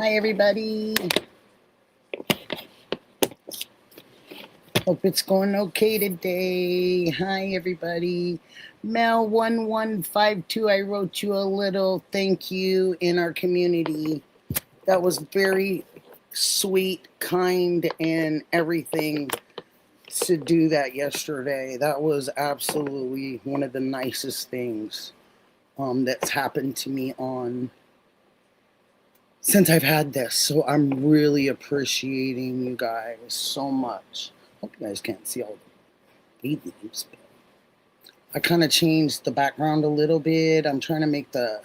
Hi, everybody. Hope it's going okay today. Hi, everybody. Mel1152, I wrote you a little thank you in our community. That was very sweet, kind, and everything to do that yesterday. That was absolutely one of the nicest things that's happened to me since I've had this. So I'm really appreciating you guys so much. Hope you guys can't see all the weed leaves. I kind of changed the background a little bit. I'm trying to make the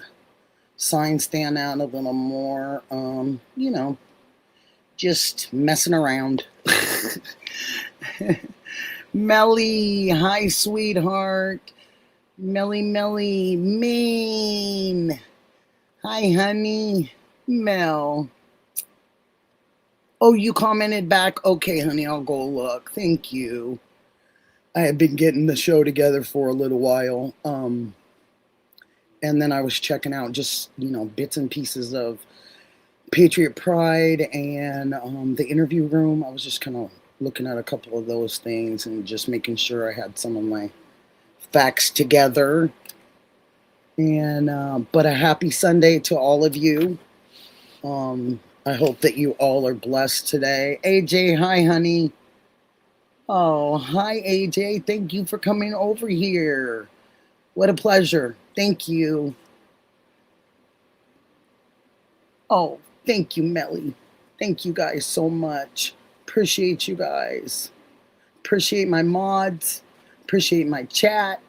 sign stand out a little more. Just messing around. Melly, hi, sweetheart. Melly, Maine. Hi, honey. Mel. Oh, you commented back? Okay, honey, I'll go look. Thank you. I had been getting the show together for a little while. And then I was checking out just, bits and pieces of Patriot Pride and the interview room. I was just kind of looking at a couple of those things and just making sure I had some of my facts together. And but a happy Sunday to all of you. I hope that you all are blessed today. AJ, hi, honey. Oh, hi, AJ. Thank you for coming over here. What a pleasure. Thank you. Oh, thank you, Melly. Thank you guys so much. Appreciate you guys. Appreciate my mods. Appreciate my chat.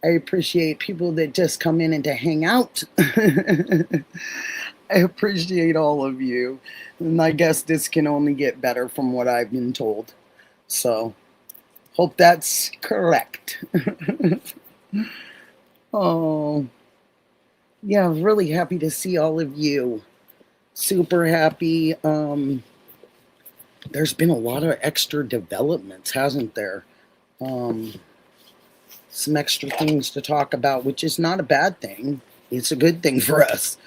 I appreciate people that just come in and to hang out. I appreciate all of you. And I guess this can only get better from what I've been told. So, hope that's correct. Oh, yeah, really happy to see all of you. Super happy. There's been a lot of extra developments, hasn't there? Some extra things to talk about, which is not a bad thing. It's a good thing for us.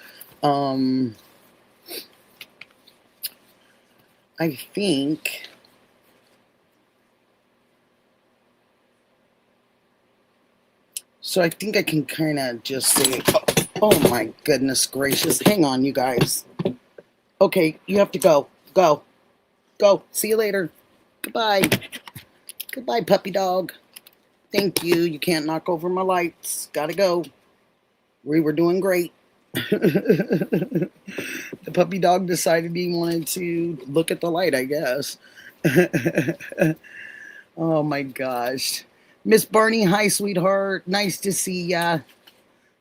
I think so. I think I can kind of just say, oh my goodness gracious. Hang on, you guys. Okay, you have to go. Go. See you later. Goodbye. Goodbye, puppy dog. Thank you. You can't knock over my lights. Gotta go. We were doing great. The puppy dog decided he wanted to look at the light, I guess. Oh my gosh. Miss Barney, hi, sweetheart. Nice to see ya.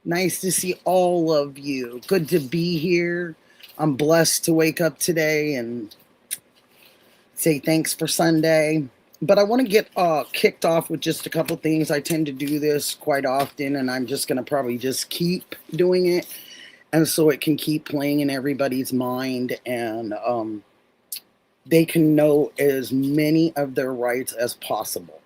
Nice to see all of you. Good to be here. I'm blessed to wake up today and say thanks for Sunday. But I want to get kicked off with just a couple things. I tend to do this quite often, and I'm just going to probably just keep doing it. And so it can keep playing in everybody's mind, and they can know as many of their rights as possible,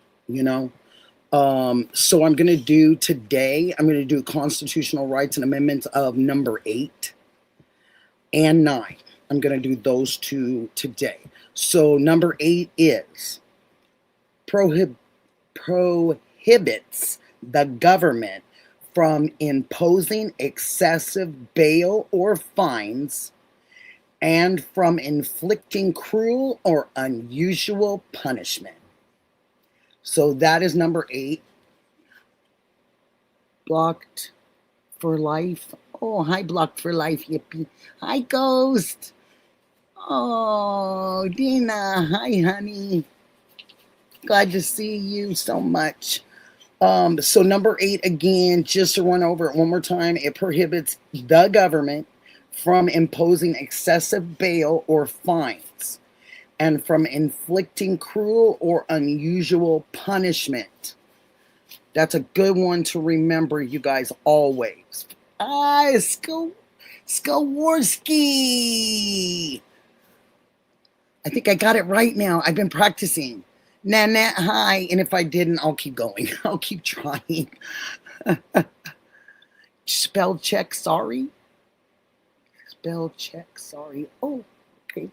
So I'm going to do today, I'm going to do constitutional rights and amendments of number 8 and 9. I'm going to do those two today. So number 8 is prohibits the government from imposing excessive bail or fines and from inflicting cruel or unusual punishment. So that is number 8. Blocked for life. Oh, hi, Blocked for Life, yippee. Hi, Ghost. Oh, Dina. Hi, honey. Glad to see you so much. So number 8, again, just to run over it one more time, it prohibits the government from imposing excessive bail or fines and from inflicting cruel or unusual punishment. That's a good one to remember, you guys, always. Skowarski. I think I got it right now. I've been practicing. Nanette, hi. And if I didn't, I'll keep going. I'll keep trying. Spell check, sorry. Spell check. Sorry. Oh, okay.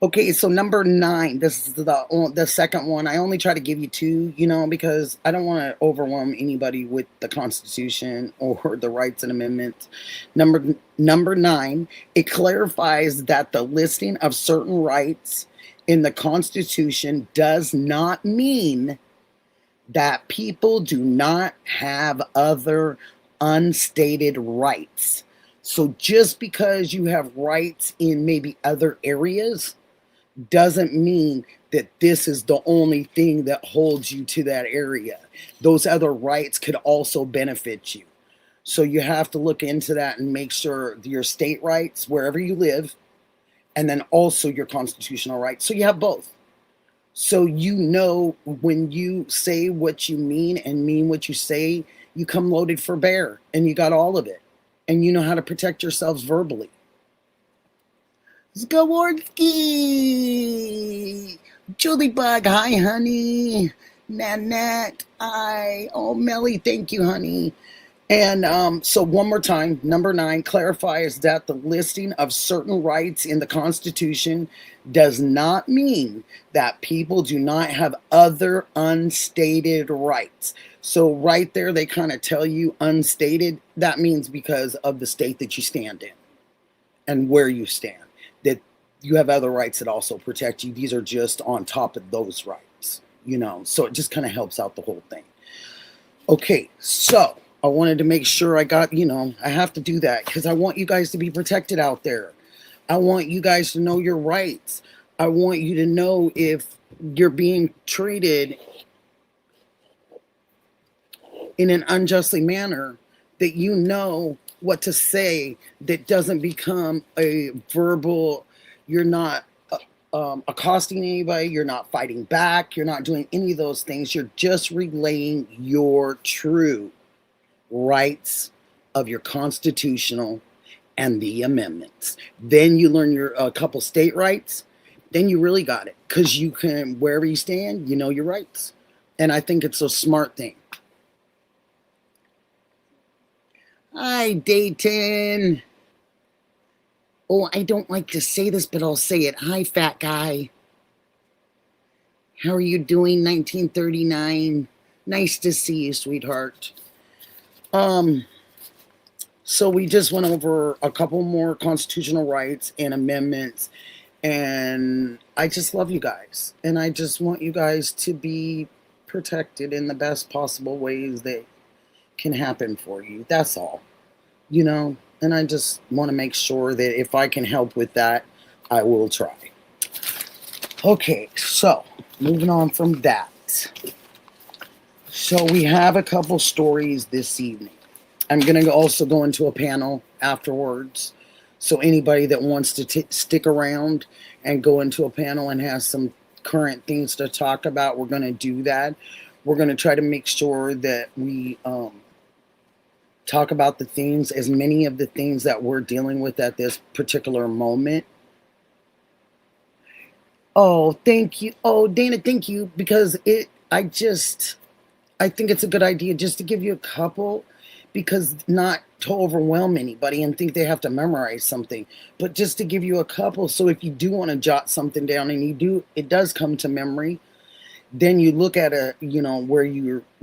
Okay, so number 9. This is the second one. I only try to give you 2, because I don't want to overwhelm anybody with the Constitution or the rights and amendments. Number 9. It clarifies that the listing of certain rights in the Constitution does not mean that people do not have other unstated rights. So just because you have rights in maybe other areas doesn't mean that this is the only thing that holds you to that area. Those other rights could also benefit you. So you have to look into that and make sure your state rights, wherever you live, and then also your constitutional rights. So you have both. So when you say what you mean and mean what you say, you come loaded for bear, and you got all of it. And you know how to protect yourselves verbally. Skaworski! Julie Bug, hi, honey. Nanette, hi. Oh, Melly, thank you, honey. And so one more time, number 9 clarifies that the listing of certain rights in the Constitution does not mean that people do not have other unstated rights. So right there, they kind of tell you unstated. That means because of the state that you stand in and where you stand, that you have other rights that also protect you. These are just on top of those rights, so it just kind of helps out the whole thing. Okay, so I wanted to make sure I got, I have to do that because I want you guys to be protected out there. I want you guys to know your rights. I want you to know if you're being treated in an unjustly manner, that you know what to say that doesn't become a verbal, you're not accosting anybody, you're not fighting back, you're not doing any of those things. You're just relaying your true rights of your constitutional and the amendments. Then you learn your couple state rights. Then you really got it, because you can, wherever you stand, you know your rights. And I think it's a smart thing. Hi, Dayton. Oh, I don't like to say this, but I'll say it. Hi, fat guy. How are you doing, 1939? Nice to see you, sweetheart. So we just went over a couple more constitutional rights and amendments, and I just love you guys, and I just want you guys to be protected in the best possible ways that can happen for you. That's all, and I just want to make sure that if I can help with that, I will try. Okay, so moving on from that. So we have a couple stories this evening. I'm going to also go into a panel afterwards. So anybody that wants to stick around and go into a panel and has some current things to talk about, we're going to do that. We're going to try to make sure that we talk about the things, as many of the things that we're dealing with at this particular moment. Oh, thank you. Oh, Dana, thank you. Because I think it's a good idea just to give you a couple, because not to overwhelm anybody and think they have to memorize something, but just to give you a couple. So if you do want to jot something down and it does come to memory, then you look at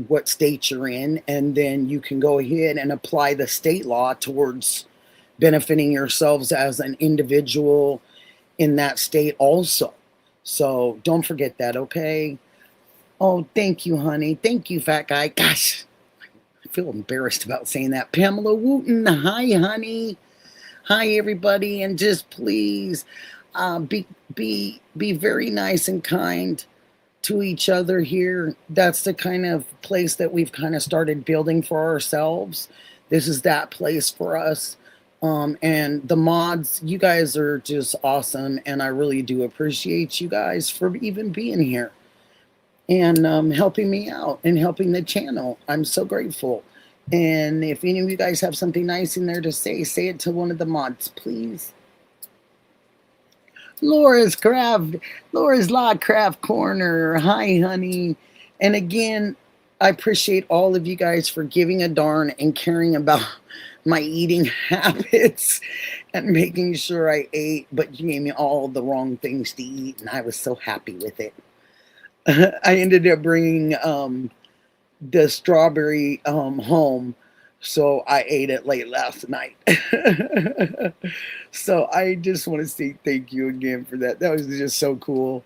what state you're in, and then you can go ahead and apply the state law towards benefiting yourselves as an individual in that state also. So don't forget that, okay? Oh, thank you, honey. Thank you, fat guy. Gosh, I feel embarrassed about saying that. Pamela Wooten, hi, honey. Hi, everybody. And just please be very nice and kind to each other here. That's the kind of place that we've kind of started building for ourselves. This is that place for us. And the mods, you guys are just awesome. And I really do appreciate you guys for even being here and helping me out and helping the channel. I'm so grateful. And if any of you guys have something nice in there to say it to one of the mods, please. Laura's Law Craft Corner. Hi, honey. And again, I appreciate all of you guys for giving a darn and caring about my eating habits and making sure I ate, but you gave me all the wrong things to eat, and I was so happy with it. I ended up bringing the strawberry home, so I ate it late last night. So I just want to say thank you again for that. That was just so cool.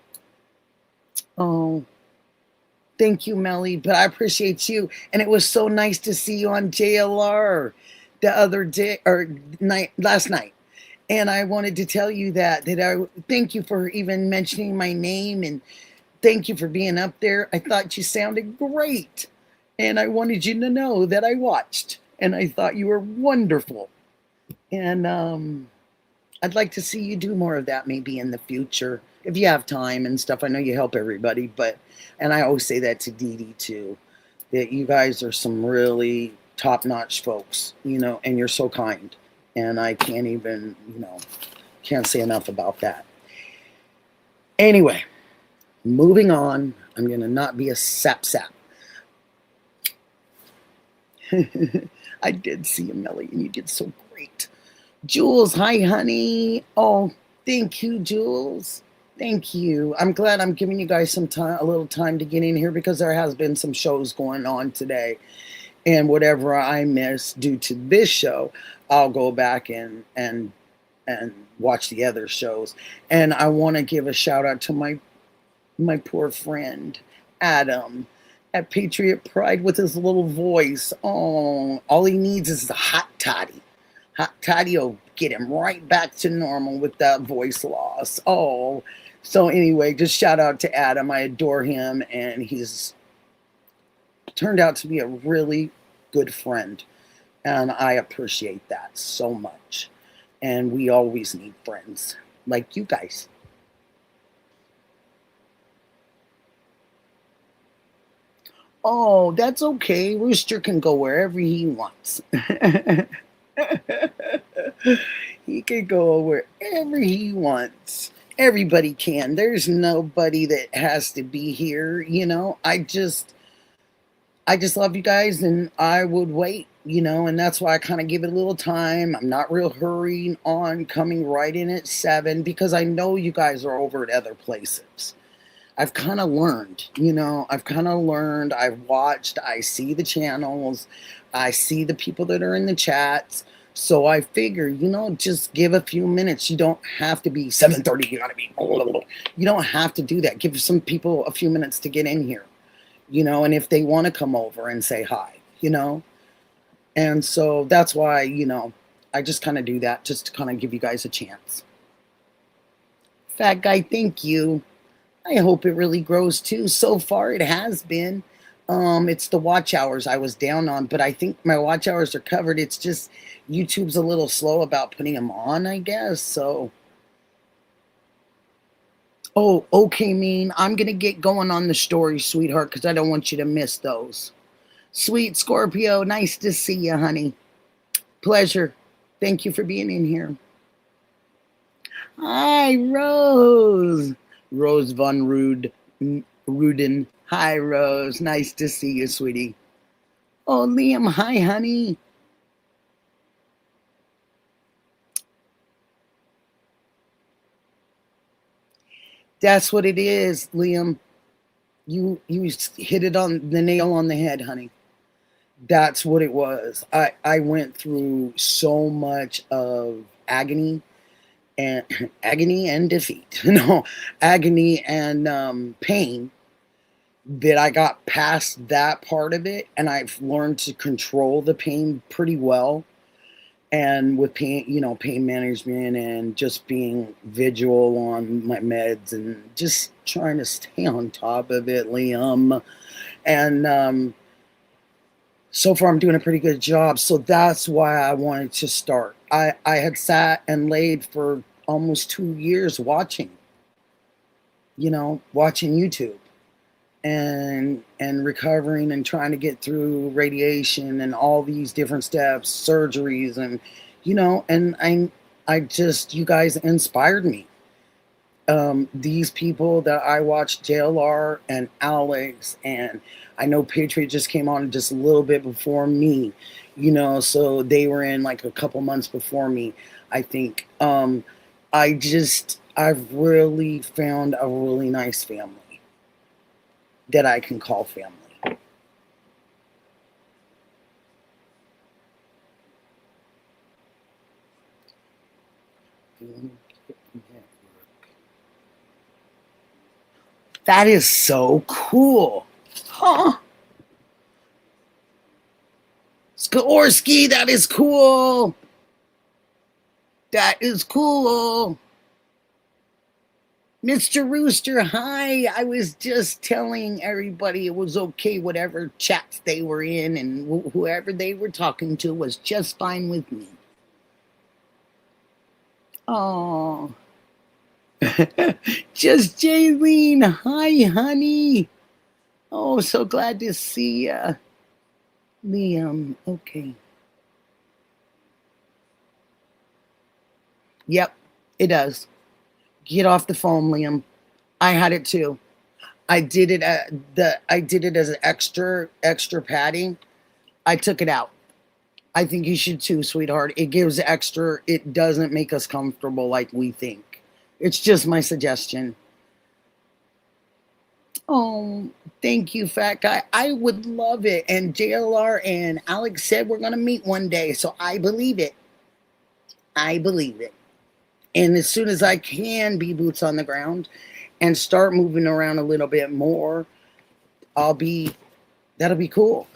Oh, thank you, Melly. But I appreciate you, and it was so nice to see you on JLR the other day or night last night. And I wanted to tell you that I thank you for even mentioning my name, and thank you for being up there. I thought you sounded great. And I wanted you to know that I watched. And I thought you were wonderful. And I'd like to see you do more of that maybe in the future. If you have time and stuff. I know you help everybody. And I always say that to Dee Dee too. That you guys are some really top-notch folks. And you're so kind. And I can't even, can't say enough about that. Anyway. Moving on, I'm going to not be a sap. I did see you, Melly, and you did so great. Jules, hi, honey. Oh, thank you, Jules. Thank you. I'm glad I'm giving you guys some time, a little time to get in here because there has been some shows going on today. And whatever I miss due to this show, I'll go back and watch the other shows. And I want to give a shout out to my poor friend, Adam, at Patriot Pride with his little voice. Oh, all he needs is a hot toddy. Hot toddy will get him right back to normal with that voice loss. Oh, so anyway, just shout out to Adam. I adore him, and he's turned out to be a really good friend, and I appreciate that so much. And we always need friends like you guys. Oh, that's okay. Rooster can go wherever he wants. He can go wherever he wants. Everybody can. There's nobody that has to be here, I just love you guys, and I would wait, and that's why I kind of give it a little time. I'm not real hurrying on coming right in at 7 because I know you guys are over at other places. I've kind of learned, I've watched, I see the channels, I see the people that are in the chats. So I figure, just give a few minutes. You don't have to be 7:30. You got to be, you don't have to do that. Give some people a few minutes to get in here, and if they want to come over and say hi, and so that's why, I just kind of do that just to kind of give you guys a chance. Fat guy, thank you. I hope it really grows too. So far, it has been. It's the watch hours I was down on, but I think my watch hours are covered. It's just YouTube's a little slow about putting them on, I guess. So, oh, okay, Mean. I'm going to get going on the story, sweetheart, because I don't want you to miss those. Sweet Scorpio, nice to see you, honey. Pleasure. Thank you for being in here. Hi, Rose. Rose von Ruden. Hi, Rose. Nice to see you, sweetie. Oh, Liam. Hi, honey. That's what it is, Liam. You hit it on the nail on the head, honey. That's what it was. I went through so much of agony and defeat. No, agony and pain, that I got past that part of it, and I've learned to control the pain pretty well. And with pain, pain management and just being vigilant on my meds and just trying to stay on top of it, Liam. And so far I'm doing a pretty good job. So that's why I wanted to start. I had sat and laid for almost 2 years watching YouTube and recovering and trying to get through radiation and all these different steps, surgeries, and and I just, you guys inspired me. these people that I watched, JLR and Alex, and I know Patriot just came on just a little bit before me, so they were in like a couple months before me, I think. I've really found a really nice family that I can call family. That is so cool. Huh? Skorsky, that is cool. That is cool. Mr. Rooster, hi. I was just telling everybody it was okay, whatever chats they were in, and whoever they were talking to was just fine with me. Oh. Just Jaylene. Hi, honey. Oh, so glad to see ya. Liam, okay. Yep, it does. Get off the phone, Liam. I had it too. I did it as an extra padding. I took it out. I think you should too, sweetheart. It gives extra. It doesn't make us comfortable like we think. It's just my suggestion. Oh, thank you, fat guy. I would love it. And JLR and Alex said we're going to meet one day. So I believe it. I believe it. And as soon as I can be boots on the ground and start moving around a little bit more, that'll be cool.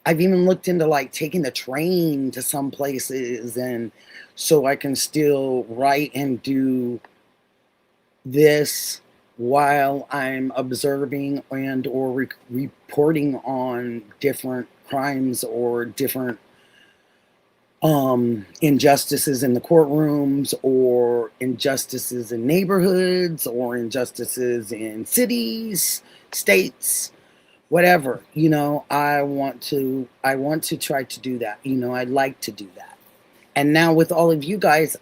I've even looked into like taking the train to some places, and so I can still write and do this while I'm observing and or reporting on different crimes or different injustices in the courtrooms, or injustices in neighborhoods, or injustices in cities, states, whatever. I want to try to do that. I'd like to do that. And now with all of you guys,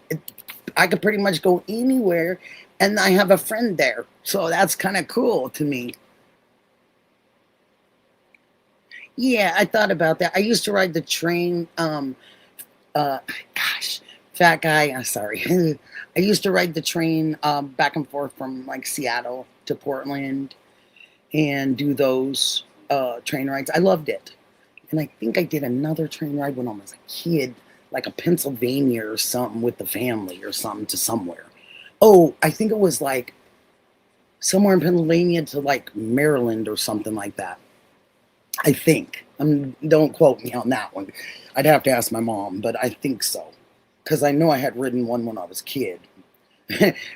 I could pretty much go anywhere and I have a friend there. So that's kind of cool to me. Yeah, I thought about that. I used to ride the train. Gosh, fat guy, I'm sorry. I used to ride the train back and forth from like Seattle to Portland and do those train rides. I loved it. And I think I did another train ride when I was a kid, like a Pennsylvania or something with the family or something to somewhere. Oh, I think it was like somewhere in Pennsylvania to like Maryland or something like that. I think. Don't quote me on that one. I'd have to ask my mom, but I think so. Because I know I had ridden one when I was a kid.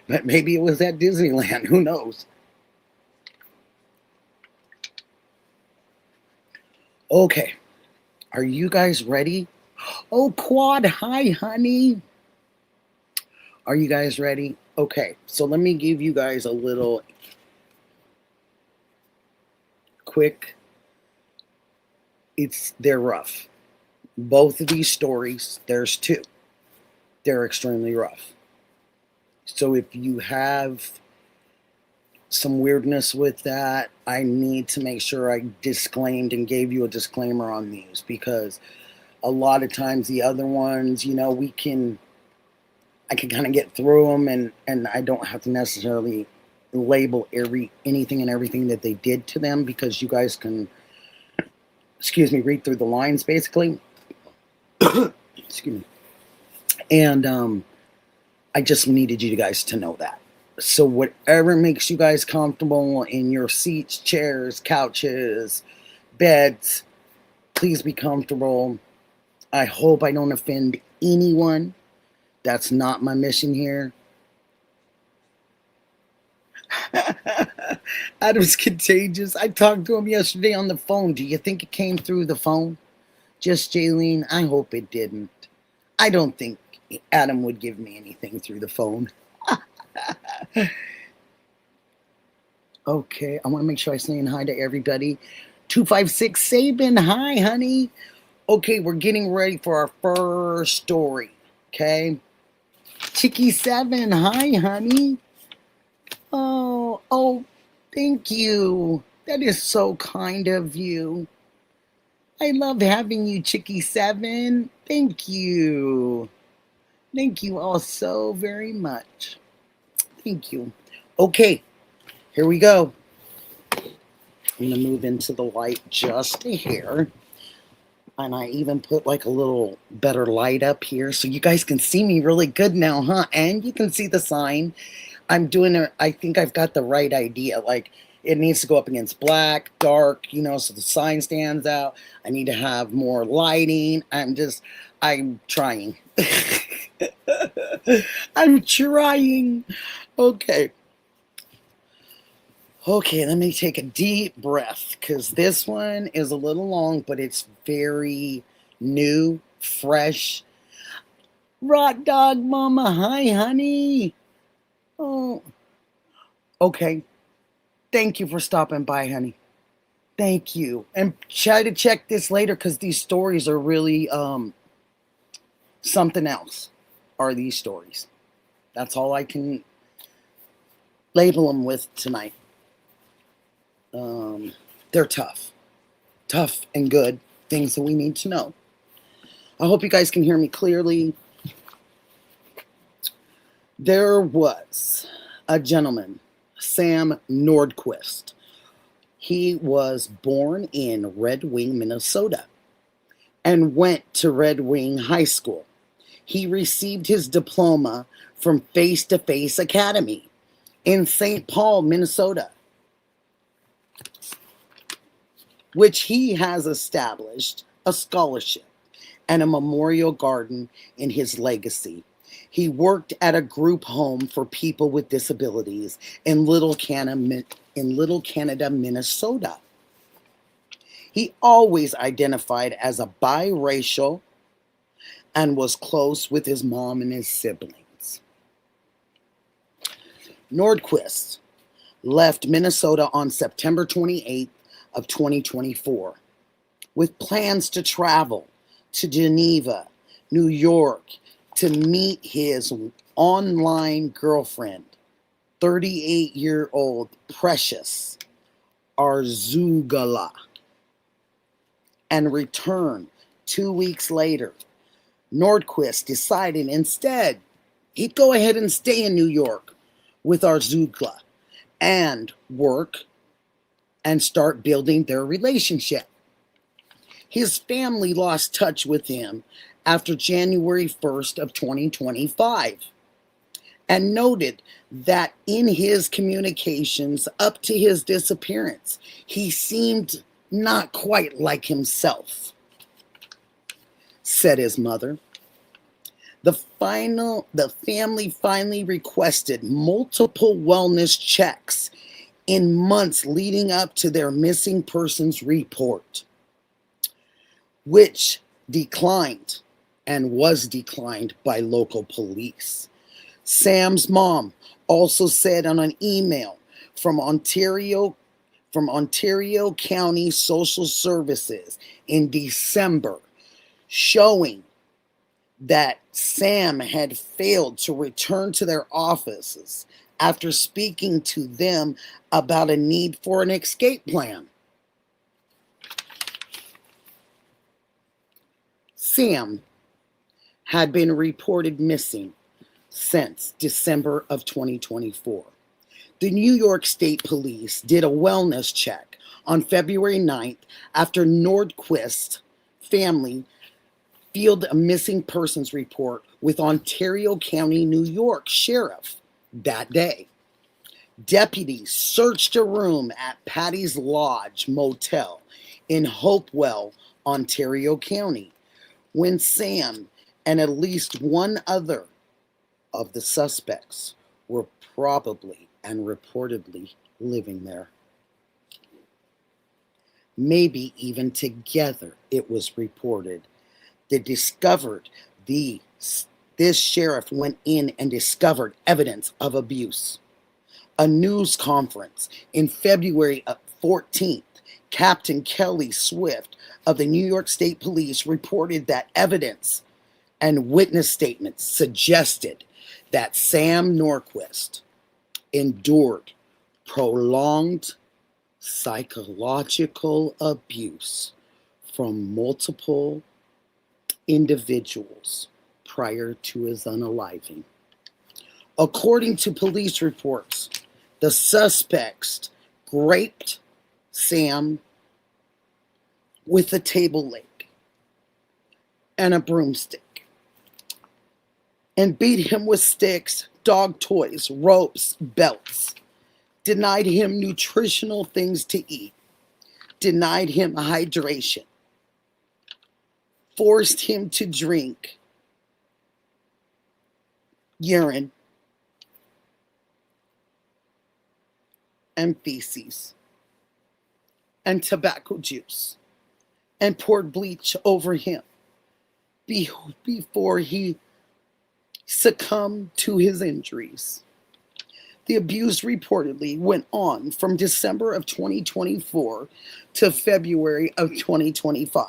But maybe it was at Disneyland. Who knows? Okay. Are you guys ready? Oh, Quad. Hi, honey. Are you guys ready? Okay. So let me give you guys a little quick. They're rough. Both of these stories, there's two. They're extremely rough. So if you have some weirdness with that, I need to make sure I disclaimed and gave you a disclaimer on these, because a lot of times the other ones, I can kind of get through them, and I don't have to necessarily label anything and everything that they did to them, because you guys can, read through the lines basically. Excuse me. And I just needed you guys to know that. So whatever makes you guys comfortable in your seats, chairs, couches, beds, please be comfortable. I hope I don't offend anyone. That's not my mission here. Adam's contagious. I talked to him yesterday on the phone. Do you think it came through the phone? Just Jaylene? I hope it didn't. I don't think Adam would give me anything through the phone. Okay, I want to make sure I'm saying hi to everybody. 256 Sabin, hi, honey. Okay, we're getting ready for our first story. Okay. Chicky 7, hi, honey. Oh, thank you. That is so kind of you. I love having you, Chicky 7. Thank you. Thank you all so very much. Thank you. Okay, here we go. I'm going to move into the light just a hair. And I even put like a little better light up here so you guys can see me really good now, huh? And you can see the sign. I'm doing it. I think I've got the right idea. Like it needs to go up against black, dark, so the sign stands out. I need to have more lighting. I'm trying. I'm trying. Okay. Okay, let me take a deep breath because this one is a little long, but it's very new, fresh. Rot dog mama, hi, honey. Oh, okay. Thank you for stopping by, honey. Thank you. And try to check this later because these stories are really something else. Are these stories? That's all I can label them with tonight. They're tough and good things that we need to know. I hope you guys can hear me clearly. There was a gentleman, Sam Nordquist. He was born in Red Wing, Minnesota, and went to Red Wing High School. He received his diploma from Face to Face Academy in St. Paul, Minnesota, which he has established a scholarship and a memorial garden in his legacy. He worked at a group home for people with disabilities in Little Canada, Minnesota. He always identified as a biracial and was close with his mom and his siblings. Nordquist left Minnesota on September 28th of 2024 with plans to travel to Geneva, New York, to meet his online girlfriend, 38-year-old Precious Arzugala, and return 2 weeks later. Nordquist decided instead he'd go ahead and stay in New York with Arzugala and work and start building their relationship. His family lost touch with him after January 1st of 2025 and noted that in his communications up to his disappearance, he seemed not quite like himself, said his mother. The family finally requested multiple wellness checks in months leading up to their missing persons report, which declined and was declined by local police. Sam's mom also said on an email from Ontario County Social Services in December, showing that Sam had failed to return to their offices after speaking to them about a need for an escape plan. Sam had been reported missing since December of 2024. The New York State Police did a wellness check on February 9th after Nordquist's family filed a missing persons report with Ontario County, New York Sheriff that day. Deputies searched a room at Patty's Lodge Motel in Hopewell, Ontario County, when Sam and at least one other of the suspects were probably and reportedly living there. Maybe even together, it was reported. This sheriff went in and discovered evidence of abuse. A news conference in February 14th, Captain Kelly Swift of the New York State Police reported that evidence and witness statements suggested that Sam Norquist endured prolonged psychological abuse from multiple individuals prior to his unaliving. According to police reports, the suspects raped Sam with a table leg and a broomstick and beat him with sticks, dog toys, ropes, belts, denied him nutritional things to eat, denied him hydration, forced him to drink urine and feces and tobacco juice, and poured bleach over him before he succumbed to his injuries. The abuse reportedly went on from December of 2024 to February of 2025.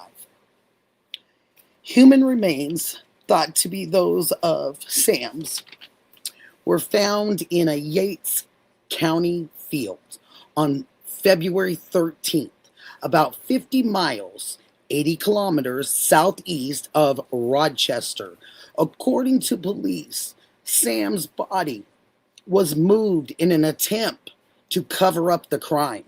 Human remains, thought to be those of Sam's, were found in a Yates County field on February 13th, about 50 miles, 80 kilometers southeast of Rochester. According to police, Sam's body was moved in an attempt to cover up the crime.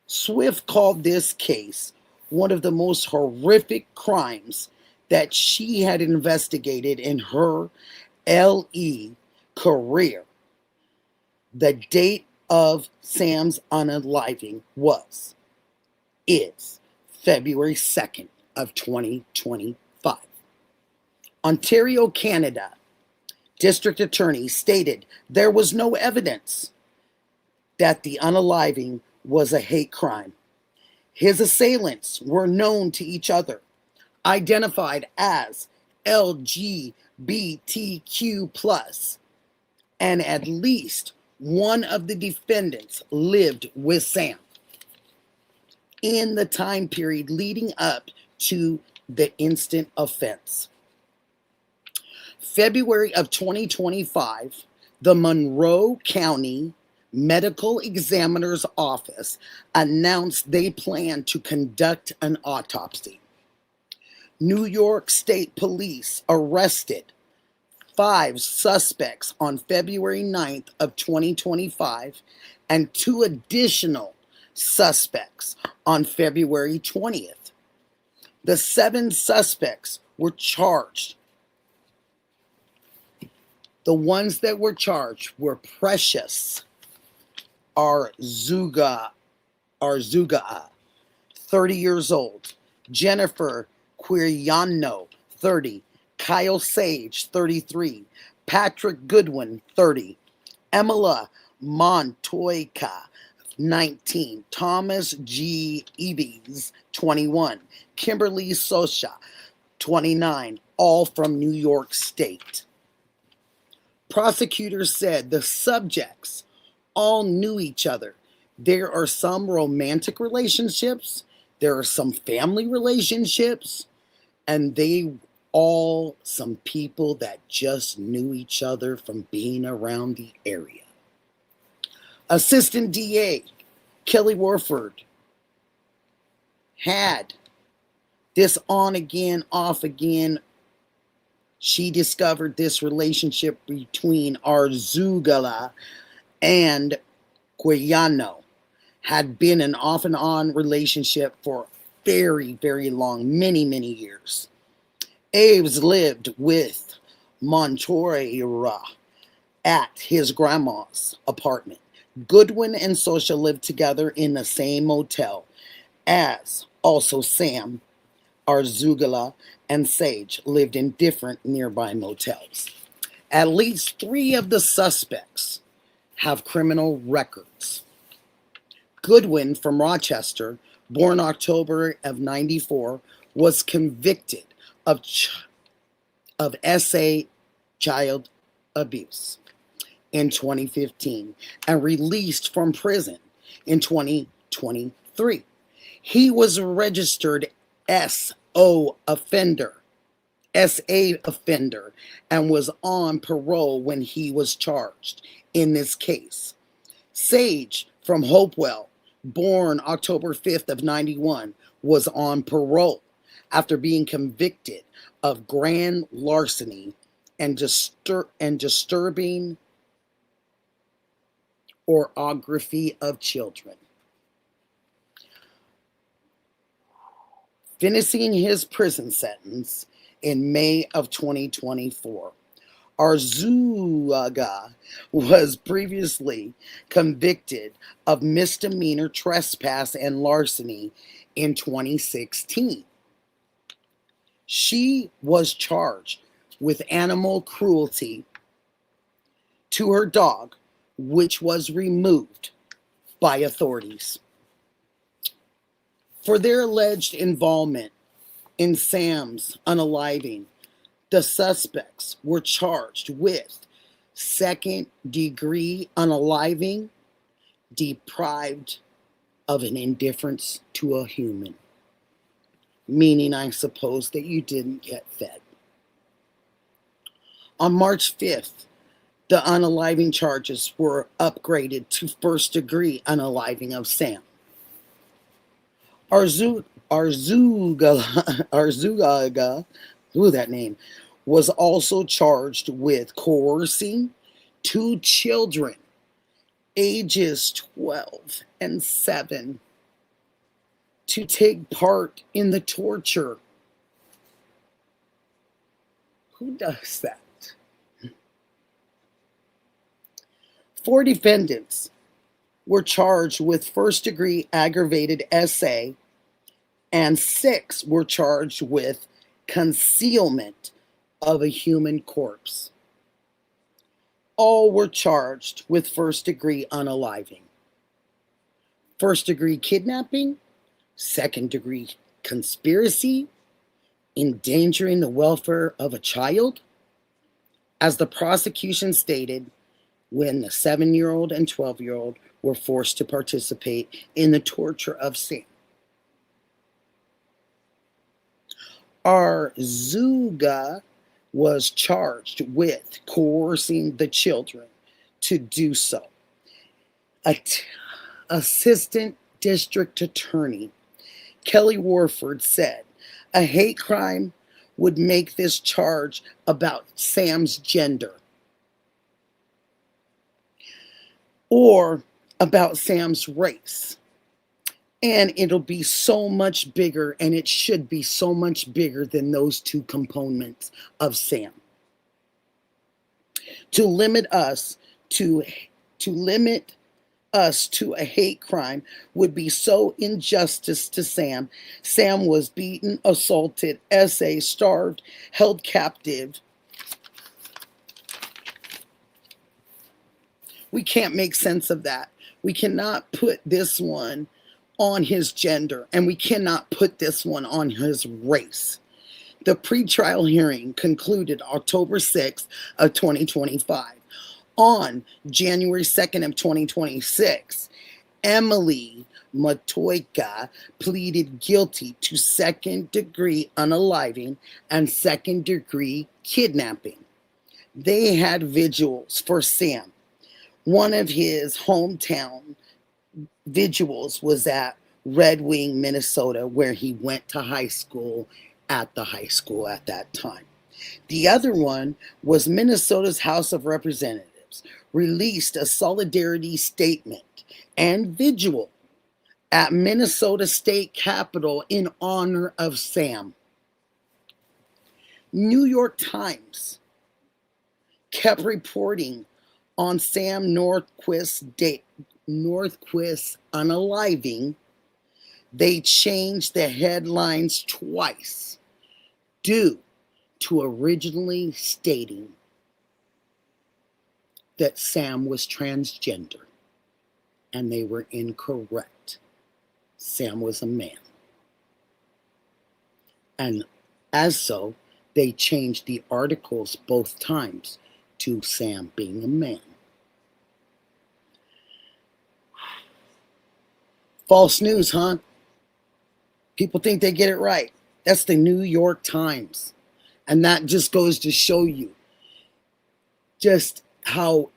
Swift called this case one of the most horrific crimes that she had investigated in her LE career. The date of Sam's unaliving is February 2nd of 2025. Ontario, Canada, District Attorney stated there was no evidence that the unaliving was a hate crime. His assailants were known to each other, identified as LGBTQ+, and at least one of the defendants lived with Sam in the time period leading up to the instant offense. February of 2025, the Monroe County Medical Examiner's Office announced they plan to conduct an autopsy. New York State Police arrested 5 suspects on February 9th of 2025 and 2 additional suspects on February 20th. The 7 suspects were charged. The ones that were charged were Precious Arzuga, 30 years old, Jennifer Quiriano, 30, Kyle Sage, 33, Patrick Goodwin, 30, Emila Montoya, 19, Thomas G. Eves, 21, Kimberly Sosha, 29, all from New York State. Prosecutors said the subjects all knew each other. There are some romantic relationships, there are some family relationships, and they all some people that just knew each other from being around the area. Assistant DA Kelly Warford had this on again, off again. She discovered this relationship between Arzuga and Quiriano had been an off and on relationship for very, very long, many, many years. Aves lived with Montoya at his grandma's apartment. Goodwin and Sosha lived together in the same motel, as also Sam, Arzuga, and Sage lived in different nearby motels. At least 3 of the suspects have criminal records. Goodwin from Rochester, born October of 94, was convicted of SA child abuse in 2015 and released from prison in 2023. He was a registered SO offender SA offender and was on parole when he was charged in this case. Sage from Hopewell, born October 5th of 91, was on parole after being convicted of grand larceny and disturbing orography of children. Finishing his prison sentence in May of 2024. Arzuaga was previously convicted of misdemeanor trespass and larceny in 2016. She was charged with animal cruelty to her dog, which was removed by authorities. For their alleged involvement in Sam's unaliving, the suspects were charged with second-degree unaliving, deprived of an indifference to a human, meaning, I suppose, that you didn't get fed. On March 5th, the unaliving charges were upgraded to first-degree unaliving of Sam. Arzuaga, that name, was also charged with coercing two children, ages 12 and 7, to take part in the torture. Who does that? 4 defendants were charged with first-degree aggravated SA, and 6 were charged with concealment of a human corpse. All were charged with first-degree unaliving, first-degree kidnapping, second-degree conspiracy, endangering the welfare of a child, as the prosecution stated, when the 7-year-old and 12-year-old were forced to participate in the torture of Sam. Arzuaga was charged with coercing the children to do so. Assistant District Attorney Kelly Warford said a hate crime would make this charge about Sam's gender or about Sam's race. And it'll be so much bigger, and it should be so much bigger than those 2 components of Sam. To limit us to a hate crime would be so injustice to Sam. Sam was beaten, assaulted, SA, starved, held captive. We can't make sense of that. We cannot put this one on his gender, and we cannot put this one on his race. The pretrial hearing concluded October 6th of 2025. On January 2nd of 2026, Emily Matoika pleaded guilty to second-degree unaliving and second-degree kidnapping. They had vigils for Sam. One of his hometown vigils was at Red Wing, Minnesota, where he went to high school at that time. The other one was Minnesota's House of Representatives released a solidarity statement and vigil at Minnesota State Capitol in honor of Sam. New York Times kept reporting on Sam Norquist's unaliving. They changed the headlines twice due to originally stating that Sam was transgender, and they were incorrect. Sam was a man. And as so, they changed the articles both times to Sam being a man. False news, huh? People think they get it right. That's the New York Times. And that just goes to show you just how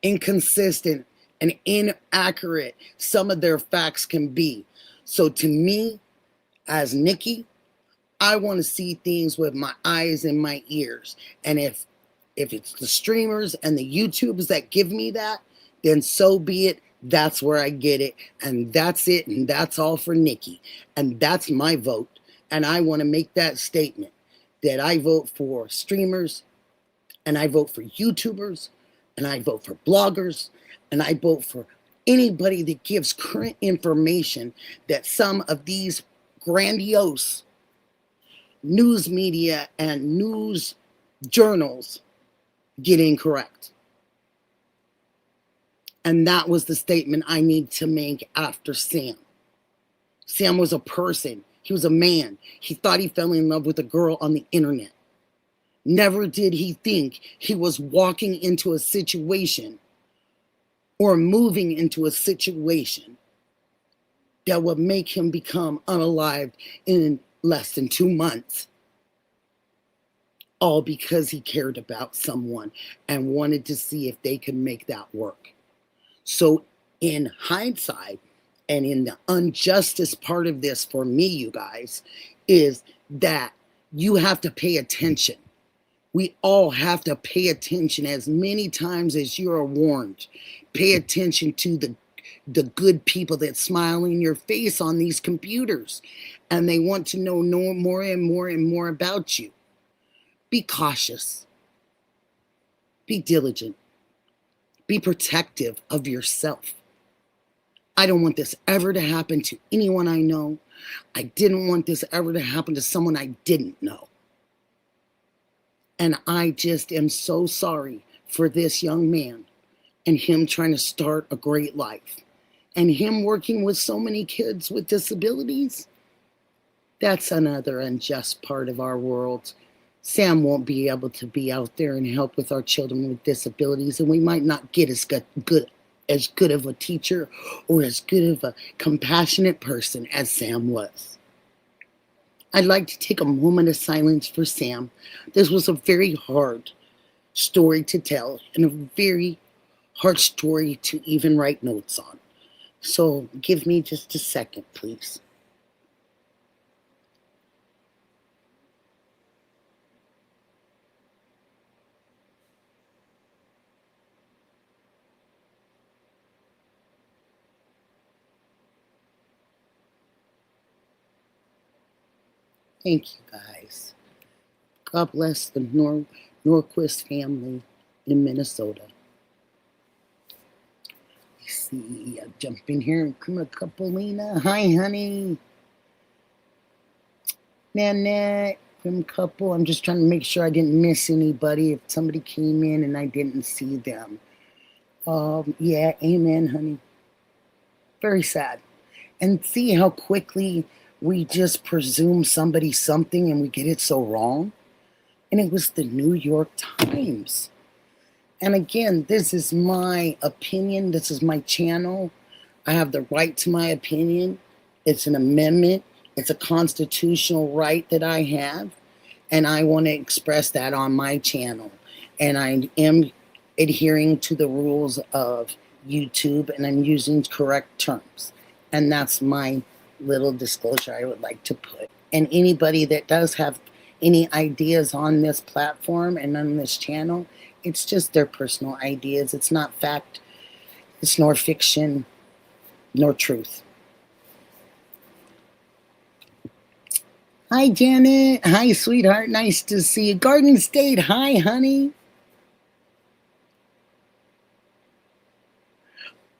inconsistent and inaccurate some of their facts can be. So to me, as Nikki, I want to see things with my eyes and my ears. And if it's the streamers and the YouTubers that give me that, then so be it. That's where I get it. And that's it. And that's all for Nikki. And that's my vote. And I want to make that statement that I vote for streamers, and I vote for YouTubers, and I vote for bloggers, and I vote for anybody that gives current information that some of these grandiose news media and news journals get incorrect. And that was the statement I need to make after Sam. Sam was a person. He was a man. He thought he fell in love with a girl on the internet. Never did he think he was walking into a situation or moving into a situation that would make him become unalived in less than 2 months. All because he cared about someone and wanted to see if they could make that work. So in hindsight, and in the injustice part of this for me, you guys, is that you have to pay attention. We all have to pay attention as many times as you are warned. Pay attention to the good people that smile in your face on these computers, and they want to know more and more and more about you. Be cautious. Be diligent. Be protective of yourself. I don't want this ever to happen to anyone I know. I didn't want this ever to happen to someone I didn't know. And I just am so sorry for this young man and him trying to start a great life. And him working with so many kids with disabilities. That's another unjust part of our world. Sam won't be able to be out there and help with our children with disabilities, and we might not get as good of a teacher or as good of a compassionate person as Sam was. I'd like to take a moment of silence for Sam. This was a very hard story to tell and a very hard story to even write notes on. So give me just a second, please. Thank you, guys. God bless the Norquist family in Minnesota. Let's see, I'll jump in here and come a Couplina. Hi, honey. Nanette, Grim Couple. I'm just trying to make sure I didn't miss anybody. If somebody came in and I didn't see them. Yeah, amen, honey. Very sad. And see how quickly we just presume somebody's something and we get it so wrong. And it was the New York Times. And again, this is my opinion. This is my channel. I have the right to my opinion. It's an amendment. It's a constitutional right that I have. And I want to express that on my channel. And I am adhering to the rules of YouTube, and I'm using correct terms. And that's my little disclosure I would like to put. And anybody that does have any ideas on this platform and on this channel, it's just their personal ideas. It's not fact. It's nor fiction, nor truth. Hi, Janet. Hi, sweetheart. Nice to see you. Garden State. Hi, honey.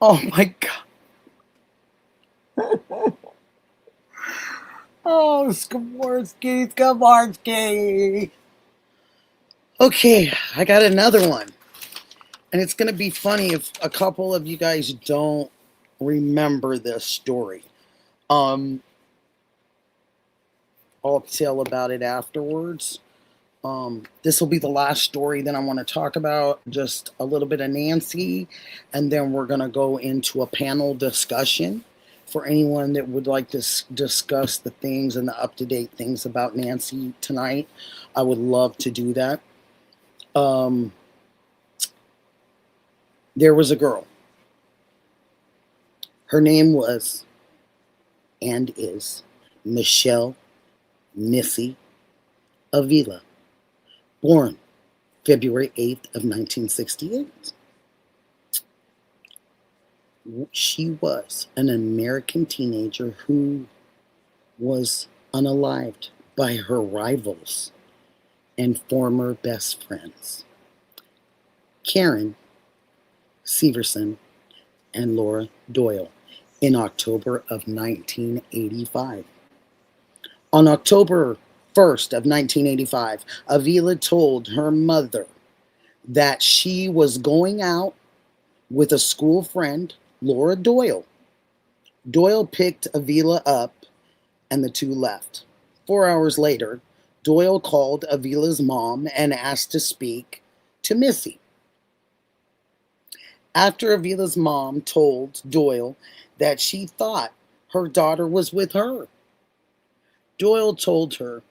Oh, my God. Oh, Skamorsky. Okay, I got another one. And it's going to be funny if a couple of you guys don't remember this story. I'll tell about it afterwards. This will be the last story that I want to talk about. Just a little bit of Nancy, and then we're going to go into a panel discussion. for anyone that would like to discuss the things and the up-to-date things about Nancy tonight, I would love to do that. There was a girl. Her name was and is Michelle Missy Avila, born February 8th of 1968. She was an American teenager who was unalived by her rivals and former best friends, Karen Severson and Laura Doyle, in October of 1985. On October 1st of 1985, Avila told her mother that she was going out with a school friend, Laura Doyle. Doyle picked Avila up and the two left. 4 hours later, Doyle called Avila's mom and asked to speak to Missy. After Avila's mom told Doyle that she thought her daughter was with her, Doyle told her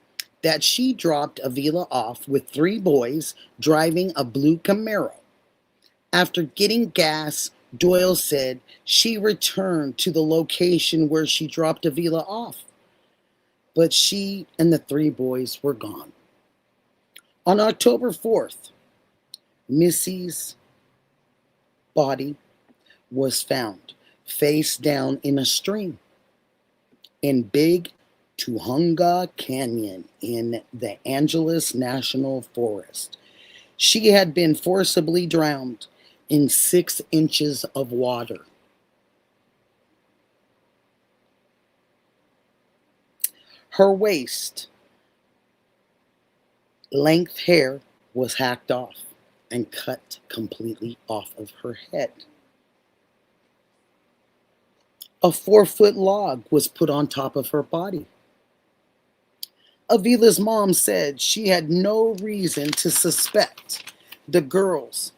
that she dropped Avila off with 3 boys driving a blue Camaro. After getting gas, Doyle said she returned to the location where she dropped Avila off, but she and the 3 boys were gone. On October 4th, Missy's body was found face down in a stream in Big Tuhunga Canyon in the Angeles National Forest. She had been forcibly drowned in 6 inches of water. Her waist length hair was hacked off and cut completely off of her head. A 4-foot log was put on top of her body. Avila's mom said she had no reason to suspect the girls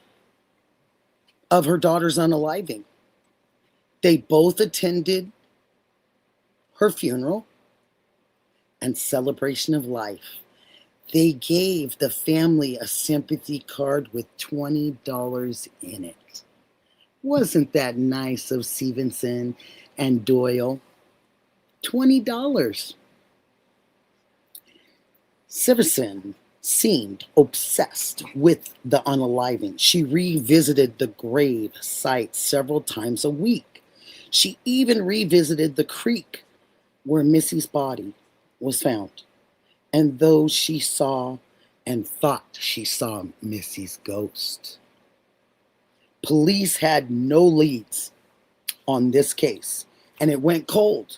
of her daughter's unaliving. They both attended her funeral and celebration of life. They gave the family a sympathy card with $20 in it. Wasn't that nice of Stevenson and Doyle? $20. Severson seemed obsessed with the unaliving. She revisited the grave site several times a week. She even revisited the creek where Missy's body was found. And though she saw and thought she saw Missy's ghost, police had no leads on this case, and it went cold.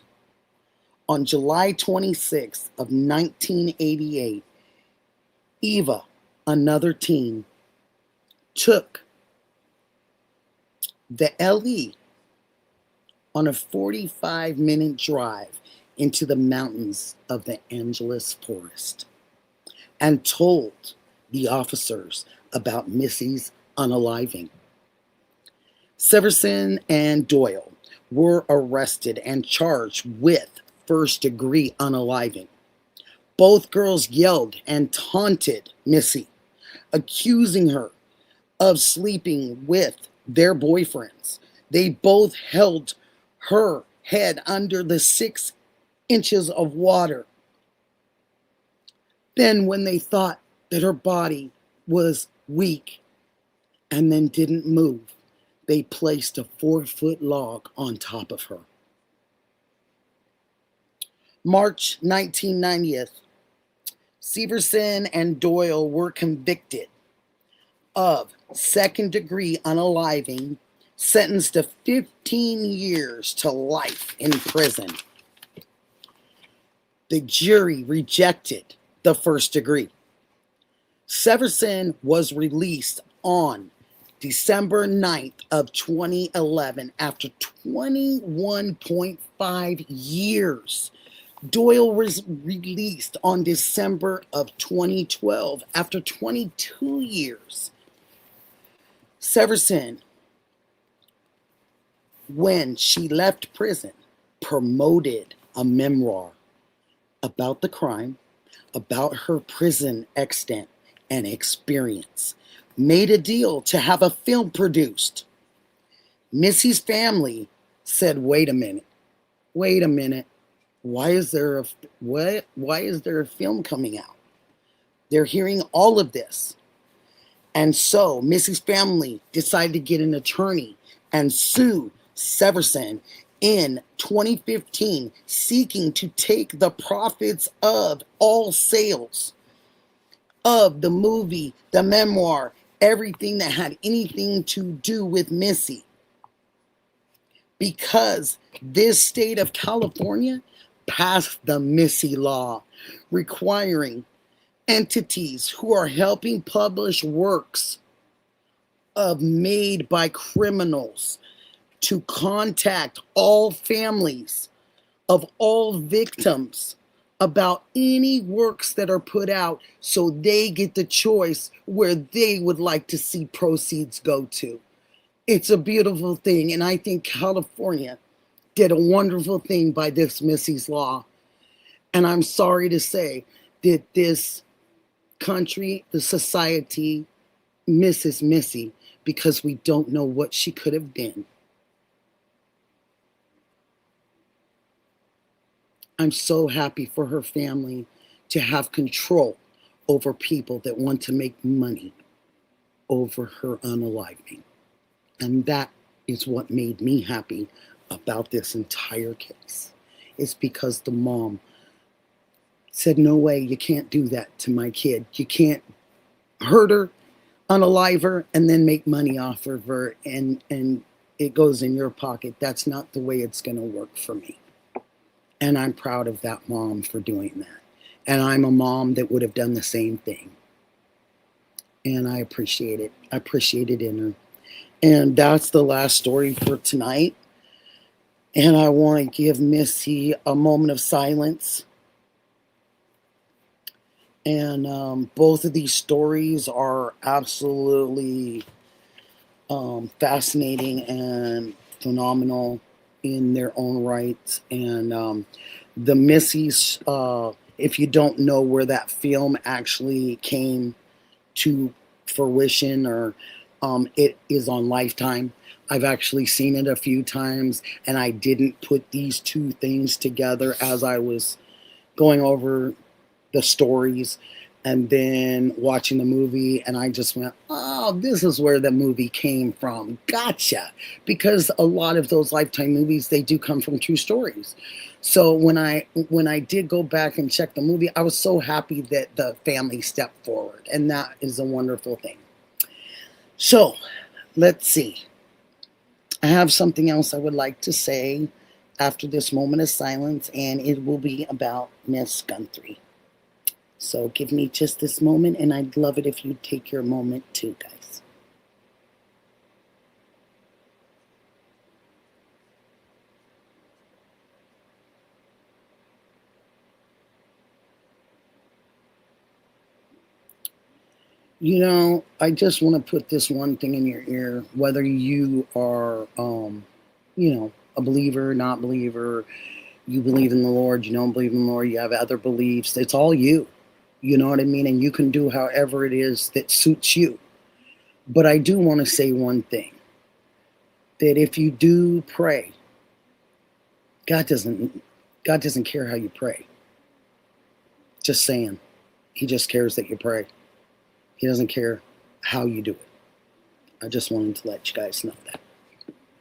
On July 26th of 1988, Eva, another teen, took the LE on a 45-minute drive into the mountains of the Angeles Forest and told the officers about Missy's unaliving. Severson and Doyle were arrested and charged with first-degree unaliving. Both girls yelled and taunted Missy, accusing her of sleeping with their boyfriends. They both held her head under the 6 inches of water. Then, when they thought that her body was weak and then didn't move, they placed a 4-foot log on top of her. March 1990th, Severson and Doyle were convicted of second-degree unaliving, sentenced to 15 years to life in prison. The jury rejected the first degree. Severson was released on December 9th of 2011 after 21.5 years. Doyle was released on December of 2012 after 22 years. Severson, when she left prison, promoted a memoir about the crime, about her prison extent and experience, made a deal to have a film produced. Missy's family said, wait a minute. Why is there a film coming out? They're hearing all of this. And so Missy's family decided to get an attorney and sue Severson in 2015, seeking to take the profits of all sales of the movie, the memoir, everything that had anything to do with Missy. Because this state of California passed the Missy law, requiring entities who are helping publish works made by criminals to contact all families of all victims about any works that are put out, so they get the choice where they would like to see proceeds go to. It's a beautiful thing, and I think California did a wonderful thing by this Missy's law. And I'm sorry to say that this country, the society, misses Missy because we don't know what she could have been. I'm so happy for her family to have control over people that want to make money over her unaliving. And that is what made me happy about this entire case. It's because the mom said, no way, you can't do that to my kid. You can't hurt her, unalive her, and then make money off of her, and it goes in your pocket. That's not the way it's going to work for me. And I'm proud of that mom for doing that. And I'm a mom that would have done the same thing. And I appreciate it. I appreciate it in her. And that's the last story for tonight. And I want to give Missy a moment of silence. And both of these stories are absolutely fascinating and phenomenal in their own rights. And the Missy's, if you don't know where that film actually came to fruition, or it is on Lifetime. I've actually seen it a few times, and I didn't put these two things together as I was going over the stories and then watching the movie, and I just went, oh, this is where the movie came from. Gotcha. Because a lot of those Lifetime movies, they do come from true stories. So when I did go back and check the movie, I was so happy that the family stepped forward, and that is a wonderful thing. So let's see. I have something else I would like to say after this moment of silence, and it will be about Miss Gunthrey. So give me just this moment, and I'd love it if you'd take your moment too, guys. You know, I just want to put this one thing in your ear, whether you are, a believer, not believer, you believe in the Lord, you don't believe in the Lord, you have other beliefs. It's all you. You know what I mean? And you can do however it is that suits you. But I do want to say one thing, that if you do pray, God doesn't care how you pray. Just saying. He just cares that you pray. He doesn't care how you do it. I just wanted to let you guys know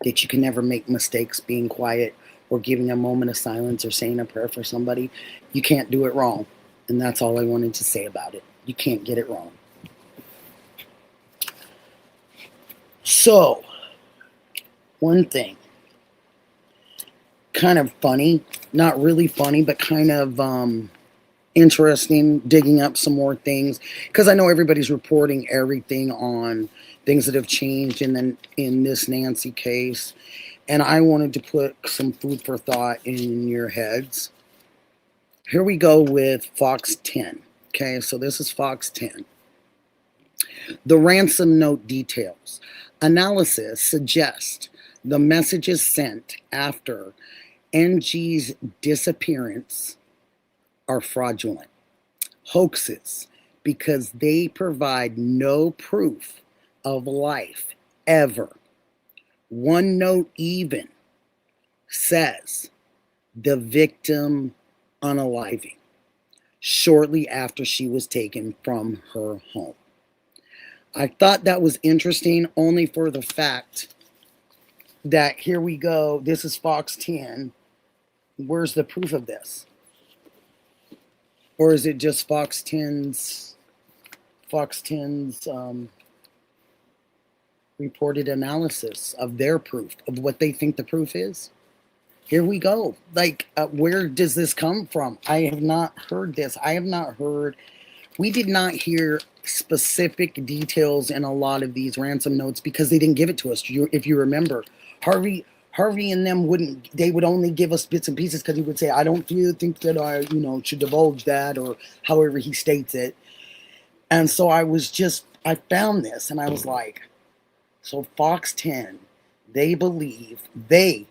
that you can never make mistakes being quiet or giving a moment of silence or saying a prayer for somebody. You can't do it wrong. And that's all I wanted to say about it. You can't get it wrong. So, one thing. Kind of funny. Not really funny, but kind of interesting, digging up some more things. Because I know everybody's reporting everything on things that have changed in this Nancy case. And I wanted to put some food for thought in your heads. Here we go with Fox 10. Okay, so this is Fox 10. The ransom note details. Analysis suggests the messages sent after NG's disappearance are fraudulent hoaxes because they provide no proof of life ever. One note even says the victim unaliving shortly after she was taken from her home. I thought that was interesting only for the fact that here we go. This is Fox 10. Where's the proof of this? Or is it just Fox 10's reported analysis of their proof, of what they think the proof is? Here we go. Like, where does this come from? I have not heard this. We did not hear specific details in a lot of these ransom notes because they didn't give it to us. If you remember, Harvey and them they would only give us bits and pieces because he would say, I don't think that I, should divulge that, or however he states it. And so I found this and I was like, so Fox 10, they believe that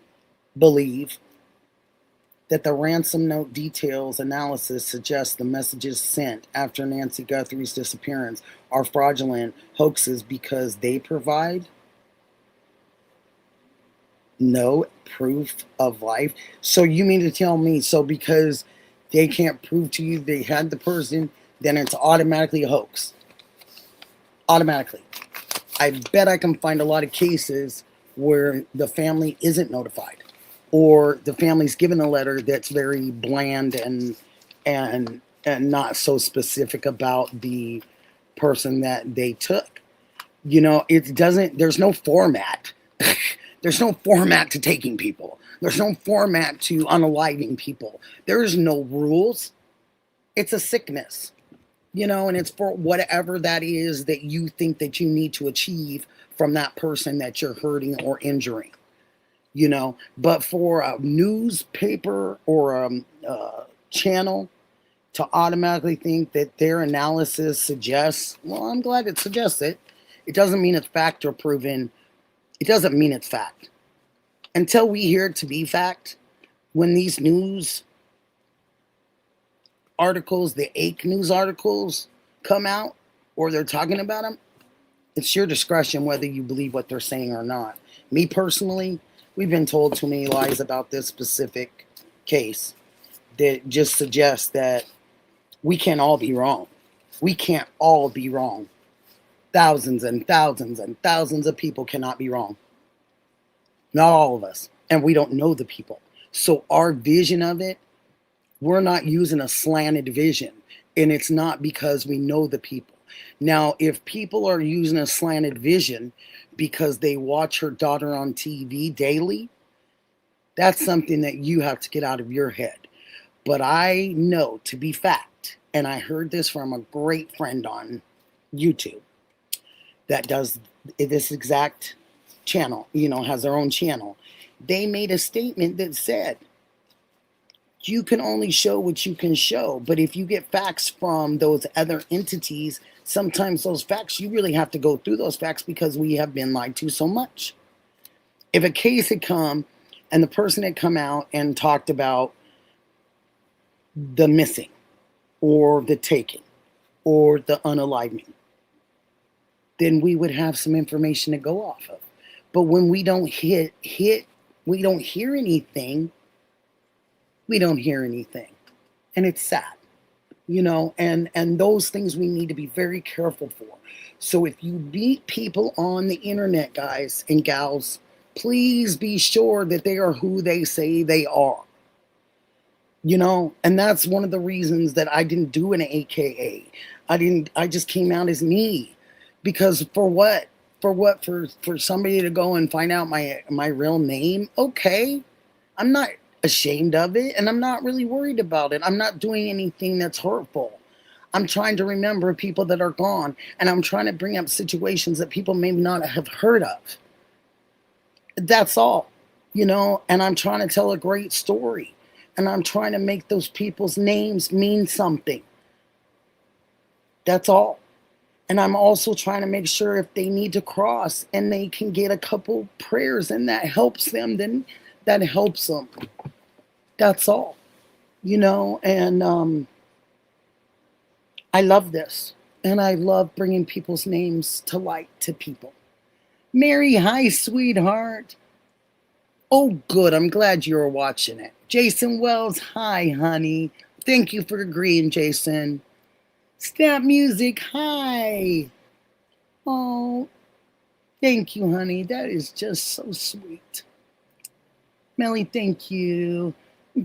the ransom note details analysis suggests the messages sent after Nancy Guthrie's disappearance are fraudulent hoaxes because they provide no proof of life. So you mean to tell me, so because they can't prove to you they had the person, then it's automatically a hoax? Automatically. I bet I can find a lot of cases where the family isn't notified, or the family's given a letter that's very bland and not so specific about the person that they took. There's no format. There's no format to taking people. There's no format to unaliving people. There's no rules. It's a sickness, and it's for whatever that is that you think that you need to achieve from that person that you're hurting or injuring. But for a newspaper or a channel to automatically think that their analysis suggests, well, I'm glad it suggests it. It doesn't mean it's fact or proven. It doesn't mean it's fact. Until we hear it to be fact, when these news articles, the AIC news articles come out, or they're talking about them, it's your discretion whether you believe what they're saying or not. Me personally, we've been told too many lies about this specific case that just suggests that we can't all be wrong. We can't all be wrong. Thousands and thousands and thousands of people cannot be wrong. Not all of us. And we don't know the people. So our vision of it, we're not using a slanted vision. And it's not because we know the people. Now, if people are using a slanted vision because they watch her daughter on TV daily, that's something that you have to get out of your head. But I know to be fact, and I heard this from a great friend on YouTube that does this exact channel, has their own channel. They made a statement that said, you can only show what you can show. But if you get facts from those other entities, sometimes those facts, you really have to go through those facts because we have been lied to so much. If a case had come and the person had come out and talked about the missing or the taking or the unaliving, then we would have some information to go off of. But when we don't we don't hear anything, and it's sad, and those things we need to be very careful for. So if you meet people on the internet, guys and gals, please be sure that they are who they say they are. And that's one of the reasons that I didn't do an AKA. I just came out as me. Because for what? For somebody to go and find out my real name? Okay. I'm not ashamed of it, and I'm not really worried about it. I'm not doing anything that's hurtful. I'm trying to remember people that are gone, and I'm trying to bring up situations that people may not have heard of. That's all, and I'm trying to tell a great story, and I'm trying to make those people's names mean something. That's all. And I'm also trying to make sure if they need to cross and they can get a couple prayers and that helps them, then that helps them. That's all, and I love this. And I love bringing people's names to light to people. Mary, hi, sweetheart. Oh, good. I'm glad you were watching it. Jason Wells, hi, honey. Thank you for agreeing, Jason. Snap Music, hi. Oh, thank you, honey. That is just so sweet. Melly, thank you.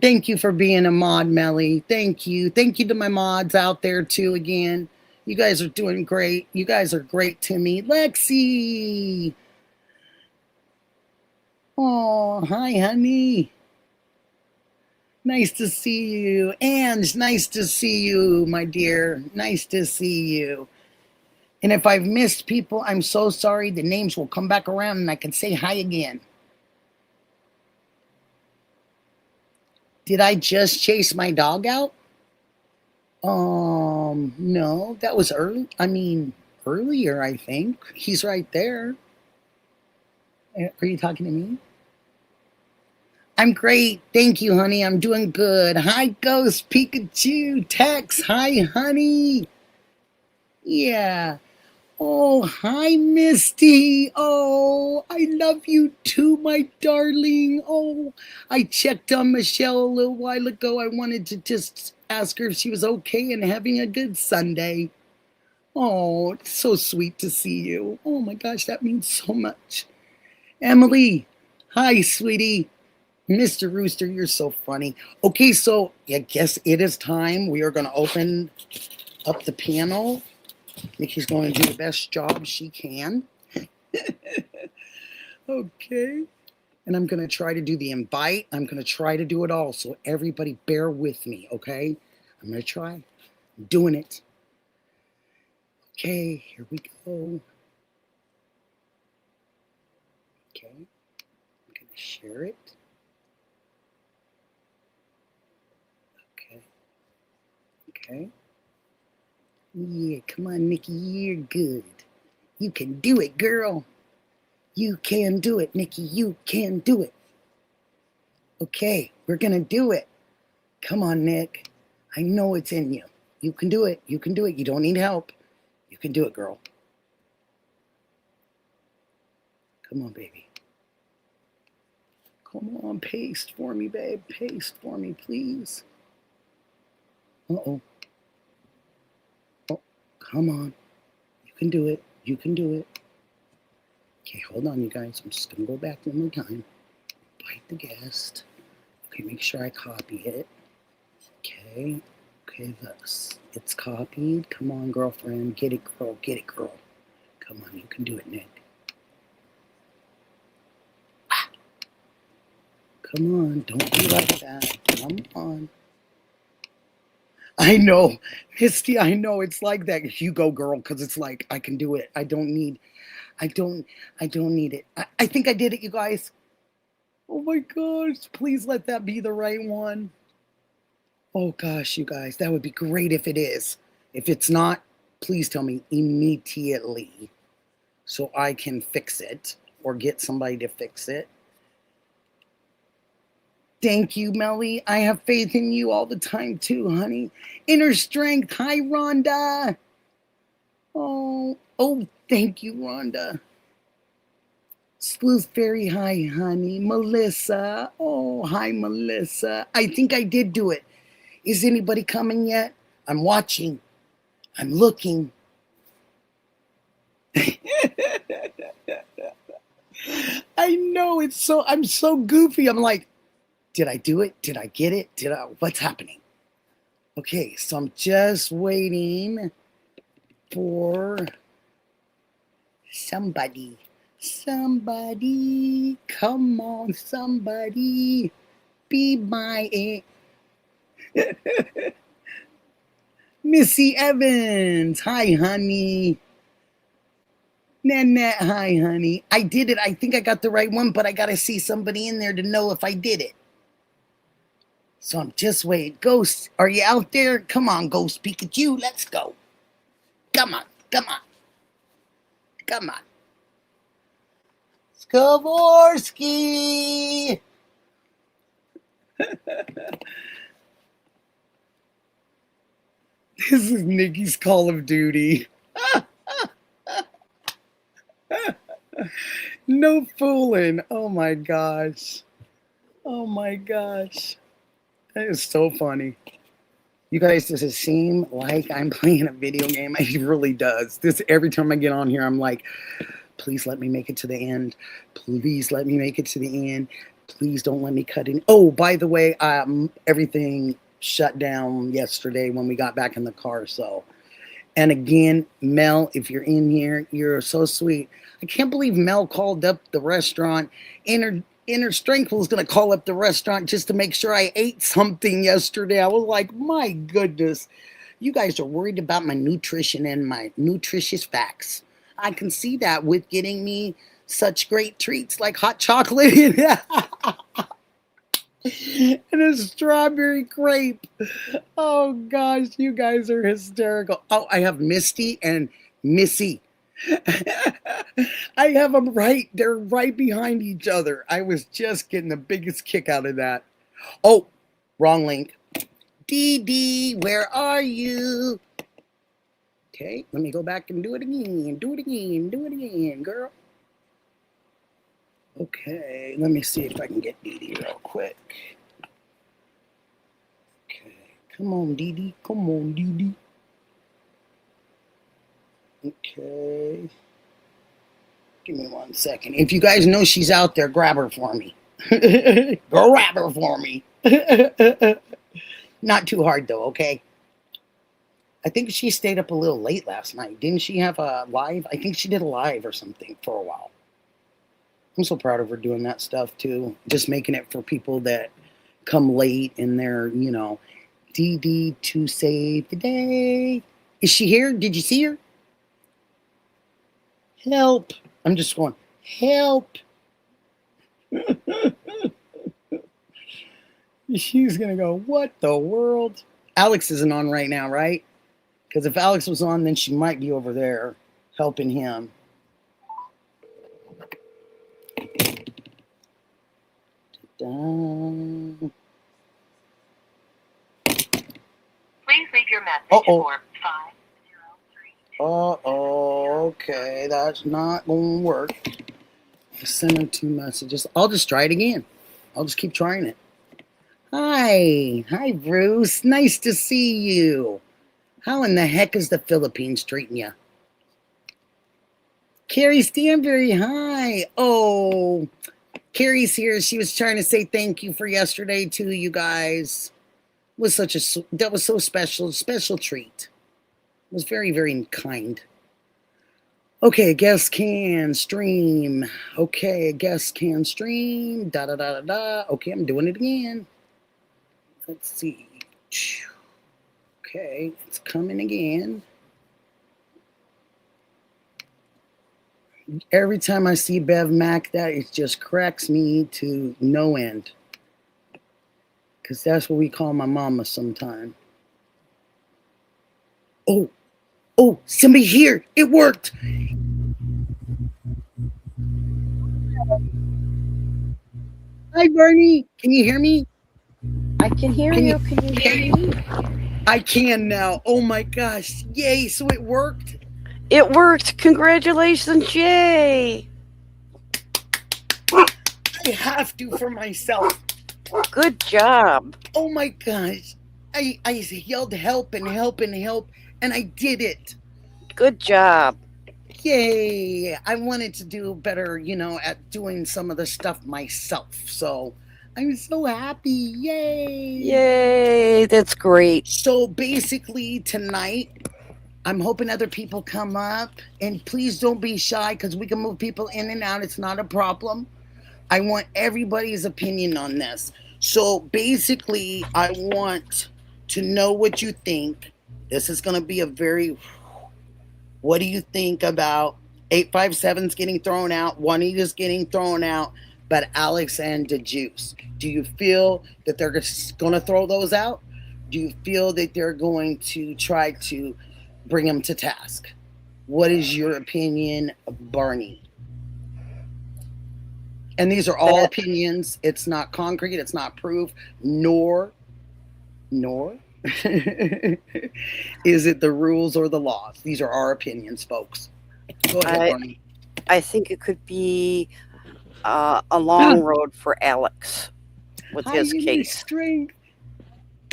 Thank you for being a mod, Melly. Thank you. Thank you to my mods out there, too, again. You guys are doing great. You guys are great to me. Lexi. Oh, hi, honey. Nice to see you. Ange, nice to see you, my dear. Nice to see you. And if I've missed people, I'm so sorry. The names will come back around and I can say hi again. Did I just chase my dog out? No, that was early. Earlier, I think. He's right there. Are you talking to me? I'm great. Thank you, honey. I'm doing good. Hi, Ghost Pikachu. Tex. Hi, honey. Yeah. Oh, hi, Misty. Oh, I love you too, my darling. Oh, I checked on Michelle a little while ago. I wanted to just ask her if she was okay and having a good Sunday. Oh, it's so sweet to see you. Oh my gosh, that means so much. Emily, hi, sweetie. Mr. Rooster, you're so funny. Okay, so I guess it is time. We are going to open up the panel. Nikki's going to do the best job she can. Okay. And I'm going to try to do the invite. I'm going to try to do it all. So everybody bear with me, okay? I'm going to try. I'm doing it. Okay, here we go. Okay. I'm going to share it. Okay. Okay. Yeah, come on, Nikki. You're good. You can do it, girl. You can do it, Nikki. You can do it. Okay, we're going to do it. Come on, Nick. I know it's in you. You can do it. You can do it. You don't need help. You can do it, girl. Come on, baby. Come on, paste for me, babe. Paste for me, please. Uh-oh. Oh, come on. You can do it. You can do it. Okay, hold on, you guys. I'm just going to go back one more time. Invite the guest. Okay, make sure I copy it. Okay. Okay, thus. It's copied. Come on, girlfriend. Get it, girl. Get it, girl. Come on, you can do it, Nick. Ah. Come on, don't be like that. Come on. I know, Misty, I know it's like that. You go, girl, because it's like, I can do it. I don't need it. I think I did it, you guys. Oh my gosh, please let that be the right one. Oh gosh, you guys, that would be great if it is. If it's not, please tell me immediately so I can fix it or get somebody to fix it. Thank you, Melly. I have faith in you all the time too, honey. Inner strength. Hi, Rhonda. Oh, thank you, Rhonda. Sleuth Fairy, hi, honey. Melissa. Oh, hi, Melissa. I think I did do it. Is anybody coming yet? I'm watching. I'm looking. I know I'm so goofy. I'm like, did I do it? Did I get it? What's happening? Okay, so I'm just waiting for somebody. Somebody, come on, somebody, be my Missy Evans. Hi, honey. Nanette, hi, honey. I did it. I think I got the right one, but I got to see somebody in there to know if I did it. So I'm just waiting. Ghost, are you out there? Come on, Ghost Pikachu. Let's go. Come on, come on. Come on. Skavorsky. This is Nikki's Call of Duty. No fooling. Oh my gosh. Oh my gosh. That is so funny. You guys, does it seem like I'm playing a video game? It really does. This every time I get on here, I'm like, please let me make it to the end. Please let me make it to the end. Please don't let me cut in. Oh, by the way, everything shut down yesterday when we got back in the car. So, and again, Mel, if you're in here, you're so sweet. I can't believe Mel called up the restaurant. Inner strength was going to call up the restaurant just to make sure I ate something yesterday. I was like, my goodness, you guys are worried about my nutrition and my nutritious facts. I can see that with getting me such great treats like hot chocolate and a strawberry crepe. Oh gosh, you guys are hysterical. Oh, I have Misty and Missy. I have them right. They're right behind each other. I was just getting the biggest kick out of that. Oh, wrong link. Dee Dee, where are you? Okay, let me go back and do it again. Do it again. Do it again, girl. Okay, let me see if I can get Dee Dee real quick. Okay, come on, Dee Dee. Come on, Dee Dee. Okay. Give me 1 second. If you guys know she's out there, grab her for me. Grab her for me. Not too hard, though, okay? I think she stayed up a little late last night. Didn't she have a live? I think she did a live or something for a while. I'm so proud of her doing that stuff, too. Just making it for people that come late and they're, you know, Dee Dee to save the day. Is she here? Did you see her? Help. I'm just going, help. She's going to go, what the world? Alex isn't on right now, right? Because if Alex was on, then she might be over there helping him. Please leave your message for 503. Okay, that's not going to work. Send her 2 messages. I'll just try it again. I'll just keep trying it. Hi, Bruce. Nice to see you. How in the heck is the Philippines treating you? Carrie Stanberry, hi. Oh, Carrie's here. She was trying to say thank you for yesterday too, you guys. That was so special treat. It was very, very kind. Okay, guest can stream. Okay, guest can stream. Da da da da da. Okay, I'm doing it again. Let's see. Okay, it's coming again. Every time I see Bev Mac, that it just cracks me to no end. Because that's what we call my mama sometime. Oh, somebody here. It worked. Hi, Bernie. Can you hear me? I can hear you. Can you hear me? I can now. Oh my gosh. Yay. So it worked? It worked. Congratulations. Yay. I have to for myself. Good job. Oh my gosh. I yelled help and help and help, and I did it. Good job. Yay. I wanted to do better, at doing some of the stuff myself. So I'm so happy. Yay. Yay. That's great. So basically tonight, I'm hoping other people come up, and please don't be shy because we can move people in and out. It's not a problem. I want everybody's opinion on this. So basically, I want to know what you think. This is going to be what do you think about 857's getting thrown out, Juanita's getting thrown out, but Alex and the Juice? Do you feel that they're going to throw those out? Do you feel that they're going to try to bring them to task? What is your opinion, Barney? And these are all That- opinions. It's not concrete. It's not proof, nor is it the rules or the laws. These are our opinions, folks. Go ahead, Barney. I think it could be a long road for Alex with his case. Strength.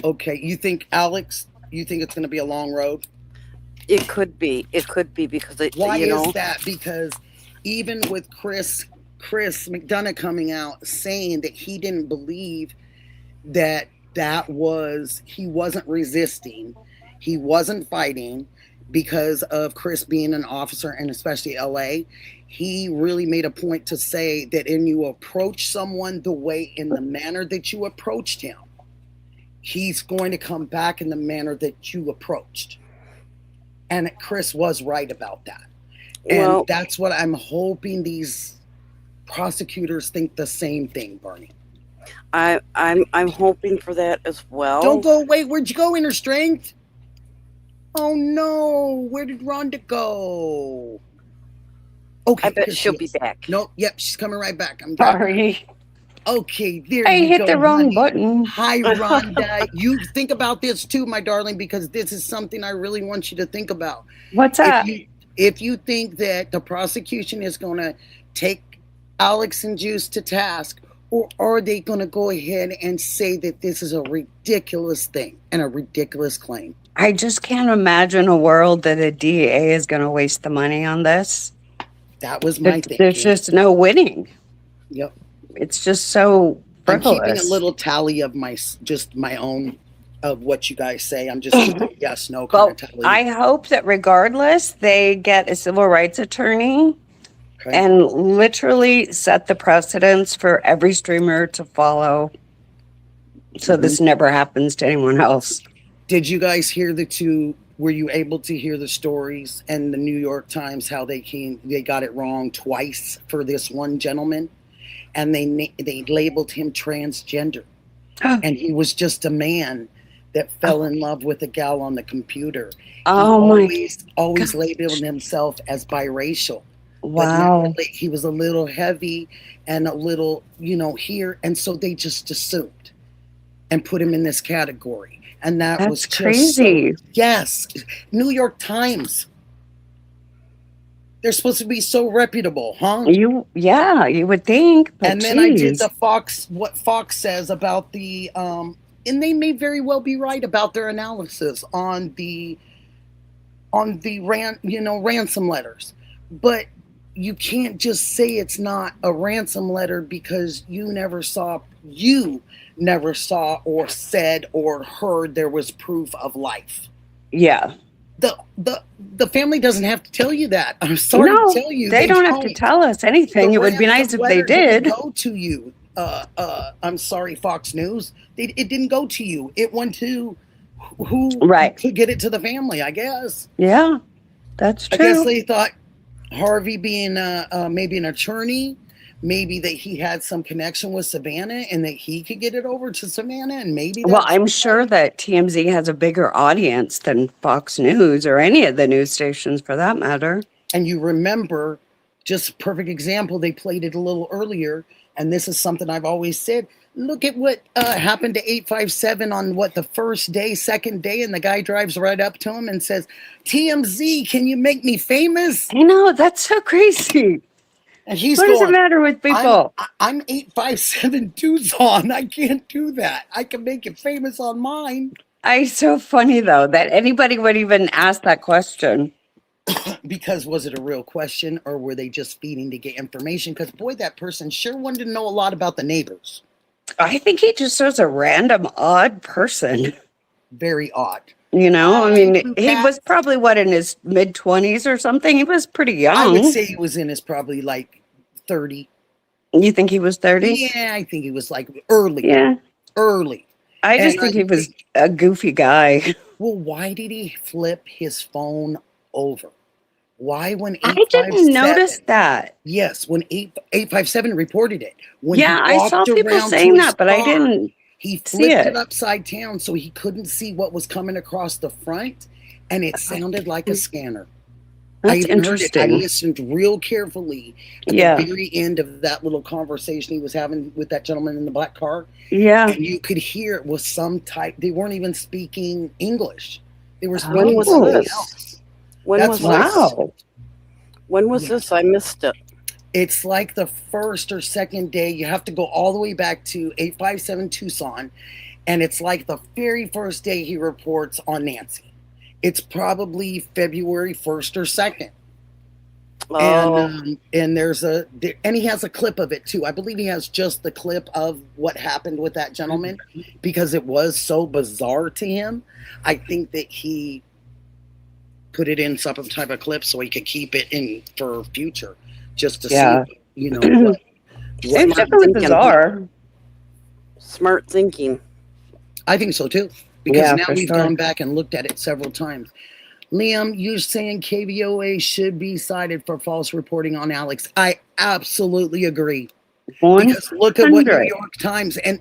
Okay, you think Alex? You think it's going to be a long road? It could be. It could be because Why is that? Because even with Chris McDonough coming out saying that he didn't believe that he wasn't resisting, he wasn't fighting because of Chris being an officer and especially LA. He really made a point to say that when you approach someone in the manner that you approached him, he's going to come back in the manner that you approached. And Chris was right about that. And that's what I'm hoping these prosecutors think the same thing, Barney. I'm hoping for that as well. Don't go away. Where'd you go, Inner Strength? Oh no, where did Rhonda go? Okay, I bet she'll be back. Nope, yep, she's coming right back. I'm Sorry. Okay, there I you hit go, the wrong honey. button. Hi, Rhonda. You think about this too, my darling, because this is something I really want you to think about. What's up? If you think that the prosecution is going to take Alex and Juice to task, or are they going to go ahead and say that this is a ridiculous thing and a ridiculous claim? I just can't imagine a world that a DA is going to waste the money on this. That was my thinking. There's just no winning. Yep. It's just so frivolous. I'm keeping a little tally of my own of what you guys say. I'm just keeping yes, no kind of tally. I hope that regardless, they get a civil rights attorney and literally set the precedence for every streamer to follow. So this never happens to anyone else. Did you guys hear were you able to hear the stories and the New York Times, how they got it wrong twice for this one gentleman? And they labeled him transgender. And he was just a man that fell in love with a gal on the computer. Always labeled himself as biracial. Wow. But he was a little heavy and a little, here. And so they just assumed and put him in this category. And that was just crazy. Yes. New York Times. They're supposed to be so reputable, huh? You would think. But and then I did what Fox says about the, and they may very well be right about their analysis on the ransom letters. But you can't just say it's not a ransom letter because you never saw or said or heard there was proof of life. Yeah. The family doesn't have to tell you that. I'm sorry to tell you. They don't have to tell us anything. It would be nice if they did. Go to you. I'm sorry, Fox News. It didn't go to you. It went to who could get it to the family, I guess. Yeah, that's true. I guess they thought Harvey being maybe an attorney, maybe that he had some connection with Savannah and that he could get it over to Savannah, and maybe. Well, I'm sure that TMZ has a bigger audience than Fox News or any of the news stations for that matter. And you remember, just a perfect example, they played it a little earlier, and this is something I've always said. Look at what happened to 857 on the first day, second day, and the guy drives right up to him and says, "TMZ, can you make me famous?" I know, that's so crazy. And he's what does it matter with people? I'm 857 Tucson. I can't do that. I can make it famous on mine. It's so funny, though, that anybody would even ask that question. Because was it a real question or were they just feeding to get information? Because, boy, that person sure wanted to know a lot about the neighbors. I think he just was a random, odd person. Very odd. He was probably, in his mid-20s or something? He was pretty young. I would say he was in his probably 30. You think he was 30? Yeah, I think he was early. Yeah. Early. I just think he was a goofy guy. Well, why did he flip his phone over? Why when 857? I didn't notice that. Yes, when 857 reported it. I saw people saying that, but I didn't. He flipped it upside down so he couldn't see what was coming across the front, and it sounded like a scanner. I That's even heard it. I interesting. listened real carefully at Yeah. the very end of that little conversation he was having with that gentleman in the black car. Yeah. And you could hear it was some type, they weren't even speaking English. They were When speaking was something this? else. When That's was what I- this? Wow. When was this? I missed it. It's like the first or second day. You have to go all the way back to 857 Tucson. And it's like the very first day he reports on Nancy. It's probably February 1st or 2nd. Oh, And he has a clip of it too. I believe he has just the clip of what happened with that gentleman because it was so bizarre to him. I think that he put it in some type of clip so he could keep it in for future, just to Yeah. see, you know, what It's definitely thinking. bizarre. smart thinking. I think so too, because Yeah, now for we've sure. gone back and looked at it several times. Liam, you're saying KVOA should be cited for false reporting on Alex. I absolutely agree. Because look at what New 100. York Times, and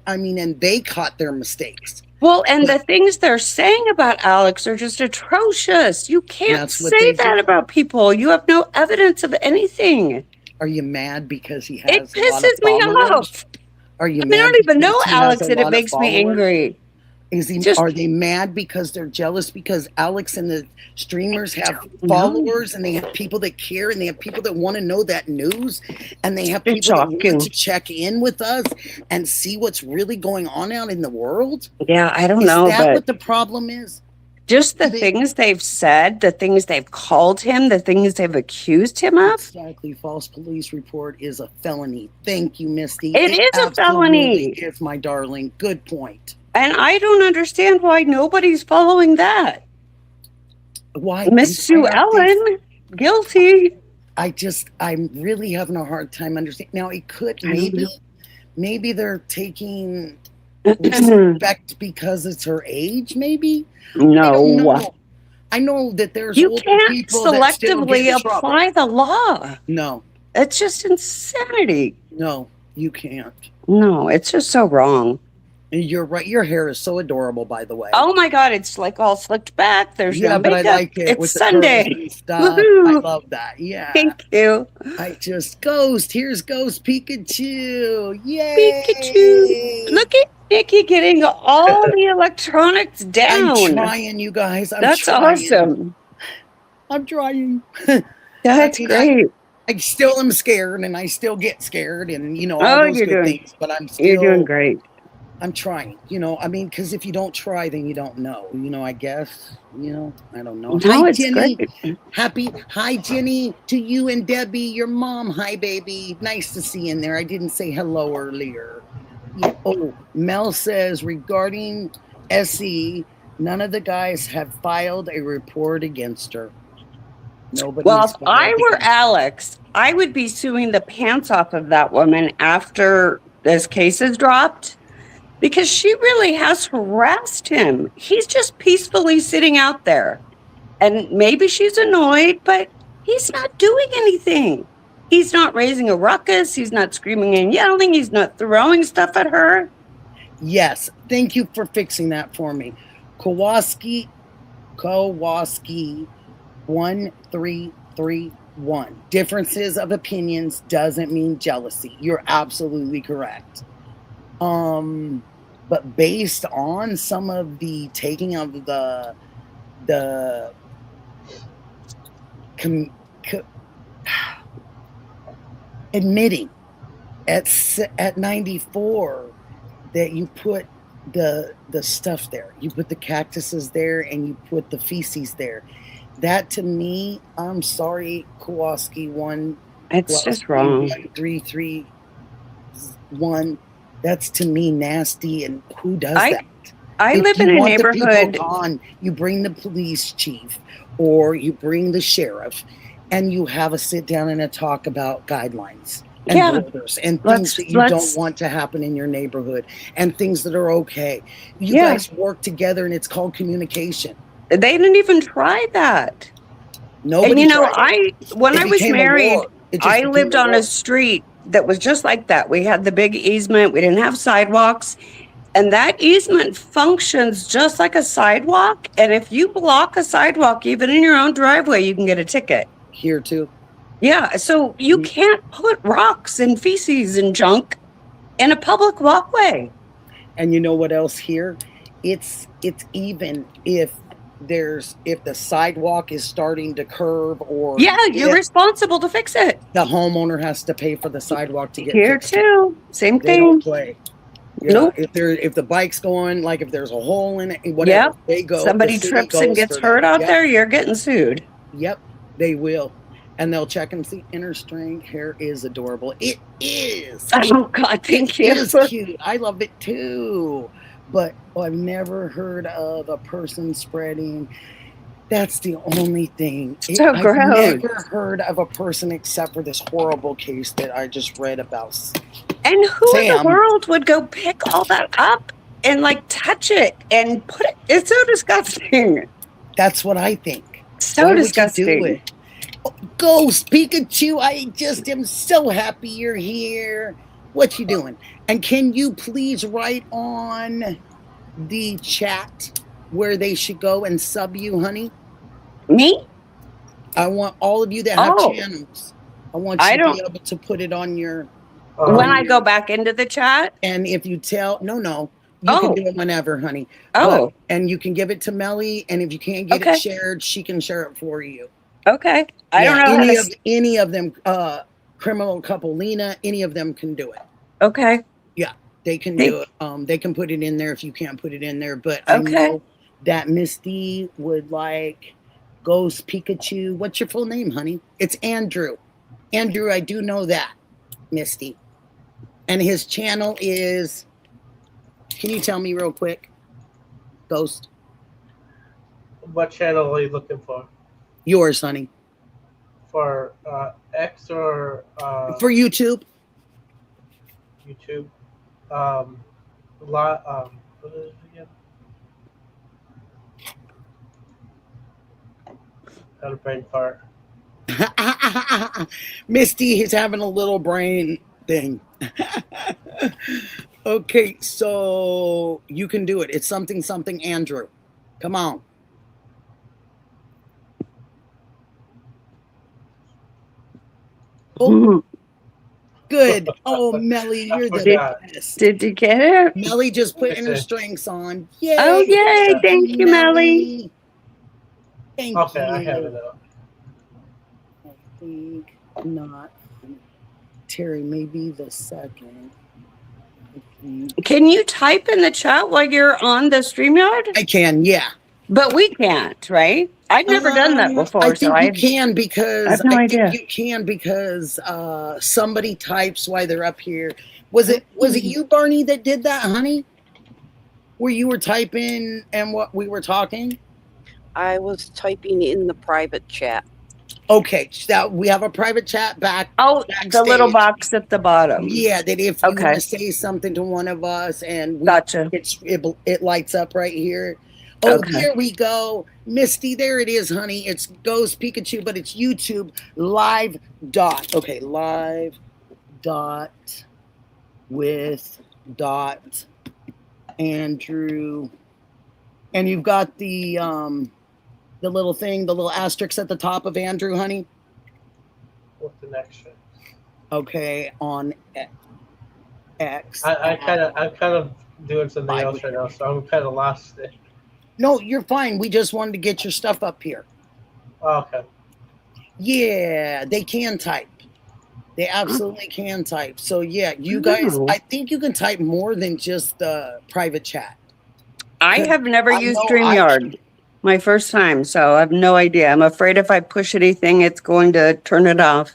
they caught their mistakes. Well, and the things they're saying about Alex are just atrocious. You can't That's what say they that do. about people. You have no evidence of anything. Are you mad because he has It a lot of pisses me followers? off. Are you I mad? mean, I don't even know because he has Alex, a and it lot of makes me followers? angry. Just- Are they mad because they're jealous because Alex and the streamers have No. followers and they have people that care and they have people that want to know that news and they have It's people that shocking. want to check in with us and see what's really going on out in the world? Yeah, I don't Is know, that but what the problem is? just the they- things they've said, the things they've called him, the things they've accused him of. Exactly. False police report is a felony. Thank you, Misty. It is a felony. absolutely is, my darling. Good point. And I don't understand why nobody's following that. Why? Miss Sue why aren't they- Ellen, guilty. I'm really having a hard time understanding. Now, it could, I don't maybe they're taking respect because it's her age, maybe? I don't No. know. I know that there's You older can't people that still get selectively in trouble. apply the law. No, It's just insanity. no, you can't. No, it's just so wrong. And you're right. Your hair is so adorable, by the way. Oh my God, it's like all slicked back. There's yeah, no but makeup. I like it. It's with the Sunday. curls and stuff. I Woohoo. love that. Yeah. Thank you. Here's Ghost Pikachu. Yay. Pikachu. Look at Nikki getting all the electronics down. I'm trying, you guys. That's trying. awesome. I'm trying. That's I mean, great. I still am scared and I still get scared and, all Oh, those you're good doing- things. But I'm still, You're doing great. I'm trying, I mean, because if you don't try, then you don't know, I guess, I don't know. No, Hi, it's Jenny. great. Hi, Jenny, to you and Debbie, your mom. Hi, baby. Nice to see you in there. I didn't say hello earlier. Yeah. Oh, Mel says, regarding SE, none of the guys have filed a report against her. Nobody. Well, if I were Alex, I would be suing the pants off of that woman after this case is dropped because she really has harassed him. He's just peacefully sitting out there. And maybe she's annoyed, but he's not doing anything. He's not raising a ruckus. He's not screaming and yelling. He's not throwing stuff at her. Yes, thank you for fixing that for me. Kowalski 1331. Differences of opinions doesn't mean jealousy. You're absolutely correct. But based on some of the taking of the admitting at 94 that you put the stuff there, you put the cactuses there, and you put the feces there. That to me, I'm sorry, Kowalski It's just wrong. 1331. That's to me nasty, and who does that? I If live you in a want the people neighborhood. gone, you bring the police chief or you bring the sheriff, and you have a sit down and a talk about guidelines and Yeah. borders and things that you don't want to happen in your neighborhood and things that are okay. You Yeah. guys work together, and it's called communication. They didn't even try that. Nobody. And tried it. when It I was became a married, war. It just I became lived on war. a street that was just like that. We had the big easement. We didn't have sidewalks. And that easement functions just like a sidewalk. And if you block a sidewalk, even in your own driveway, you can get a ticket. Here too. Yeah, so you can't put rocks and feces and junk in a public walkway. And you know what else here? It's even if the sidewalk is starting to curve, or Yeah, you're responsible to fix it. the homeowner has to pay for the sidewalk to get Here fixed. too. Same They don't thing. play. Yeah, Nope. if the bike's going, like if there's a hole in it, whatever, Yep. they go. Somebody the city trips and goes gets for hurt that. out Yep. there, you're getting sued. Yep, they will. And they'll check and see. Inner strength hair is adorable. It is. Oh God, thank you. It is cute. I love it too. But I've never heard of a person spreading. That's the only thing. So I've gross. never heard of a person except for this horrible case that I just read about. And who in the Sam. world would go pick all that up and like touch it and put it? It's so disgusting. That's what I think. So Why disgusting. would you do it? Oh, Ghost Pikachu, I just am so happy you're here. What you doing? And can you please write on the chat where they should go and sub you, honey? Me? I want all of you that have Oh. channels. I want you to be able to put it on your. When I go back into the chat? And if you tell, no, you can do it whenever, honey. Oh. And you can give it to Melly, and if you can't get it shared, she can share it for you. Okay. I don't know any of them, criminal couple Lena, any of them can do it. Okay. Yeah, they can do it. They can put it in there if you can't put it in there. But I know that Misty would like Ghost Pikachu. What's your full name, honey? It's Andrew. Andrew, I do know that, Misty. And his channel is, can you tell me real quick, Ghost? What channel are you looking for? Yours, honey. For X or for YouTube? YouTube. What is it again? Got a brain fart. Misty is having a little brain thing. Okay, so you can do it. It's something Andrew. Come on. Oh, good. Oh, Melly, you're the best. Did you get it? Melly just putting her strings on. Yay! Oh, yay. Thank you, Melly. Thank you. Okay, I have it now. I think not. Terry, maybe the second. Can you type in the chat while you're on the StreamYard? I can, yeah. But we can't, right? I've never done that before. I think you can because I have no idea. Think you can because somebody types while they're up here. Was it you, Barney, that did that, honey? Where you were typing and what we were talking? I was typing in the private chat. Okay, so we have a private chat backstage. The little box at the bottom. Yeah, that if you want to say something to one of us and it lights up right here. Oh, here we go. Misty, there it is, honey. It's Ghost Pikachu, but it's YouTube live dot. Okay, live dot with dot Andrew. And you've got the little thing, the little asterisk at the top of Andrew, honey. What's the next shit? Okay, on X. I'm kind of doing something else right now, so I'm kind of lost it. No, you're fine. We just wanted to get your stuff up here. Oh, okay. Yeah, they can type. They absolutely can type. So yeah, you guys, I think you can type more than just the private chat. I have never used StreamYard. My first time, so I have no idea. I'm afraid if I push anything, it's going to turn it off.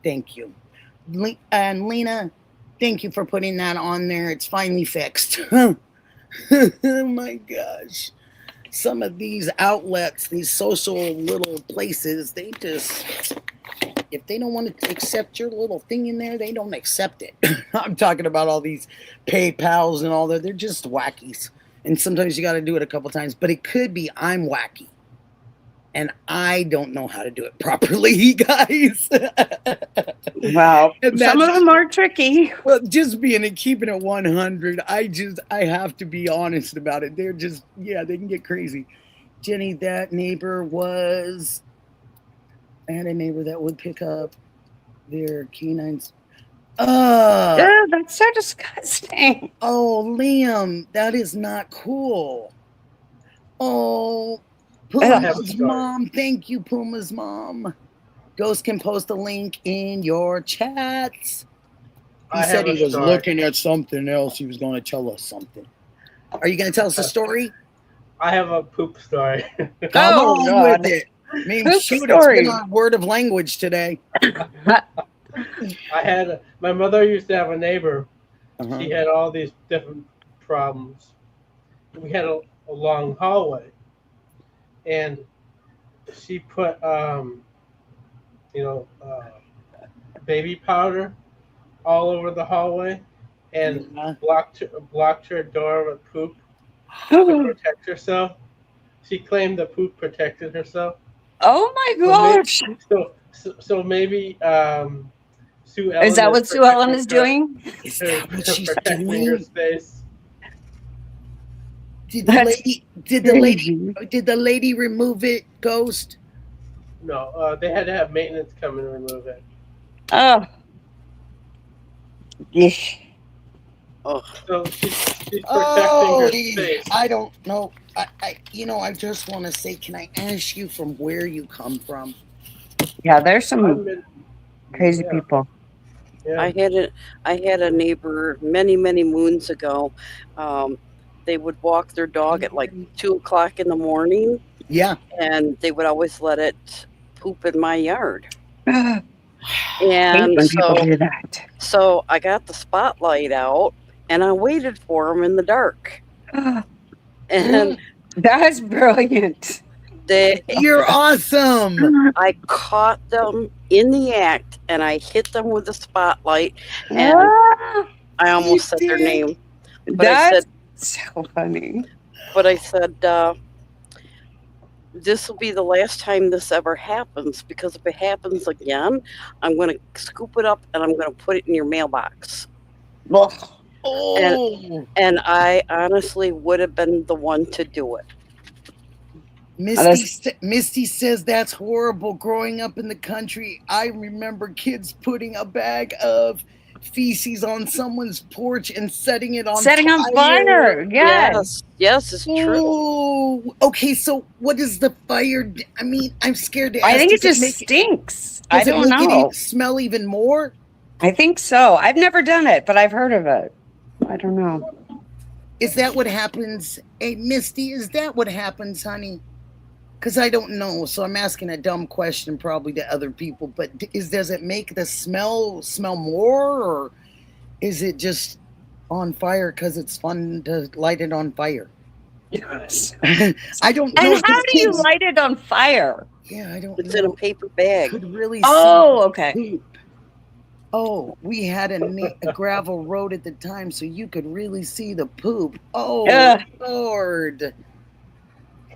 Thank you. And Lena, thank you for putting that on there. It's finally fixed. Oh my gosh. Some of these outlets, these social little places, they just, if they don't want to accept your little thing in there, they don't accept it. I'm talking about all these PayPals and all that. They're just wackies. And sometimes you got to do it a couple times, but it could be I'm wacky. And I don't know how to do it properly, guys. Wow. Some of them are tricky. Well, just being and keeping it 100, I have to be honest about it. They're just, they can get crazy. Jenny, that neighbor was, I had a neighbor that would pick up their canines. That's so disgusting. Oh, Liam, that is not cool. Oh, I have a Puma's story. mom. Thank you, Puma's mom. Ghost can post a link in your chats. He I said have he a was story. looking at something else. He was going to tell us something. Are you going to tell us a story? I have a poop story. Come Oh, on God. with it. I mean, Poop shoot, story. it's been our word of language today. My mother used to have a neighbor. Uh-huh. She had all these different problems. We had a long hallway, and she put baby powder all over the hallway and Yeah. blocked her door with poop to protect herself. She claimed the poop protected herself. Oh my gosh. So maybe Sue Ellen Is that what Sue Ellen is protecting doing? Is her, that what her she's protecting her doing? space. Did the lady remove it, Ghost? No, they had to have maintenance come and remove it. Oh. Yeesh. Oh, So she's protecting Oh, her space. I don't know. I just want to say, can I ask you from where you come from? Yeah, there's some been- crazy yeah, people. Yeah. I had a neighbor many moons ago. They would walk their dog at like 2:00 in the morning, Yeah. and they would always let it poop in my yard. Hate And when people do that. so I got the spotlight out, and I waited for him in the dark. And That's brilliant. You're awesome. I caught them in the act, and I hit them with the spotlight, and Ah, I almost said their name. But I that's said, so funny. this will be the last time this ever happens, because if it happens again, I'm going to scoop it up and I'm going to put it in your mailbox. Well, Oh, And I honestly would have been the one to do it. Misty says that's horrible. Growing up in the country, I remember kids putting a bag of feces on someone's porch and setting it on fire. Yes. Yes, it's true. Oh, okay. So what is the fire? I mean, I'm scared to ask. I think it Does just make stinks. Does I it don't make know. it smell even more? I think so. I've never done it, but I've heard of it. I don't know. Is that what happens? Hey, Misty, is that what happens, honey? Because I don't know, so I'm asking a dumb question probably to other people. But does it make the smell more, or is it just on fire because it's fun to light it on fire? Yes. I don't know. And how do you light it on fire? Yeah, I don't It's know. in a paper bag. Could really Oh, see okay. poop. Oh, we had a gravel road at the time, so you could really see the poop. Oh, Ugh. Lord.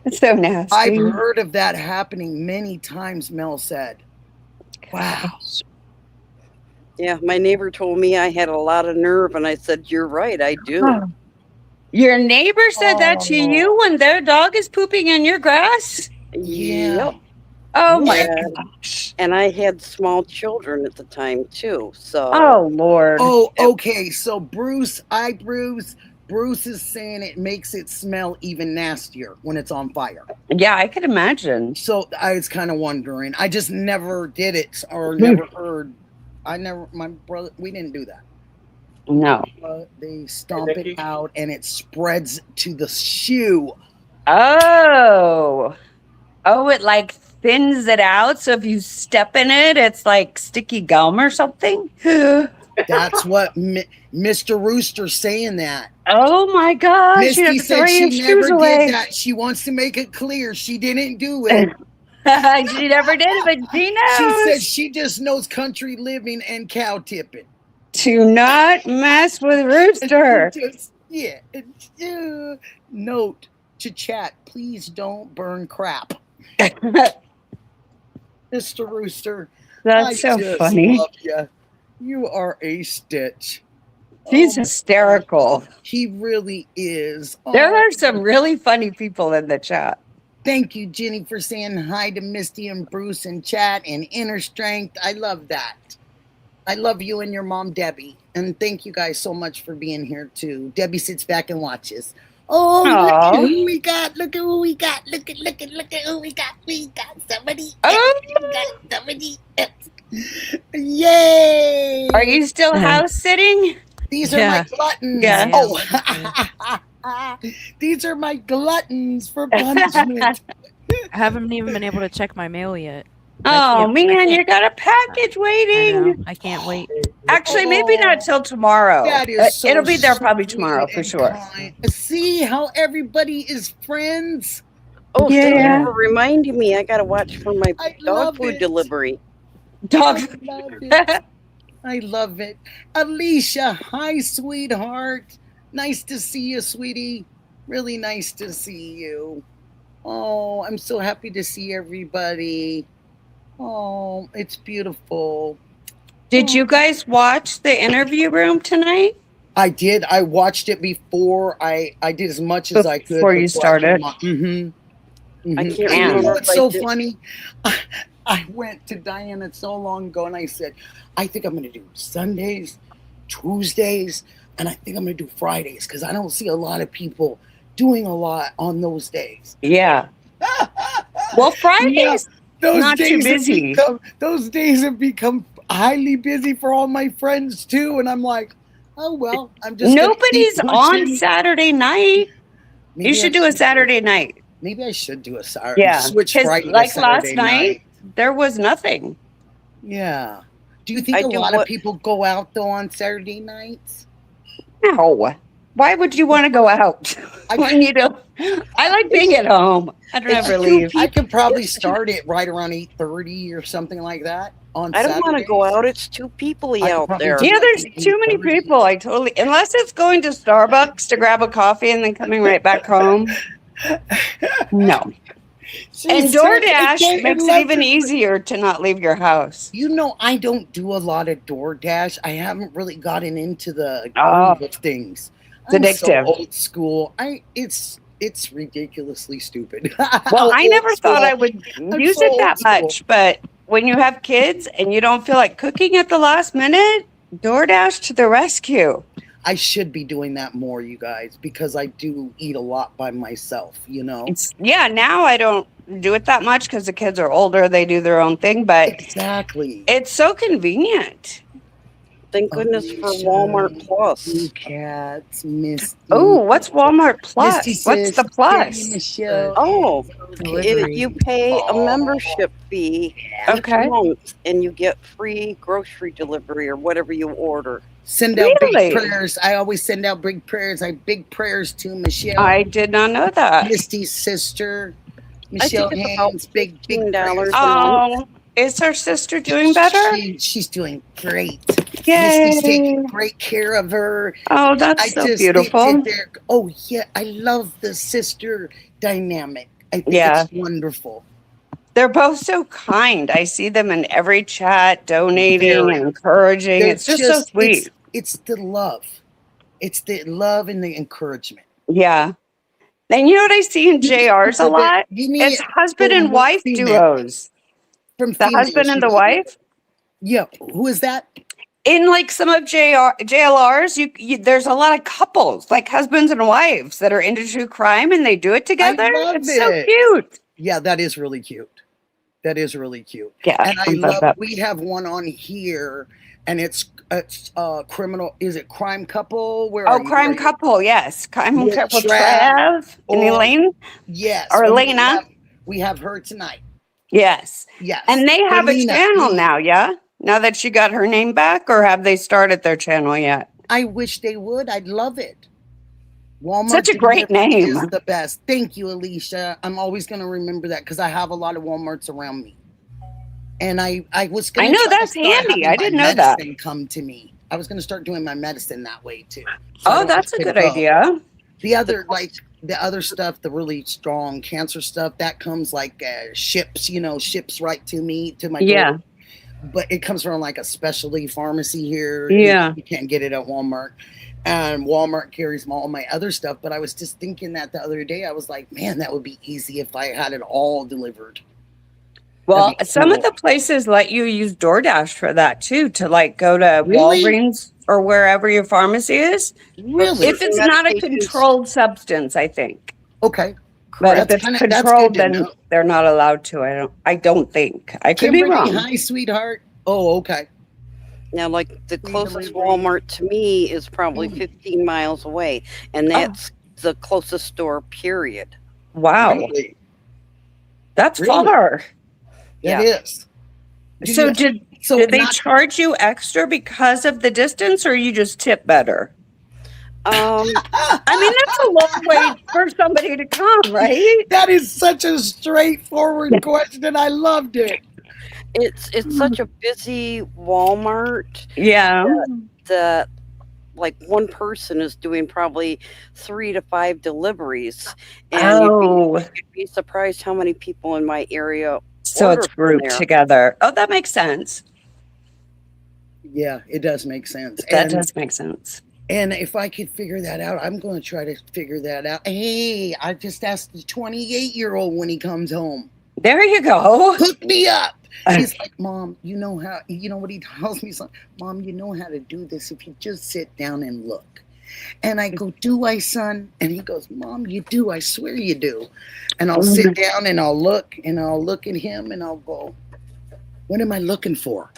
It's so nasty. I've heard of that happening many times, Mel said. Wow. Yeah, my neighbor told me I had a lot of nerve, and I said, "You're right, I do." Oh. Your neighbor said that to you when their dog is pooping in your grass? Yeah. Yep. Oh my Yeah. gosh. And I had small children at the time too. So Oh Lord. Oh, okay. So Bruce is saying it makes it smell even nastier when it's on fire. Yeah, I could imagine. So I was kind of wondering. I just never did it or never heard. My brother, we didn't do that. No. They stomp it out and it spreads to the shoe. Oh. Oh, it like thins it out. So if you step in it, it's like sticky gum or something. That's what Mr. Rooster's saying that. Oh my gosh. Misty said she never did that. She wants to make it clear she didn't do it. She never did it, but she knows. She said she just knows country living and cow tipping. Do not mess with Rooster. Note to chat, please don't burn crap. Mr. Rooster. That's so funny. Love you. You are a stitch. He's hysterical. He really is. There are some really funny people in the chat. Thank you, Jenny, for saying hi to Misty and Bruce and chat and Inner Strength. I love that. I love you and your mom, Debbie. And thank you guys so much for being here, too. Debbie sits back and watches. Oh, look at who we got. Look at who we got. Look at who we got. We got somebody else. We got somebody else. Yay! Are you still house sitting? These are my gluttons. Yeah. Oh, these are my gluttons for punishment. I haven't even been able to check my mail yet. Oh man, you got a package waiting. I can't wait. Actually, maybe not till tomorrow. That is so It'll be there probably tomorrow for and sure. kind. See how everybody is friends? Oh, Yeah. thank you for reminding me. I got to watch for my I dog love food it. delivery. Dog. I love it. I love it. Alicia, hi, sweetheart. Nice to see you, sweetie. Really nice to see you. Oh, I'm so happy to see everybody. Oh, it's beautiful. Did you guys watch the interview room tonight? I did. I watched it before. I did as much as I could Before you started? Mm-hmm. I can't You remember know if what's I so did. funny? I went to Diana so long ago and I said, I think I'm going to do Sundays, Tuesdays, and I think I'm going to do Fridays because I don't see a lot of people doing a lot on those days. Yeah. Well, Fridays, Those not too days have busy. those days have become highly busy for all my friends too, and I'm like, oh well, I'm just gonna nobody's keep on pushing. Saturday night. Maybe You should I do a Saturday night. Maybe I should do a Saturday. Yeah, Switch 'cause Friday like to last Saturday night, there was nothing. Yeah. Do you think I a do lot of what- people go out though on Saturday nights? No. Why would you want to go out when you don't? I like being at home. I don't ever leave. I could probably start it right around 8:30 or something like that on I don't want to go Saturdays. out. It's too peoply I out probably there. do. Yeah, there's too many people. I totally, unless it's going to Starbucks to grab a coffee and then coming right back home. No. She And said, DoorDash "Okay, makes it unless even it's- easier to not leave your house. You know, I don't do a lot of DoorDash. I haven't really gotten into the Oh. groove of things. It's I'm addictive. so old school. It's ridiculously stupid. Well, I Old never thought school. I would I'm use so it that old school. much, but when you have kids and you don't feel like cooking at the last minute, DoorDash to the rescue. I should be doing that more, you guys, because I do eat a lot by myself, you know? Yeah, now I don't do it that much because the kids are older. They do their own thing, but Exactly. it's so convenient. Thank goodness for Alicia, Walmart Plus. Blue Cats, Misty. Oh, what's Walmart Plus? Misty What's says, the plus? "Hey, Michelle." Oh, Delivery. you pay a membership fee Okay. each month, and you get free grocery delivery or whatever you order. Send out Really? big prayers. I always send out big prayers. I big prayers to Michelle, I did not know that. Misty's sister, I Michelle think it's about Haynes. Big $15 prayers. a month. Oh, is her sister doing better? She's doing great. Yay. Misty's taking great care of her. Oh, that's so beautiful. think that they're- oh yeah, I love the sister dynamic. I think Yeah. it's wonderful. They're both so kind. I see them in every chat, donating Very. and encouraging. They're It's just so sweet. It's the love. It's the love and the encouragement. Yeah. And you know what I see in JRs a lot? You need It's husband from and wife female. duos. from The females, husband and you the know? wife. Yeah, who is that? In like some of JLRs, there's a lot of couples, like husbands and wives, that are into true crime and they do it together. love It's so it. cute. Yeah, that is really cute. That is really cute. Yeah, And I love love that. we have one on here and it's criminal, is it Crime Couple? Where Oh, are you? crime Where are you? couple, yes. Crime With couple Trav Trav and or- Elaine. Yes. Or and Elena. We have her tonight. Yes. Yes. And they have a Elena, channel yeah. now, yeah? Now that she got her name back, or have they started their channel yet? I wish they would. I'd love it. Walmart Such a great delivery name. is the best. Thank you, Alicia. I'm always going to remember that because I have a lot of Walmarts around me. And I was going I know, that's handy. I didn't know that. Come to me. I was going to start doing my medicine that way too. So I Oh, don't that's a have to good go. idea. The other stuff, the really strong cancer stuff, that comes like ships right to me, to my Yeah. door. But it comes from like a specialty pharmacy here. Yeah. You can't get it at Walmart. and Walmart carries all my other stuff. But I was just thinking that the other day. I was like, man, that would be easy if I had it all delivered. Well, That'd be some of cool. the places let you use DoorDash for that too, to like go to Really? Walgreens or wherever your pharmacy is. Really? If it's not a controlled substance, I think. Okay. But if That's it's kinda- that's controlled, good to then know. they're not allowed to. I don't think. I could be Kimberly, wrong. hi, sweetheart. Oh, okay. Now, like the Free closest delivery. Walmart to me is probably 15 miles away, and that's the closest store, period. Wow. Really? That's Really? far. Yeah. It is. So you- did they not- charge you extra because of the distance, or you just tip better? Um, I mean, that's a long way for somebody to come, right? That is such a straightforward question. I loved it. it's such a busy Walmart Yeah. that like one person is doing probably 3 to 5 deliveries, and you'd be surprised how many people in my area. So order it's from grouped there. together. Oh, that makes sense. Yeah, it does make sense. That does make sense. And if I could figure that out, I'm going to try to figure that out. Hey, I just asked the 28-year-old when he comes home. There you go. Hook me up. He's like, Mom, you know what he tells me? Son, Mom, you know how to do this if you just sit down and look. And I go, do I, son? And he goes, Mom, you do. I swear you do. And I'll sit down and I'll look at him and I'll go, what am I looking for?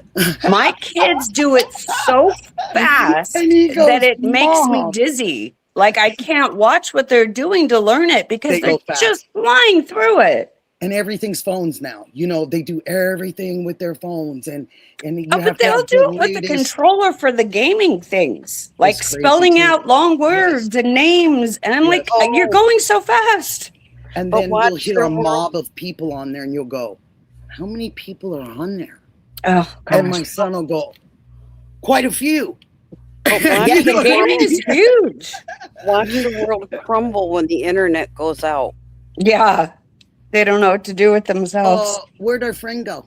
My kids do it so fast And he goes, that it makes me Mom. dizzy. Like I can't watch what they're doing to learn it because They they're go fast. just flying through it. And everything's phones now. You know, they do everything with their phones. And you Oh, have but to they'll have do the it with the latest- controller for the gaming things, like crazy, spelling too. out long words and names. And I'm Yes. like, you're going so fast. And But then watch you'll hear your a world. mob of people on there and you'll go, how many people are on there? Oh, And my son will go, quite a few. But yeah, watch, the gaming is huge. watch the world crumble when the internet goes out. Yeah, they don't know what to do with themselves. Where'd our friend go?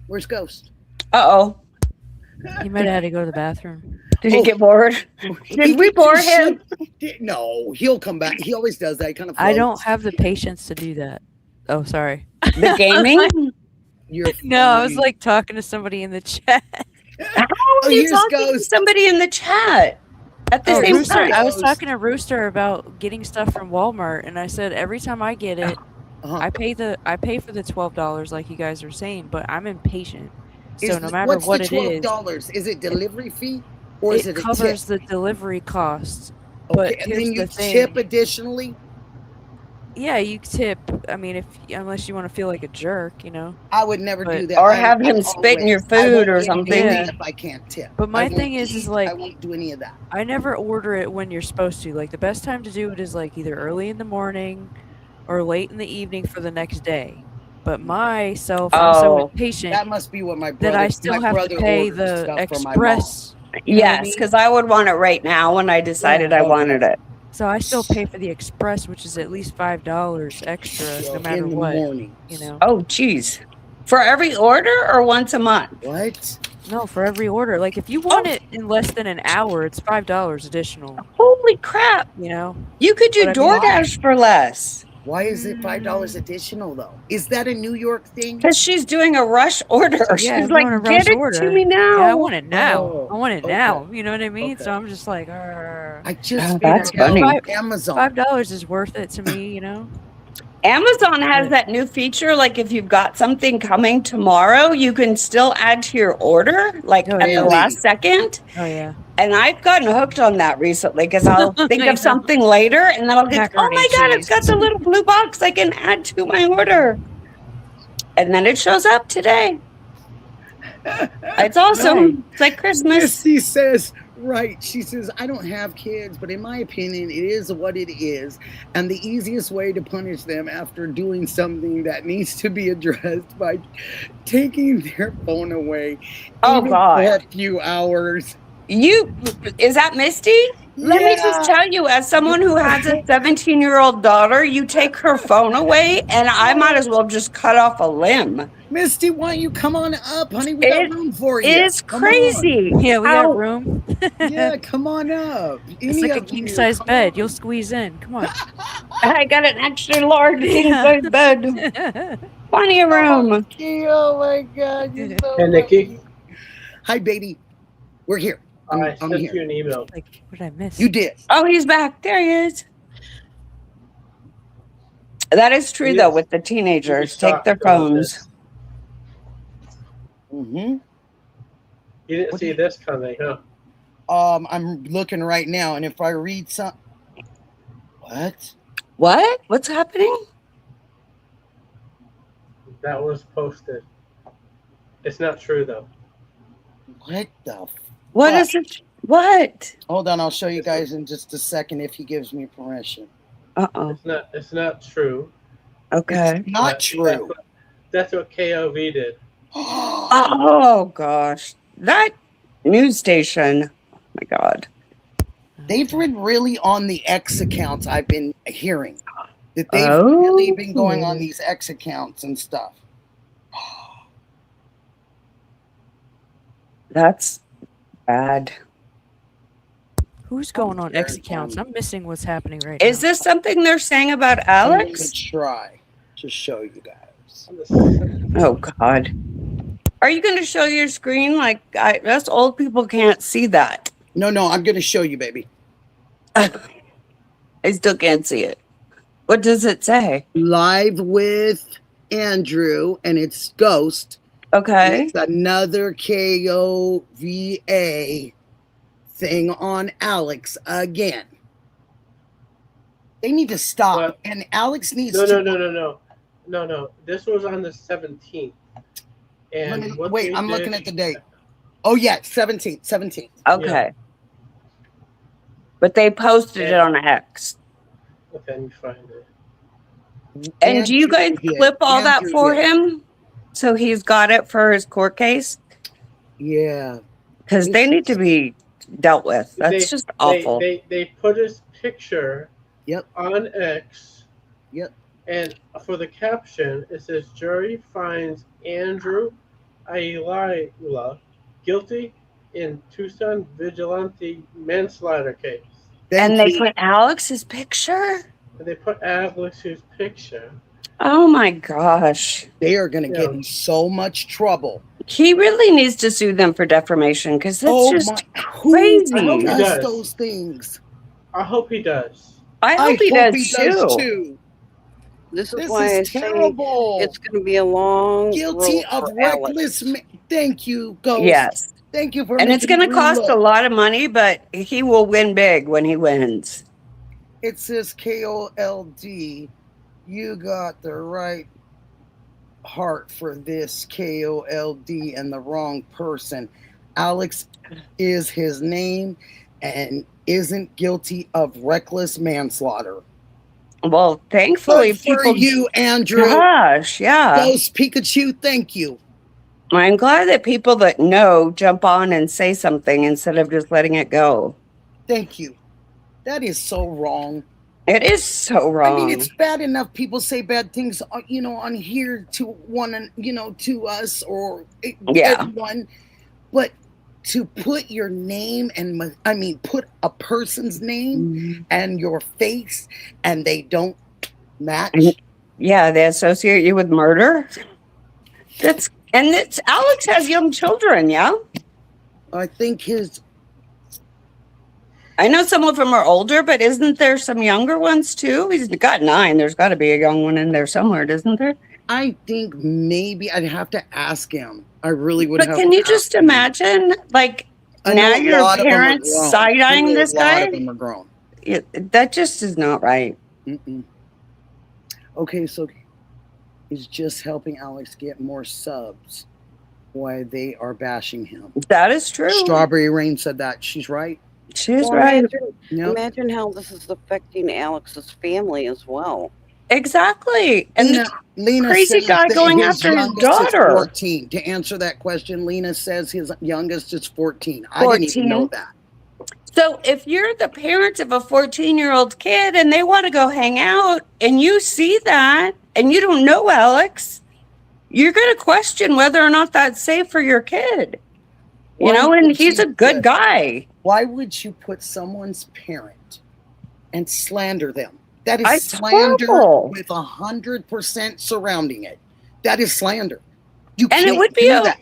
Where's Ghost? Uh-oh. He might have had to go to the bathroom. Did he get bored? Did we bore him? No, he'll come back. He always does that. He kind of I don't have the patience to do that. Oh, sorry. The gaming? You're No, I was funny. like talking to somebody in the chat. How are you here's talking to Ghost. somebody in the chat at the Oh, same Rooster, time? I was Ghost. talking to Rooster about getting stuff from Walmart, and I said every time I get it, Uh-huh. I pay for the $12 like you guys are saying, but I'm impatient. So no matter what's what the it is, $12? Is it delivery fee or is it it a covers tip? the delivery costs. But Okay, and here's then you the thing. tip additionally. Yeah, you tip. I mean, unless you want to feel like a jerk, you know. I would never But- do that. Or I- have him I spit in your always- I food won't or eat something. anything Yeah. if I can't tip. But my I won't thing is eat, like I won't do any of that. I never order it when you're supposed to. Like the best time to do it is like either early in the morning or late in the evening for the next day. But myself, I'm so Oh. impatient That must be what my brother. that I still my have brother to pay orders the stuff for my mom. express. Yes, because I would want it right now when I decided Yeah. I wanted it. So I still pay for the express, which is at least $5 extra, So no matter in the what. morning. You know, Oh, geez. For every order or once a month? What? no, for every order. Like if you want it in less than an hour, it's $5 additional. Holy crap. You know, You could do But I mean- DoorDash for less. Why is it $5 additional though? Is that a New York thing? Because she's doing a rush order. Yeah, She's I'm like, doing a get rush it order. to me now. yeah, I want it now. Oh, I want it okay. now. You know what I mean? Okay. So I'm just like, "Arr." I just Oh, figured that's out funny. Amazon. $5 is worth it to me. You know. Amazon has that new feature. Like if you've got something coming tomorrow, you can still add to your order, like Oh, at yeah. the last second. Oh yeah. And I've gotten hooked on that recently because I'll think I know. of something later and then I'll get, oh Macaroni my and God, it's cheese. got the little blue box I can add to my order. And then it shows up today. It's awesome. Right. It's like Christmas. Missy says, right. She says, I don't have kids, but in my opinion, it is what it is. And the easiest way to punish them after doing something that needs to be addressed by taking their phone away. Oh, even God. For a few hours. Is that Misty? Let me just tell you, as someone who has a 17-year-old daughter, you take her phone away and I might as well just cut off a limb. Misty, why don't you come on up, honey? We got room for you. It's Come on. crazy. Yeah, we got room. Yeah, come on up. It's like a king size bed. You'll squeeze in. Come on. I got an extra large king size bed. Plenty of room. Oh my God, you're so Hey, Nikki. funny. Hi, baby. We're here. I I'm sent here. you an email. Like, what did I miss? You did. Oh, he's back. There he is. That is true, though, with the teenagers. Take their phones. Mm-hmm. You didn't see this coming, huh? I'm looking right now, and if I read some... What? What's happening? That was posted. It's not true, though. What the... What is it? What? Hold on, I'll show you guys in just a second if he gives me permission. Uh-oh. It's not true. Okay. It's not true. That's what KOV did. Oh, gosh. That news station. Oh, my God. They've been really on the X accounts, I've been hearing. That they've really been going on these X accounts and stuff. That's bad. Who's going on X accounts? I'm missing what's happening right now. Is this something they're saying about I'm Alex? going to try to show you guys. Oh, God. Are you going to show your screen? Like, us old people can't see that. No, I'm going to show you, baby. I still can't see it. What does it say? Live with Andrew, and it's Ghost. Okay. It's another KOVA thing on Alex again. They need to stop, What? and Alex needs No. to... No. This was on the 17th. And Wait, I'm looking at the date. Oh, yeah, 17th. Okay. Yeah. But they posted it on X. Okay, let me find it. And do you guys Andrew clip all that Andrew for did. him? So he's got it for his court case? Yeah. Because they need to be dealt with. That's just awful. They put his picture Yep. on X. Yep. And for the caption, it says, jury finds Andrew Ayala guilty in Tucson vigilante manslaughter case. And they put Alex's picture? And they put Alex's picture. Oh my gosh. They are going to get in so much trouble. He really needs to sue them for defamation because it's just crazy. Who does does. those things? I hope he does. I hope he does too. This is This why is I say terrible. it's going to be a long Guilty road of for Alex. reckless. Thank you, Ghost. Yes. Thank you for. And it's making going to me cost look. a lot of money, but he will win big when he wins. It says KOLD. You got the right heart for this KOLD and the wrong person. Alex is his name and isn't guilty of reckless manslaughter. Well, thankfully, Good for people. you, Andrew. Gosh, yeah. Ghost Pikachu, thank you. I'm glad that people that know jump on and say something instead of just letting it go. Thank you. That is so wrong. It is so wrong. I mean, it's bad enough people say bad things, on here to one, to us or everyone, but to put your name and put a person's name and your face and they don't match. Yeah, they associate you with murder. It's Alex has young children, yeah? I think I know some of them are older, but isn't there some younger ones too? He's got 9. There's got to be a young one in there somewhere, isn't there? I think maybe I'd have to ask him. I really would But have can to you just ask him. imagine, like, I know now a your lot of them are parents grown. side-eyeing I know this a lot guy? of them are grown. That just is not right. Okay, so he's just helping Alex get more subs while they are bashing him. That is true. Strawberry Rain said that. She's right. She's right. Imagine how this is affecting Alex's family as well. Exactly. And Lena crazy says guy that going after his youngest is daughter. 14. To answer that question, Lena says his youngest is 14. I didn't even know that. So if you're the parents of a 14-year-old kid and they want to go hang out and you see that and you don't know Alex, you're going to question whether or not that's safe for your kid. You know, and he's a good guy. Why would you put someone's parent and slander them? That is slander with 100% surrounding it. That is slander. You can't do that.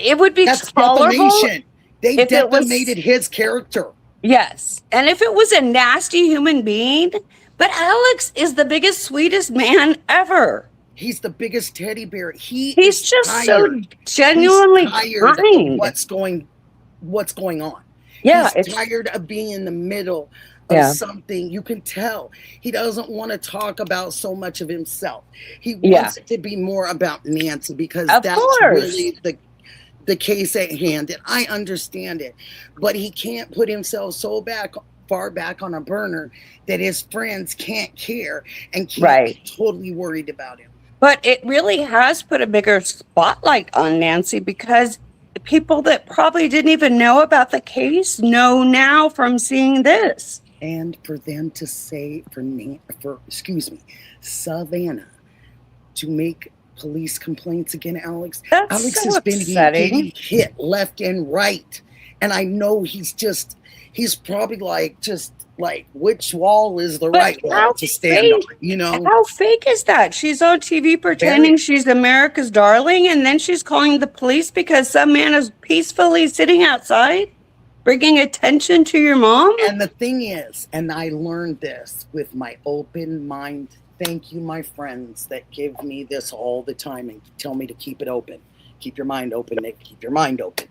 It would be That's tolerable. defamation. They defamated his character. Yes. And if it was a nasty human being, but Alex is the biggest, sweetest man ever. He's the biggest teddy bear. He's just so genuinely kind. What's going on? Yeah, he's tired of being in the middle of something. You can tell he doesn't want to talk about so much of himself. He wants it to be more about Nancy because that's really the case at hand, and I understand it. But he can't put himself so far back on a burner that his friends can't care and can't be totally worried about him. But it really has put a bigger spotlight on Nancy because people that probably didn't even know about the case know now from seeing this. And for them to say, Savannah, to make police complaints again, Alex. Alex has been getting hit left and right. And I know he's probably like which wall is the right wall to stand on, you know? How fake is that? She's on TV pretending she's America's darling, and then she's calling the police because some man is peacefully sitting outside, bringing attention to your mom? And the thing is, and I learned this with my open mind. Thank you, my friends that give me this all the time and tell me to keep it open. Keep your mind open, Nick. Keep your mind open.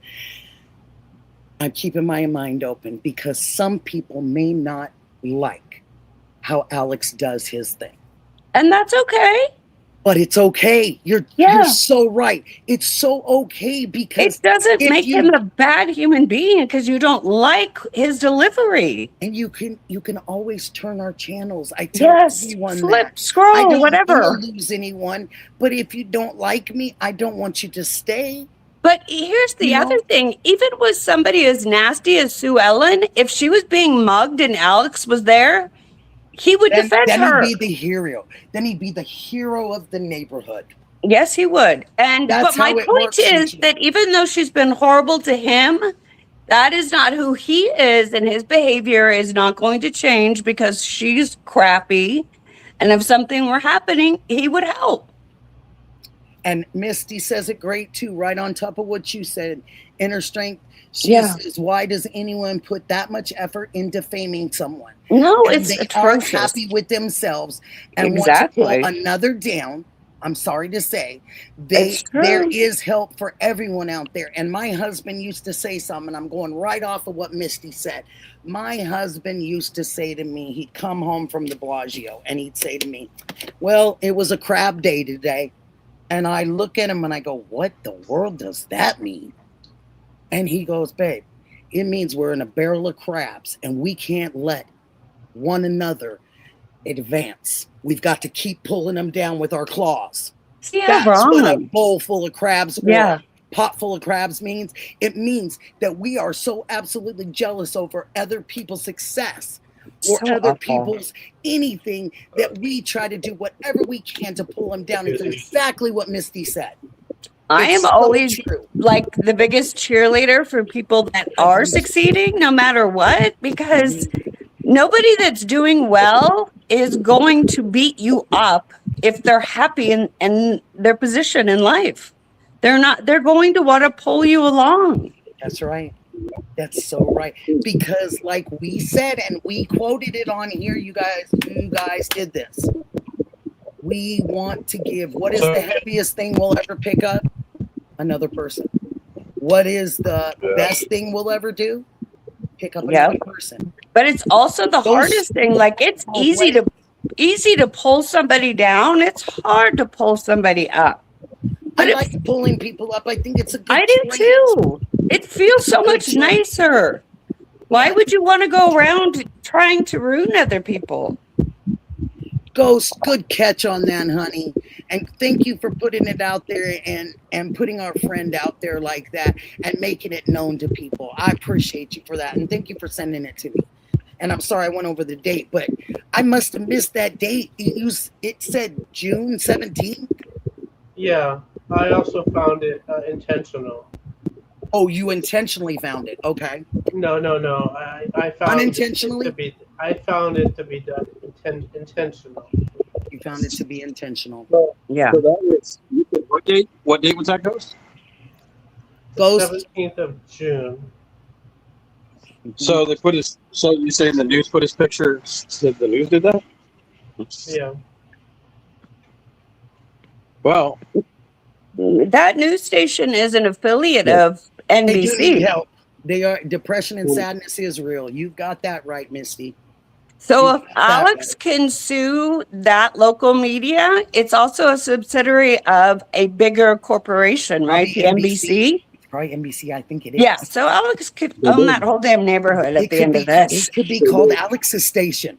I'm keeping my mind open because some people may not like how Alex does his thing. And that's okay. But it's okay. You're so right. It's so okay because it doesn't make him a bad human being because you don't like his delivery. And you can always turn our channels. I tell everyone flip, scroll, I don't whatever. want to lose anyone, but if you don't like me, I don't want you to stay. But here's the other thing. Even with somebody as nasty as Sue Ellen, if she was being mugged and Alex was there, he would defend her. Then he'd be the hero. Then he'd be the hero of the neighborhood. Yes, he would. But my point is that even though she's been horrible to him, that is not who he is, and his behavior is not going to change because she's crappy. And if something were happening, he would help. And Misty says it great too, right on top of what you said. Inner strength. She says, why does anyone put that much effort in defaming someone? No, and it's they atrocious. are happy with themselves and want to pull another down. I'm sorry to say, there is help for everyone out there. And my husband used to say something, I'm going right off of what Misty said. My husband used to say to me, he'd come home from the Bellagio and he'd say to me, well, it was a crab day today. And I look at him and I go, what the world does that mean? And he goes, babe, it means we're in a barrel of crabs and we can't let one another advance. We've got to keep pulling them down with our claws. That's what a bowl full of crabs or pot full of crabs means. It means that we are so absolutely jealous over other people's success or other people's anything that we try to do whatever we can to pull them down. It's exactly what Misty said. I am always like the biggest cheerleader for people that are succeeding no matter what, because nobody that's doing well is going to beat you up if they're happy in their position in life. They're going to want to pull you along. That's right. That's so right. Because like we said, and we quoted it on here, you guys did this. We want to give. What is the happiest thing we'll ever pick up? Another person. What is the best thing we'll ever do? Pick up another person. But it's also the hardest thing. Like it's easy to pull somebody down. It's hard to pull somebody up. But I like pulling people up. I think it's a good I do too. It feels so much nicer. Why would you want to go around trying to ruin other people? Ghost, good catch on that, honey. And thank you for putting it out there and putting our friend out there like that and making it known to people. I appreciate you for that. And thank you for sending it to me. And I'm sorry I went over the date, but I must have missed that date. It said June 17th. Yeah. I also found it intentional. Oh, you intentionally found it. Okay. No. I found Unintentionally? I found it to be done intentional. You found it to be intentional. Yeah. So that was what date? What date was that, Ghost? Ghost. 17th of June. So they put his. So you saying the news put his picture? Said the news did that? Yeah. Well, That news station is an affiliate Yeah. of They do need NBC. help. They are depression and sadness is real. You've got that right, Misty. So if Alex can sue that local media, it's also a subsidiary of a bigger corporation, right? The Probably NBC. Probably NBC, I think it is. Yeah. So Alex could own that whole damn neighborhood at the end of this. It could be called Alex's Station.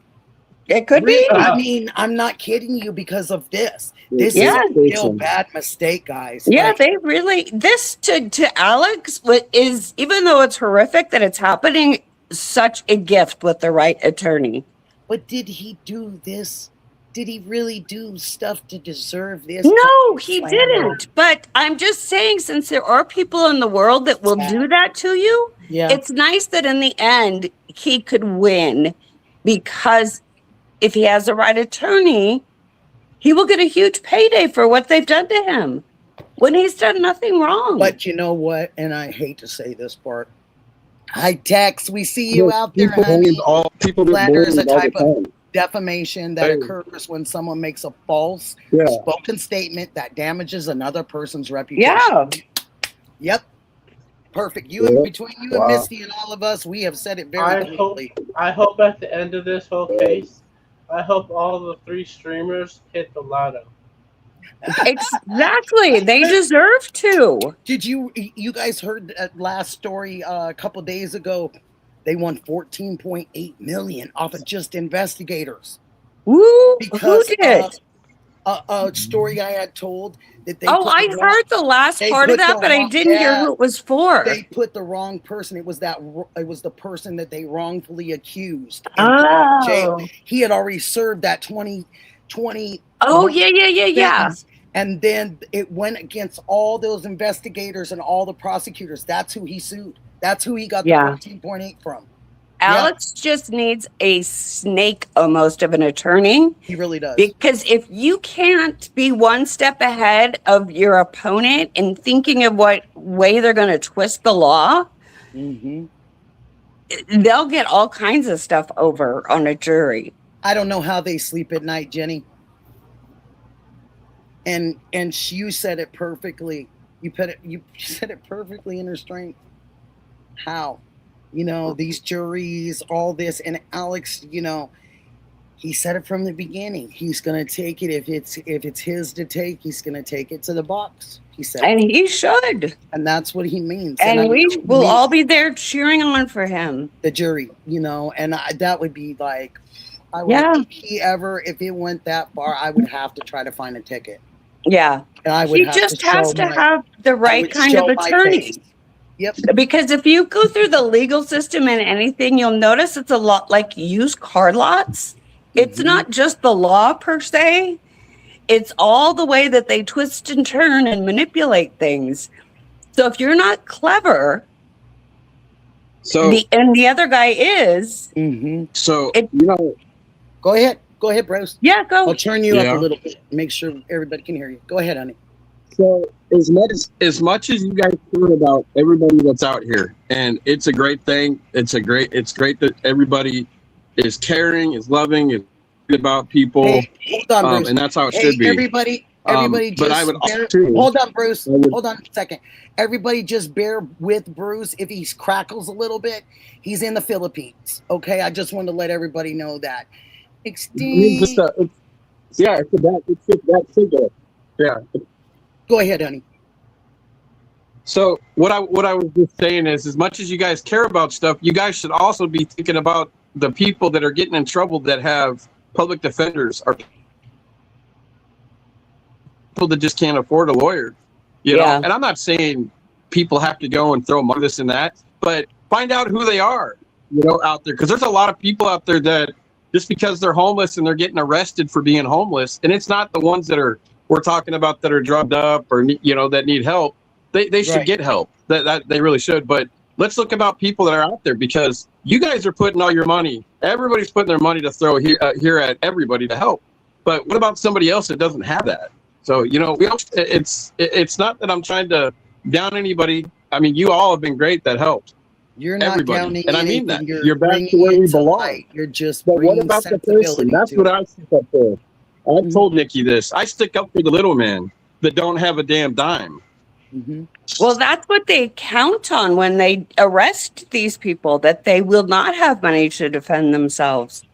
It could be. I mean, I'm not kidding you because of this. This Yeah. is a real bad mistake, guys. Yeah, Like, they really this to Alex is, even though it's horrific that it's happening, such a gift with the right attorney. but did he do this? Did he really do stuff to deserve this? No, he didn't. But I'm just saying, since there are people in the world that will do that to you, Yeah. it's nice that in the end he could win, because if he has the right attorney, he will get a huge payday for what they've done to him when he's done nothing wrong. But you know what? And I hate to say this part. Hi, Tex. We see you out there, honey. People Slander is a type all of defamation that occurs when someone makes a false spoken statement that damages another person's reputation. Yeah. Yep. Perfect. You and between you and Misty and all of us, we have said it very clearly. I hope at the end of this whole case, I hope all the 3 streamers hit the lotto. Exactly. They deserve to. Did you guys heard that last story a couple days ago? They won 14.8 million off of just investigators. Woo! Because Who did? a story I had told that they. I heard the last part of that, but I didn't hear who it was for. They put the wrong person. It was the person that they wrongfully accused. Oh. Jail. He had already served that 20. Oh, yeah. And then it went against all those investigators and all the prosecutors. That's who he sued. That's who he got the 14.8 from. Alex just needs a snake almost of an attorney. He really does. Because if you can't be one step ahead of your opponent in thinking of what way they're going to twist the law, they'll get all kinds of stuff over on a jury. I don't know how they sleep at night, Jenny. And you said it perfectly. You said it perfectly in restraint. How? You know, these juries, all this, and Alex, you know, he said it from the beginning. He's gonna take it if it's his to take. He's gonna take it to the box. He said, and he should, and that's what he means. And we will all be there cheering on for him. The jury, you know, and that would be like, if it went that far, I would have to try to find a ticket. Yeah, and I would. He just has to have the right kind of attorney. Yep. Because if you go through the legal system and anything, you'll notice it's a lot like used car lots. It's not just the law per se. It's all the way that they twist and turn and manipulate things. So if you're not clever, and the other guy is, go ahead, bros. Yeah, go. I'll turn you up a little bit. Make sure everybody can hear you. Go ahead, honey. So as much as you guys care about everybody that's out here, and it's a great thing. It's great that everybody is caring, is loving, is about people. Hey, hold on, Bruce. And that's how it should be. Everybody but I would hold on, Bruce. Hold on a second. Everybody just bear with Bruce. If he crackles a little bit, he's in the Philippines. Okay, I just wanted to let everybody know that. It's just that simple. Yeah. Go ahead, honey. So what I was just saying is, as much as you guys care about stuff, you guys should also be thinking about the people that are getting in trouble that have public defenders, or people that just can't afford a lawyer. You know, and I'm not saying people have to go and throw money this and that, but find out who they are, you know, out there, because there's a lot of people out there that just because they're homeless and they're getting arrested for being homeless, and it's not the ones that are we're talking about that are drugged up or that need help, they should get help. That they really should. But let's look about people that are out there, because you guys are putting all your money. Everybody's putting their money to throw here at everybody to help. But what about somebody else that doesn't have that? So it's not that I'm trying to down anybody. I mean, you all have been great. That helped. You're not everybody, downing and I mean that. anything. You're back to where we belong. Light. You're just. But what about the person? That's what I stick up for. I told Nikki this. I stick up for the little man that don't have a damn dime. Mm-hmm. Well, that's what they count on when they arrest these people, that they will not have money to defend themselves.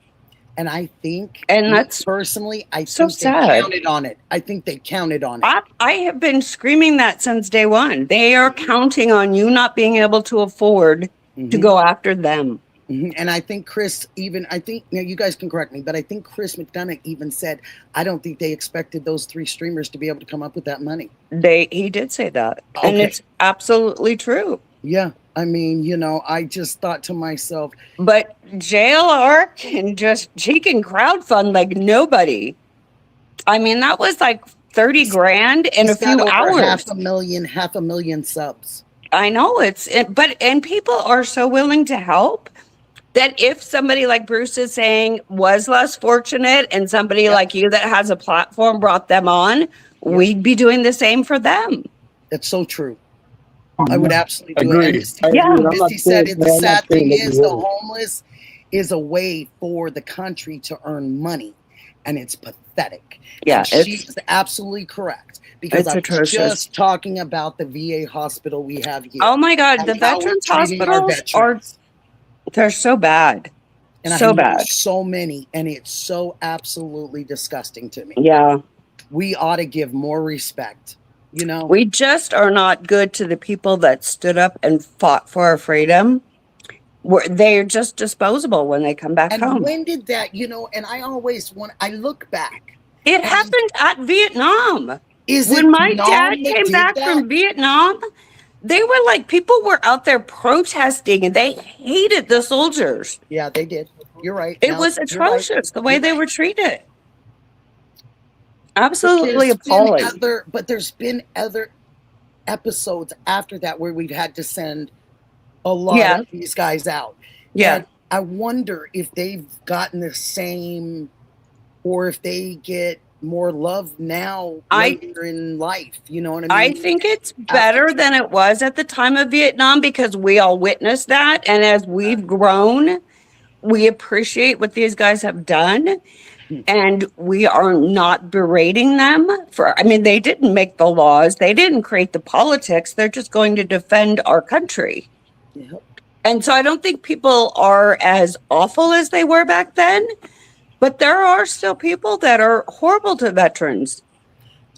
And I think, that's personally, I so think sad. they counted on it. I think they counted on it. I have been screaming that since day one. They are counting on you not being able to afford to go after them. Mm-hmm. And I think Chris you guys can correct me, but I think Chris McDonough even said, I don't think they expected those 3 streamers to be able to come up with that money. He did say that. Okay. And it's absolutely true. Yeah. I mean, I just thought to myself. But JLR she can crowdfund like nobody. I mean, that was like 30 grand in a few hours. Half a million subs. I know and people are so willing to help that if somebody like Bruce is saying was less fortunate and somebody like you that has a platform brought them on, we'd be doing the same for them. That's so true. I would absolutely do Agreed. it. Misty said the sad thing is the homeless is a way for the country to earn money, and it's pathetic. Yeah, she's absolutely correct. Because I'm atrocious. Just talking about the VA hospital we have here. Oh my God, the veterans hospitals they're so bad. And so bad. So many, and it's so absolutely disgusting to me. Yeah. We ought to give more respect. We just are not good to the people that stood up and fought for our freedom. They're just disposable when they come back home. And when did that, and I look back. It happened at Vietnam. When my dad came back from Vietnam, they were like, people were out there protesting and they hated the soldiers. Yeah, they did. You're right. It was atrocious the way they were treated. Absolutely appalling. But there's been other episodes after that where we've had to send a lot of these guys out. Yeah. And I wonder if they've gotten the same, or if they get more love now later in life. You know what I mean? I think it's better than it was at the time of Vietnam, because we all witnessed that. And as we've grown, we appreciate what these guys have done. And we are not berating them they didn't make the laws. They didn't create the politics. They're just going to defend our country. Yep. And so I don't think people are as awful as they were back then. But there are still people that are horrible to veterans,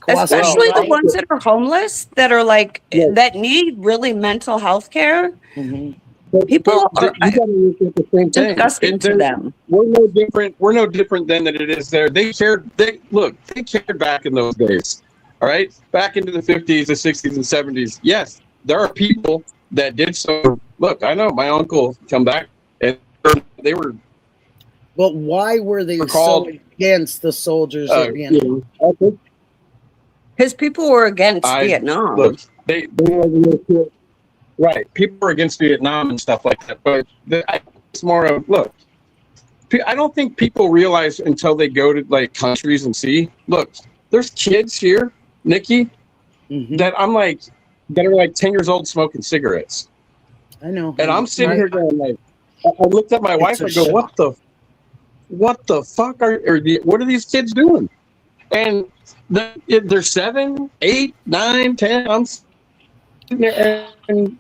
especially the ones that are homeless, that are that need really mental health care. Mm-hmm. People are disgusting to them. We're no different. We're no different than that it is there. They cared. They cared back in those days. All right, back into the 50s, the 60s, and 70s. Yes, there are people that did so. Look, I know my uncle come back, and they were. But why were they so against the soldiers of Vietnam? Because people were against Vietnam. Look, they were right. People were against Vietnam and stuff like that. But it's more of, look, I don't think people realize until they go to countries and see. Look, there's kids here, Nikki, that that are 10 years old smoking cigarettes. I know. And I'm sitting here going I looked at my wife and go, what the fuck what are these kids doing? And they're 7, 8, 9, 10. I'm sitting there and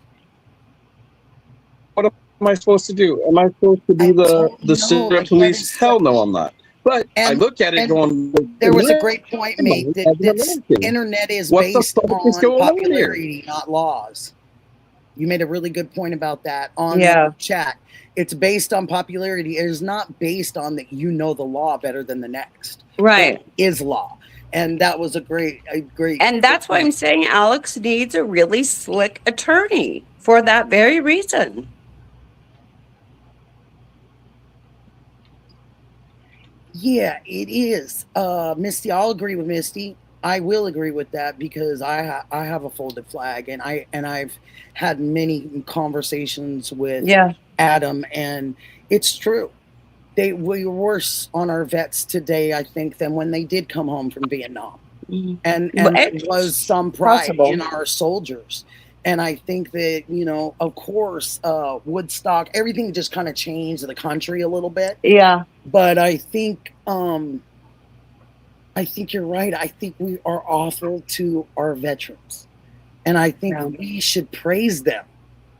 what am I supposed to do? Am I supposed to be the secret police? Hell no, I'm not. But I look at it going. There was a great point made that the internet is based on popularity, not laws. You made a really good point about that on the chat. It's based on popularity. It is not based on that you know the law better than the next. Right. It is law. And that was a great. And that's why I'm saying Alex needs a really slick attorney for that very reason. Yeah, it is. Misty, I'll agree with Misty. I will agree with that because I have a folded flag, and I've had many conversations with Adam, and it's true. We're worse on our vets today, I think, than when they did come home from Vietnam. And there was some pride in our soldiers. And I think that, of course, Woodstock, everything just kind of changed the country a little bit. Yeah. But I think you're right. I think we are awful to our veterans. And I think we should praise them.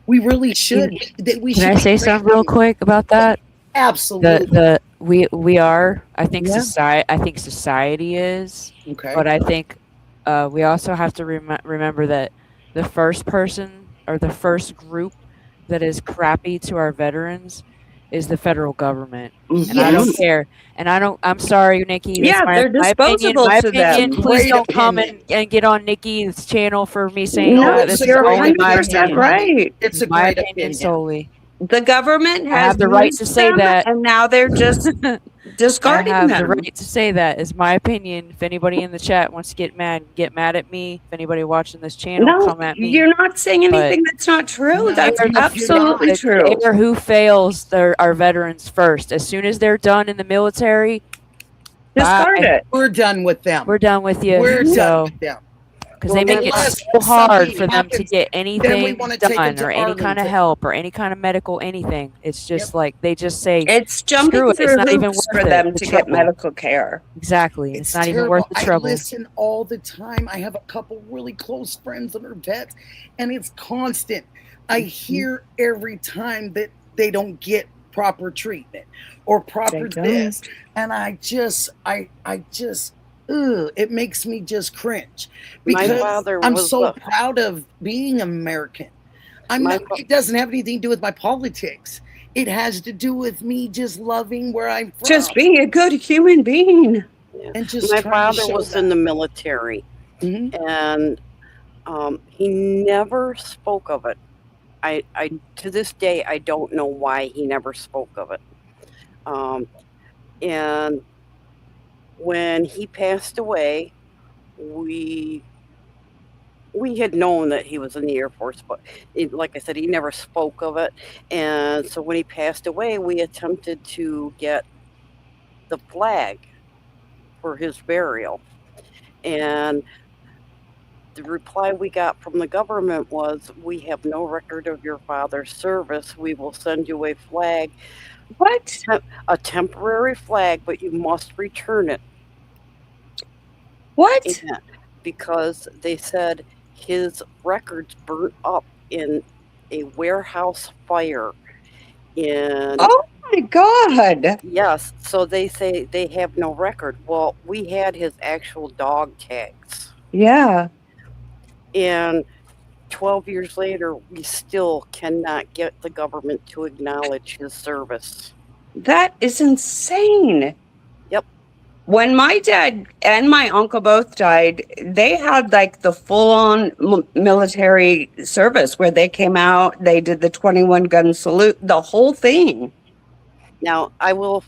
We really should. Can I say something real quick about that? Absolutely. We are. I think society is. Okay. But I think we also have to remember that the first person or the first group that is crappy to our veterans is the federal government. And I don't care. And I'm sorry, Nikki. They're disposable my to opinion. them. Please don't come and get on Nikki's channel for me saying this is you're 100% right. It's a my great opinion solely. The government has the right to say that, and now they're just discarding I have them. the right to say that is my opinion. If anybody in the chat wants to get mad at me. If anybody watching this channel, come at me. You're not saying anything that's not true. That's absolutely true. Who fails our veterans first. As soon as they're done in the military, discard it. We're done with them. We're done with you. We're done with them. Because they make it so hard for them to get anything done or any kind of help or any kind of medical anything. It's just like they just say it's jumping through it. It's not even worth for them to get medical care. Exactly. It's not even worth the trouble. I listen all the time. I have a couple really close friends that are vets, and it's constant. I hear every time that they don't get proper treatment or proper this, and it makes me just cringe because I'm so proud of being American. It doesn't have anything to do with my politics. It has to do with me just loving where I'm from. Just being a good human being. Yeah. And just my father was in the military, and he never spoke of it. I to this day I don't know why he never spoke of it. And when he passed away, we had known that he was in the Air Force, but like I said, he never spoke of it. And so when he passed away, we attempted to get the flag for his burial. And the reply we got from the government was, "We have no record of your father's service. We will send you a flag." What? A temporary flag, but you must return it. What? Yeah, because they said his records burnt up in a warehouse fire. Oh my God. Yes, so they say they have no record. Well, we had his actual dog tags. Yeah. And 12 years later, we still cannot get the government to acknowledge his service. That is insane. Yep. When my dad and my uncle both died, they had like the full-on military service where they came out, they did the 21 gun salute, the whole thing. Now, I will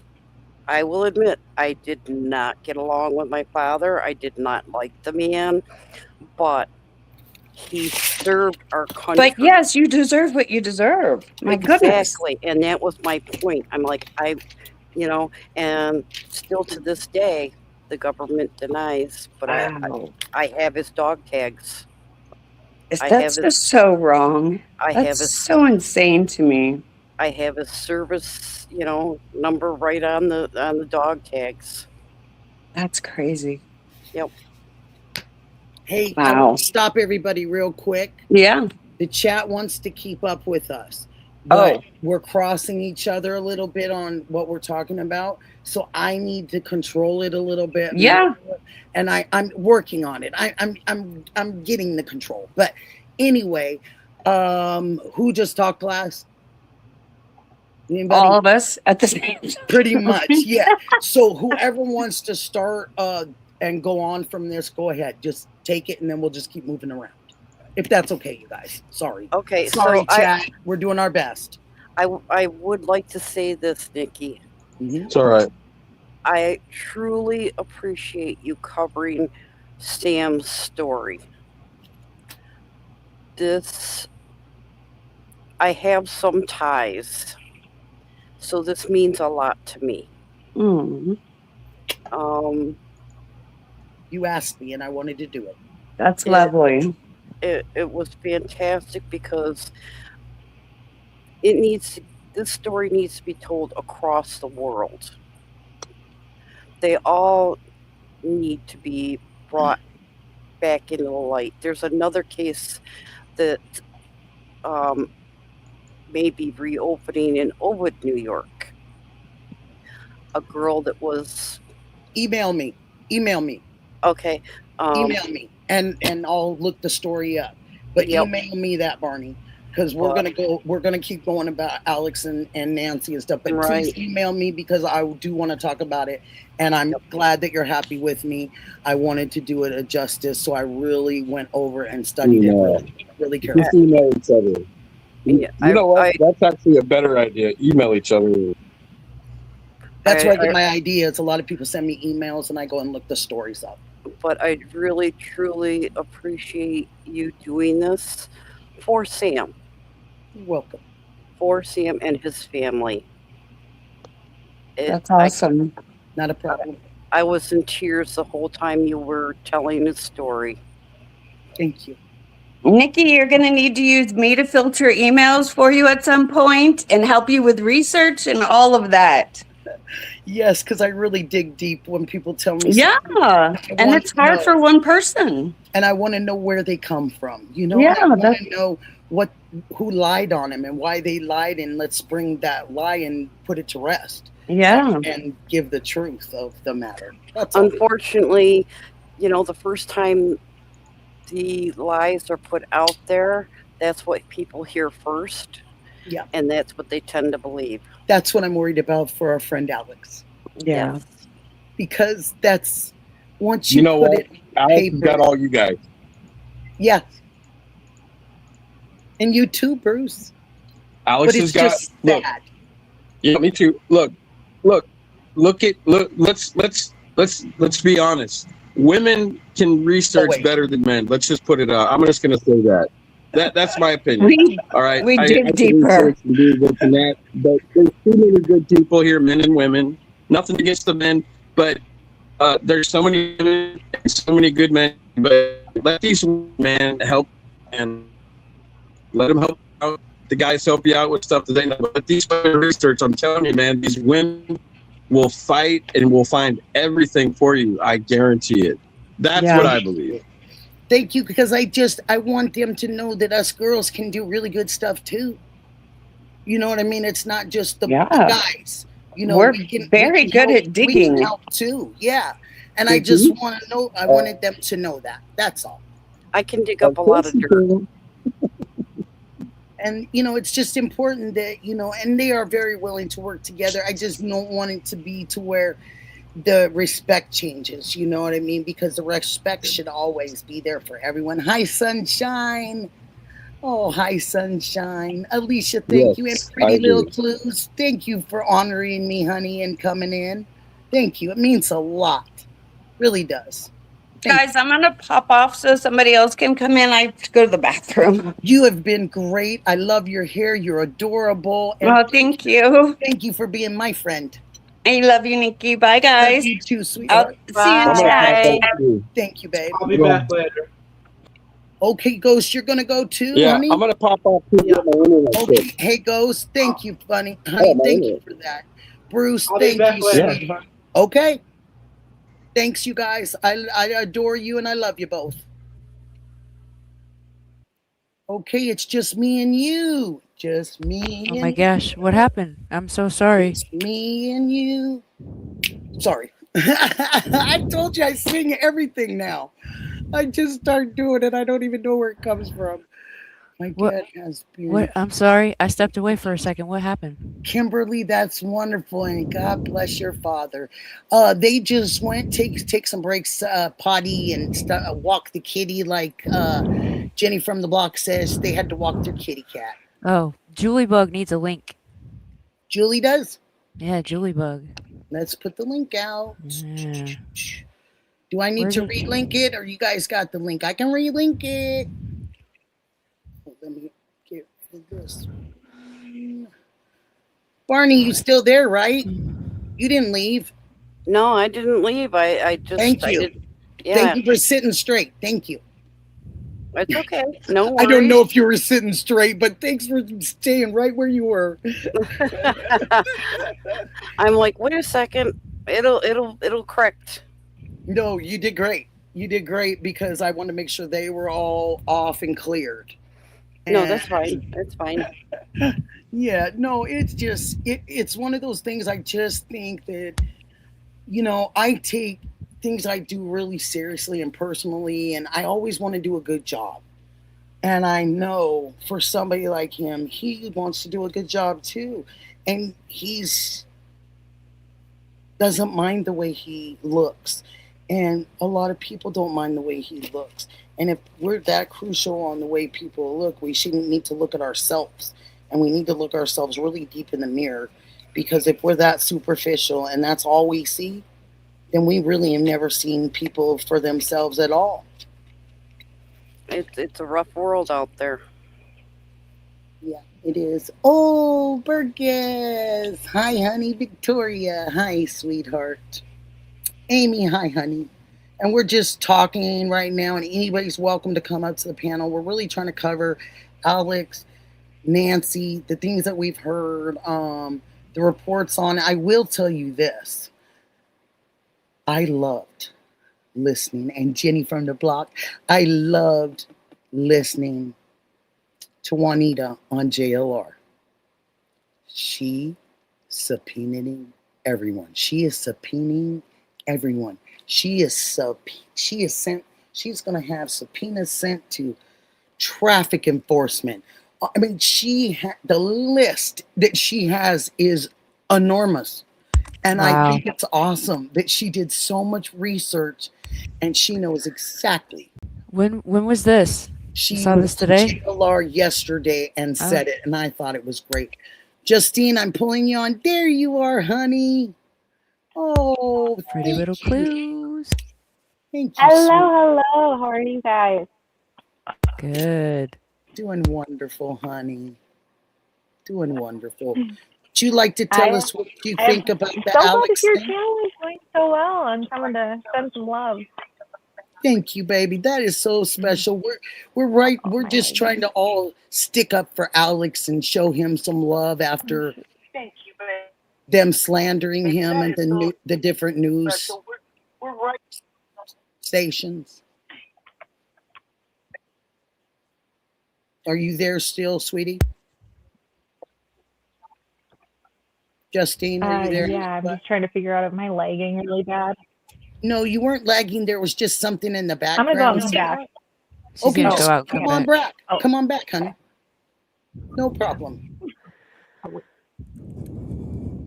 admit, I did not get along with my father. I did not like the man, but he served our country. But yes, you deserve what you deserve. My goodness. Exactly. And that was my point. I'm like, and still to this day, the government denies, but I have his dog tags. That's just so wrong. That's so insane to me. I have his service, number right on the dog tags. That's crazy. Yep. Hey, wow. I want to stop everybody real quick. Yeah. The chat wants to keep up with us. But we're crossing each other a little bit on what we're talking about. So I need to control it a little bit. Yeah. And I'm working on it. I'm getting the control. But anyway, who just talked last? Anybody? All of us at the same time. Pretty much, yeah. So whoever wants to start and go on from this, go ahead. Just take it, and then we'll just keep moving around. If that's okay, you guys. Sorry. Okay. Sorry, chat. We're doing our best. I would like to say this, Nikki. It's all right. I truly appreciate you covering Sam's story. I have some ties, so this means a lot to me. Mm, You asked me, and I wanted to do it. that's lovely. It was fantastic because this story needs to be told across the world. They all need to be brought back into the light. There's another case that may be reopening in Owood, New York. A girl that was... Email me. Okay. Email me, and I'll look the story up. But Yep. email me that, Barney, because we're gonna keep going about Alex and Nancy and stuff. But Right. please email me, because I do want to talk about it, and I'm glad that you're happy with me. I wanted to do it a justice, so I really went over and studied it really Just carefully. email each other. Yeah, You know what? That's actually a better idea. Email each other. That's where I get my ideas. A lot of people send me emails, and I go and look the stories up. But I really, truly appreciate you doing this for Sam. You're welcome. For Sam and his family. That's awesome. Not a problem. I was in tears the whole time you were telling his story. Thank you. Nikki, you're going to need to use me to filter emails for you at some point and help you with research and all of that. Yes, because I really dig deep when people tell me. Yeah, and it's hard for one person. And I want to know where they come from. You know, Yeah, I want to know who lied on him and why they lied, and let's bring that lie and put it to rest. Yeah, and give the truth of the matter. That's Unfortunately, the first time the lies are put out there, that's what people hear first. Yeah. And that's what they tend to believe. That's what I'm worried about for our friend Alex. Yeah. Yes. Because that's once you know put what? it Alex has got all you guys. Yeah. And you too, Bruce. Alex but has it's got just look. sad. Yeah, me too. Look. Let's be honest. Women can research better than men. Let's just put it out. I'm just going to say that. That's my opinion. All right. We dig deeper. But there's too many good people here, men and women. Nothing against the men, but there's so many women and so many good men. But let these men help, and let them help out. The guys help you out with stuff that they know. But these women research, I'm telling you, man, these women will fight and will find everything for you. I guarantee it. That's what I believe. Thank you, because I want them to know that us girls can do really good stuff too. You know what I mean? It's not just the guys. We're very good at digging. We can help too. Yeah. And I just want to know, I wanted them to know that. That's all. I can dig up a lot of dirt. And, it's just important that, and they are very willing to work together. I just don't want it to be to where the respect changes. You know what I mean? Because the respect should always be there for everyone. Hi, Sunshine. Oh, hi, Sunshine. Alicia, thank you. And Pretty Little Clues, thank you for honoring me, honey, and coming in. Thank you. It means a lot. Really does. Guys, I'm going to pop off so somebody else can come in. I have to go to the bathroom. You have been great. I love your hair. You're adorable. And thank you. Thank you for being my friend. I love you, Nikki. Bye, guys. Love you too, sweetheart. I'll see you tonight. Thank you, babe. I'll be back later. Okay, Ghost, you're going to go too, Yeah, honey? I'm going to pop off. Okay. Hey, Ghost, thank you, honey. Thank you for that. Bruce, thank you, sweetheart. Okay. Thanks, you guys. I adore you, and I love you both. Okay, it's just me and you. Just me. Oh my gosh, what happened? I'm so sorry. Just me and you. Sorry. I told you I sing everything now. I just start doing it. I don't even know where it comes from. My dad has been. What? I'm sorry. I stepped away for a second. What happened? Kimberly, that's wonderful, and God bless your father. They just went take some breaks, potty, and walk the kitty like Jenny from the block says. They had to walk their kitty cat. Oh, Julie Bug needs a link. Julie does? Yeah, Julie Bug. Let's put the link out. Yeah. Do I need Where's to it? relink it, or you guys got the link? I can relink it. Let me get this. Barney, you still there, right? You didn't leave. No, I didn't leave. I just. Thank I you. did, yeah, Thank you for sitting straight. Thank you. it's okay. No I don't worries. know if you were sitting straight, but thanks for staying right where you were. I'm like, wait a second. It'll correct. No, you did great. You did great because I wanted to make sure they were all off and cleared. No, that's fine. That's fine. Yeah, no, it's just it's one of those things. I just think that I take things I do really seriously and personally, and I always want to do a good job. And I know for somebody like him, he wants to do a good job too, and he's doesn't mind the way he looks, and a lot of people don't mind the way he looks. And if we're that crucial on the way people look, we shouldn't need to look at ourselves, and we need to look ourselves really deep in the mirror, because if we're that superficial and that's all we see, then we really have never seen people for themselves at all. It's a rough world out there. Yeah, it is. Oh, Burgess. Hi, honey. Victoria. Hi, sweetheart. Amy. Hi, honey. And we're just talking right now, and anybody's welcome to come up to the panel. We're really trying to cover Alex, Nancy, the things that we've heard, the reports on. I will tell you this. I loved listening, and Jenny from the block, I loved listening to Juanita on JLR. She subpoenaing everyone. She is subpoenaing everyone. She's going to have subpoenas sent to traffic enforcement. I mean, the list that she has is enormous. And Wow. I think it's awesome that she did so much research and she knows exactly. When was this? She saw this today? JLR yesterday and said it, and I thought it was great. Justine, I'm pulling you on. There you are, honey. Oh, Pretty little clues. Thank you. Hello. How are you guys? Good. Doing wonderful, honey. Doing wonderful. Would you like to tell us what you think about the Alex your thing? channel is going so well. I'm coming to send some love. Thank you, baby. That is so special. We're just trying to all stick up for Alex and show him some love after them slandering him and the different news stations. Are you there still, sweetie? Justine, are you there? Yeah, I'm just trying to figure out if my lagging really bad. No, you weren't lagging. There was just something in the I'm background. gonna go and back. Okay, Go just out, come come on back. back. Come on back, honey. No problem.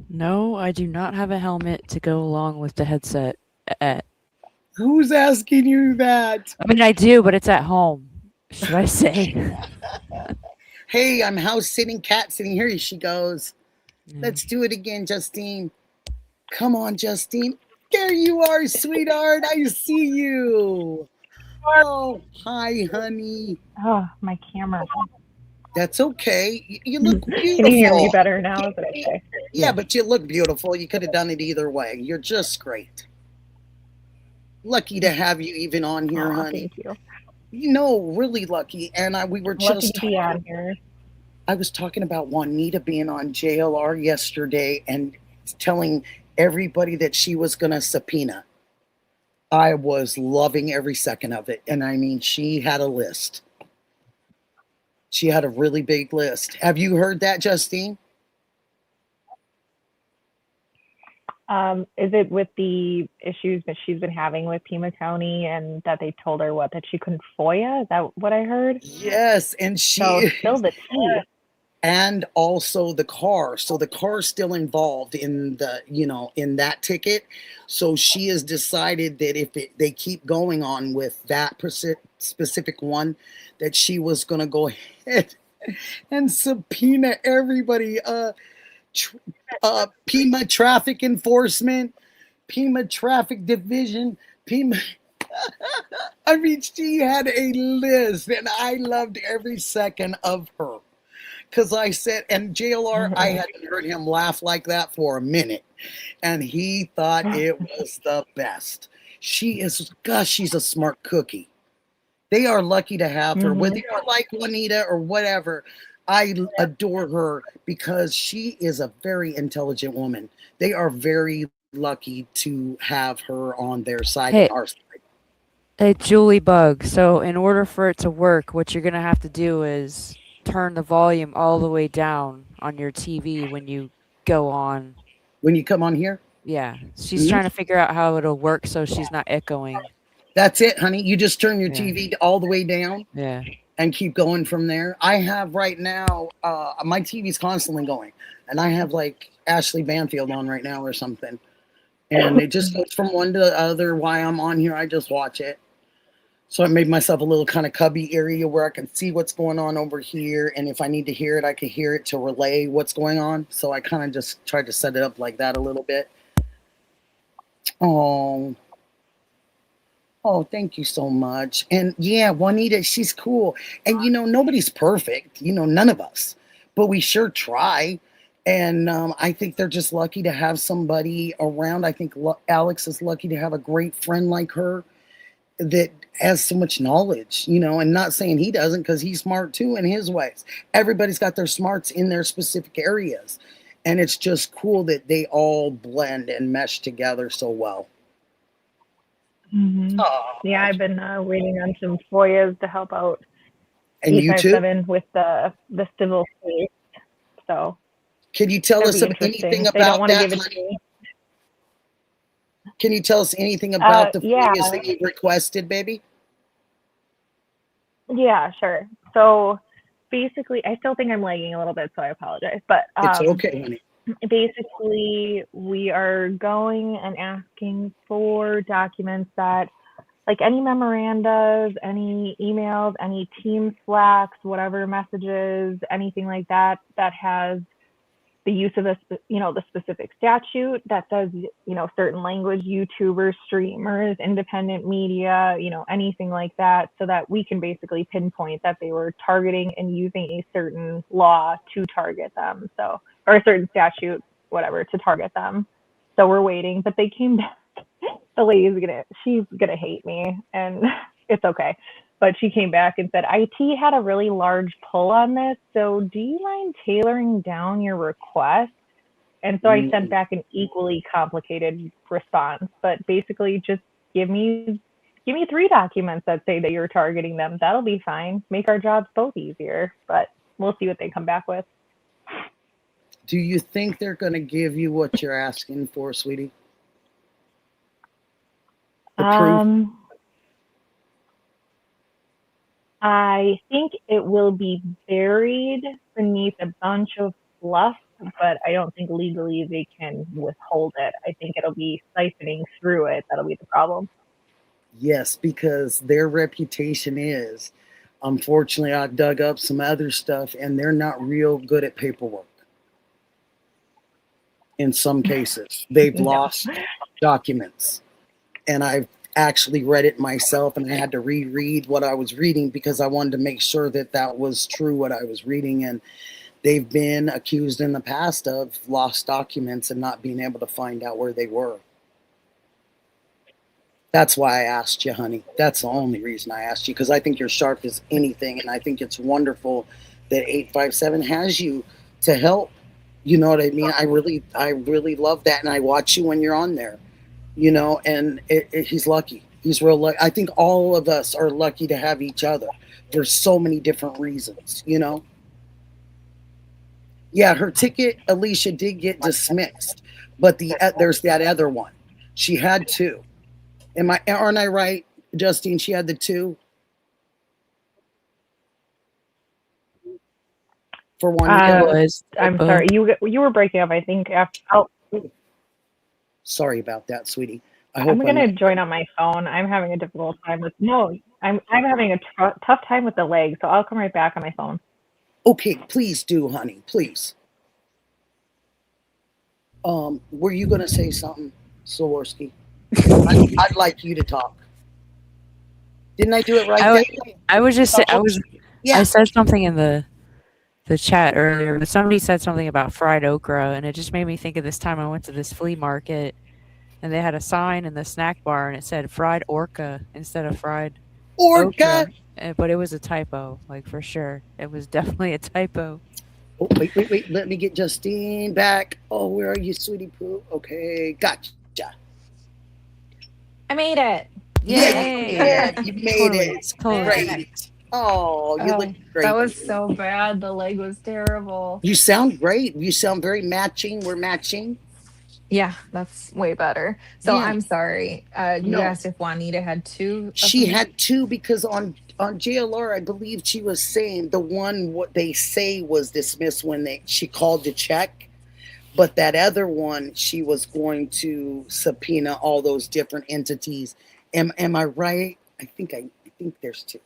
No, I do not have a helmet to go along with the headset. Who's asking you that? I mean, I do, but it's at home. Should I say? Hey, I'm house sitting, cat sitting. Here she goes. Yeah. Let's do it again, Justine. Come on, Justine. There you are, sweetheart. I see you. Oh, hi, honey. Oh, my camera. That's okay. You look beautiful. Can you hear me better now? Is it okay? Yeah, but you look beautiful. You could have done it either way. You're just great. Lucky to have you even on here, honey. Thank you. You know, really lucky. And we were Lucky just to be on here. I was talking about Juanita being on JLR yesterday and telling everybody that she was going to subpoena. I was loving every second of it. And I mean, she had a list. She had a really big list. Have you heard that, Justine? Is it with the issues that she's been having with Pima County and that they told her that she couldn't FOIA? Is that what I heard? Yes, and So spill the tea. And also the car. So the car's still involved in in that ticket. So she has decided that if they keep going on with that specific one, that she was going to go ahead and subpoena everybody. Pima Traffic Enforcement, Pima Traffic Division, Pima. I mean, she had a list, and I loved every second of her. Because I said, and JLR, I hadn't heard him laugh like that for a minute. And he thought it was the best. She is, gosh, she's a smart cookie. They are lucky to have her. Whether you like Juanita or whatever, I adore her because she is a very intelligent woman. They are very lucky to have her on their side and our side. Hey, Julie Bug. So in order for it to work, what you're going to have to do is turn the volume all the way down on your TV when you go on. When you come on here? Yeah. She's trying to figure out how it'll work so she's not echoing. That's it, honey. You just turn your TV all the way down. Yeah. And keep going from there. I have right now, my TV's constantly going. And I have like Ashley Banfield on right now or something. And it just goes from one to the other. While I'm on here, I just watch it. So I made myself a little kind of cubby area where I can see what's going on over here. And if I need to hear it, I can hear it to relay what's going on. So I kind of just tried to set it up like that a little bit. Oh, thank you so much. And yeah, Juanita, she's cool. And, you know, nobody's perfect. You know, none of us. But we sure try. And I think they're just lucky to have somebody around. I think Alex is lucky to have a great friend like her that has so much knowledge, you know, and not saying he doesn't because he's smart too in his ways. Everybody's got their smarts in their specific areas. And it's just cool that they all blend and mesh together so well. Yeah, I've been waiting on some FOIAs to help out and you too? with the civil case. So can you tell us anything about that? Can you tell us anything about the FOIAs that you've requested, baby? Yeah, sure. So basically, I still think I'm lagging a little bit, so I apologize. But it's okay, honey. Basically, we are going and asking for documents that, like any memorandas, any emails, any team slacks, whatever messages, anything like that, that has the use of the specific statute that says, certain language, YouTubers, streamers, independent media, anything like that, so that we can basically pinpoint that they were targeting and using a certain law to target them. So, or a certain statute, whatever, to target them. So we're waiting, but they came back. The lady's she's gonna hate me, and it's okay. But she came back and said, IT had a really large pull on this, so do you mind tailoring down your request? And so I sent back an equally complicated response, but basically just give me 3 documents that say that you're targeting them. That'll be fine. Make our jobs both easier, but we'll see what they come back with. Do you think they're going to give you what you're asking for, sweetie? The proof? I think it will be buried beneath a bunch of fluff, but I don't think legally they can withhold it. I think it'll be siphoning through it. That'll be the problem. Yes, because their reputation is, unfortunately, I dug up some other stuff, and they're not real good at paperwork. In some cases, they've lost documents. And I've actually read it myself, and I had to reread what I was reading because I wanted to make sure that that was true, what I was reading. And they've been accused in the past of lost documents and not being able to find out where they were. That's why I asked you, honey. That's the only reason I asked you, because I think you're sharp as anything, and I think it's wonderful that 857 has you to help. You know what I mean? I really love that, and I watch you when you're on there. And he's lucky. He's real lucky. I think all of us are lucky to have each other. There's so many different reasons, Yeah, her ticket, Alicia, did get dismissed, but there's that other one. She had 2. Aren't I right, Justine? She had the 2 for one. I'm sorry, you were breaking up. I think after. Sorry about that, sweetie. I'm gonna join on my phone. I'm having a difficult time with I'm having a tough time with the lag, so I'll come right back on my phone. Okay, please do, honey. Please. Were you gonna say something, Swarovski? I'd like you to talk. Didn't I do it right? I was just Yeah. I said something in the chat earlier, but somebody said something about fried okra, and it just made me think of this time I went to this flea market, and they had a sign in the snack bar, and it said fried orca instead of fried Orca. But it was a typo, like for sure. It was definitely a typo. Oh, wait. Let me get Justine back. Oh, where are you, sweetie poo? Okay, gotcha. I made it. Yay! Yeah, you made it. Totally. Great. Oh, you look great. That was so bad. The leg was terrible. You sound great. You sound very matching. We're matching. Yeah, that's way better. So Yeah. I'm sorry. You asked if Juanita had two. She had two because on JLR, I believe she was saying the one what they say was dismissed when she called to check, but that other one she was going to subpoena all those different entities. Am I right? I think there's two.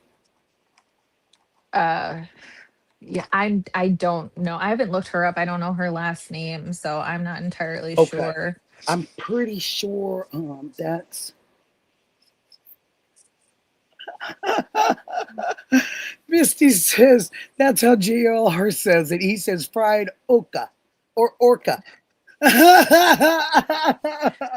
Yeah, I don't know. I haven't looked her up. I don't know her last name, so I'm not entirely sure. I'm pretty sure that's Misty says that's how JLR says it. He says fried oka or orca.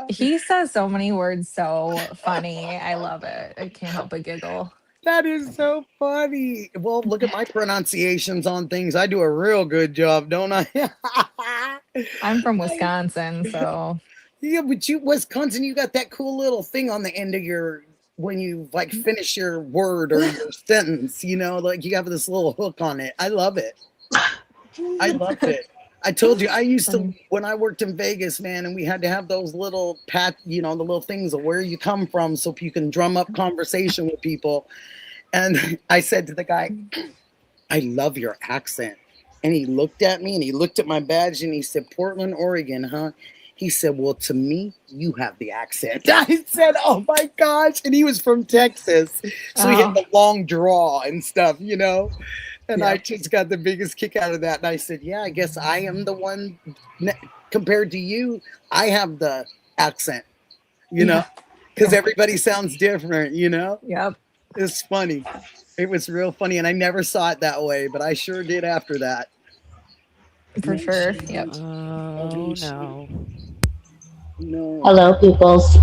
He says so many words so funny. I love it. I can't help but giggle. That is so funny. Well, look at my pronunciations on things. I do a real good job, don't I? I'm from Wisconsin, so. Yeah, but Wisconsin, you got that cool little thing on the end of when you like finish your word or your sentence, like you have this little hook on it. I love it. I loved it. I told you, I used to, when I worked in Vegas, man, and we had to have those little the little things of where you come from so you can drum up conversation with people. And I said to the guy, I love your accent. And he looked at me and he looked at my badge and he said, Portland, Oregon, huh? He said, well, to me, you have the accent. I said, oh my gosh. And he was from Texas. So he had the long draw and stuff, And I just got the biggest kick out of that. And I said, yeah, I guess I am the one compared to you. I have the accent, because everybody sounds different, Yep. It's funny. It was real funny. And I never saw it that way, but I sure did after that. For sure. Yep. Oh, no. No. Hello, peoples.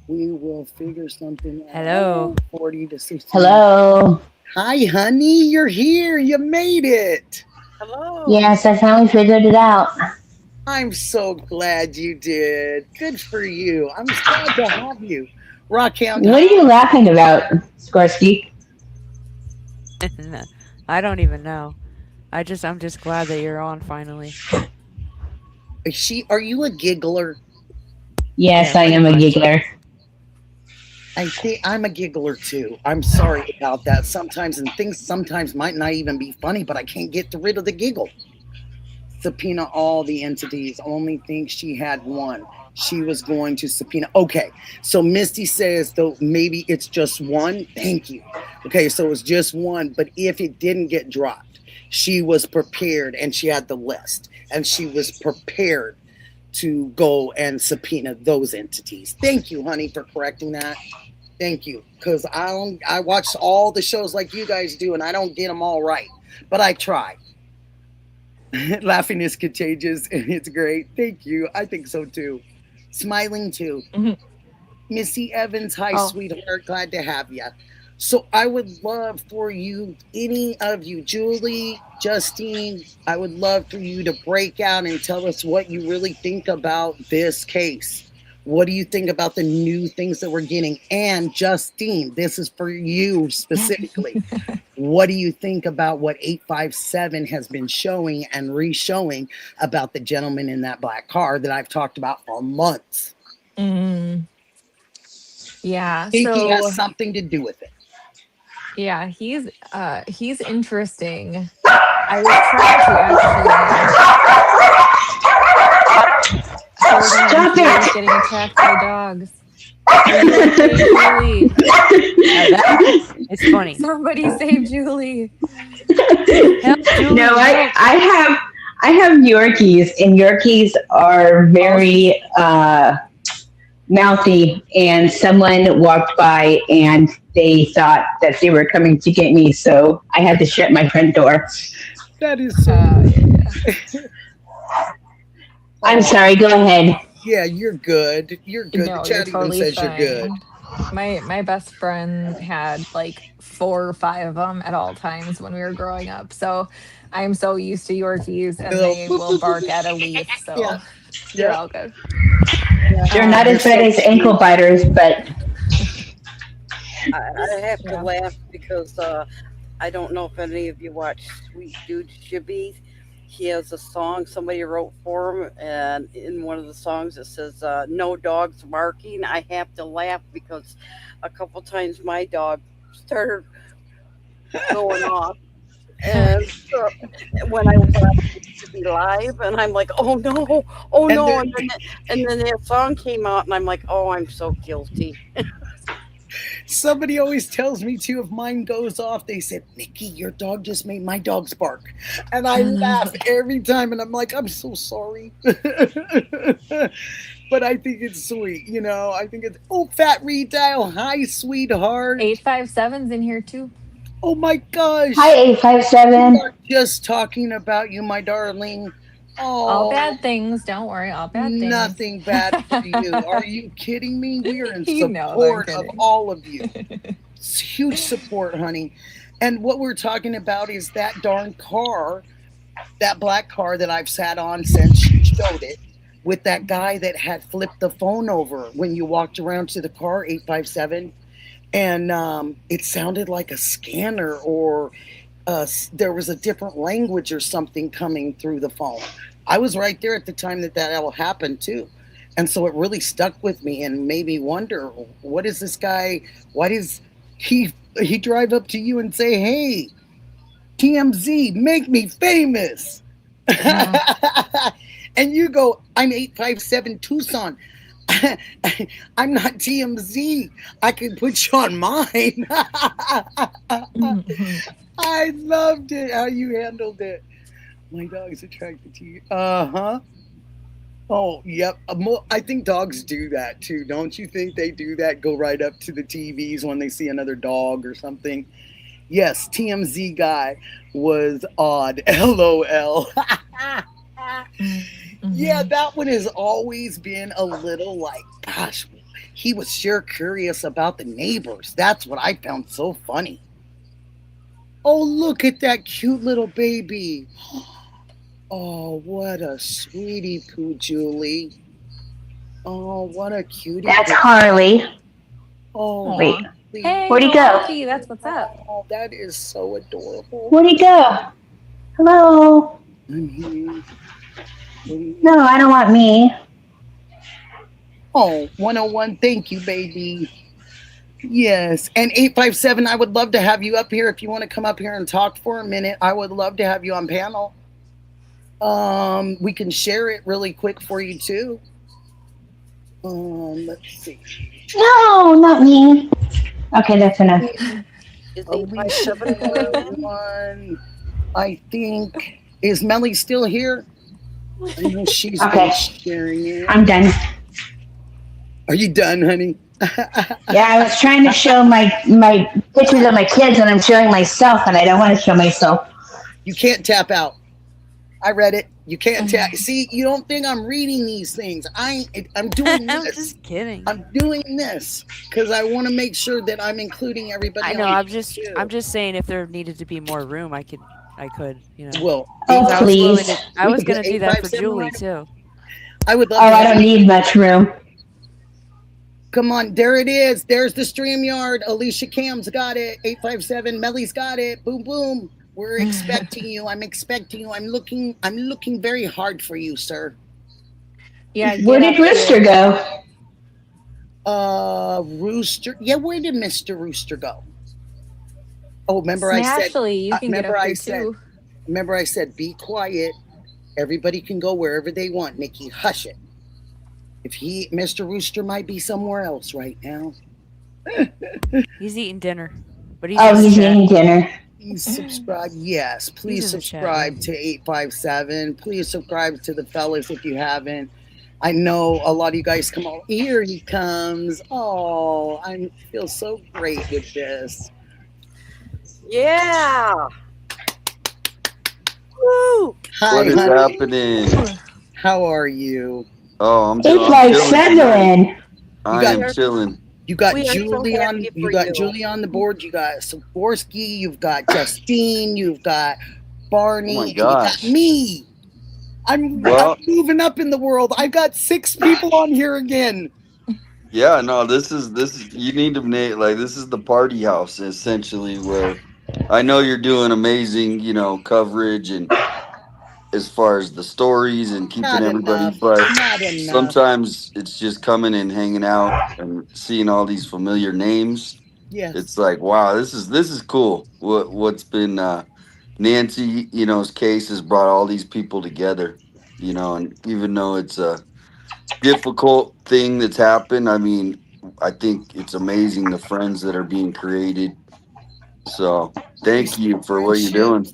We will figure something out. Hello. 40 to 60. Hello. Hi, honey. You're here. You made it. Hello. Yes, I finally figured it out. I'm so glad you did. Good for you. I'm glad to have you. Rockhound. What are you laughing about, Skorsky? I don't even know. I'm just glad that you're on finally. Are you a giggler? Yes, I am a giggler. I think I'm a giggler too. I'm sorry about that sometimes, and things sometimes might not even be funny, but I can't get rid of the giggle. Subpoena all the entities. Only think she had one. She was going to subpoena. Okay, so Misty says, though, maybe it's just one. Thank you. Okay, so it's just one, but if it didn't get dropped, she was prepared and she had the list and she was prepared to go and subpoena those entities. Thank you, honey, for correcting that. Thank you, because I watch all the shows like you guys do and I don't get them all right, but I try. Laughing is contagious and it's great. Thank you. I think so too. Smiling too. Mm-hmm. Missy Evans, hi, sweetheart. Glad to have you. So I would love for you, any of you, Julie, Justine, I would love for you to break out and tell us what you really think about this case. What do you think about the new things that we're getting? And Justine, this is for you specifically. What do you think about what 857 has been showing and re-showing about the gentleman in that black car that I've talked about for months? Yeah. I think he has something to do with it. Yeah, he's interesting. I was trying to actually. Stop it! Getting attacked by dogs. Julie. It's funny. Somebody save Julie. Help Julie. No, I have Yorkies, and Yorkies are very mouthy, and someone walked by and they thought that they were coming to get me, so I had to shut my front door. That is so. I'm sorry. Go ahead. Yeah, you're good. You're good. No, The you're chat even totally says you're good. fine. My best friend had like 4 or 5 of them at all times when we were growing up. So I'm so used to Yorkies, and they will bark at a leaf. So Yeah. you're all good. They're not as bad as ankle biters, but I have to laugh because I don't know if any of you watch Sweet Dude Shibby. He has a song somebody wrote for him, and in one of the songs it says, "No dogs barking." I have to laugh because a couple times my dog started going off, and when I was watching to be live, and I'm like, "Oh no, oh And no!" there- And then that song came out, and I'm like, "Oh, I'm so guilty." Somebody always tells me too, if mine goes off, they said, Nikki, your dog just made my dogs bark. And I laugh every time, and I'm like, I'm so sorry. But I think it's sweet, you know. I think it's, oh, Fat Redial, hi, sweetheart. 857's in here too. Oh my gosh. hi, 857. We are just talking about you, my darling. Oh, All bad things. Don't worry. All bad things. nothing bad for you. Are you kidding me? We are in He knows I'm support of kidding. all of you. It's huge support, honey. And what we're talking about is that darn car, that black car that I've sat on since she showed it, with that guy that had flipped the phone over when you walked around to the car, 857. And it sounded like a scanner, or there was a different language or something coming through the phone. I was right there at the time that all happened too. And so it really stuck with me and made me wonder, what is this guy, why does he drive up to you and say, hey, TMZ, make me famous? And you go, I'm 857 Tucson. I'm not TMZ. I can put you on mine. I loved it, how you handled it. My dog's attracted to you. Uh-huh. Oh, yep. I think dogs do that too. Don't you think they do that? Go right up to the TVs when they see another dog or something. Yes, TMZ guy was odd. LOL. Yeah, that one has always been a little like, gosh, he was sure curious about the neighbors. That's what I found so funny. Oh, look at that cute little baby. Oh, what a sweetie poo, Julie. Oh, what a cutie. That's Harley. Oh, wait. Hey, Where'd he go? Milwaukee, that's what's up. Oh, that is so adorable. Where'd he go? Hello. Mhm. No, I don't want me. Oh, 101, thank you, baby. Yes, and 857, I would love to have you up here. If you want to come up here and talk for a minute, I would love to have you on panel. We can share it really quick for you too. Let's see. No, not me. Okay, that's enough. Is Alicia, 101, I think. Is Melly still here? I know she's Okay. been sharing it. I'm done. Are you done, honey? Yeah, I was trying to show my pictures of my kids, and I'm showing myself, and I don't want to show myself. You can't tap out. I read it. You can't tap. See, you don't think I'm reading these things. I'm doing this. I'm just kidding. I'm doing this because I want to make sure that I'm including everybody. I know. else. I'm just saying, if there needed to be more room, I could, you know. Well, Oh, please. I was gonna We do could that for 857 Julie right? too. I would love. Oh, to I have don't need much room. Come on, there it is. There's the StreamYard. Alicia Cam's got it. 857. Melly's got it. Boom, boom. We're expecting you. I'm expecting you. I'm looking very hard for you, sir. Yeah. Where did Rooster go? Rooster. Yeah, where did Mr. Rooster go? Oh, remember I said. Ashley, you can get remember up I here said. too. Remember I said, be quiet. Everybody can go wherever they want. Nikki, hush it. Mr. Rooster might be somewhere else right now. He's eating dinner, but he's Oh, he's eating dinner. Please subscribe. Yes, please He's in the chat subscribe to 857. Please subscribe to the fellas if you haven't. I know a lot of you guys come on. Here he comes. Oh, I feel so great with this. Yeah. Woo. Hi, What is honey. happening? How are you? Oh, I'm It's I'm like chilling tonight. 7. I got- am chilling. You got We are so Julie on. happy You for got you. Julie on the board. You got Saborski. You've got Justine. You've got Barney. Oh my And you got gosh. me. I'm Well, moving up in the world. I've got 6 people on here again. yeah, no, this is you need to name like this is the party house essentially where I know you're doing amazing, coverage and as far as the stories and keeping Not everybody, enough. but Not enough. sometimes it's just coming and hanging out and seeing all these familiar names. Yes. It's like, wow, this is cool. What's been Nancy, his case has brought all these people together, and even though it's a difficult thing that's happened, I mean, I think it's amazing the friends that are being created. So thank you for what you're doing.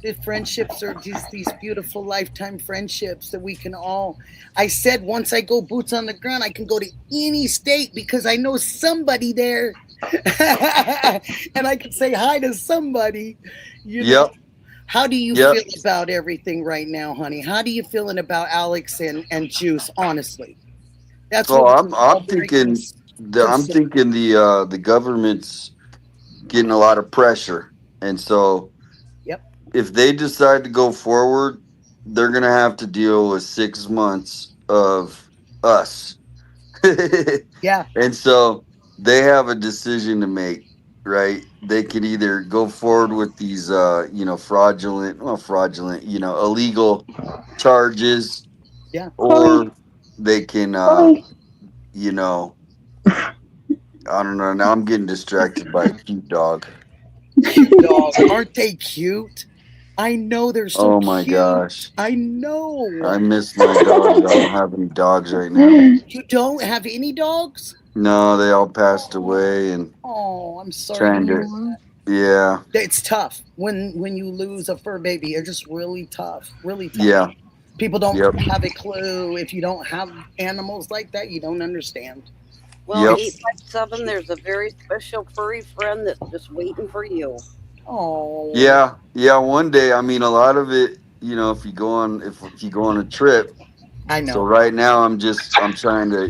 The friendships are just these beautiful lifetime friendships that we can all. I said once I go boots on the ground, I can go to any state because I know somebody there. And I can say hi to somebody. Yep. How do you Yep. feel about everything right now, honey? How do you feeling about Alex and Juice, honestly? That's Oh, what I'm thinking the government's getting a lot of pressure, and so Yep. if they decide to go forward, they're gonna have to deal with 6 months of us. Yeah. And so they have a decision to make, right? They could either go forward with these fraudulent, illegal charges, Yeah. or they can I don't know. Now I'm getting distracted by a cute dog. Cute dogs. Aren't they cute? I know they're so Oh my cute. gosh. I know. I miss my dog, but I don't have any dogs right now. You don't have any dogs? No, they all passed away and Oh, I'm sorry. trying to yeah. It's tough when you lose a fur baby. It's just really tough. Really tough. Yeah. People don't Yep. have a clue. If you don't have animals like that, you don't understand. Well, Yep. 857, there's a very special furry friend that's just waiting for you. Oh. Yeah. One day, I mean, a lot of it, if you go on a trip. I know. So right now, I'm trying to,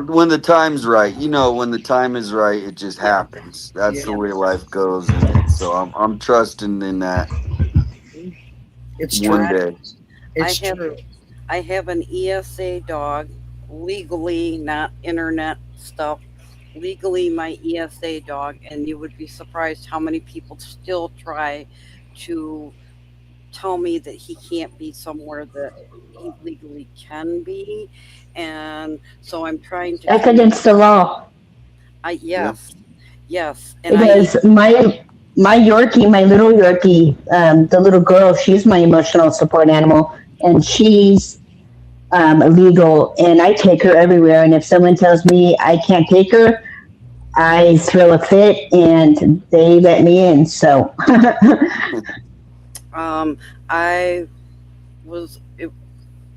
when the time's right. When the time is right, it just happens. That's the way life goes, and so I'm trusting in that. It's one true. day. It's I have, true. I have an ESA dog, legally, not internet stuff. Legally, my ESA dog, and you would be surprised how many people still try to tell me that he can't be somewhere that he legally can be, and so I'm trying to. That's against the law. Yes, and Because my Yorkie, my little Yorkie, the little girl, she's my emotional support animal, and she's illegal, and I take her everywhere. And if someone tells me I can't take her, I throw a fit, and they let me in. So,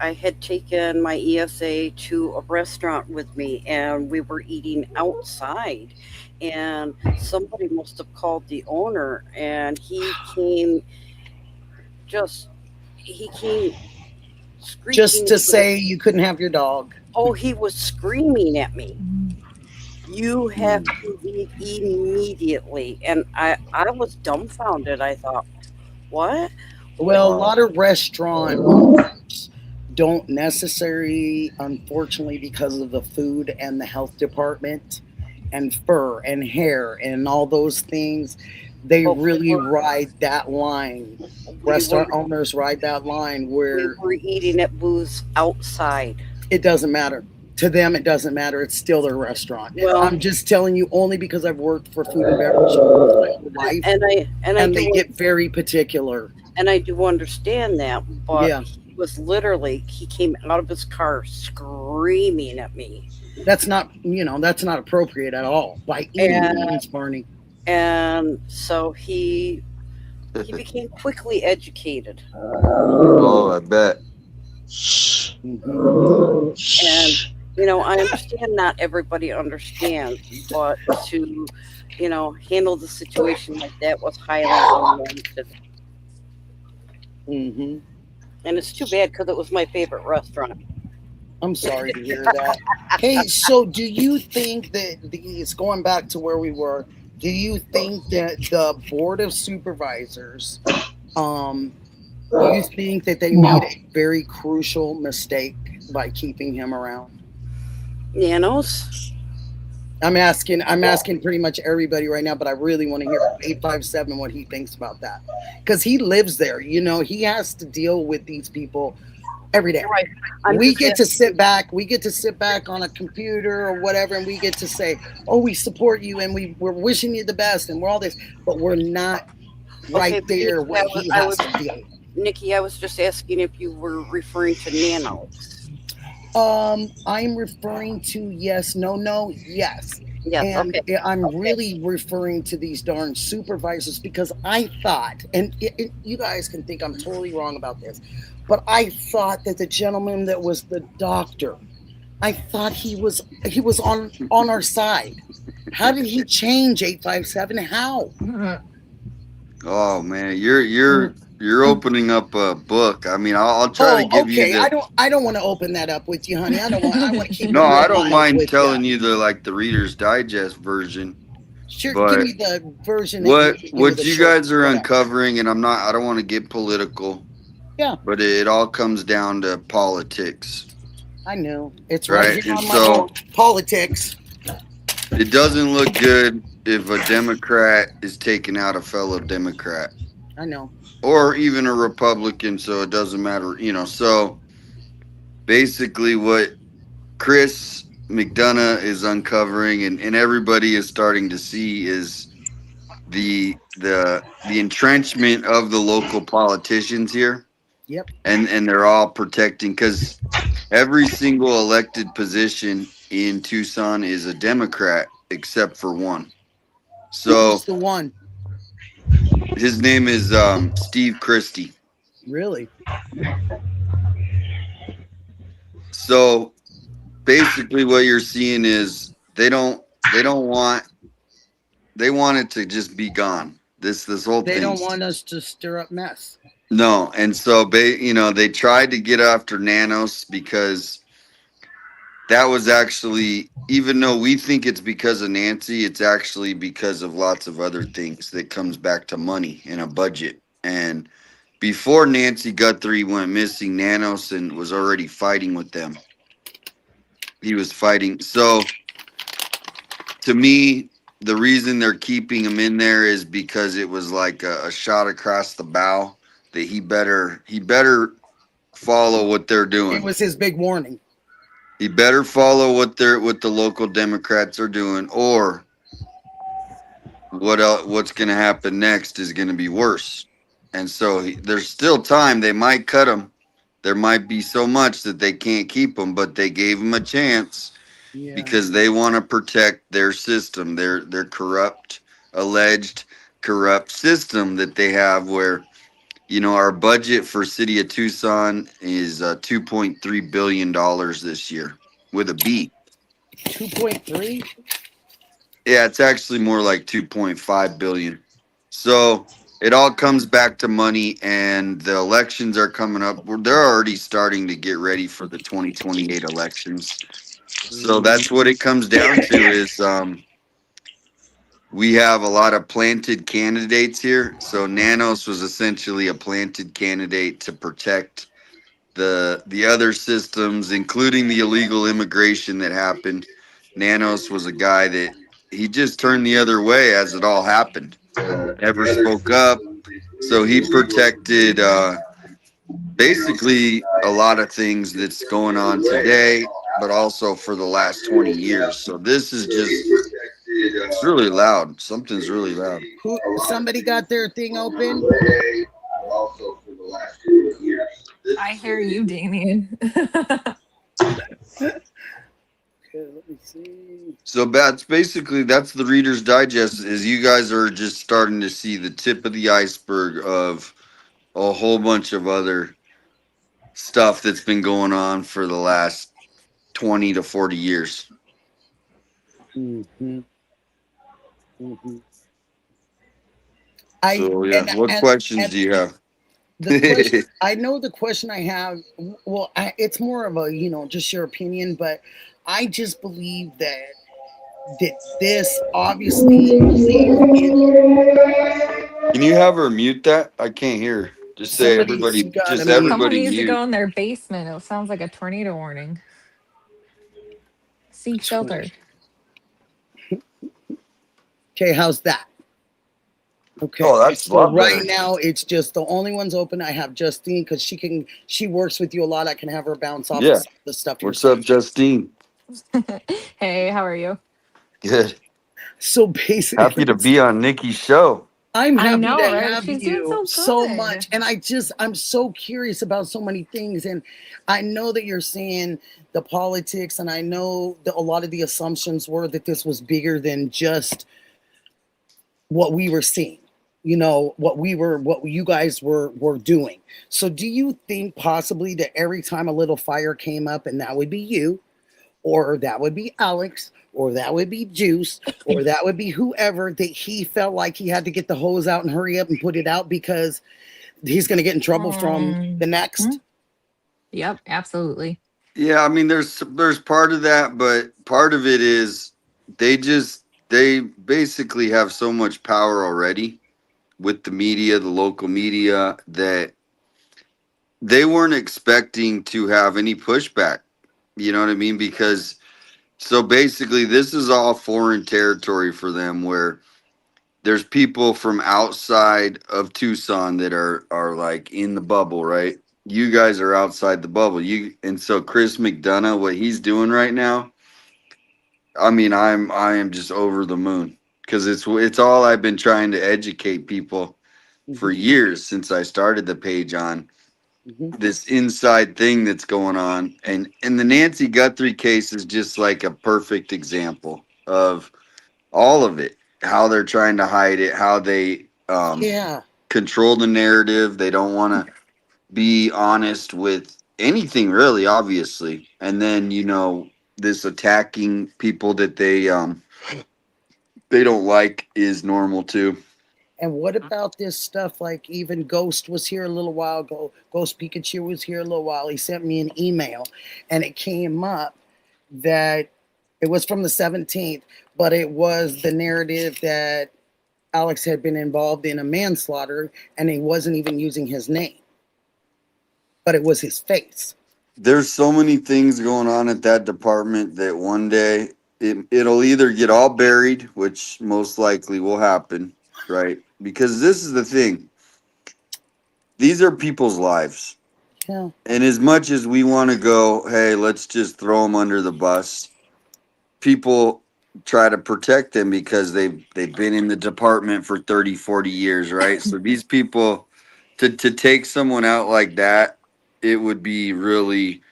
I had taken my ESA to a restaurant with me, and we were eating outside, and somebody must have called the owner, and he came screeching Just to say you couldn't have your dog. Oh, he was screaming at me. You have to leave immediately. And I was dumbfounded. I thought, what? Well, a lot of restaurants don't necessarily, unfortunately, because of the food and the health department and fur and hair and all those things, they really ride that line. Restaurant owners ride that line where we were eating at booths outside. It doesn't matter. To them, it doesn't matter. It's still their restaurant. Well, I'm just telling you only because I've worked for food and beverage my whole life, and they get very particular. And I do understand that, but he was literally, he came out of his car screaming at me. That's not appropriate at all by any means, Barney. And so he became quickly educated. Oh, I bet. And, you know, I understand not everybody understands, but to, you know, handle the situation like that was highly unwarranted. Mm-hmm. And it's too bad because it was my favorite restaurant. I'm sorry to hear that. Hey, so do you think that it's going back to where we were? Do you think that the board of supervisors, do you think that they made a very crucial mistake by keeping him around? Nanos? I'm asking pretty much everybody right now, but I really want to hear from 857 what he thinks about that. Because he lives there, you know, he has to deal with these people every day. Right. We get to sit back on a computer or whatever, and we get to say, oh, we support you and we're wishing you the best and we're all this, but we're not right there where he has to deal with. Nikki, I was just asking if you were referring to nanos. I'm referring to yes, no, yes. Yes, And okay. I'm really referring to these darn supervisors because I thought, and you guys can think I'm totally wrong about this, but I thought that the gentleman that was the doctor, I thought he was on our side. How did he change 857? How? Oh man, you're opening up a book. I mean, I'll try to give you the. I don't want to open that up with you, honey. I want to keep. No, it I don't live mind with telling you the Reader's Digest version. Sure, but give me the version. What the you short, guys are whatever. uncovering, and I don't want to get political. Yeah. But it all comes down to politics. I know it's Right, right here and on my so- own politics. It doesn't look good if a Democrat is taking out a fellow Democrat. I know. Or even a Republican, so it doesn't matter, you know. So basically what Chris McDonough is uncovering and everybody is starting to see is the entrenchment of the local politicians here. Yep. And they're all protecting, because every single elected position in Tucson is a Democrat except for one. So Who's the one? his name is Steve Christie. Really? So basically what you're seeing is they want it to just be gone. This whole thing. They don't want us to stir up mess. No, and so they tried to get after Nanos because that was actually, even though we think it's because of Nancy, it's actually because of lots of other things that comes back to money and a budget. And before Nancy Guthrie went missing, Nanos and was already fighting with them. He was fighting. So to me, the reason they're keeping him in there is because it was like a shot across the bow that he better follow what they're doing. It was his big warning. He better follow what the local Democrats are doing, or what's going to happen next is going to be worse. And so there's still time. They might cut him. There might be so much that they can't keep him, but they gave him a chance because they want to protect their system, their alleged corrupt system that they have, where, you know, our budget for City of Tucson is $2.3 billion this year with a B. 2.3? Yeah, it's actually more like 2.5 billion. So it all comes back to money, and the elections are coming up. They're already starting to get ready for the 2028 elections. So that's what it comes down to is we have a lot of planted candidates here. So Nanos was essentially a planted candidate to protect the other systems, including the illegal immigration that happened. Nanos was a guy that he just turned the other way as it all happened. Never spoke up. So he protected basically a lot of things that's going on today, but also for the last 20 years. So this is just, it's really loud. Something's really loud. Somebody got their thing open? I hear you, Damien. Okay, let me see. So that's the Reader's Digest, is you guys are just starting to see the tip of the iceberg of a whole bunch of other stuff that's been going on for the last 20 to 40 years. Mm-hmm. Mm-hmm. So yeah, what questions do you have? The question, I know the question I have, well, it's more of a, just your opinion, but I just believe that this obviously Can you have her mute that? I can't hear. Just say somebody's everybody, got to just mute. Someone everybody needs to mute. go in their basement. It sounds like a tornado warning. Seek shelter. Okay, how's that? Okay, Oh, that's a so lot right better. now it's just the only ones open. I have Justine because she works with you a lot. I can have her bounce off Yeah. the stuff you're What's up, saying. Justine? Hey, how are you? Good. So Happy basically, to be on Nikki's show. I'm I happy know, to right? have She's doing you so so good. much. And I'm so curious about so many things. And I know that you're saying the politics, and I know that a lot of the assumptions were that this was bigger than just what we were seeing, what you guys were doing. So do you think possibly that every time a little fire came up, and that would be you, or that would be Alex, or that would be Juice, or that would be whoever, that he felt like he had to get the hose out and hurry up and put it out because he's going to get in trouble from the next? Yep, absolutely. Yeah, I mean, there's part of that, but part of it is they basically have so much power already with the media, the local media, that they weren't expecting to have any pushback. You know what I mean? Because so basically, this is all foreign territory for them, where there's people from outside of Tucson that are like in the bubble, right? You guys are outside the bubble. And so Chris McDonough, what he's doing right now, I mean, I am just over the moon because it's all I've been trying to educate people for years since I started the page on this inside thing that's going on. And the Nancy Guthrie case is just like a perfect example of all of it, how they're trying to hide it, how they Yeah. control the narrative. They don't want to be honest with anything really, obviously. And then, this attacking people that they don't like is normal too. And what about this stuff? Like, even Ghost was here a little while ago. Ghost Pikachu was here a little while. He sent me an email, and it came up that it was from the 17th, but it was the narrative that Alex had been involved in a manslaughter, and he wasn't even using his name, but it was his face. There's so many things going on at that department that one day it'll either get all buried, which most likely will happen, right? Because this is the thing. These are people's lives. Yeah. And as much as we want to go, hey, let's just throw them under the bus, people try to protect them because they've been in the department for 30, 40 years, right? So these people, to take someone out like that, it would be really,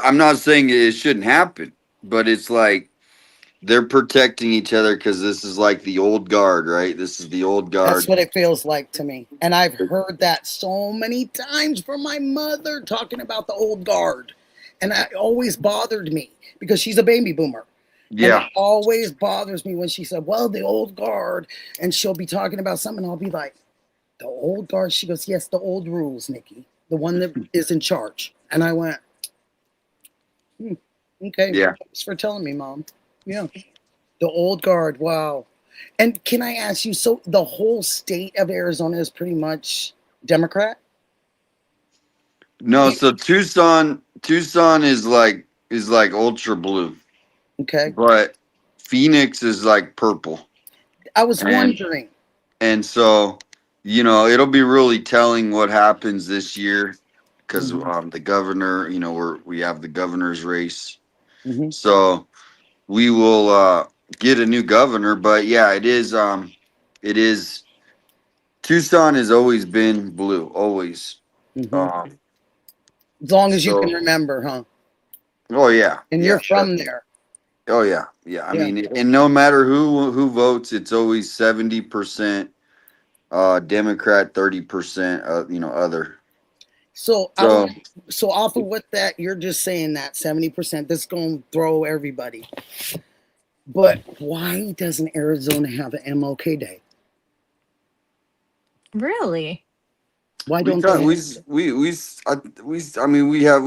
I'm not saying it shouldn't happen, but it's like they're protecting each other because this is like the old guard, right? This is the old guard. That's what it feels like to me. And I've heard that so many times from my mother talking about the old guard. And it always bothered me because she's a baby boomer. Yeah. And it always bothers me when she said, well, the old guard. And she'll be talking about something. I'll be like, the old guard? She goes, yes, the old rules, Nikki. The one that is in charge. And I went, okay. Yeah. Thanks for telling me, Mom. Yeah. The old guard. Wow. And can I ask you, so the whole state of Arizona is pretty much Democrat? No, so Tucson is like ultra blue. Okay. But Phoenix is like purple. I was wondering. And so, it'll be really telling what happens this year because the governor, we have the governor's race. So we will get a new governor. But yeah, it is Tucson has always been blue, always. As long as you can remember, huh? Oh yeah. And you're from there. Oh yeah. Yeah. I mean, and no matter who votes, it's always 70% Democrat, 30% other. So So so off of what that you're just saying that 70%, this is gonna throw everybody. But why doesn't Arizona have an MLK Day? Really? Why we don't got they? we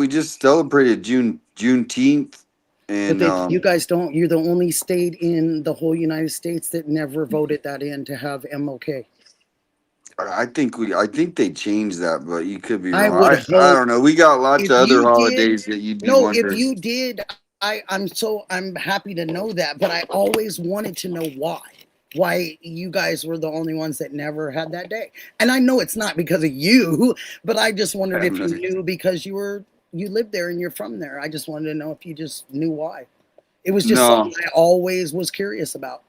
just celebrated Juneteenth, But and you guys don't. You're the only state in the whole United States that never voted that in to have MLK. I think they changed that, but you could be I wrong. would I hope don't know. We got lots if of other you did. holidays that you'd be No, if wondering. you did, I'm happy to know that. But I always wanted to know why. Why you guys were the only ones that never had that day. And I know it's not because of you, but I just wondered if you knew because you lived there and you're from there. I just wanted to know if you just knew why. It was just No, something I always was curious about.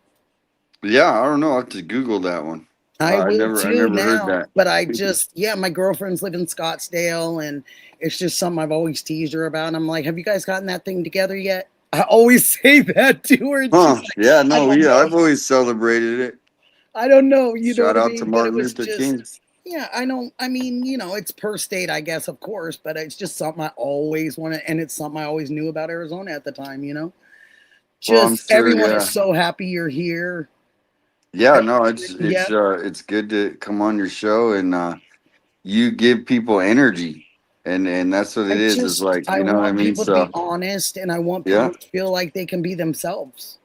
yeah, I don't know. I have to Google that one. I will I too never heard now, that. but I just, yeah, my girlfriends live in Scottsdale and it's just something I've always teased her about. I'm like, have you guys gotten that thing together yet? I always say that to her. And she's Huh? like, Yeah, I no, don't yeah, I've know. always celebrated it. I don't know. You know Shout what I out to mean? But it Martin was Luther King. just, yeah, I mean, it's per state, I guess, of course, but it's just something I always wanted. And it's something I always knew about Arizona at the time. Well, I'm Just sure. everyone is Yeah, so happy you're here. yeah. No, Yep. it's good to come on your show and you give people energy, and that's what it is. Is like I you know what I want mean. people to be So honest and I want yeah, people to feel like they can be themselves,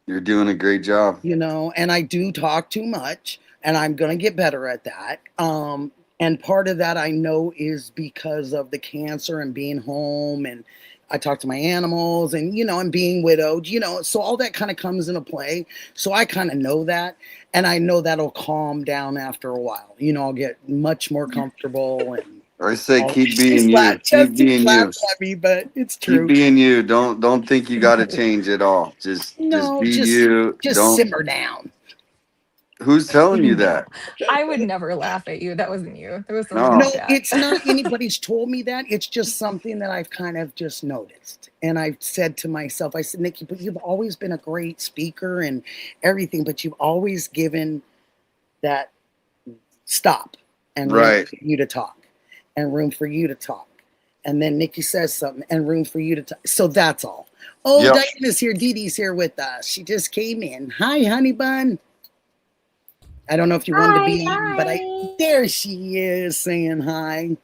you're doing a great job. and I do talk too much and I'm going to get better at that. And part of that I know is because of the cancer and being home and I talk to my animals and being widowed, so all that kind of comes into play. So I kind of know that and I know that'll calm down after a while. I'll get much more comfortable and I say all. keep being you. Keep Justin being you. laughs at me, but it's Keep true. being you. Don't think you got to change at all. Just No, be just you. just Don't. simmer down. Who's telling you No, that? I would never laugh at you. That wasn't you. That was someone in the No. No, chat. it's not anybody's told me that. It's just something that I've kind of just noticed. And I've said to myself, I said, Nikki, but you've always been a great speaker and everything, but you've always given that stop and room Right. for you to talk and room for you to talk. And then Nikki says something and room for you to talk. So that's all. Oh, Yep. Diana's here. Dee Dee's here with us. She just came in. Hi, honey bun. I don't know if you wanted to be, but there she is saying hi.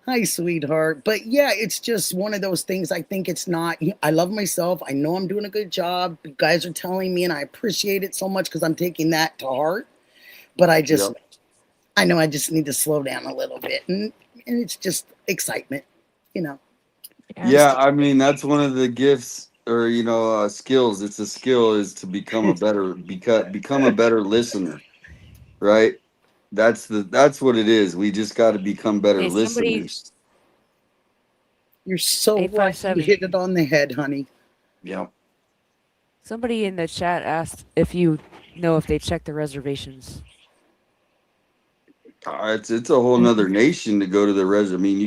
Hi, sweetheart. But yeah, it's just one of those things. I think it's not, I love myself. I know I'm doing a good job. You guys are telling me, and I appreciate it so much because I'm taking that to heart. But Yep. I know I just need to slow down a little bit. And it's just excitement. Yeah, I mean that's one of the gifts or skills. It's a skill is to become a better listener, right? That's what it is. We just got to become better Hey, somebody, listeners. You're so right. You 857. hit it on the head, honey. Yep. Somebody in the chat asked if you know if they check the reservations. It's a whole nother nation to go to the I mean,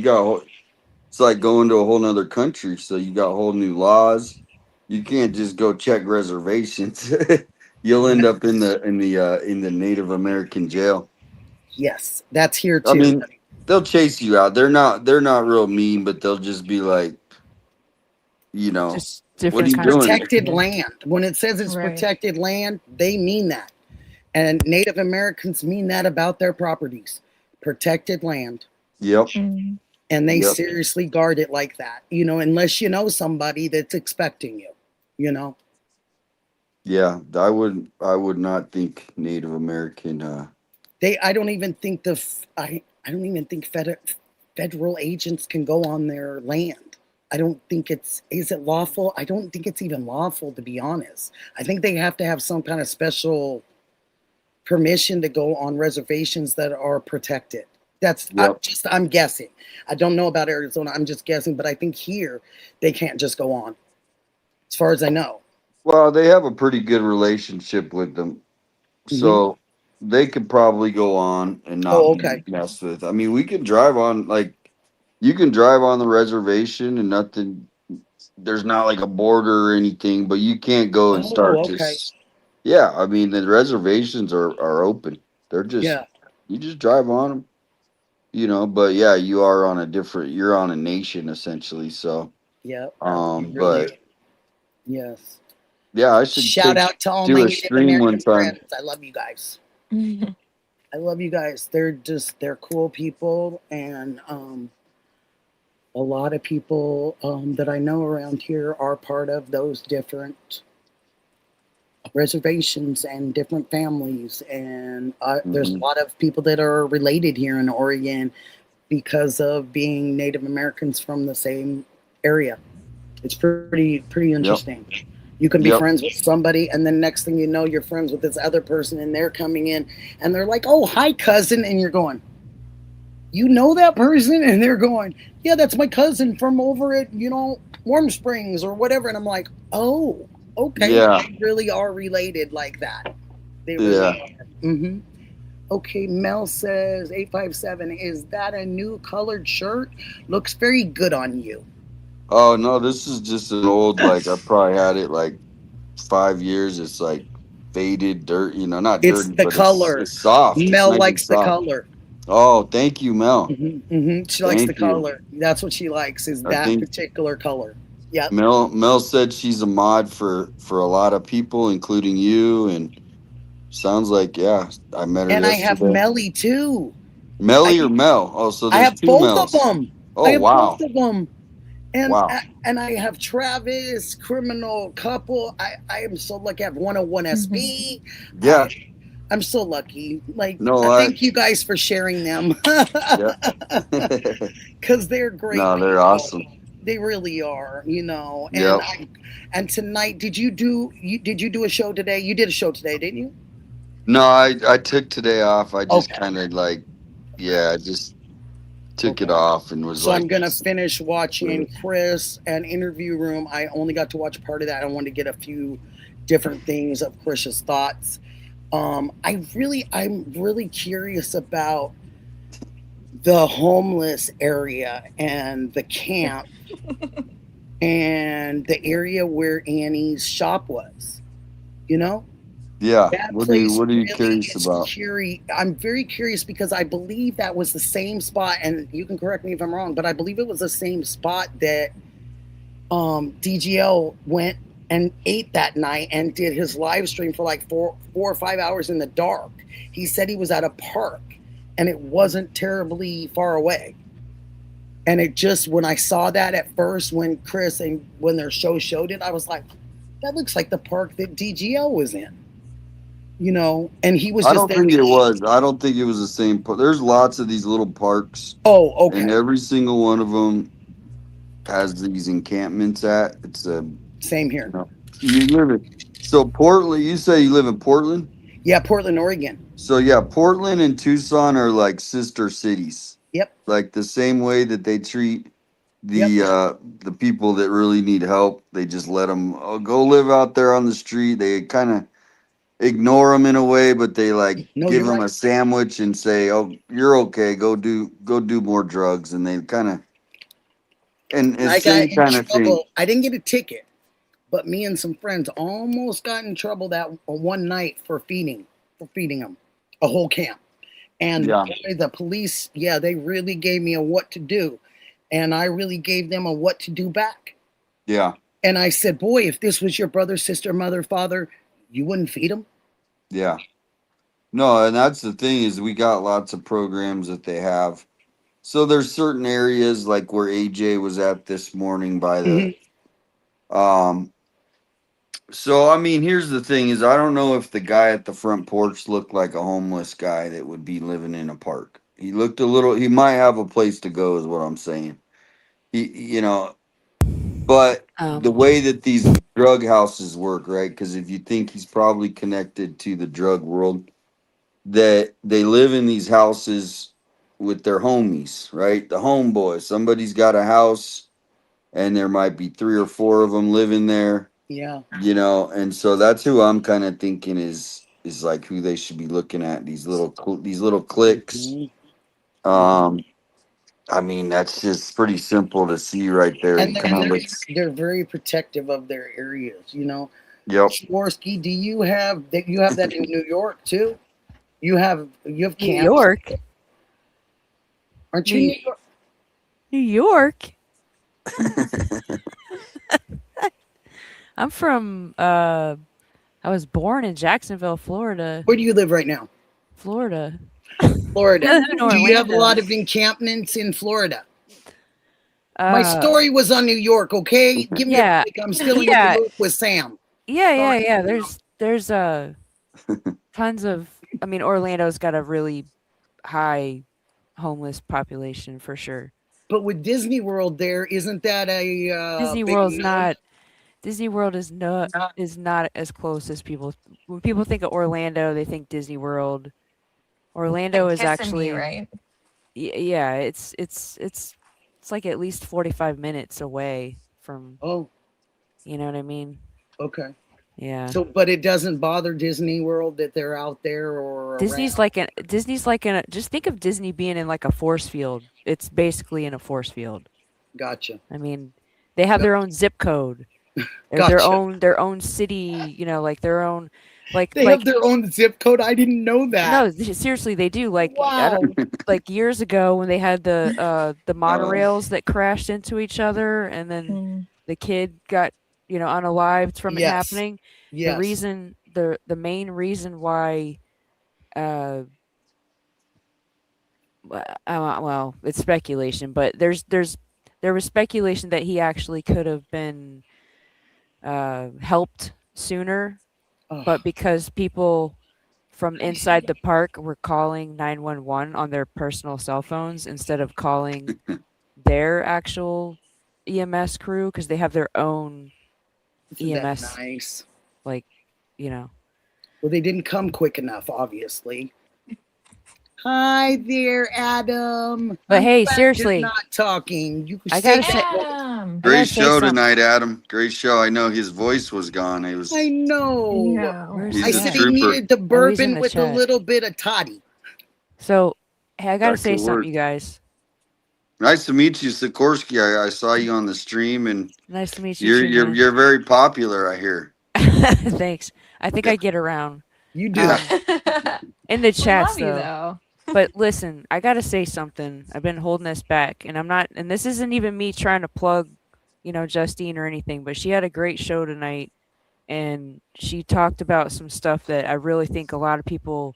it's like going to a whole nother country. So you got whole new laws. You can't just go check reservations. You'll end up in the Native American jail. Yes, that's here I too. mean, they'll chase you out. They're not real mean, but they'll just be like, Just what are different you kinds of doing? Protected land. When it says it's Right. protected land, they mean that. And Native Americans mean that about their properties. Protected land. Yep. Mm. And they Yep. seriously guard it like that, unless you know somebody that's expecting you. Yeah, I would not think Native American. I don't even think I don't even think federal agents can go on their land. I don't think is it lawful? I don't think it's even lawful, to be honest. I think they have to have some kind of special permission to go on reservations that are protected. Yep. I'm guessing. I don't know about Arizona. I'm just guessing, but I think here they can't just go on, as far as I know. Well, they have a pretty good relationship with them, so they could probably go on and not Oh, be okay. messed with. I mean, we can drive on you can drive on the reservation and nothing. There's not like a border or anything, but you can't go and Oh, start okay. just. Yeah, I mean the reservations are open. They're just Yeah. you just drive on them. you know, but yeah, you're on a nation essentially. So, Yep. You really but are. Yes. yeah, I should Shout out to all my do a Native stream one American time. friends. I love you guys. I love you guys. They're cool people, and a lot of people that I know around here are part of those different reservations and different families, and there's a lot of people that are related here in Oregon because of being Native Americans from the same area. It's pretty interesting. You can be friends with somebody, and then next thing you know, you're friends with this other person, and they're coming in, and they're like, "Oh, hi, cousin," and you're going, "You know that person?" And they're going, "Yeah, that's my cousin from over at Warm Springs or whatever." And I'm like, "Oh, okay, Yeah. they really are related like that. They really Yeah. are." Mm-hmm. Okay, Mel says 857. Is that a new colored shirt? Looks very good on you. Oh no, this is just an old, like, I probably had it like 5 years. It's like faded, dirt, not It's dirty, the but it's color. it's soft. It's Mel nice and likes the soft. color. Oh, thank you, Mel. She likes the Thank you. color. That's what she likes, is I that think particular color. Yep. Mel said she's a mod for a lot of people, including you, and sounds like, yeah, I met her And I have yesterday. Melly too. Melly or Mel? Oh, so I there's have two both of Mels. them. I Oh have both wow. of them. And Wow. and I have Travis, criminal couple. I am so lucky. I have 101 SB. Yeah. I'm so lucky. Like, No, thank you guys for sharing them. yeah. Because they're great No, they're people. awesome. They really are, Yep. And tonight, did you do a show today? You did a show today, didn't you? No, I took today off. I just Okay. kind of like, yeah, I just took it Okay. off and was So like, I'm gonna finish watching Chris and Interview Room. I only got to watch part of that. I wanted to get a few different things of Chris's thoughts. I'm really curious about the homeless area and the camp and the area where Annie's shop was. You know? yeah. That What are place you really curious is about? I'm very curious because I believe that was the same spot, and you can correct me if I'm wrong, but I believe it was the same spot that DGL went and ate that night and did his live stream for like 4 or 5 hours in the dark. He said he was at a park and it wasn't terribly far away. And it just, when I saw that at first, when Chris and when their show showed it, I was like, that looks like the park that DGL was in. And he was I just don't think it was. I don't think it was the same. There's lots of these little parks. Oh, okay. And every single one of them has these encampments at. It's a same here. You live in Portland. You say you live in Portland? Yeah, Portland, Oregon. So yeah, Portland and Tucson are like sister cities. Yep. Like the same way that they treat the people that really need help. They just let them go live out there on the street. They kind of ignore them in a way, but they give them a sandwich and say, "Oh, you're okay. Go do more drugs." And they kind of I got in kind of thing. trouble. I didn't get a ticket, but me and some friends almost got in trouble that one night for feeding them a whole camp. And the police, they really gave me a what to do, and I really gave them a what to do back. Yeah. And I said, boy, if this was your brother, sister, mother, father, you wouldn't feed them. Yeah. No, and that's the thing, is we got lots of programs that they have. So there's certain areas like where AJ was at this morning by the so I mean, here's the thing, is I don't know if the guy at the front porch looked like a homeless guy that would be living in a park. He looked he might have a place to go, is what I'm saying. But the way that these drug houses work, right? Because if you think he's probably connected to the drug world, that they live in these houses with their homies, right? The homeboys. Somebody's got a house and there might be 3 or 4 of them living there. Yeah. And so that's who I'm kind of thinking is like who they should be looking at, these little cliques. I mean, that's just pretty simple to see right there. And they're very protective of their areas, Yep. Shmorsky, do you have that in New York too? You have camps? New York. Aren't you New York? New York? I'm from I was born in Jacksonville, Florida. Where do you live right now? Florida. Florida. In Do you have a Orlando. lot of encampments in Florida? My story was on New York, okay? Give me a break. I'm still in New York with Sam. Yeah. There's tons of. I mean, Orlando's got a really high homeless population for sure. But with Disney World, there isn't that a Disney big World's no? not. Disney World is not as close as people. When people think of Orlando, they think Disney World. Orlando Like is Kissimmee, actually right? Yeah. It's like at least 45 minutes away from. Oh, you know what I mean? Okay. Yeah. So, but it doesn't bother Disney World that they're out there or Disney's around? like in a, just think of Disney being in like a force field. It's basically in a force field. Gotcha. I mean, they have their own zip code. Or Gotcha. their own city, like their own They have their own zip code. I didn't know that. No, seriously, they do. Like Wow. like years ago when they had the monorails that crashed into each other and then the kid got, unalived from it Yes. happening. Yes. The main reason why well, it's speculation, but there was speculation that he actually could have been helped sooner, but because people from inside the park were calling 911 on their personal cell phones instead of calling their actual EMS crew because they have their own Isn't that EMS. nice? Like, Well, they didn't come quick enough, obviously. Hi there, Adam. But I'm hey, glad seriously, you're not talking. You I say gotta say, Adam. Great show tonight, Adam. Great show. I know his voice was gone. He was. I know. Yeah. He's I a said he trooper. needed the in bourbon the with a chat. little bit of toddy. So, hey, I gotta That's say the something, word. you guys. Nice to meet you, Sikorsky. I saw you on the stream, and Nice to meet you too, man. you're very popular. I hear. Thanks. I think I get around. You do. In the We chats, love you though. But listen, I gotta say something. I've been holding this back, and I'm not. And this isn't even me trying to plug, Justine or anything. But she had a great show tonight, and she talked about some stuff that I really think a lot of people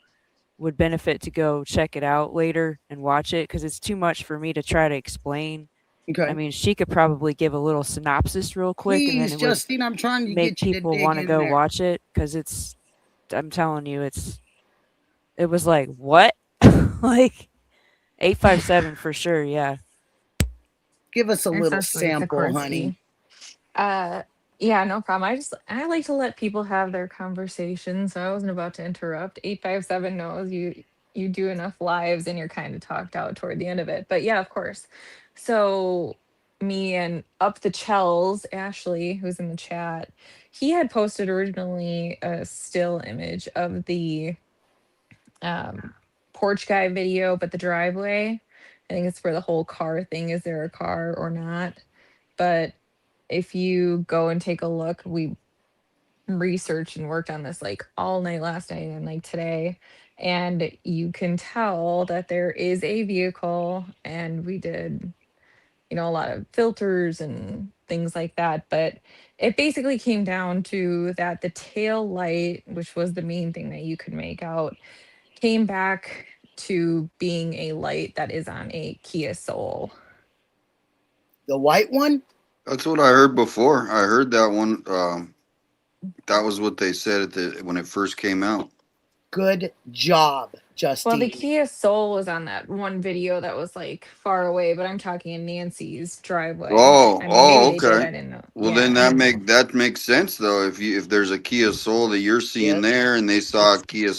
would benefit to go check it out later and watch it because it's too much for me to try to explain. Okay. I mean, she could probably give a little synopsis real quick, and then Please, it Justine, I'm trying to would make get you to people dig want to in go there. watch it because it's. I'm telling you, it was like what, like 857 for sure. Yeah. Give us a You're little so sweet, sample, Sikorsky. honey. Yeah, no problem. I like to let people have their conversation, so I wasn't about to interrupt. 857 knows you do enough lives and you're kind of talked out toward the end of it. But yeah, of course. So me and Up the Chells, Ashley, who's in the chat, he had posted originally a still image of the porch guy video, but the driveway. I think it's for the whole car thing. Is there a car or not? But if you go and take a look, we researched and worked on this like all night last night and like today. And you can tell that there is a vehicle, and we did, a lot of filters and things like that. But it basically came down to that the tail light, which was the main thing that you could make out, came back to being a light that is on a Kia Soul. The white one? That's what I heard before. I heard that one. That was what they said when it first came out. Good job, Justine. Well, the Kia Soul was on that one video that was like far away, but I'm talking in Nancy's driveway. Oh, I mean, maybe they did, okay. I didn't know. Well, Yeah. then that makes sense though. If there's a Kia Soul that you're seeing Yes. there, and they saw a Kia,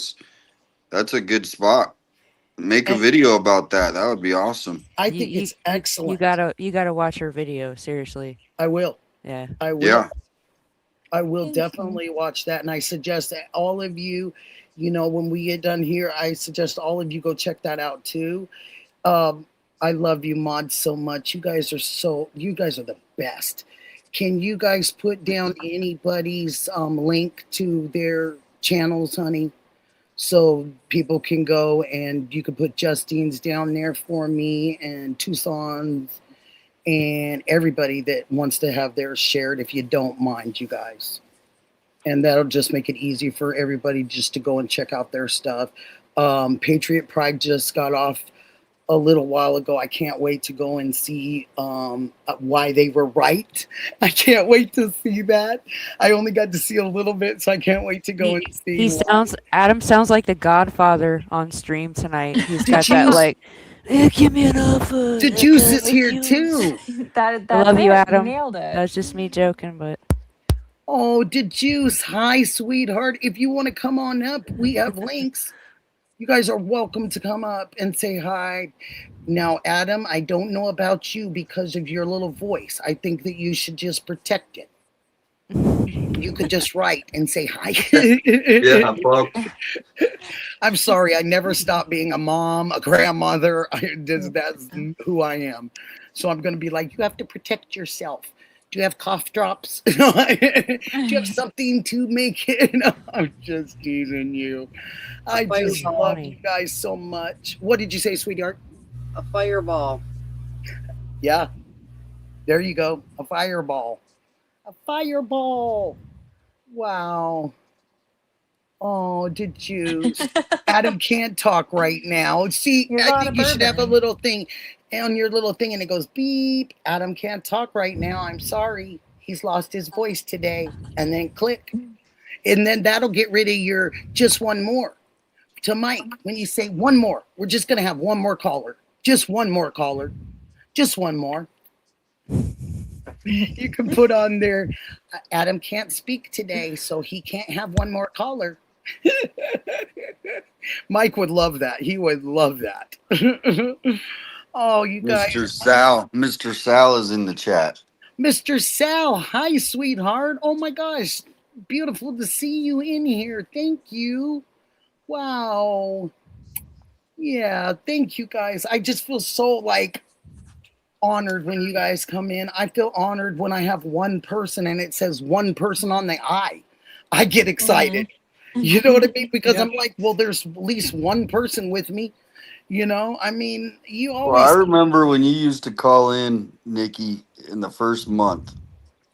that's a good spot. Make a video about that. That would be awesome. I think it's excellent. You gotta watch her video. Seriously. I will. Yeah. I will. Yeah. I will Thank you. definitely watch that. And I suggest that all of you, when we get done here, I suggest all of you go check that out too. I love you mods so much. You guys are the best. Can you guys put down anybody's link to their channels, honey? so people can go, and you can put Justine's down there for me, and Tucson's, and everybody that wants to have theirs shared, if you don't mind, you guys. And that'll just make it easy for everybody just to go and check out their stuff. Patriot Pride just got off a little while ago. I can't wait to go and see why they were right. I can't wait to see that. I only got to see a little bit, so I can't wait to go and see. Adam sounds like the Godfather on stream tonight. He's Did got that you- like, give me an offer. The Juice is here too. That's I love you, it. Adam. Nailed it. That's just me joking, but Oh, the Juice. Hi, sweetheart. If you want to come on up, we have links. You guys are welcome to come up and say hi. Now, Adam, I don't know about you because of your little voice. I think that you should just protect it. You could just write and say hi. Yeah, Bob. I'm sorry. I never stopped being a mom, a grandmother. That's who I am. So I'm going to be like, you have to protect yourself. Do you have cough drops? Do you have something to make it? I'm just teasing you. I just love you guys so much. What did you say, sweetheart? A fireball. Yeah. There you go. A fireball. A fireball. Wow. Oh, did you? Adam can't talk right now. See, I think you should have a little thing on your little thing, and it goes beep. Adam can't talk right now. I'm sorry. He's lost his voice today. And then click. And then that'll get rid of your just one more. To Mike, when you say one more, we're just going to have one more caller. Just one more caller. Just one more. You can put on there, Adam can't speak today, so he can't have one more caller. Mike would love that. He would love that. Oh, you guys. Mr. Sal is in the chat. Mr. Sal, hi, sweetheart. Oh my gosh. Beautiful to see you in here. Thank you. Wow. Yeah, thank you guys. I just feel so honored when you guys come in. I feel honored when I have one person and it says one person on the eye. I get excited. Mm-hmm. You know what I mean? Because I'm like, well, there's at least one person with me. You know, I mean, you always. Well, I remember when you used to call in, Nikki, in the first month.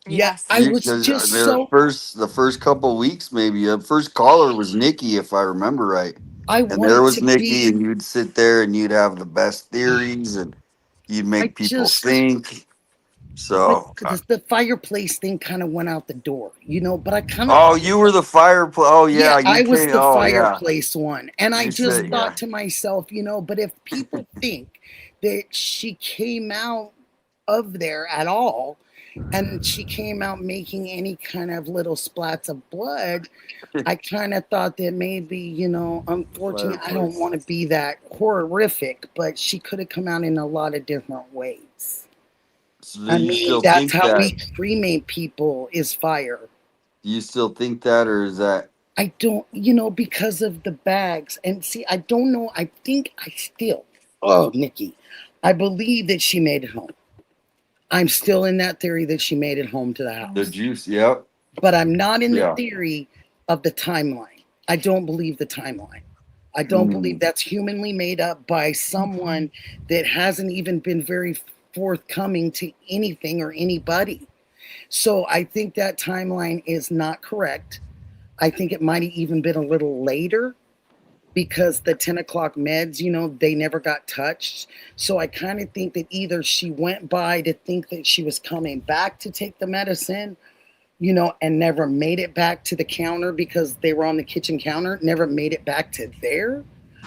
Yes, I was just so. The first couple of weeks, maybe. The first caller was Nikki, if I remember right. And there was Nikki, and you'd sit there and you'd have the best theories, and you'd make people think. So the fireplace thing kind of went out the door, you know. But I kind of. Oh, you were the fireplace. Oh yeah, I was the fireplace one, and I just thought to myself, you know. But if people think that she came out of there at all, and she came out making any kind of little splats of blood, I kind of thought that maybe, you know, unfortunately, I don't want to be that horrific, but she could have come out in a lot of different ways. So I mean, that's how we cremate people is fire. Do you still think that, or is that? I don't, you know, because of the bags. And see, I don't know. I think I still, Nikki, I believe that she made it home. I'm still in that theory that she made it home to the house. The Juice, yep. But I'm not in the theory of the timeline. I don't believe the timeline. I don't believe that's humanly made up by someone that hasn't even been very forthcoming to anything or anybody. So I think that timeline is not correct. I think it might have even been a little later because the 10 o'clock meds, you know, they never got touched. So I kind of think that either she went by to think that she was coming back to take the medicine, you know, and never made it back to the counter because they were on the kitchen counter, never made it back to there.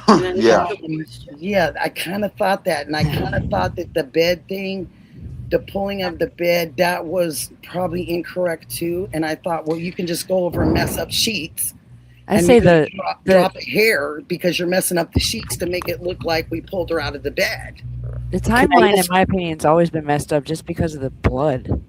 Yeah, I kind of thought that. And I kind of thought that the bed thing, the pulling of the bed, that was probably incorrect too. And I thought, well, you can just go over and mess up sheets. I say drop a hair because you're messing up the sheets to make it look like we pulled her out of the bed. The timeline, in my opinion, has always been messed up just because of the blood.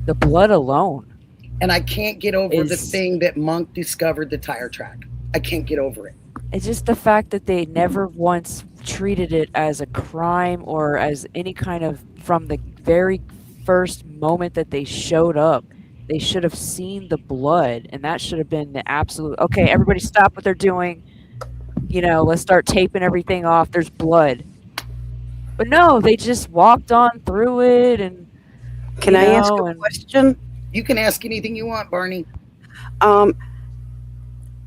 The blood alone. And I can't get over the thing that Monk discovered the tire track. I can't get over it. It's just the fact that they never once treated it as a crime or as any kind of, from the very first moment that they showed up, they should have seen the blood, and that should have been the absolute, okay, everybody stop what they're doing. let's start taping everything off. There's blood. But no, they just walked on through it, and Can I ask a question? You can ask anything you want, Barney.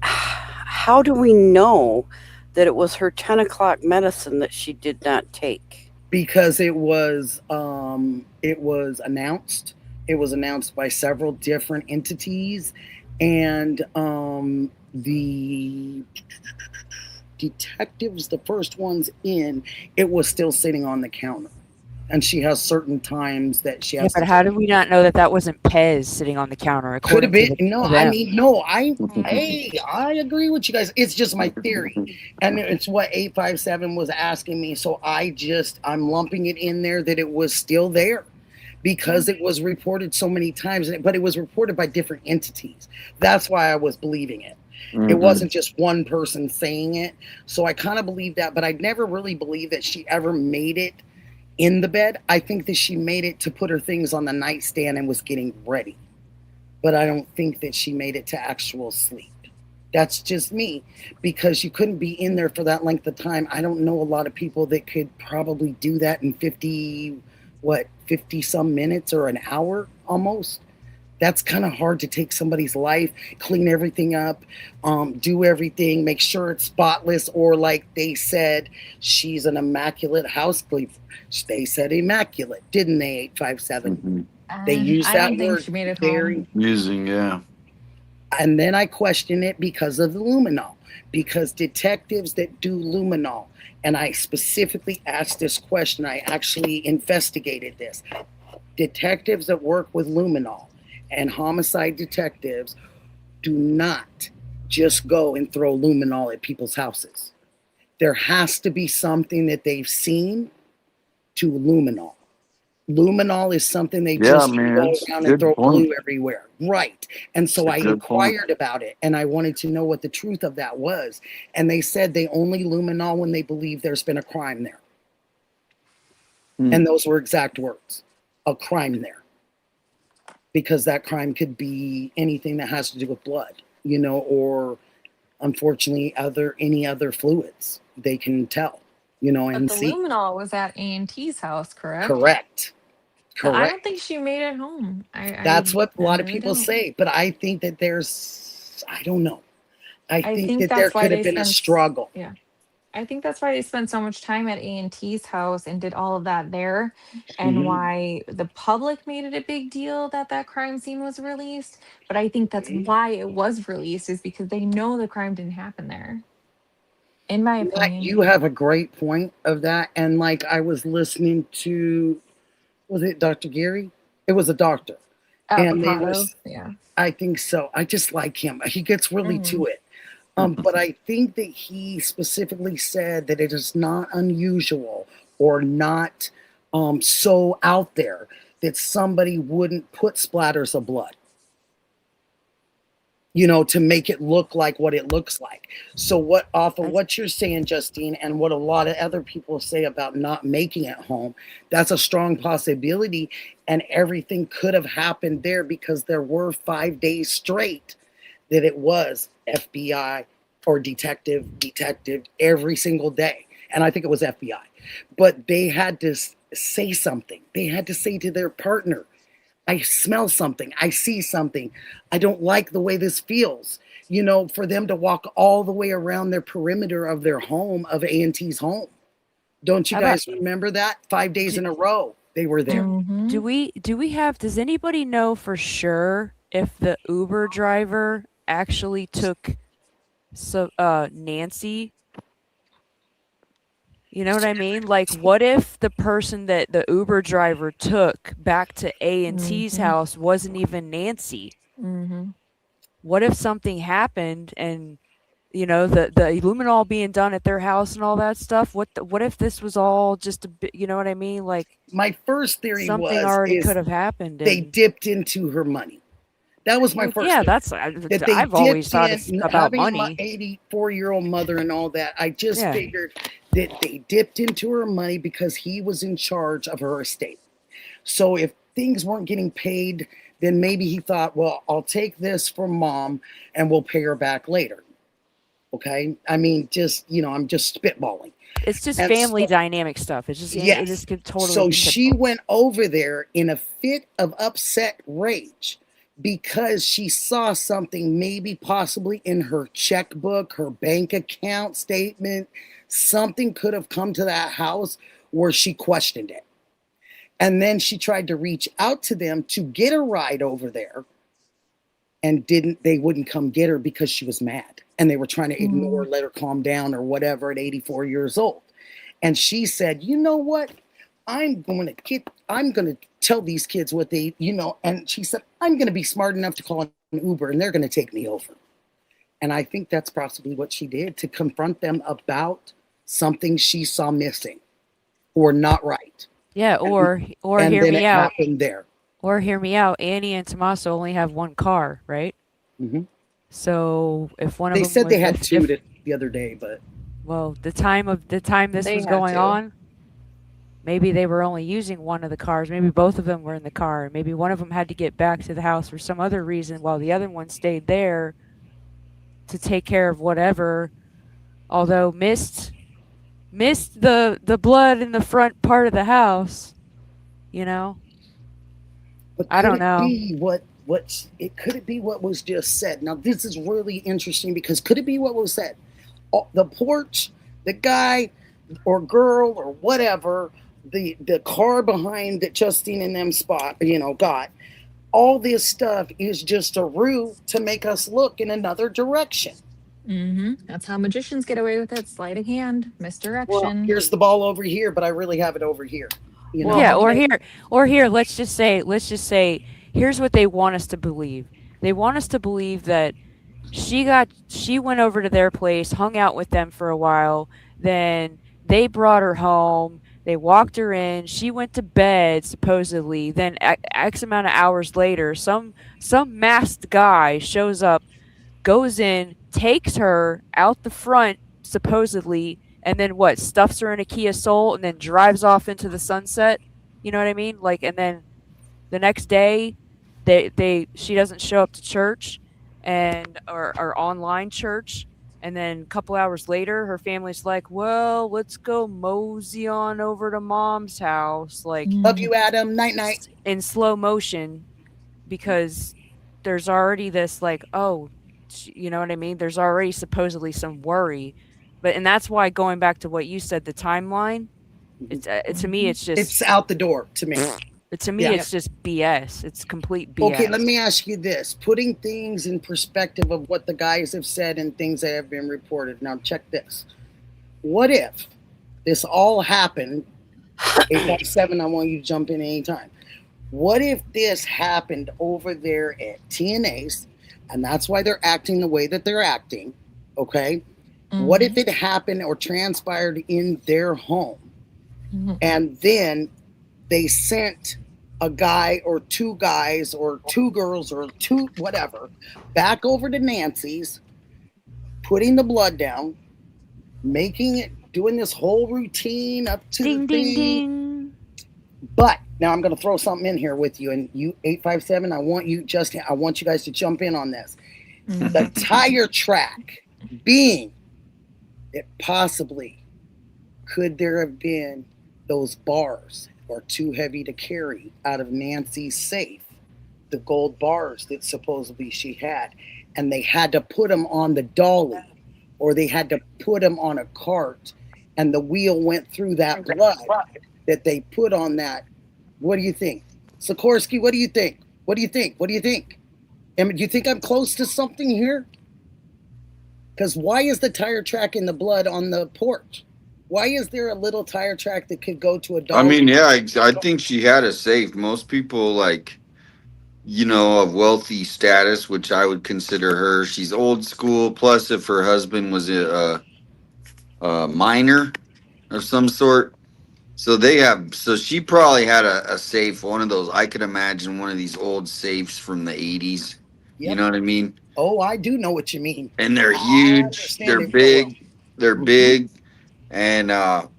How do we know that it was her 10 o'clock medicine that she did not take? Because it was announced. It was announced by several different entities, and the detectives, the first ones in, it was still sitting on the counter. And she has certain times that she has. Yeah, but how do we not know that that wasn't Pez sitting on the counter? Could have been. To No, them? I mean, no, I agree with you guys. It's just my theory. And it's what 857 was asking me. So I'm lumping it in there that it was still there because it was reported so many times, but it was reported by different entities. That's why I was believing it. Mm-hmm. It wasn't just one person saying it. So I kind of believe that, but I never really believed that she ever made it in the bed. I think that she made it to put her things on the nightstand and was getting ready. But I don't think that she made it to actual sleep. That's just me, because you couldn't be in there for that length of time. I don't know a lot of people that could probably do that in 50 some minutes or an hour almost. That's kind of hard to take somebody's life, clean everything up, do everything, make sure it's spotless, or like they said, she's an immaculate housekeeper. They said immaculate, didn't they, 857? Mm-hmm. They used I that don't think word she made it very home. Using, yeah. And then I question it because of the luminol, because detectives that do luminol, and I specifically asked this question, I actually investigated this. Detectives that work with luminol and homicide detectives do not just go and throw luminol at people's houses. There has to be something that they've seen to luminol. Luminol is something they just go around and throw glue everywhere. Right. And so I inquired about it, and I wanted to know what the truth of that was. And they said they only luminol when they believe there's been a crime there. And those were exact words. A crime there. Because that crime could be anything that has to do with blood, or unfortunately any other fluids. They can tell, and But the see. luminol was at A&T's house, correct? Correct. So I don't think she made it home. That's what a lot of really people don't. say, but I think that I don't know. I think that that's there why could have they been a spent- struggle. Yeah. I think that's why they spent so much time at A&T's house and did all of that there, and why the public made it a big deal that crime scene was released. But I think that's why it was released, is because they know the crime didn't happen there. In my opinion. You have a great point of that. And like I was listening to, was it Dr. Gary? It was a doctor. And they was, yeah. I think so. I just like him. He gets really to it. But I think that he specifically said that it is not unusual or not so out there that somebody wouldn't put splatters of blood, to make it look like what it looks like. So what you're saying, Justine, and what a lot of other people say about not making it home, that's a strong possibility. And everything could have happened there because there were 5 days straight that it was FBI or detective every single day. And I think it was FBI. But they had to say something. They had to say to their partner, I smell something. I see something. I don't like the way this feels. For them to walk all the way around their perimeter of their home, of A&T's home. Don't you guys remember that? 5 days in a row they were there. Does anybody know for sure if the Uber driver actually took Nancy? You know what I mean? Like, what if the person that the Uber driver took back to A&T's house wasn't even Nancy? What if something happened and, the luminol being done at their house and all that stuff? What if this was all just a bit, you know what I mean? Like, my first theory something already could have happened. They dipped into her money. That was my first. Yeah, theory. that's. I've always thought it's about money. 84-year-old mother and all that. I just figured that they dipped into her money because he was in charge of her estate. So if things weren't getting paid, then maybe he thought, well, I'll take this from mom and we'll pay her back later. Okay, I mean, just I'm just spitballing. It's just And family so, dynamic stuff. It's just it yes, could totally so be she typical. went over there in a fit of upset rage because she saw something, maybe possibly in her checkbook, her bank account statement. Something could have come to that house where she questioned it. And then she tried to reach out to them to get a ride over there, and they wouldn't come get her because she was mad. And they were trying to ignore her, let her calm down or whatever at 84 years old. And she said, you know what? I'm going to tell these kids what they, and she said, I'm going to be smart enough to call an Uber and they're going to take me over. And I think that's possibly what she did, to confront them about something she saw missing or not right. Yeah, or and hear then me it out. happened there. Or hear me out. Annie and Tommaso only have one car, right? Mm-hmm. So if one of They them said was, they had two the other day, but well, the time this They was had going to. on, maybe they were only using one of the cars. Maybe both of them were in the car. Maybe one of them had to get back to the house for some other reason, while the other one stayed there to take care of whatever. Although missed the blood in the front part of the house, But I don't could it know. be could it be what was just said? Now this is really interesting, because could it be what was said? The porch, the guy or girl or whatever, the car behind that Justine and them got. All this stuff is just a ruse to make us look in another direction. That's how magicians get away with it. Sleight of hand, Well, misdirection. here's the ball over here, but I really have it over here. Yeah, or here, let's just say, here's what they want us to believe. They want us to believe that she went over to their place, hung out with them for a while, then they brought her home, they walked her in, she went to bed supposedly, then X amount of hours later, some masked guy shows up, goes in, takes her out the front supposedly, and then what, stuffs her in a Kia Soul and then drives off into the sunset. You know what I mean? Like, and then the next day she doesn't show up to church or online church, and then a couple hours later her family's like, well, let's go mosey on over to mom's house, like, love you, Adam, night night, in slow motion, because there's already this, like, oh, you know what I mean? There's already supposedly some worry. And that's why, going back to what you said, the timeline, to me, it's just... It's out the door to me. To me, it's just BS. It's complete BS. Okay, let me ask you this. Putting things in perspective of what the guys have said and things that have been reported. Now, check this. What if this all happened, 857, I want you to jump in anytime. What if this happened over there at TNA's, and that's why they're acting the way that they're acting, okay? What if it happened or transpired in their home, and then they sent a guy or two guys or two girls or two whatever back over to Nancy's, putting the blood down, doing this whole routine up to ding, the thing. Ding. But now I'm going to throw something in here with you, and you 857, I want you guys to jump in on this. The tire track being it possibly, could there have been those bars are too heavy to carry out of Nancy's safe, the gold bars that supposedly she had, and they had to put them on the dolly, or they had to put them on a cart, and the wheel went through that blood that they put on that. What do you think? Sikorsky, what do you think? What do you think? What do you think? Do you think I'm close to something here? Because why is the tire track in the blood on the porch? Why is there a little tire track that could go to a dog? I mean, yeah, I think she had a safe. Most people, like, of wealthy status, which I would consider her, she's old school. Plus, if her husband was a miner of some sort, so she probably had a safe, one of those. I could imagine one of these old safes from the 80s. Yep. You know what I mean? Oh, I do know what you mean. And they're huge. They're big. They're big. And, so,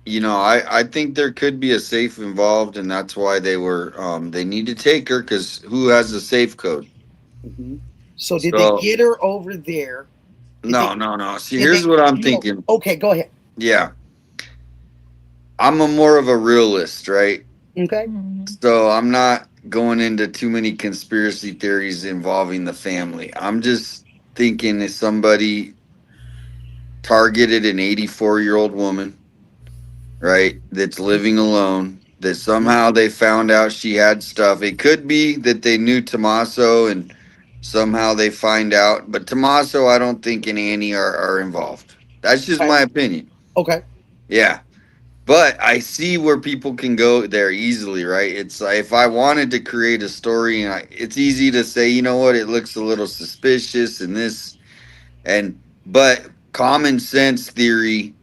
I think there could be a safe involved, and that's why they need to take her, because who has the safe code? So did they get her over there? No. See, here's what I'm thinking. Okay, go ahead. Yeah. I'm more of a realist, right? Okay. So I'm not going into too many conspiracy theories involving the family. I'm just thinking if somebody targeted an 84-year-old woman, right, that's living alone, that somehow they found out she had stuff. It could be that they knew Tommaso and somehow they find out, but Tommaso, I don't think, and Annie are involved. That's just my opinion. Okay. Yeah. But I see where people can go there easily, right? It's like if I wanted to create a story, and it's easy to say, you know what, it looks a little suspicious and this, but common sense theory,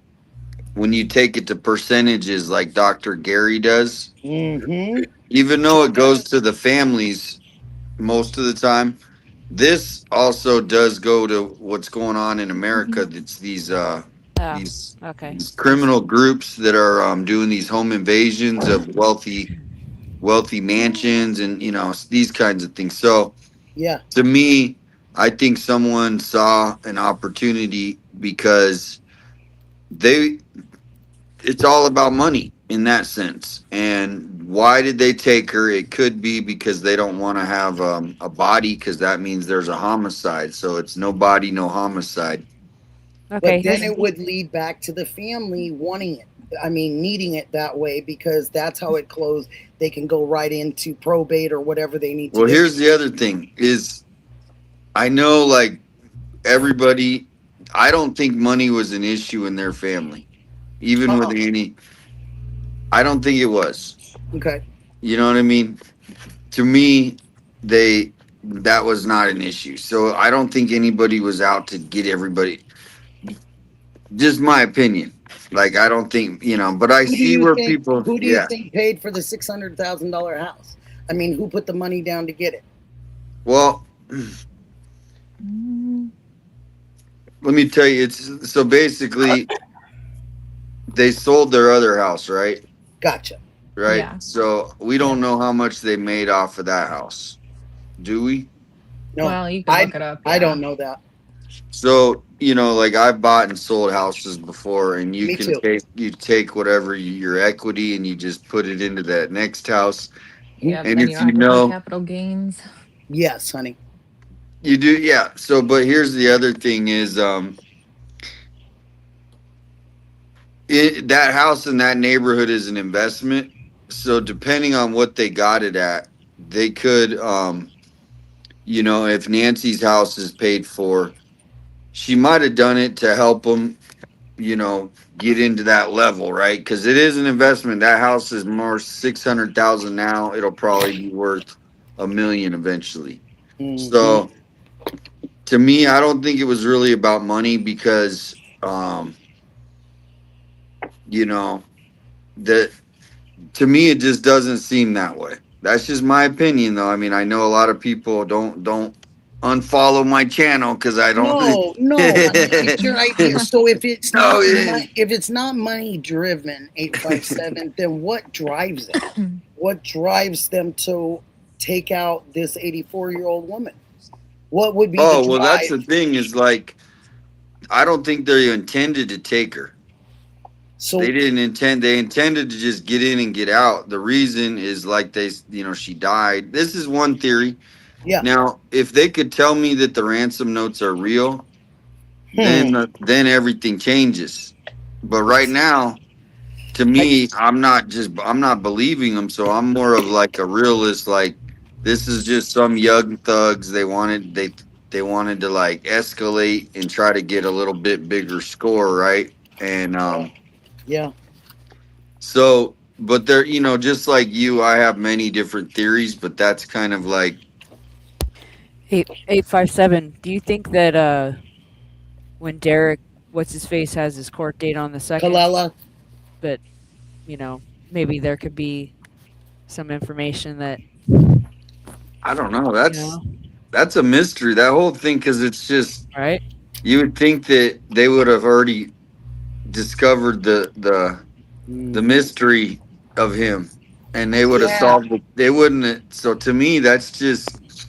when you take it to percentages like Dr. Gary does, even though it goes to the families most of the time, this also does go to what's going on in America. It's these criminal groups that are doing these home invasions of wealthy mansions and these kinds of things. So yeah, to me, I think someone saw an opportunity because it's all about money in that sense. And why did they take her? It could be because they don't want to have a body, because that means there's a homicide. So it's no body, no homicide. Okay. But then it would lead back to the family wanting it. I mean, needing it that way, because that's how it closed. They can go right into probate or whatever they need to do. Well, here's the other thing is, I know like everybody, I don't think money was an issue in their family. Even with Annie, I don't think it was. Okay. You know what I mean? To me, that was not an issue. So I don't think anybody was out to get everybody. Just my opinion. Like, I don't think, but I see where people. Who do you think paid for the $600,000 house? I mean, who put the money down to get it? Well, let me tell you, so basically they sold their other house, right? Gotcha. Right. Yeah. So we don't know how much they made off of that house. Do we? No. Well, you can look it up. I don't know that. So, like I've bought and sold houses before, and you take whatever your equity and you just put it into that next house. Yeah, and if you know capital gains. Yes, honey. You do, yeah. So, but here's the other thing is, that house in that neighborhood is an investment. So depending on what they got it at, they could, if Nancy's house is paid for, she might have done it to help them, get into that level, right? Because it is an investment. That house is more 600,000 now. It'll probably be worth $1 million eventually. Mm-hmm. So to me, I don't think it was really about money because, that to me it just doesn't seem that way. That's just my opinion, though. I mean, I know a lot of people don't unfollow my channel because I don't. No, it's your idea. So if it's not money driven, 857, then what drives it? What drives them to take out this 84-year-old woman? What would be? Oh, well, that's the thing. Is like, I don't think they intended to take her. So they didn't intend. They intended to just get in and get out. The reason is like she died. This is one theory. Yeah. Now, if they could tell me that the ransom notes are real, then everything changes. But right now, to me, I'm not believing them. So I'm more of like a realist. Like, this is just some young thugs. They wanted to like escalate and try to get a little bit bigger score, right? And yeah. So, but there, just like you, I have many different theories, but that's kind of like 857. Do you think that when Derek, what's his face, has his court date on the 2nd, Kalala, but maybe there could be some information that I don't know. That's a mystery. That whole thing, because it's just right. You would think that they would have already discovered the mystery of him, and they would have solved it. They wouldn't. So to me, that's just,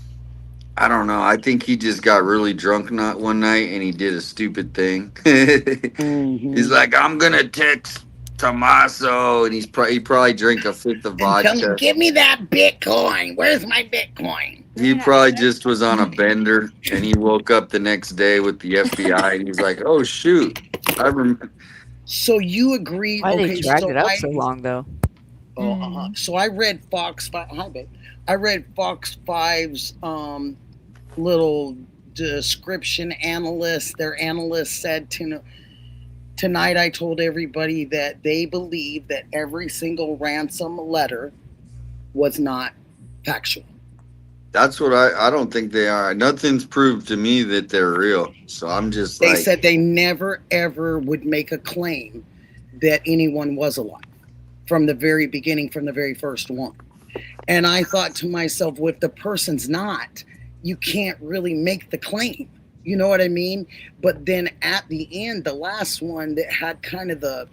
I don't know. I think he just got really drunk not one night and he did a stupid thing. He's like, I'm gonna text Tommaso, and he probably drank a fifth of And tell him, vodka. give me that Bitcoin. Where's my Bitcoin? He probably just was on a bender, and he woke up the next day with the FBI, and he's like, "Oh shoot, I remember." So you agree? Why they Okay, dragged so it out so long, though? So I read Fox 5. Hi, babe. I read Fox 5's little description analyst. Their analyst said tonight I told everybody that they believe that every single ransom letter was not factual. That's what I don't think they are. Nothing's proved to me that they're real. So I'm just They like, said they never ever would make a claim that anyone was alive from the very beginning, from the very first one. And I thought to myself, well, if the person's not, you can't really make the claim. You know what I mean? But then at the end, the last one that had kind of the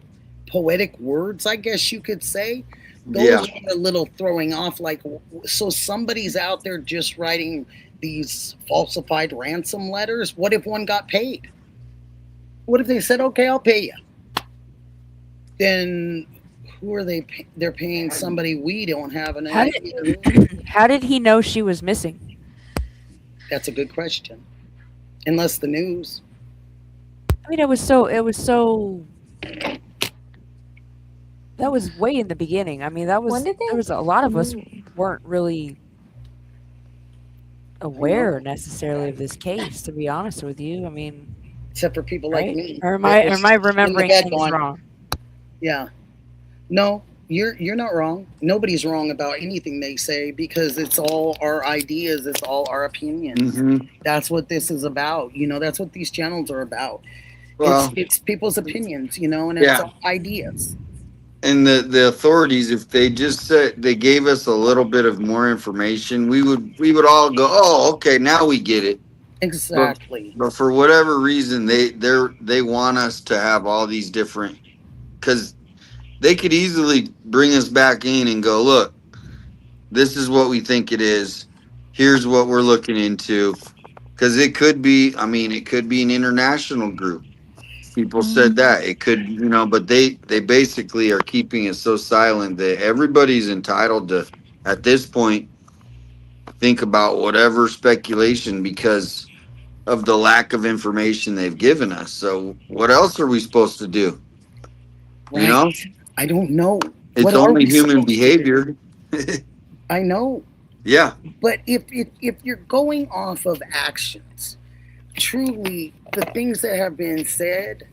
poetic words, I guess you could say, those were a little throwing off. Like, so somebody's out there just writing these falsified ransom letters. What if one got paid? What if they said, okay, I'll pay you? Then who are they? They're paying somebody we don't have an idea. How did he know she was missing? That's a good question. Unless the news. I mean, it was so. That was way in the beginning. I mean, there was a lot of us weren't really aware necessarily of this case, to be honest with you. I mean, except for people like me. Or am I remembering things wrong? Yeah. No, you're not wrong. Nobody's wrong about anything they say because it's all our ideas, it's all our opinions. Mhm. That's what this is about. You know, that's what these channels are about. Well, it's people's opinions, you know, and it's all ideas. and the authorities, if they just said they gave us a little bit of more information, we would all go, oh, okay, now we get it. Exactly. But for whatever reason, they want us to have all these different, because they could easily bring us back in and go, look, this is what we think it is. Here's what we're looking into. Because it could be, I mean, it could be an international group. People said that. It could, you know, but they basically are keeping it so silent that everybody's entitled to, at this point, think about whatever speculation because of the lack of information they've given us. So what else are we supposed to do? Right. You know? I don't know. It's What are only we human supposed to behavior. I know. Yeah. But if you're going off of actions, truly the things that have been said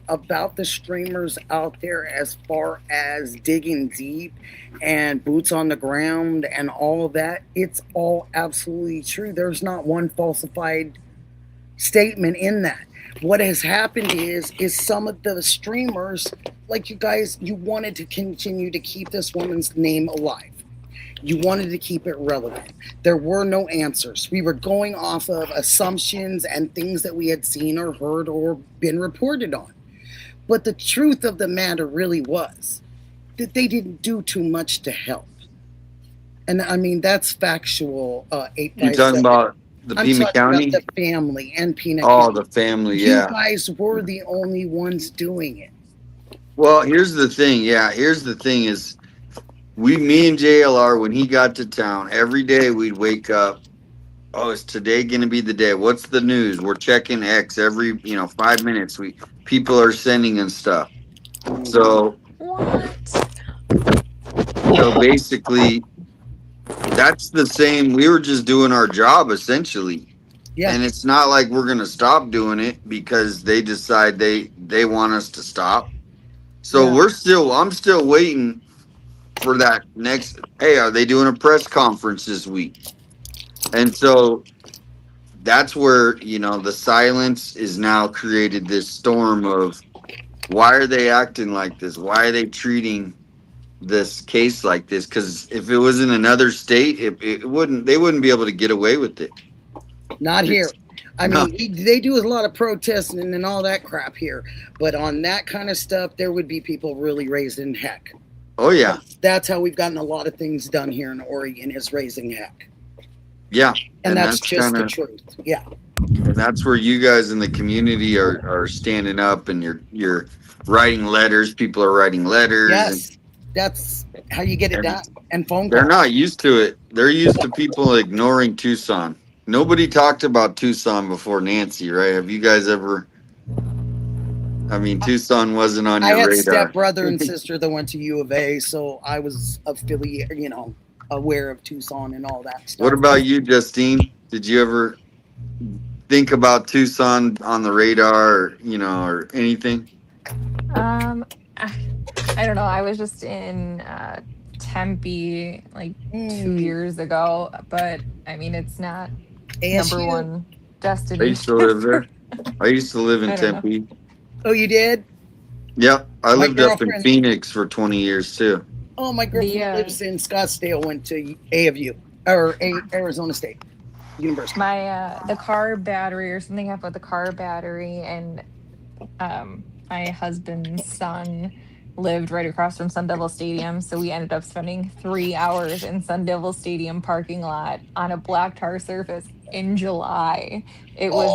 about the streamers out there as far as digging deep and boots on the ground and all of that, it's all absolutely true. There's not one falsified statement in that. What has happened is some of the streamers, like you guys, you wanted to continue to keep this woman's name alive. You wanted to keep it relevant. There were no answers. We were going off of assumptions and things that we had seen or heard or been reported on. But the truth of the matter really was that they didn't do too much to help. And I mean, that's factual. 857. You're talking about the Pima County? About the family and Pima Oh, County. the family, yeah. You guys were the only ones doing it. Well, here's the thing. Yeah, here's the thing is, me and JLR, when he got to town, every day we'd wake up. Oh, is today going to be the day? What's the news? We're checking X every 5 minutes. People are sending us stuff. So basically, that's the same. We were just doing our job essentially. Yeah. And it's not like we're going to stop doing it because they decide they want us to stop. So I'm still waiting for that next, hey, are they doing a press conference this week? And so that's where, the silence is now created this storm of why are they acting like this? Why are they treating this case like this? Because if it was in another state, they wouldn't be able to get away with it. Not here. I mean, they do a lot of protesting and all that crap here. But on that kind of stuff, there would be people really raising heck. Oh, yeah. That's how we've gotten a lot of things done here in Oregon, is raising heck. Yeah, And that's just kind the of, truth. Yeah. and that's where you guys in the community are standing up, and you're writing letters. People are writing letters, Yes. That's how you get it and done. And phone they're calls. not used to it. They're used to people ignoring Tucson. Nobody talked about Tucson before Nancy, right? Have you guys ever? I mean, Tucson wasn't on I your had radar. stepbrother and sister that went to U of A, so I was aware of Tucson and all that stuff. What about you, Justine? Did you ever think about Tucson on the radar, or anything? I don't know. I was just in Tempe like 2 years ago, but I mean, it's not number ASU. one I used to destination. live there. I used to live in I don't know. Tempe. Oh, you did? Yep, I My lived up in girlfriend- Phoenix for 20 years too. Oh, my girlfriend lives in Scottsdale, went to A of U, or Arizona State University. The car battery or something happened with the car battery, and my husband's son lived right across from Sun Devil Stadium, so we ended up spending 3 hours in Sun Devil Stadium parking lot on a black tar surface in July. It was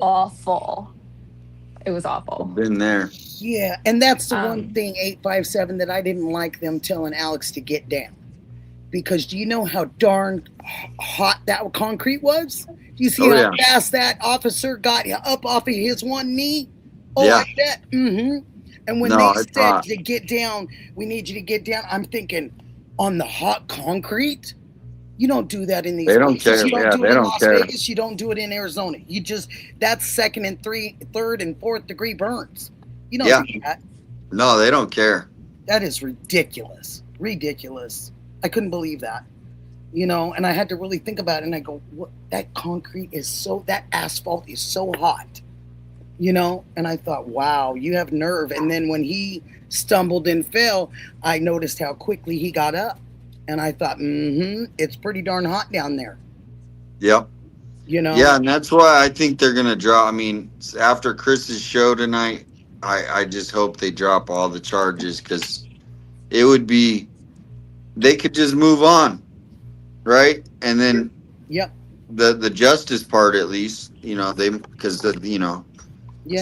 awful. It was awful. I've been there. Yeah, and that's the one thing, 857, that I didn't like them telling Alex to get down. Because do you know how darn hot that concrete was? Do you see how fast that officer got up off of his one knee? Oh, Yeah. I bet. And when they said to get down, we need you to get down, I'm thinking, on the hot concrete? You don't do that in these They don't places. care. You don't Yeah, do they it in don't Las care. Vegas. You don't do it in Arizona. That's second and third and fourth degree burns. You don't do that. No, they don't care. That is ridiculous. Ridiculous. I couldn't believe that. And I had to really think about it, and I go, what, that concrete is that asphalt is so hot. And I thought, wow, you have nerve. And then when he stumbled and fell, I noticed how quickly he got up. And I thought, it's pretty darn hot down there. Yep. Yeah, and that's why I think they're gonna drop. I mean, after Chris's show tonight, I just hope they drop all the charges, because it would be, they could just move on, right? And then the justice part, at least, Yeah.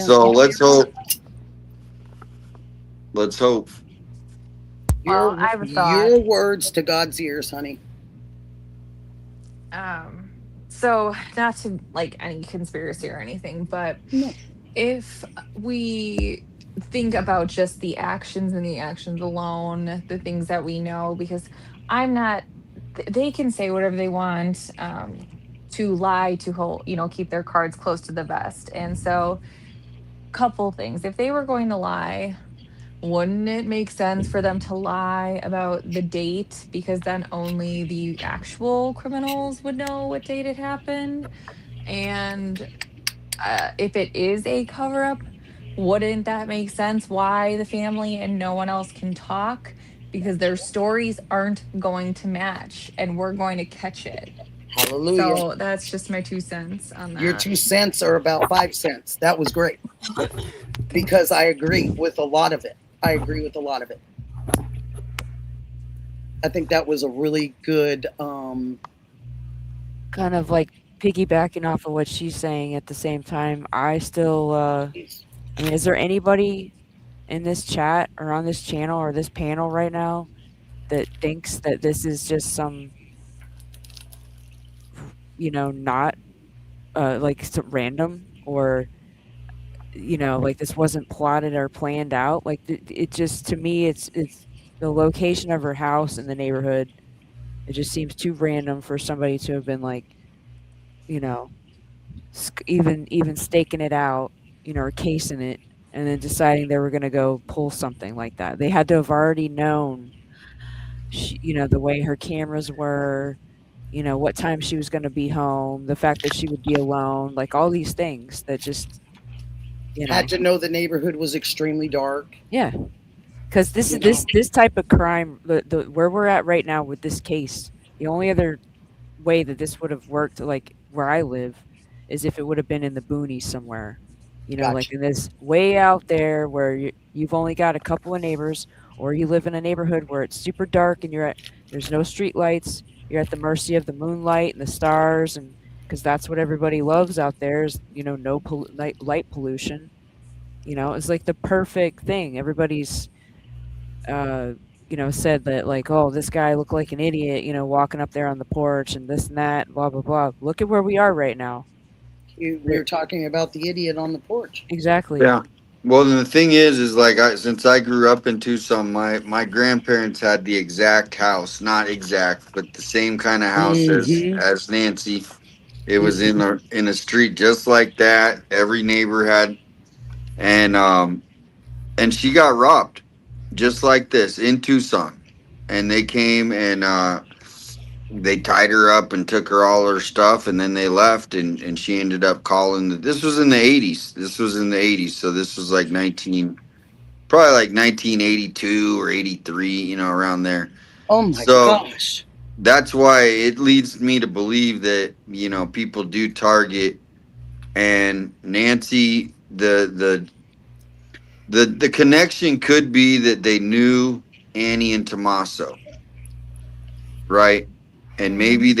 So let's hope. Let's hope. Well, I have a thought. Your words to God's ears, honey. So not to like any conspiracy or anything, but if we think about just the actions and the actions alone, the things that we know, because they can say whatever they want, to lie, to hold, keep their cards close to the vest. And so, couple things. If they were going to lie, wouldn't it make sense for them to lie about the date? Because then only the actual criminals would know what date it happened. And if it is a cover up, wouldn't that make sense why the family and no one else can talk? Because their stories aren't going to match, and we're going to catch it. Hallelujah. So that's just my 2 cents on that. Your 2 cents are about 5 cents. That was great. Because I agree with a lot of it. I think that was a really good kind of like piggybacking off of what she's saying. At the same time, I still is there anybody in this chat or on this channel or this panel right now that thinks that this is just some not like some random, or like this wasn't plotted or planned out? Like it just, to me, it's the location of her house in the neighborhood. It just seems too random for somebody to have been like, even staking it out, or casing it, and then deciding they were going to go pull something like that. They had to have already known, the way her cameras were, what time she was going to be home, the fact that she would be alone, like all these things that just, had to know the neighborhood was extremely dark. Yeah. Because this type of crime, the where we're at right now with this case, the only other way that this would have worked, like where I live, is if it would have been in the boonies somewhere, Gotcha. like in this way out there where you've only got a couple of neighbors, or you live in a neighborhood where it's super dark and there's no street lights, you're at the mercy of the moonlight and the stars, and because that's what everybody loves out there is, you know, no light pollution. You know, it's like the perfect thing. Everybody's you know, said that like, oh, this guy looked like an idiot, you know, walking up there on the porch and this and that, blah blah blah. Look at where we are right now. We were talking about the idiot on the porch. Exactly. Yeah. Well, the thing is like, since I grew up in Tucson, my grandparents had the exact house, not exact, but the same kind of house as Nancy. It was in a street just like that. Every neighbor had, and she got robbed, just like this in Tucson, and they came and they tied her up and took her all her stuff, and then they left, and she ended up calling. This was in the 80s. This was in the 80s, so this was like probably like 1982 or 83, you know, around there. Oh my gosh. That's why it leads me to believe that, you know, people do target, and Nancy, the connection could be that they knew Annie and Tommaso, right? And maybe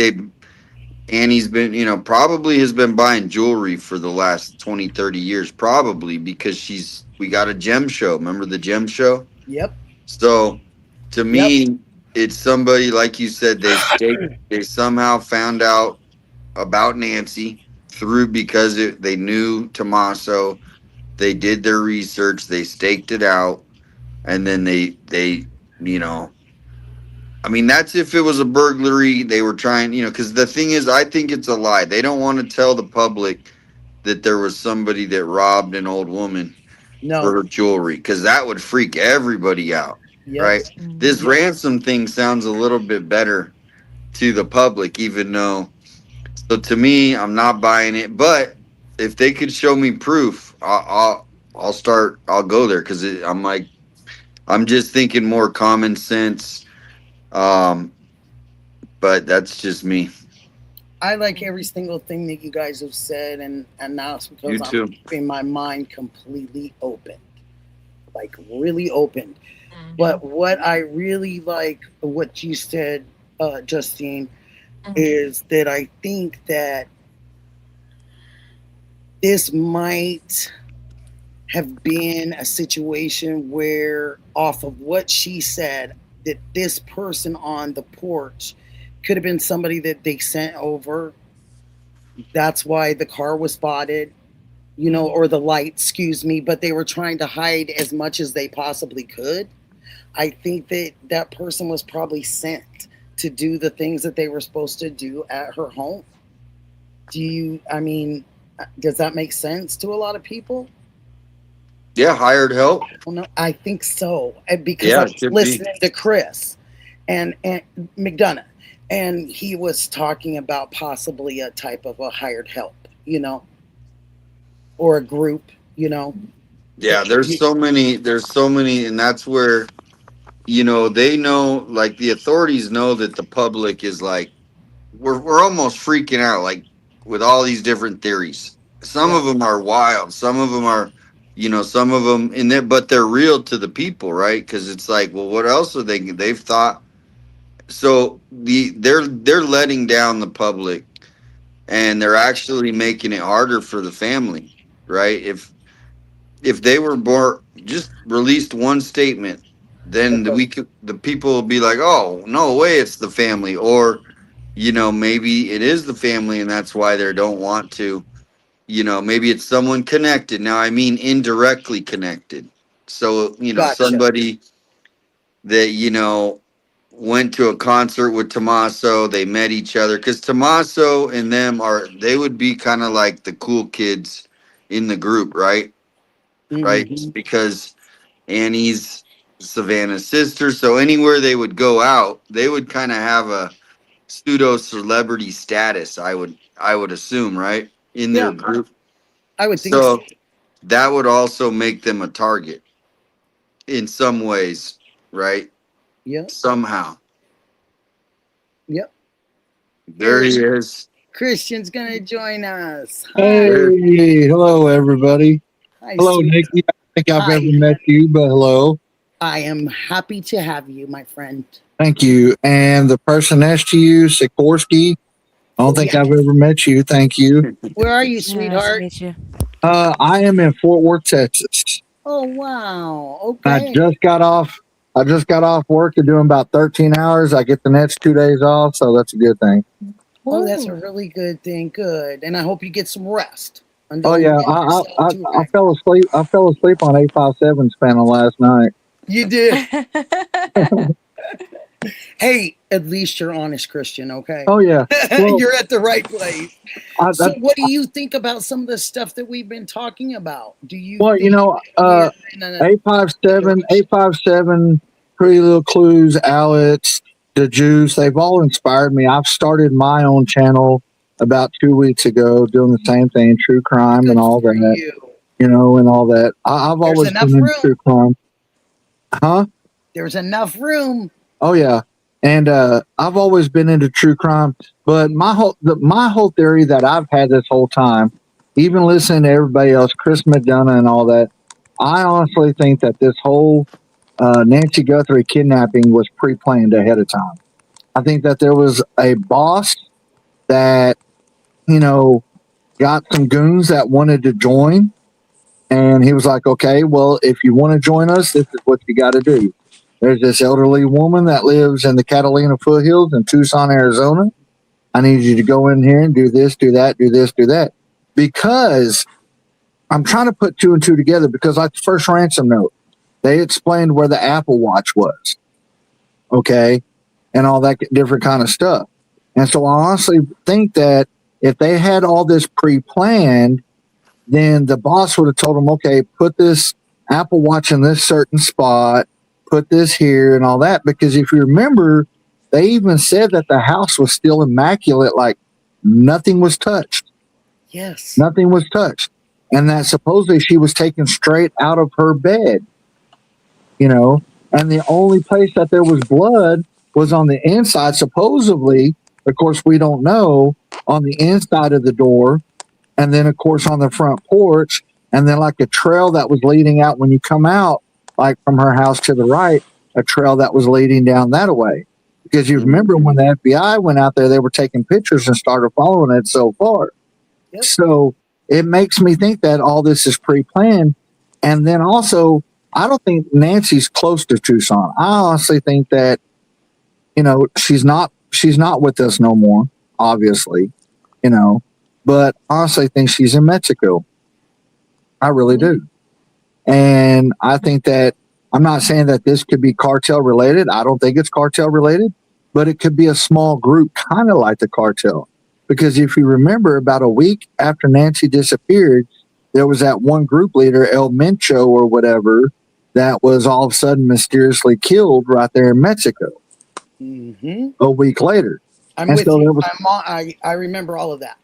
Annie's been, you know, probably has been buying jewelry for the last 20, 30 years, probably because we got a gem show. Remember the gem show? Yep. So to me, it's somebody, like you said, they somehow found out about Nancy because they knew Tommaso. They did their research, they staked it out, and then they, you know, I mean, that's if it was a burglary. They were trying, you know, because the thing is, I think it's a lie. They don't want to tell the public that there was somebody that robbed an old woman for her jewelry, because that would freak everybody out, right? This ransom thing sounds a little bit better to the public, even though. So to me, I'm not buying it. But if they could show me proof, I'll go there, because I'm just thinking more common sense. But that's just me. I like every single thing that you guys have said, and now it's because You too. I'm keeping my mind completely open, like really open. But what I really like, what you said, Justine, is that I think that this might have been a situation where, off of what she said, that this person on the porch could have been somebody that they sent over. That's why the car was spotted, you know, or the light, excuse me, but they were trying to hide as much as they possibly could. I think that that person was probably sent to do the things that they were supposed to do at her home. Does that make sense to a lot of people? Yeah, hired help. Well, no, I think so. Because I was listening to Chris and McDonough, and he was talking about possibly a type of a hired help, you know, or a group, you know. Yeah, there's so many, and that's where, you know, they know, like the authorities know that the public is like, we're almost freaking out, like with all these different theories. Some of them are wild, some of them are, you know, some of them in there, but they're real to the people, right? Because it's like, well, what else are they've thought? So they're letting down the public, and they're actually making it harder for the family, right? If they were more just released one statement, then the people will be like, oh, no way, it's the family. Or, you know, maybe it is the family and that's why they don't want to, you know, maybe it's someone connected. Now, I mean, indirectly connected. So, you know, somebody that, you know, went to a concert with Tommaso, they met each other, because Tommaso and them they would be kind of like the cool kids in the group, right? Right, because Annie's Savannah's sister. So anywhere they would go out, they would kind of have a pseudo celebrity status. I would assume, right, in their group. I would think so. That would also make them a target in some ways, right? Yeah. Somehow. Yep. There he is. Christian's gonna join us. Hi. Hey, hello everybody. Hi, hello, Nikki. I don't think I've ever met you, but hello. I am happy to have you, my friend. Thank you. And the person next to you, Sikorsky, I don't think I've ever met you. Thank you. Where are you, Nice to sweetheart? meet you. I am in Fort Worth, Texas. Oh wow. I Okay. just got off. I just got off work. They're doing about 13 hours. I get the next 2 days off, so that's a good thing. Oh, that's a really good thing. Good. And I hope you get some rest. And Oh don't yeah, get yourself too I fell asleep. I fell asleep on 857 spanning last night. You did. Hey, at least you're honest, Christian, okay? Oh yeah. Well, You're at the right place. I, So what do you think about some of the stuff that we've been talking about? Do you well, think we're in a 857, Pretty Little Clues, Alex, The Juice, they've all inspired me. I've started my own channel about 2 weeks ago doing the same thing, true crime and all that, and all that. I've There's always enough been into room. true crime. Huh? There's enough room. Oh yeah. And I've always been into true crime, but my whole theory that I've had this whole time, even listening to everybody else, Chris McDonough and all that, I honestly think that this whole Nancy Guthrie kidnapping was pre-planned ahead of time. I think that there was a boss that, got some goons that wanted to join, and he was like, okay, well, if you want to join us, this is what you got to do. There's this elderly woman that lives in the Catalina foothills in Tucson, Arizona. I need you to go in here and do this, do that, do this, do that. Because I'm trying to put two and two together, because like the first ransom note, they explained where the Apple Watch was. Okay. And all that different kind of stuff. And so I honestly think that if they had all this pre-planned, then the boss would have told them, okay, put this Apple Watch in this certain spot, put this here and all that. Because if you remember, they even said that the house was still immaculate, like nothing was touched. Yes. Nothing was touched. And that supposedly she was taken straight out of her bed, and the only place that there was blood was on the inside, supposedly. Of course, we don't know, on the inside of the door. And then, of course, on the front porch, and then like a trail that was leading out when you come out, like from her house to the right, a trail that was leading down that way. Because you remember when the FBI went out there, they were taking pictures and started following it so far. Yep. So it makes me think that all this is pre-planned. And then also, I don't think Nancy's close to Tucson. I honestly think that, she's not with us no more, obviously, but honestly, I think she's in Mexico. I really do. And I think that, I'm not saying that this could be cartel related. I don't think it's cartel related, but it could be a small group, kind of like the cartel. Because if you remember, about a week after Nancy disappeared, there was that one group leader, El Mencho or whatever, that was all of a sudden mysteriously killed right there in Mexico. Mm-hmm. A week later. I'm with you. My mom, I remember all of that.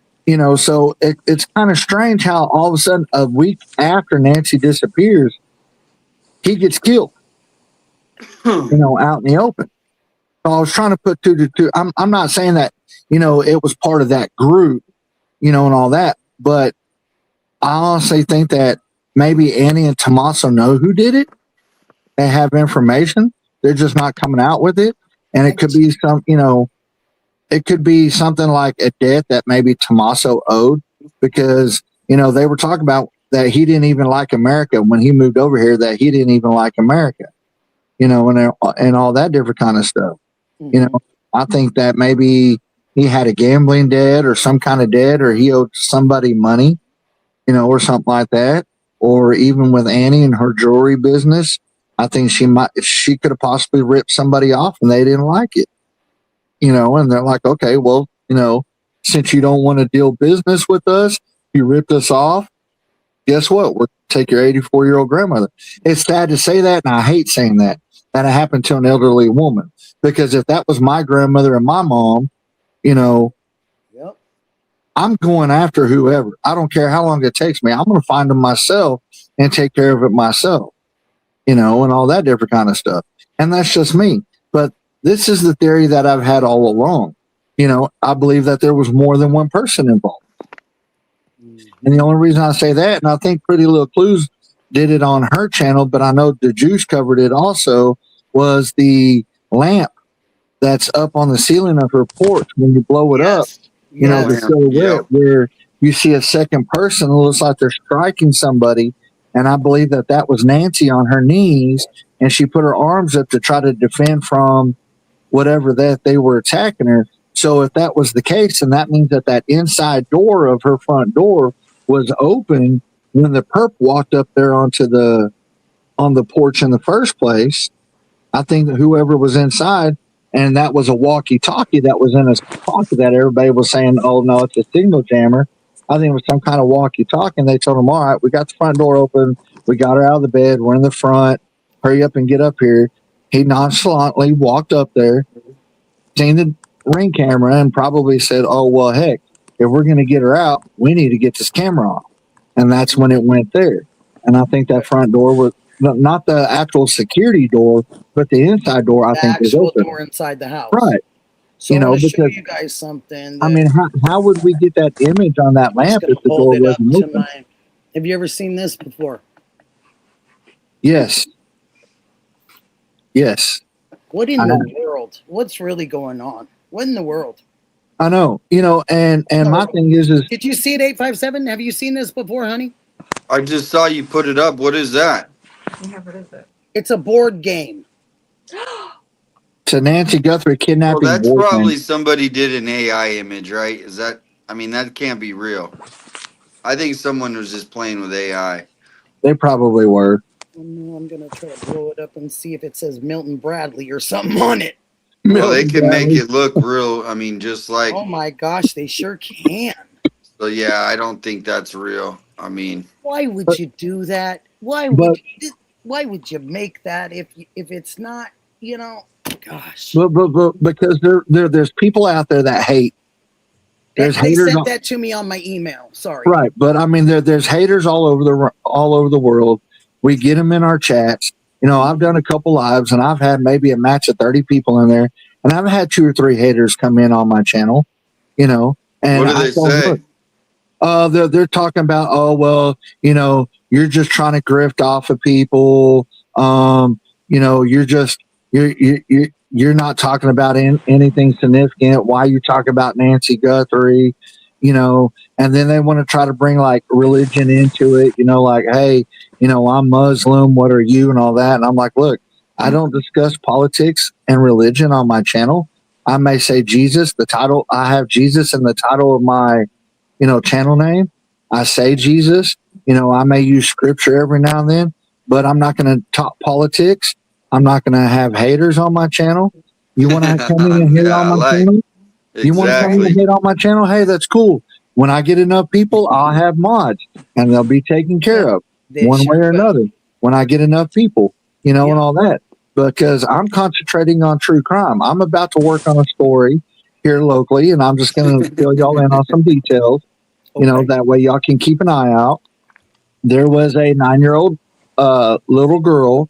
So it's kind of strange how all of a sudden, a week after Nancy disappears, he gets killed, out in the open. So I was trying to put two to two. I'm not saying that, it was part of that group, and all that, but I honestly think that maybe Annie and Tommaso know who did it. They have information. They're just not coming out with it. And it could be it could be something like a debt that maybe Tommaso owed, because, they were talking about that he didn't even like America when he moved over here, that he didn't even like America, and all that different kind of stuff. Mm-hmm. I think that maybe he had a gambling debt or some kind of debt, or he owed somebody money, or something like that. Or even with Annie and her jewelry business, I think she could have possibly ripped somebody off and they didn't like it, and they're like, okay, well, since you don't want to deal business with us, you ripped us off. Guess what? We'll take your 84-year-old grandmother. It's sad to say that, and I hate saying that it happened to an elderly woman, because if that was my grandmother and my mom, Yep. I'm going after whoever. I don't care how long it takes me. I'm going to find them myself and take care of it myself, and all that different kind of stuff. And that's just me. But this is the theory that I've had all along. I believe that there was more than one person involved. And the only reason I say that, and I think Pretty Little Clues did it on her channel, but I know the Juice covered it also, was the lamp that's up on the ceiling of her porch. When you blow it up, Yes. you know, the Yes. silhouette where you see a second person, it looks like they're striking somebody. And I believe that was Nancy on her knees, and she put her arms up to try to defend from whatever that they were attacking her. So if that was the case, then that means that inside door of her front door was open when the perp walked up there on the porch in the first place. I think that whoever was inside, and that was a walkie-talkie that was in a pocket that everybody was saying, oh, no, it's a signal jammer. I think it was some kind of walkie-talkie, and they told him, all right, we got the front door open. We got her out of the bed. We're in the front. Hurry up and get up here. He nonchalantly walked up there, seen the ring camera, and probably said, oh, well, heck, if we're going to get her out, we need to get this camera on. And that's when it went there. And I think that front door was not the actual security door, but the inside door, I think, was actual open. door inside the house. Right. So You I know, want to show because you guys something. I mean, how would we get that image on that lamp if the door hold it up wasn't to open? my. Have you ever seen this before? Yes. Yes. What in the world? What's really going on? What in the world? I know. You know, and my thing is Did you see it, 857? Have you seen this before, honey? I just saw you put it up. What is that? Yeah, what is it? It's a board game. to Nancy Guthrie kidnapping. Well, that's boyfriend. probably somebody did an AI image, right? Is that? I mean, that can't be real. I think someone was just playing with AI. They probably were. I'm gonna try to blow it up and see if it says Milton Bradley or something on it. Well, they can make it look real. I mean, just like. Oh my gosh, they sure can. So yeah, I don't think that's real. I mean, why would you do that? Why would you make that if it's not, you know? Gosh. But because there's people out there that hate. There's they haters. sent that to me on my email. Sorry. Right, but I mean, there's haters all over the world. We get them in our chats. You know, I've done a couple lives, and I've had maybe a match of 30 people in there, and I've had 2 or 3 haters come in on my channel. You know, and what do they say? They're talking about, oh well, you know, you're just trying to grift off of people. You know, you're not talking about anything significant. Why you talk about Nancy Guthrie? You know, and then they want to try to bring like religion into it. You know, like, hey, you know, I'm Muslim. What are you? And all that. And I'm like, look, I don't discuss politics and religion on my channel. I may say Jesus. The title, I have Jesus in the title of my, you know, channel name. I say Jesus. You know, I may use scripture every now and then, but I'm not going to talk politics. I'm not going to have haters on my channel. You want to come in and hate on my channel? You want to come in and hate on my channel? Hey, that's cool. When I get enough people, I'll have mods, and they'll be taken care of one way or another. When I get enough people, you know, and all that, because I'm concentrating on true crime. I'm about to work on a story here locally, and I'm just going to fill y'all in on some details. You know, that way y'all can keep an eye out. There was a 9-year-old little girl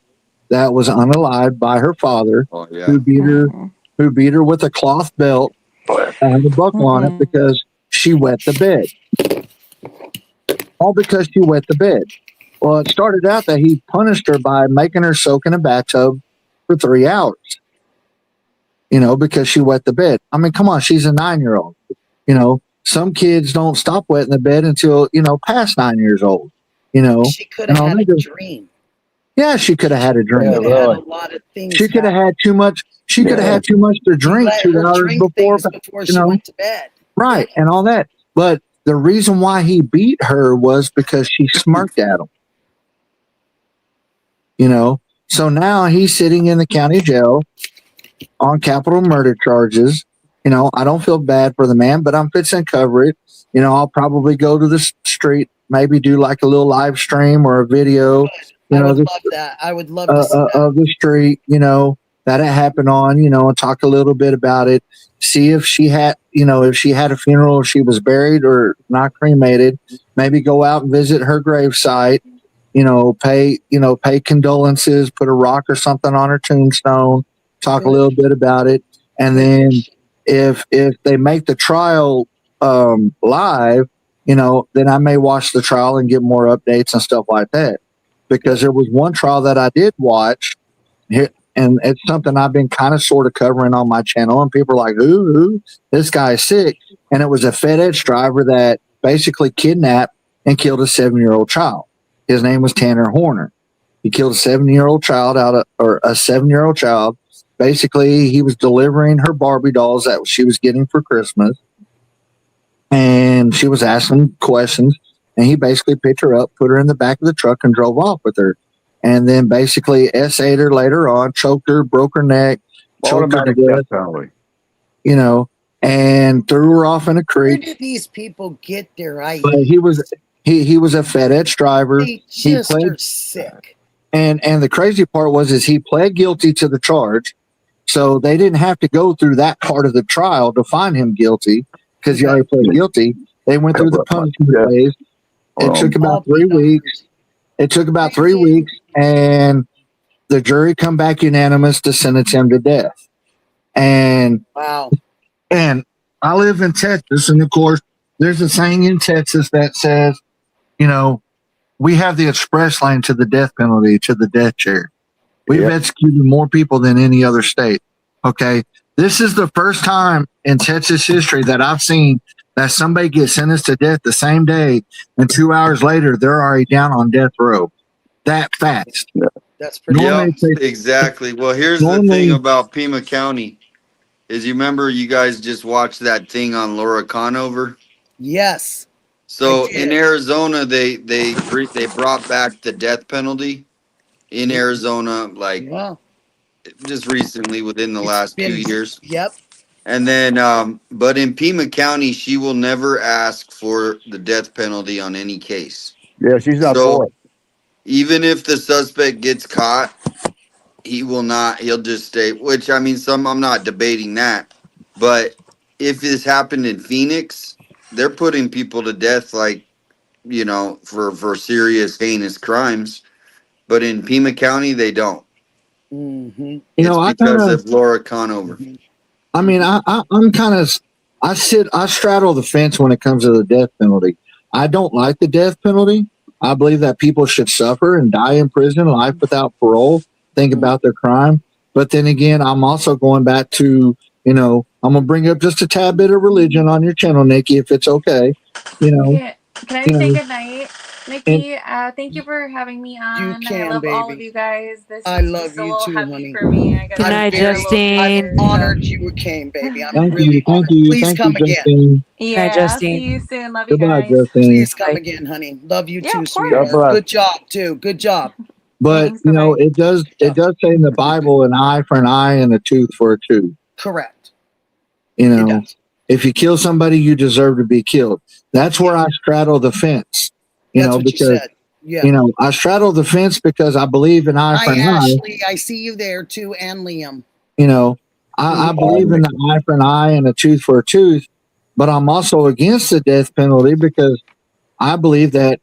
that was unalived by her father, who beat her with a cloth belt and a buckle on it because she wet the bed. All because she wet the bed. Well, it started out that he punished her by making her soak in a bathtub for 3 hours. You know, because she wet the bed. I mean, come on, she's a 9-year-old. You know, some kids don't stop wetting the bed until, you know, past 9 years old. You know, she could have had a dream. Yeah, she could have had a dream. She could have had a lot of things. She could have had too much. She could have had too much to drink 2 hours before she went to bed. Right, and all that. But the reason why he beat her was because she smirked at him. You know, so now he's sitting in the county jail on capital murder charges. You know, I don't feel bad for the man, but I'm fixing to cover it. You know, I'll probably go to the street, maybe do like a little live stream or a video. You know, I would love that. I would love to see that. Of the street, you know, that it happened on, you know, and talk a little bit about it. See if she had, you know, if she had a funeral, if she was buried or not cremated. Maybe go out and visit her gravesite. You know, pay condolences, put a rock or something on her tombstone. Talk a little bit about it, and then if they make the trial live, you know, then I may watch the trial and get more updates and stuff like that. because there was one trial that I did watch, and it's something I've been kind of sort of covering on my channel, and people are like, who? This guy's sick. And it was a FedEx driver that basically kidnapped and killed a 7-year-old child. His name was Tanner Horner. He killed a 7-year-old child a 7-year-old child. Basically, he was delivering her Barbie dolls that she was getting for Christmas. And she was asking questions. And he basically picked her up, put her in the back of the truck, and drove off with her. And then basically SA'd her later on, choked her, broke her neck, choked her to death, you know, and threw her off in a creek. Where do these people get their ideas? But he was a FedEx driver. They just are sick. And the crazy part is he pled guilty to the charge, so they didn't have to go through that part of the trial to find him guilty because he already pled guilty. They went through the punishment phase. It took about 3 weeks. It took about 3 weeks, and the jury come back unanimous to sentence him to death. And wow. And I live in Texas, and of course, there's a saying in Texas that says, you know, we have the express lane to the death penalty, to the death chair. We've executed more people than any other state. Okay. This is the first time in Texas history that I've seen that somebody gets sentenced to death the same day, and 2 hours later, they're already down on death row. That fast. That's pretty. Yeah, exactly. Well, here's the thing about Pima County is you remember you guys just watched that thing on Laura Conover? Yes. So in Arizona, they brought back the death penalty in Arizona, like just recently within the last 2 years. Yep. And then, but in Pima County, she will never ask for the death penalty on any case. Yeah, she's not for it. Even if the suspect gets caught, he will not. He'll just stay. Which I mean, I'm not debating that. But if this happened in Phoenix, they're putting people to death, like, you know, for serious heinous crimes. But in Pima County, they don't. Mm-hmm. It's because of Laura Conover. I mean, I'm kind of, I straddle the fence when it comes to the death penalty. I don't like the death penalty. I believe that people should suffer and die in prison, life without parole, think about their crime. But then again, I'm also going back to, you know, I'm going to bring up just a tad bit of religion on your channel, Nikki, if it's okay. You know, Can I say good night? Nikki, thank you for having me on. I love all of you guys. I love you too, honey. For me. Good night, Justine. I'm honored you came, baby. I'm Thank really you. honored. Please come again. Justine. Yeah, Good night, Justine. see you soon. Love you Goodbye, guys. Justine. Please come again, honey. Love you too, sweetheart. Good job, too. Good job. But, you know, it does say in the Bible, an eye for an eye and a tooth for a tooth. Correct. You know, if you kill somebody, you deserve to be killed. That's where I straddle the fence. You know, because you know, I straddle the fence because I believe in eye for an eye. Ashley, I see you there too, and Liam. You know, I believe in the eye for an eye and a tooth for a tooth, but I'm also against the death penalty because I believe that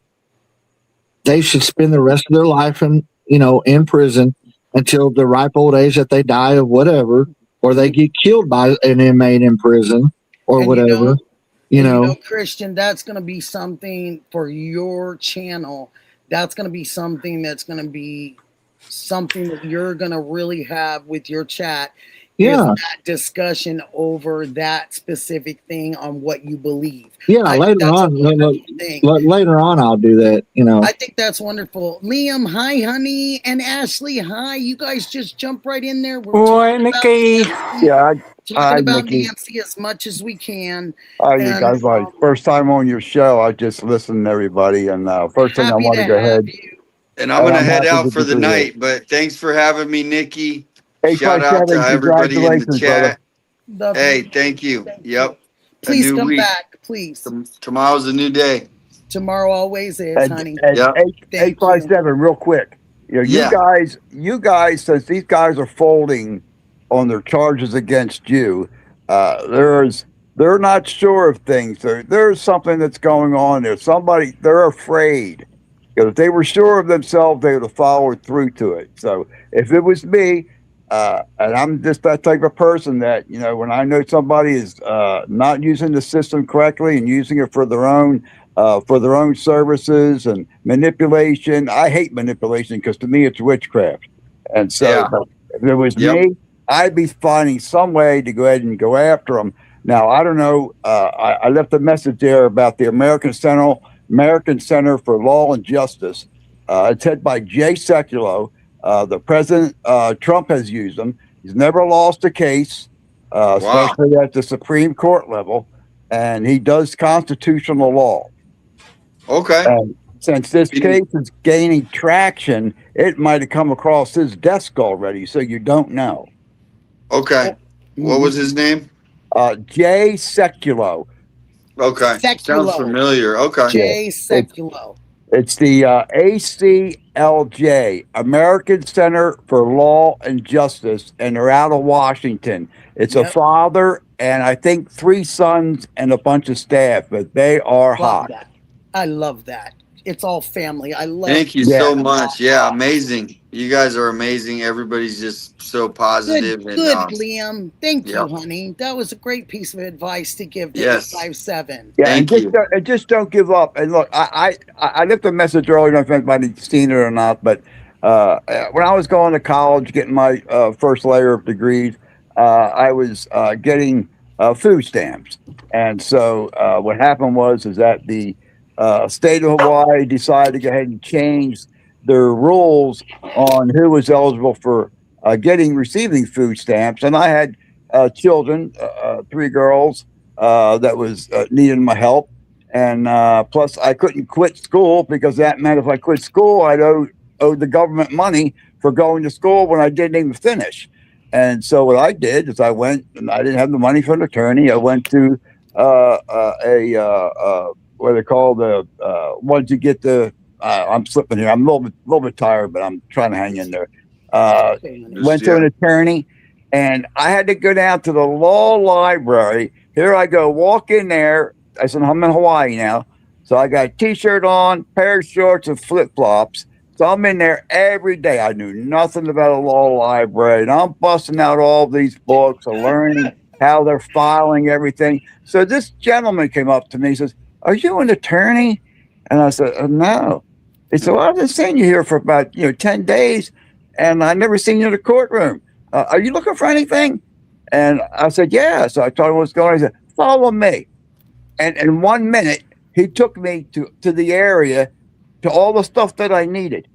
they should spend the rest of their life in prison until the ripe old age that they die of whatever, or they get killed by an inmate in prison or whatever. You know, Christian, that's going to be something for your channel. That's going to be something that's going to be something that you're going to really have with your chat. Yeah. Is that discussion over that specific thing on what you believe. Yeah, later on, I'll do that. You know, I think that's wonderful. Liam, hi, honey, and Ashley, hi. You guys just jump right in there. We're talking Nikki. talking about Nikki. Nancy as much as we can. Hi, you guys. First time on your show. I just listened to everybody, and first thing I want to go ahead. And I'm going to head out for the night, but thanks for having me, Nikki. Shout out to everybody in the chat. Hey, thank you. Yep. Please come back, please. Tomorrow's a new day. Tomorrow always is, honey. And 857, real quick. You know, you guys, since these guys are folding on their charges against you, they're not sure of things. There's something that's going on there. They're afraid. Because if they were sure of themselves, they would have followed through to it. So if it was me, and I'm just that type of person that, you know, when I know somebody is not using the system correctly and using it for their own for their own services and manipulation. I hate manipulation because to me it's witchcraft. And so if it was me, I'd be finding some way to go ahead and go after them. Now, I don't know. I left a message there about the American Center for Law and Justice. It's headed by Jay Sekulow. The president, Trump, has used them. He's never lost a case, especially at the Supreme Court level, and he does constitutional law. Okay. And since this case is gaining traction, it might have come across his desk already, so you don't know. Okay. What was his name? Jay Sekulow. Okay. Sekulow. Sounds familiar. Okay. Jay Sekulow. It's the ACLJ, American Center for Law and Justice, and they're out of Washington. It's a father and I think 3 sons and a bunch of staff, but they are hot. That. I love that. It's all family. I love. Thank you so much. Yeah, amazing. You guys are amazing. Everybody's just so positive. Good, Liam. Thank you, honey. That was a great piece of advice to give to 857. Yeah, and just don't give up. And look, I left a message earlier. I don't know if anybody's seen it or not, but when I was going to college, getting my first layer of degrees, I was getting food stamps. And so what happened is that the state of Hawaii decided to go ahead and change their rules on who was eligible for receiving food stamps. And I had children, 3 girls that was needing my help. And plus I couldn't quit school because that meant if I quit school, I'd owe the government money for going to school when I didn't even finish. And so what I did is I went, and I didn't have the money for an attorney. I went to what they call the once you get the I'm slipping here. I'm a little bit tired, but I'm trying to hang in there. Went to an attorney, and I had to go down to the law library. Here I go, walk in there. I said, I'm in Hawaii now. So I got a t-shirt on, pair of shorts, and flip-flops. So I'm in there every day. I knew nothing about a law library, and I'm busting out all these books and learning how they're filing everything. So this gentleman came up to me and says, are you an attorney? And I said, no. He said, well, I've been seeing you here for about 10 days, and I've never seen you in the courtroom. Are you looking for anything? And I said, yeah. So I told him what's going on. He said, follow me. And in 1 minute, he took me to the area, to all the stuff that I needed.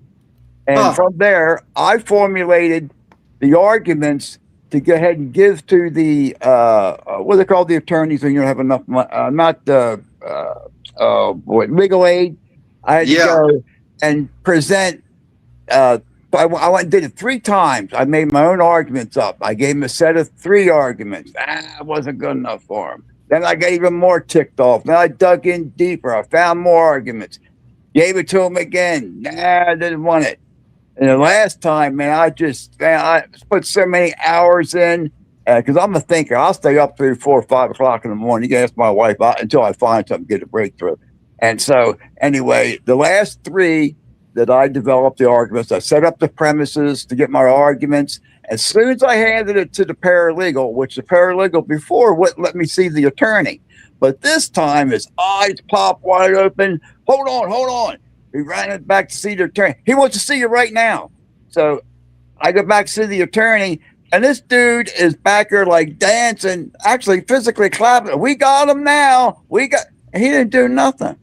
And from there, I formulated the arguments to go ahead and give to the, what they call the attorneys when you don't have enough money, legal aid. I had to go and present. I went and did it 3 times. I made my own arguments up. I gave him a set of 3 arguments. It wasn't good enough for him. Then I got even more ticked off. Then I dug in deeper. I found more arguments. Gave it to him again. I didn't want it. And the last time, man, I put so many hours in because I'm a thinker. I'll stay up through 4 or 5 o'clock in the morning. You can ask my wife until I find something, get a breakthrough. And so, anyway, the last 3 that I developed the arguments, I set up the premises to get my arguments. As soon as I handed it to the paralegal, which the paralegal before wouldn't let me see the attorney, but this time his eyes popped wide open. Hold on. He ran it back to see the attorney. He wants to see you right now. So I go back to see the attorney, and this dude is back there like dancing, actually physically clapping. We got him now. He didn't do nothing.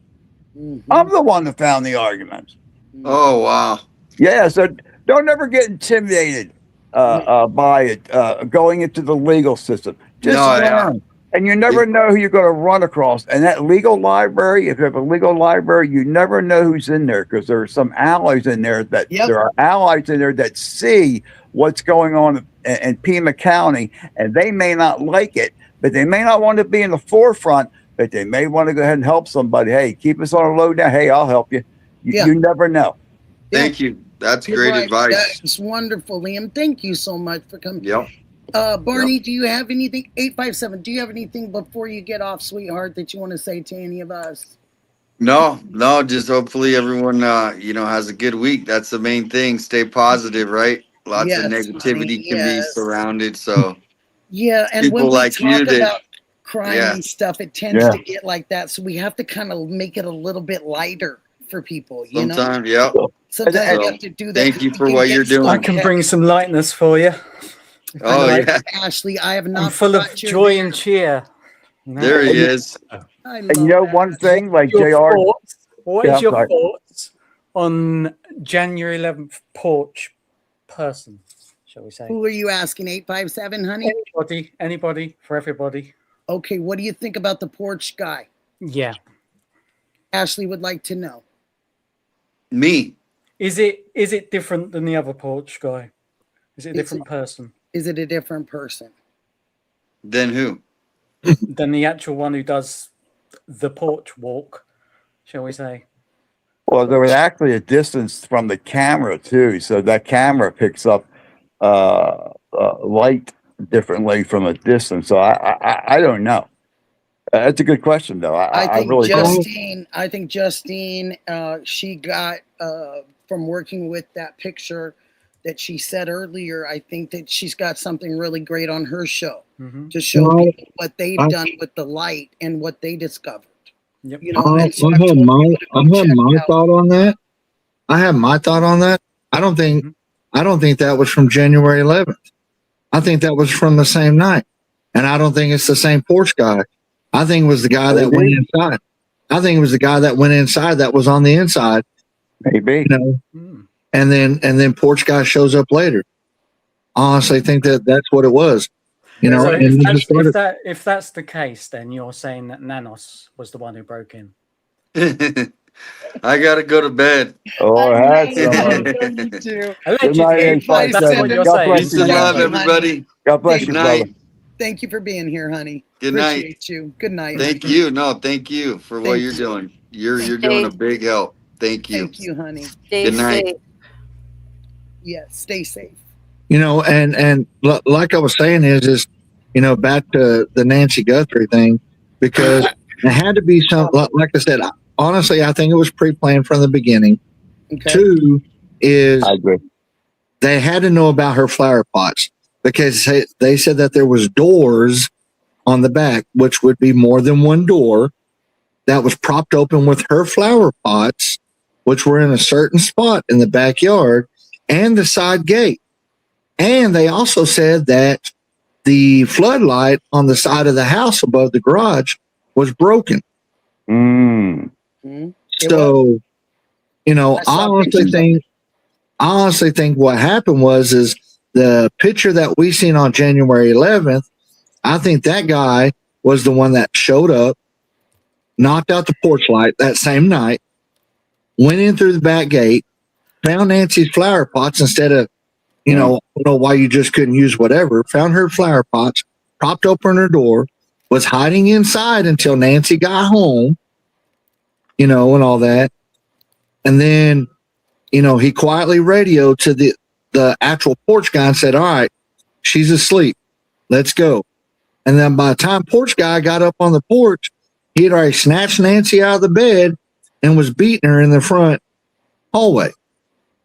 Mm-hmm. I'm the one that found the arguments. Oh, wow. Yeah, so don't ever get intimidated by it, going into the legal system. Just learn. And you never know who you're going to run across. And that legal library, if you have a legal library, you never know who's in there because there are some allies in there there are allies in there that see what's going on in Pima County, and they may not like it, but they may not want to be in the forefront, but they may want to go ahead and help somebody. Hey, keep us on a low down. Hey, I'll help you. You never know. Thank you. That's great advice. That's wonderful, Liam. Thank you so much for coming. Yep. Barney, do you have anything? 857. Do you have anything before you get off, sweetheart, that you want to say to any of us? No. Just hopefully everyone, has a good week. That's the main thing. Stay positive, right? Lots of negativity can be surrounded. So and when we talk about crime Yeah. and stuff, it tends to get like that. So we have to kind of make it a little bit lighter for people, you know? Sometimes, yeah. Sometimes we have to do that. Thank 'cause you we for can what get you're doing. I can bring some lightness for you. Oh, like, yeah. Ashley, I have I'm not full of forgot you're joy there. and cheer. You know? There he is. I And you love know that. one thing, like Your JR. thoughts? What Yeah, is your sorry. thoughts on January 11th porch person, shall we say? Who are you asking? 857, honey? Anybody, for everybody. Okay, what do you think about the porch guy? Yeah. Ashley would like to know. Me. Is it different than the other porch guy? Is it a different person? Is it a different person? Then who? Than the actual one who does the porch walk, shall we say? Well, there was actually a distance from the camera too, so that camera picks up light differently from a distance. So I don't know. That's a good question, though. I really don't. I think Justine, she got from working with that picture that she said earlier. I think that she's got something really great on her show to show people what they've done with the light and what they discovered. Yep. You know, I and so had my thought on that. I have my thought on that. I don't think that was from January 11th. I think that was from the same night, and I don't think it's the same porch guy. I think it was the guy that went inside. I think it was the guy that went inside that was on the inside. Maybe. You know, and then porch guy shows up later. I honestly think that's what it was. You know, So and if that's the case, then you're saying that Nanos was the one who broke in. I gotta go to bed. Oh, that's you Good Allegedly. night, That's what you're God saying. bless Peace you, and love, brother. everybody. God bless you, Good night. brother. Thank you for being here, honey. Good night. Appreciate you. Good night. Thank you. No, thank you for what Thank you're you. doing. You're doing a big help. Thank you. Thank you, honey. Stay Good night. safe. Yeah, stay safe. you know, and like I was saying is you know, back to the Nancy Guthrie thing, because it had to be some, like I said, honestly, I think it was pre-planned from the beginning. Okay. Two is I agree. They had to know about her flower pots because they said that there was doors on the back, which would be more than one door, that was propped open with her flower pots, which were in a certain spot in the backyard, and the side gate. And they also said that the floodlight on the side of the house above the garage was broken. So, you know, I honestly think what happened is the picture that we seen on January 11th, I think that guy was the one that showed up, knocked out the porch light that same night, went in through the back gate, found Nancy's flower pots instead of, you know, I don't know why you just couldn't use whatever, found her flower pots, propped open her door, was hiding inside until Nancy got home, you know, and all that. And then, you know, he quietly radioed to the actual porch guy and said, all right, she's asleep. Let's go. And then by the time porch guy got up on the porch, he had already snatched Nancy out of the bed and was beating her in the front hallway.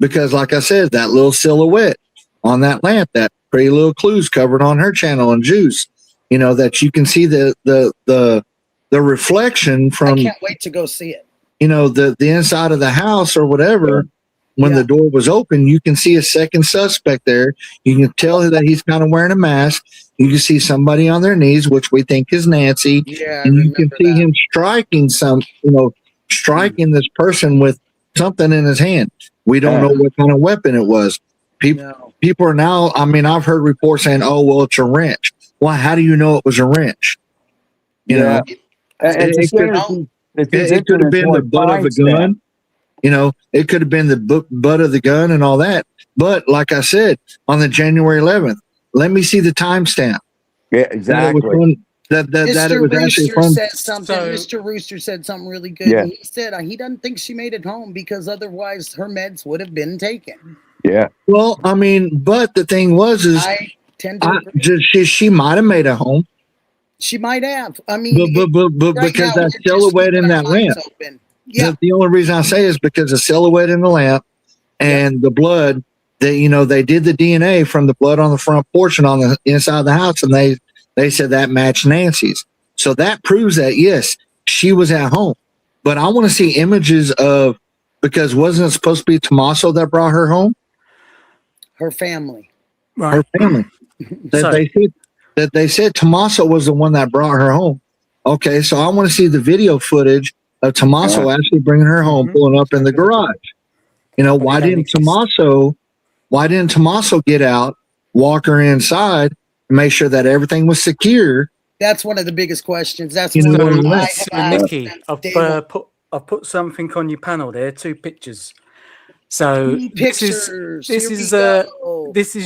Because like I said, that little silhouette on that lamp, that Pretty Little Clues covered on her channel and Juice, you know, that you can see the reflection from, I can't wait to go see it. you know, the inside of the house or whatever. When the door was open, you can see a second suspect there. You can tell that he's kind of wearing a mask. You can see somebody on their knees, which we think is Nancy. Yeah, and you can see him striking striking this person with something in his hand. We don't know what kind of weapon it was. People are now, I mean, I've heard reports saying, oh, well, it's a wrench. Well, how do you know it was a wrench? You know, it could have been the butt of a gun. You know, it could have been the butt of the gun and all that. But like I said, on the January 11th, let me see the timestamp. Yeah, exactly. Mr. Rooster said something. Mr. Rooster said something really good. Yeah. He said he doesn't think she made it home because otherwise her meds would have been taken. Yeah. Well, I mean, but the thing was, I tend to agree. She might have made it home. She might have. I mean, but right because now, that we're just silhouette keeping in our that minds lamp. open. Yeah. The only reason I say is because the silhouette in the lamp and the blood. They did the DNA from the blood on the front porch and on the inside of the house, and they said that matched Nancy's. So that proves that, yes, she was at home. But I want to see images of, because wasn't it supposed to be Tommaso that brought her home? Her family. Right. Her family. that they said Tommaso was the one that brought her home. Okay, so I want to see the video footage of Tommaso actually bringing her home, pulling up in the garage. You know, why didn't Tommaso get out, walk her inside, and make sure that everything was secure? That's one of the biggest questions. That's You know one what I I mean? have asked Nikki, since day one. I've put something on your panel there, 2 pictures. So this is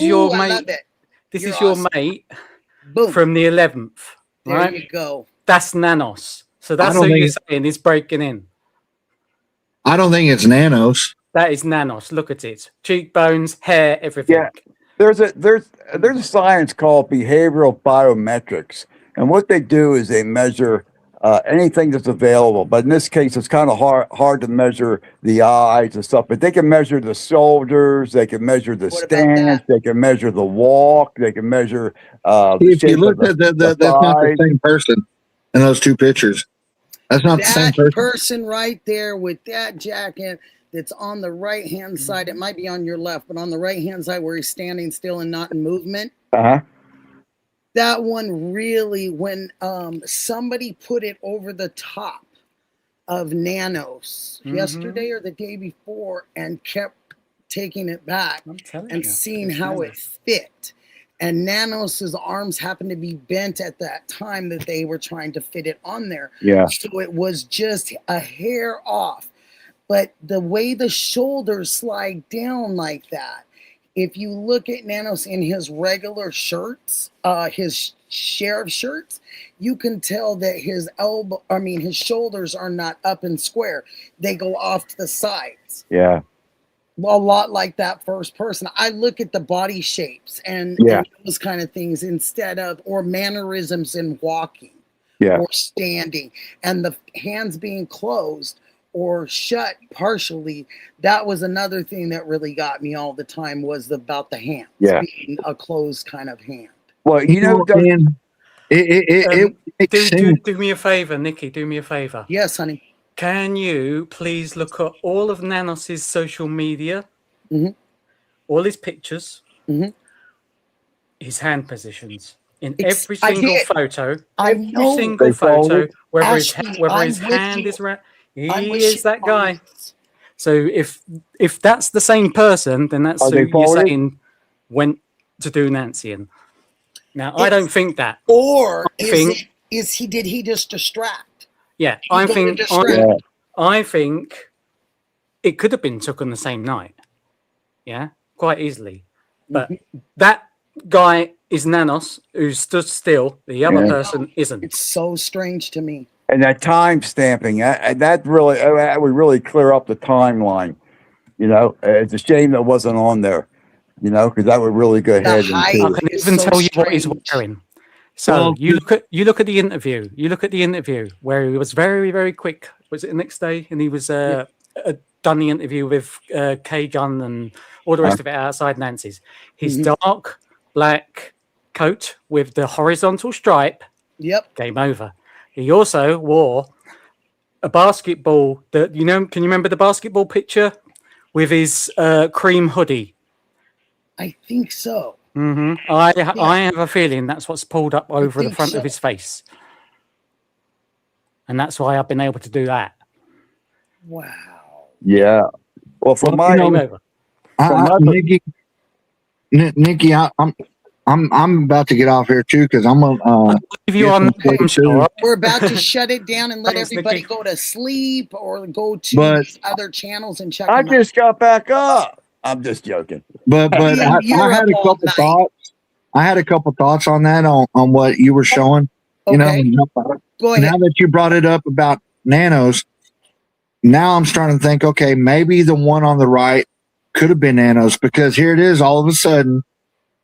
your Ooh, I mate. love it. This You're is your awesome. mate Boom. from the 11th. There right? you go. That's Nanos. So that's who you're saying is breaking in. I don't think it's Nanos. That is Nanos. Look at it. Cheekbones, hair, everything. Yeah. There's a science called behavioral biometrics, and what they do is they measure anything that's available. But in this case, it's kind of hard to measure the eyes and stuff. But they can measure the shoulders, they can measure the stance, they can measure the walk, they can measure the If shape you look of at the that's not the thighs. same person in those 2 pictures. That's not the same That person. person right there with that jacket that's on the right hand side. It might be on your left, but on the right hand side where he's standing still and not in movement. That one really, when somebody put it over the top of Nanos yesterday or the day before and kept taking it back and seeing how it fit. And Nanos's arms happened to be bent at that time that they were trying to fit it on there. Yeah. So it was just a hair off. But the way the shoulders slide down like that, if you look at Nanos in his regular shirts, his sheriff shirts, you can tell that his shoulders are not up and square. They go off to the sides. Yeah. A lot like that first person. I look at the body shapes and those kind of things instead of, or mannerisms in walking or standing, and the hands being closed or shut partially. That was another thing that really got me all the time, was about the hands being a closed kind of hand. Well, you know, do me a favor, Nikki. Do me a favor. Yes, honey. Can you please look at all of Nanos's social media, all his pictures, his hand positions in every single photo, every single photo, whether his hand is right. He is that guy. So if that's the same person, then that's who you're saying went to do Nancy. And now I don't think that. Or did he just distract? Yeah, I think it could have been took on the same night. Yeah, quite easily. But that guy is Nanos, who stood still. The other person isn't. It's so strange to me. And that time stamping, that would really clear up the timeline. You know, it's a shame that wasn't on there. You know, because that would really go ahead. I can even tell you what he's wearing. So you look at the interview. You look at the interview where he was very, very quick. Was it the next day? And he was done the interview with K Gun and all the rest of it outside Nancy's. His dark black coat with the horizontal stripe. Yep. Game over. He also wore a basketball. Can you remember the basketball picture with his cream hoodie? I think so. I have a feeling that's what's pulled up over the front of his face, and that's why I've been able to do that. Wow. Yeah. Well, Nikki, I'm about to get off here too, because I'm gonna we're about to shut it down and let everybody go to sleep or go to other channels and check. I just got back up. I'm just joking. But I had a couple thoughts. I had a couple thoughts on that on what you were showing. You know, go ahead. Now that you brought it up about Nanos, now I'm starting to think, okay, maybe the one on the right could have been Nanos, because here it is all of a sudden,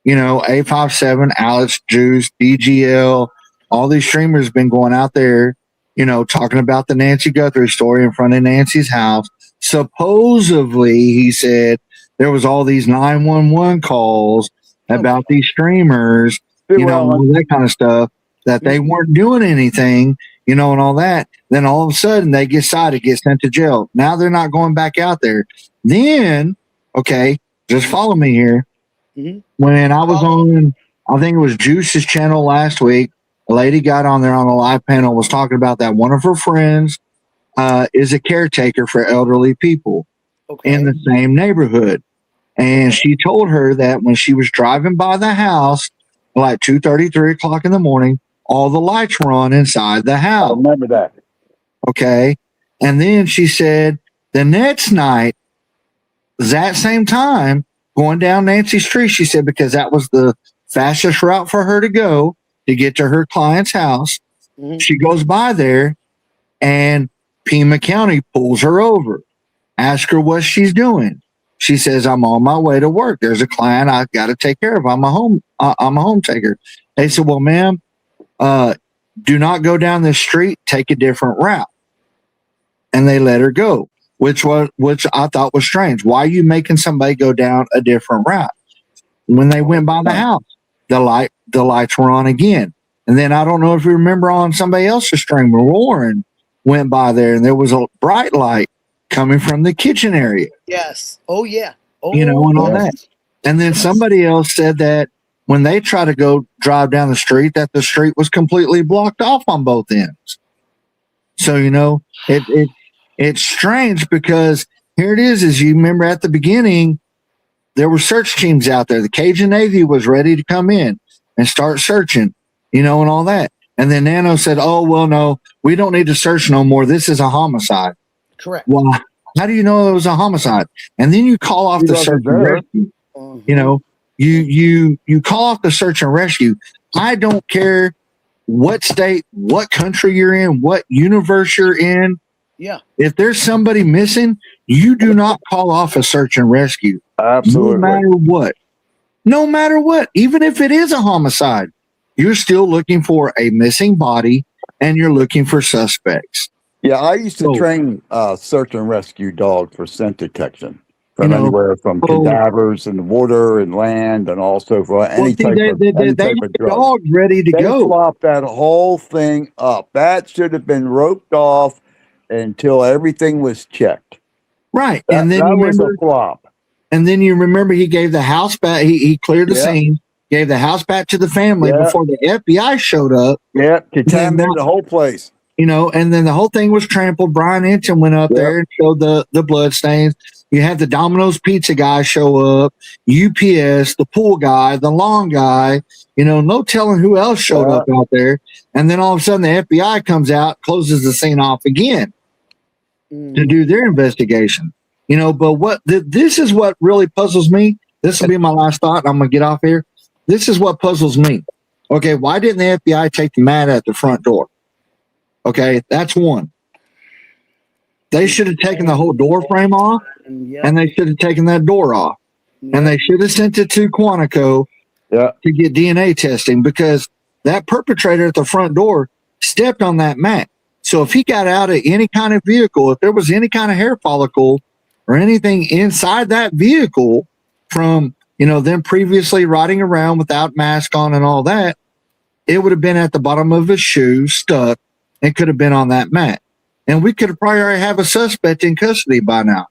you know, A57, Alex, Juice, DGL, all these streamers been going out there, you know, talking about the Nancy Guthrie story in front of Nancy's house. Supposedly, he said, there was all these 911 calls about these streamers, you know, all that kind of stuff. that they weren't doing anything, you know, and all that. Then all of a sudden they get cited, get sent to jail. Now they're not going back out there. Then, okay, just follow me here. When I was on, I think it was Juice's channel last week, a lady got on there on a live panel, was talking about that one of her friends is a caretaker for elderly people in the same neighborhood. And she told her that when she was driving by the house, like 2:30, 3 o'clock in the morning, all the lights were on inside the house. I remember that. Okay. And then she said the next night, that same time, going down Nancy Street, she said, because that was the fastest route for her to go to get to her client's house. She goes by there and Pima County pulls her over, ask her what she's doing. She says, I'm on my way to work. There's a client I've got to take care of. I'm a home taker. They said, well, ma'am, do not go down this street, take a different route. And they let her go, which I thought was strange. Why are you making somebody go down a different route? When they went by the house, the lights were on again. And then I don't know if you remember on somebody else's stream, Warren went by there and there was a bright light coming from the kitchen area. Yes. Oh, yeah. Oh, you know, and all that. And then somebody else said that when they try to go drive down the street, that the street was completely blocked off on both ends. So, you know, it's strange because here it is you remember at the beginning, there were search teams out there. The Cajun Navy was ready to come in and start searching, you know, and all that. And then Nano said, oh, well, no, we don't need to search no more. This is a homicide. Correct. Well, how do you know it was a homicide? And then you call off the search and rescue. You know, you call off the search and rescue. I don't care what state, what country you're in, what universe you're in. Yeah. If there's somebody missing, you do not call off a search and rescue. Absolutely. No matter what. No matter what. Even if it is a homicide, you're still looking for a missing body and you're looking for suspects. Yeah, I used to train search and rescue dogs for scent detection from anywhere from cadavers in the water and land, and also for any type of drug. Dogs ready to go. They flopped that whole thing up. That should have been roped off until everything was checked. Right, And then that was a flop. And then you remember he gave the house back. He cleared the scene, gave the house back to the family before the FBI showed up. Yeah, contaminated the whole place. You know, and then the whole thing was trampled. Brian Enton went up there and showed the blood stains. You had the Domino's pizza guy show up, UPS, the pool guy, the lawn guy, you know, no telling who else showed up out there. And then all of a sudden the FBI comes out, closes the scene off again to do their investigation. You know, but this is what really puzzles me. This will be my last thought. I'm going to get off here. This is what puzzles me. Okay, why didn't the FBI take the mat at the front door? Okay, that's one. They should have taken the whole door frame off, and they should have taken that door off. And they should have sent it to Quantico to get DNA testing, because that perpetrator at the front door stepped on that mat. So if he got out of any kind of vehicle, if there was any kind of hair follicle or anything inside that vehicle from, you know, them previously riding around without mask on and all that, it would have been at the bottom of his shoe, stuck. It could have been on that mat. And we could have probably already have a suspect in custody by now.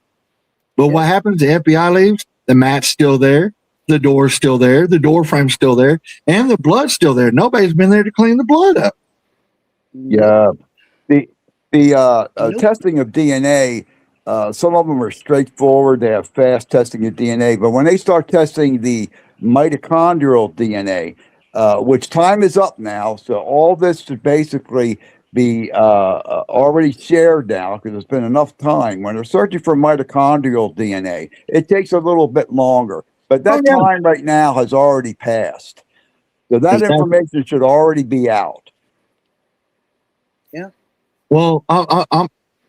But what happens? The FBI leaves, the mat's still there, the door's still there, the door frame's still there, and the blood's still there. Nobody's been there to clean the blood up. Yeah. The testing of DNA, some of them are straightforward. They have fast testing of DNA. But when they start testing the mitochondrial DNA, which time is up now, so all this should basically be already shared now, because there's been enough time. When they're searching for mitochondrial DNA, it takes a little bit longer, but that time right now has already passed. So that information should already be out. Yeah. Well,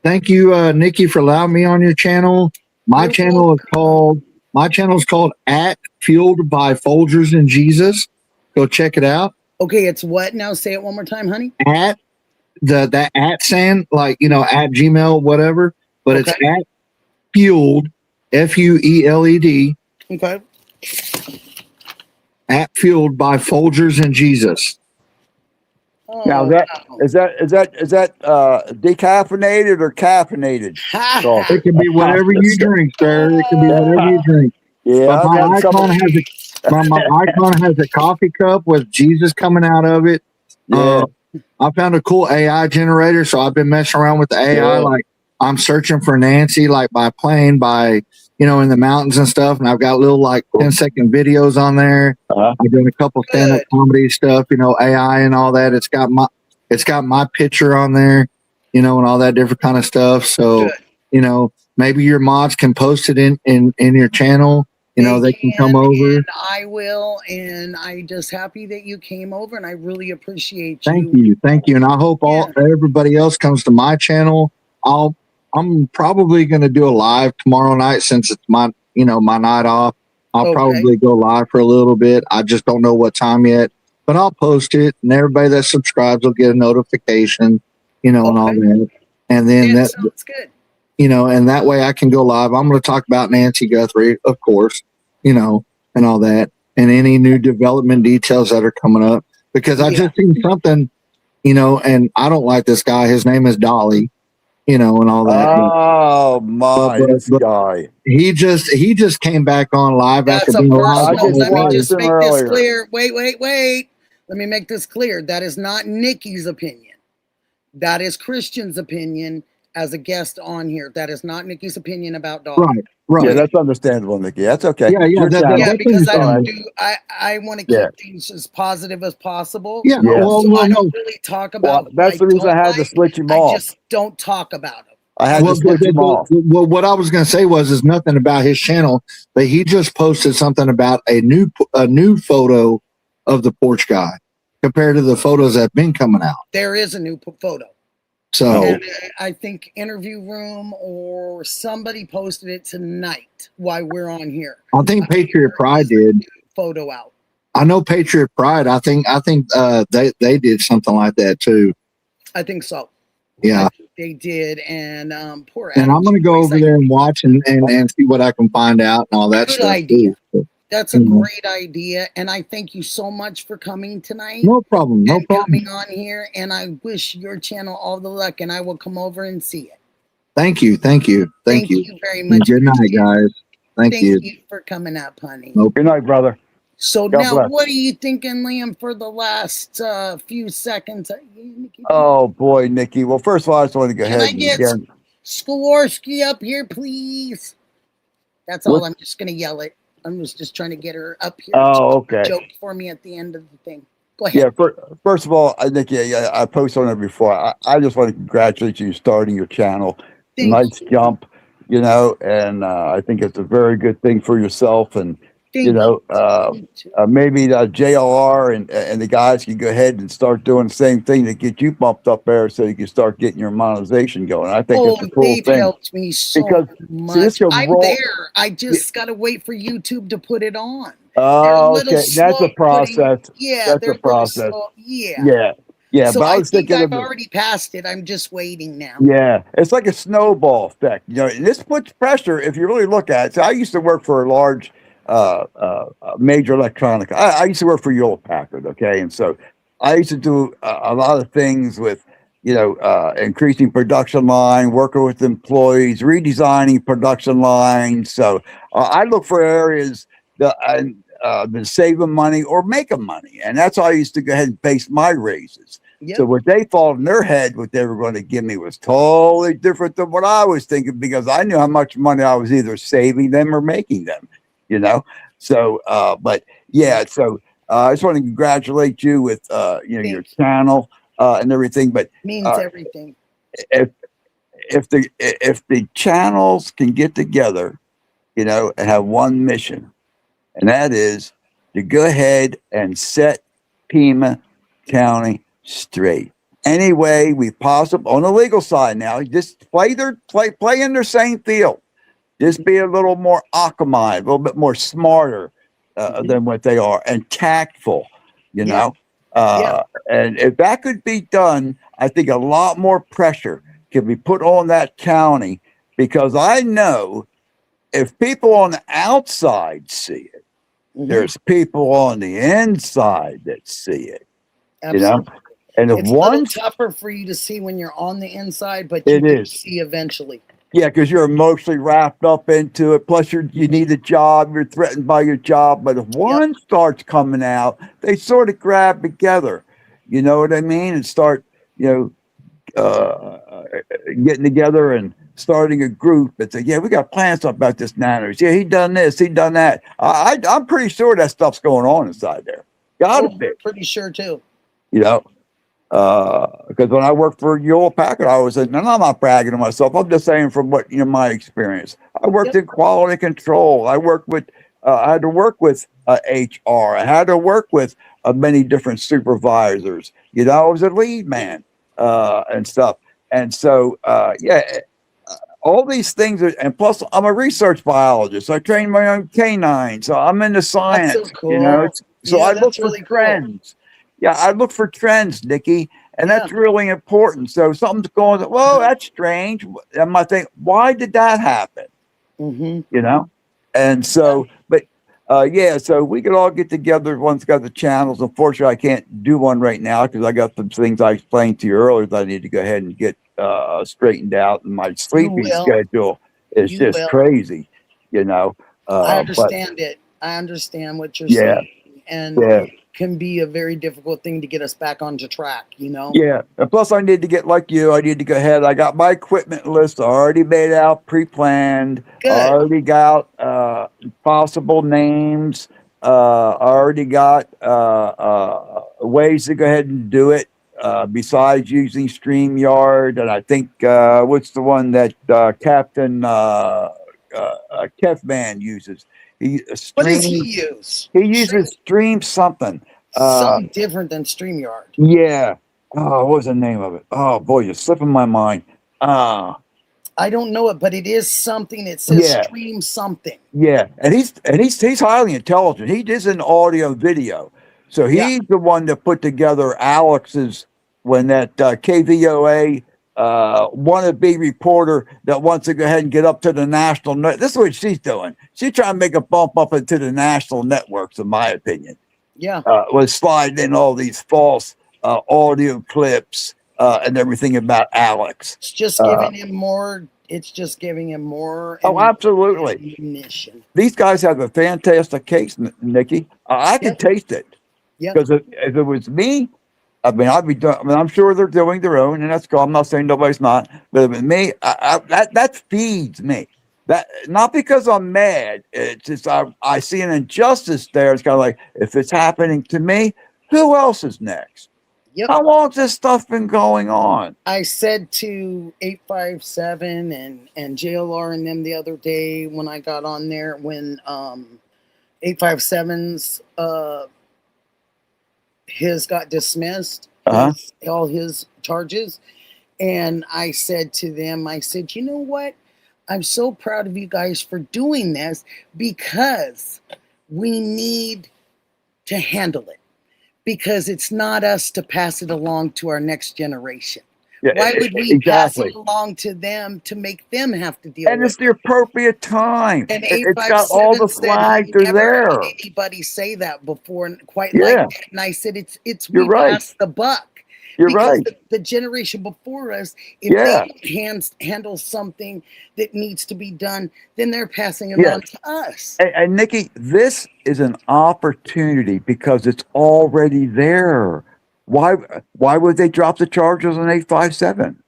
thank you, Nikki, for allowing me on your channel. My channel is called at Fueled by Folgers and Jesus. Go check it out. Okay, it's what now? Say it one more time, honey. At that at sand, like, you know, at Gmail, whatever, but it's at Fueled, FUELED. Okay. At Fueled by Folgers and Jesus. Now is that decaffeinated or caffeinated? It can be whatever you drink, sir. It can be whatever you drink. Yeah, but my icon has a coffee cup with Jesus coming out of it. Yeah. I found a cool AI generator, so I've been messing around with the AI. Yeah. Like I'm searching for Nancy, like by plane, by in the mountains and stuff. And I've got little like 10-second videos on there. I'm doing a couple stand-up comedy stuff, AI and all that. It's got my picture on there, and all that different kind of stuff. So, maybe your mods can post it in your channel. They can come over. And I will. And I'm just happy that you came over, and I really appreciate you. Thank you. And I hope everybody else comes to my channel. I'm probably going to do a live tomorrow night since it's my night off. I'll probably go live for a little bit. I just don't know what time yet, but I'll post it, and everybody that subscribes will get a notification, and all that. And then that sounds good. And that way I can go live. I'm going to talk about Nancy Guthrie, of course, and all that, and any new development details that are coming up, because I just seen something, and I don't like this guy. His name is Dolly, and all that. Oh my, this guy. He just came back on live after being live. Let me just make this clear. Wait. Let me make this clear. That is not Nikki's opinion. That is Christian's opinion as a guest on here. That is not Nikki's opinion about Dolly. Right. Yeah, that's understandable, Nikki. That's okay. Yeah, because I want to keep things as positive as possible. Yeah. So I don't really talk about. That's the reason I had to switch him off. I just don't talk about him. I had to switch him off. Well, what I was going to say is nothing about his channel, but he just posted something about a new photo of the porch guy compared to the photos that have been coming out. There is a new photo. So and I think Interview Room or somebody posted it tonight while we're on here. I think Patriot Pride did photo out. I know Patriot Pride. I think they did something like that too. I think so. Yeah, they did, and poor. And I'm going to go over there and watch and see what I can find out and all that Good stuff. idea. That's a great idea, and I thank you so much for coming tonight. No problem. No problem. Coming on here, and I wish your channel all the luck, and I will come over and see it. Thank you. Thank you very much. Good night, guys. Thank you. Thank you for coming up, honey. Good night, brother. So God now, bless. what are you thinking, Liam, for the last few seconds? Oh boy, Nikki. Well, first of all, I just want to go Can ahead I get and again. Skorsky up here, please? That's all. I'm just going to yell it. I was just trying to get her up here. Oh, okay. Joke for me at the end of the thing. Go ahead. Yeah. First of all, Nikki, I posted on it before. I just want to congratulate you starting your channel. Nice jump, and I think it's a very good thing for yourself. And maybe JLR and the guys can go ahead and start doing the same thing to get you bumped up there, so you can start getting your monetization going. I think it's a cool they've thing. Helped me so much. I'm there. I just got to wait for YouTube to put it on. Oh, okay. That's a process. That's a process. Yeah. So But I I was think thinking I've already passed it. I'm just waiting now. Yeah, it's like a snowball effect. And this puts pressure if you really look at it. So I used to work for a large major electronic. I used to work for Hewlett Packard, okay? And so I used to do a lot of things with, increasing production line, working with employees, redesigning production lines. So I look for areas that saving money or making money. And that's how I used to go ahead and base my raises. Yep. So what they thought in their head, what they were going to give me was totally different than what I was thinking, because I knew how much money I was either saving them or making them, So, but yeah, so I just want to congratulate you with, your channel and everything, but means everything. If the channels can get together, and have one mission, and that is to go ahead and set Pima County straight any way we possibly, on the legal side now, just play in their same field. Just be a little more akamai, a little bit more smarter than what they are, and tactful, And if that could be done, I think a lot more pressure can be put on that county, because I know if people on the outside see it, there's people on the inside that see it. Absolutely. And if it's a little tougher for you to see when you're on the inside, but you do see eventually. Yeah, because you're emotionally wrapped up into it. Plus, you need a job. You're threatened by your job. But if one starts coming out, they sort of grab together. You know what I mean? And start, getting together and starting a group and say, yeah, we got to plan something about this Niners. Yeah, he done this, he done that. I'm pretty sure that stuff's going on inside there. Gotta be. Pretty sure too. Because when I worked for Hewlett Packard, I was saying, and I'm not bragging on myself. I'm just saying from what my experience. I worked in quality control. I worked with. I had to work with HR. I had to work with many different supervisors. I was a lead man and stuff. And so, all these things are, and plus I'm a research biologist. I train my own canine, so I'm into science. That's so cool. So I look for trends. Yeah, I look for trends, Nikki, and that's really important. So something's going, whoa, that's strange. And I think, why did that happen? And so, but so we could all get together once got the channels. Unfortunately, I can't do one right now because I got some things I explained to you earlier that I need to go ahead and get straightened out. And my sleeping schedule is just crazy, I understand it. I understand what you're saying. And it can be a very difficult thing to get us back onto track, Yeah. And plus I need to get like you. I need to go ahead. I got my equipment list already made out, pre-planned. Good. I already got possible names. I already got ways to go ahead and do it besides using StreamYard. And I think what's the one that Captain Kevman uses? What does he use? He uses Stream something. Something different than StreamYard. Yeah. Oh, what was the name of it? Oh boy, you're slipping my mind. I don't know it, but it is something. It says Stream something. Yeah, and he's highly intelligent. He does an audio video, so he's the one that put together Alex's when that KVOA wannabe reporter that wants to go ahead and get up to the national net. This is what she's doing. She's trying to make a bump up into the national networks, in my opinion. Yeah. Was sliding in all these false audio clips and everything about Alex. It's just giving him more. It's just giving him more. Oh, absolutely. Ammunition. These guys have a fantastic case, Nikki. I can taste it. Yeah. Because if it was me, I'd be doing. I'm sure they're doing their own, and that's cool. I'm not saying nobody's not, but if it's me, that feeds me. That not because I'm mad. It's just I see an injustice there. It's kind of like if it's happening to me, who else is next? Yep. How long's this stuff been going on? I said to 857 and JLR and them the other day when I got on there when 857's his got dismissed, all his charges, and I said to them, I said, you know what? I'm so proud of you guys for doing this because we need to handle it. Because it's not us to pass it along to our next generation. Yeah, why would we pass it along to them to make them have to deal with it? And it's the appropriate time. And it's got all the flags are there. Heard anybody say that before, and quite like that. And I said, it's we pass the buck. You're right. The generation before us, if they handle something that needs to be done, then they're passing it on to us. And Nikki, this is an opportunity because it's already there. Why would they drop the charges on 857?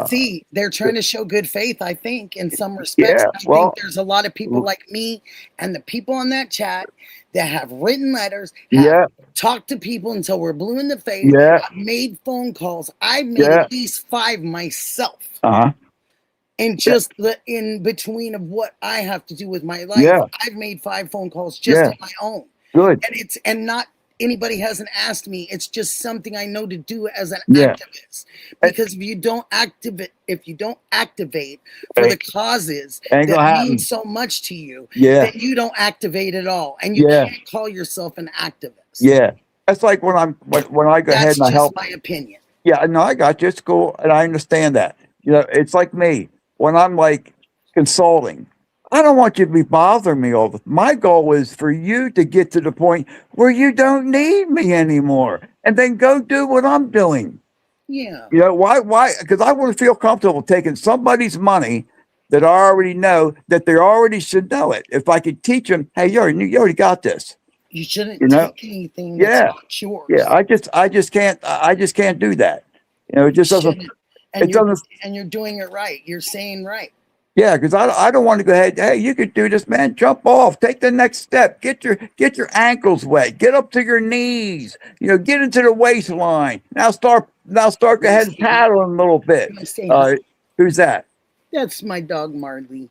See, they're trying to show good faith, I think, in some respects. I think there's a lot of people like me and the people on that chat that have written letters, have talked to people until we're blue in the face, have made phone calls. I've made at least 5 myself. And just in between of what I have to do with my life, I've made 5 phone calls just on my own. Good. And not anybody hasn't asked me. It's just something I know to do as an activist. Because if you don't activate for the causes that mean so much to you, then you don't activate at all. And you can't call yourself an activist. Yeah. That's like when I go ahead and I help. That's just my opinion. Yeah, no, I got you. It's cool. And I understand that. It's like me. When I'm like consulting, I don't want you to be bothering me all the. My goal is for you to get to the point where you don't need me anymore, and then go do what I'm doing. Yeah. You know why? Why? Because I want to feel comfortable taking somebody's money that I already know that they already should know it. If I could teach them, hey, you already got this. You shouldn't You know? take anything that's not yours. Yeah. I just can't do that. You know, it just doesn't. And It doesn't. you're doing it right. You're saying right. Yeah, because I don't want to go ahead. Hey, you could do this, man. Jump off. Take the next step. Get your ankles wet. Get up to your knees. You know, get into the waistline. Now start go ahead and paddling a little bit. Who's that? That's my dog Marley.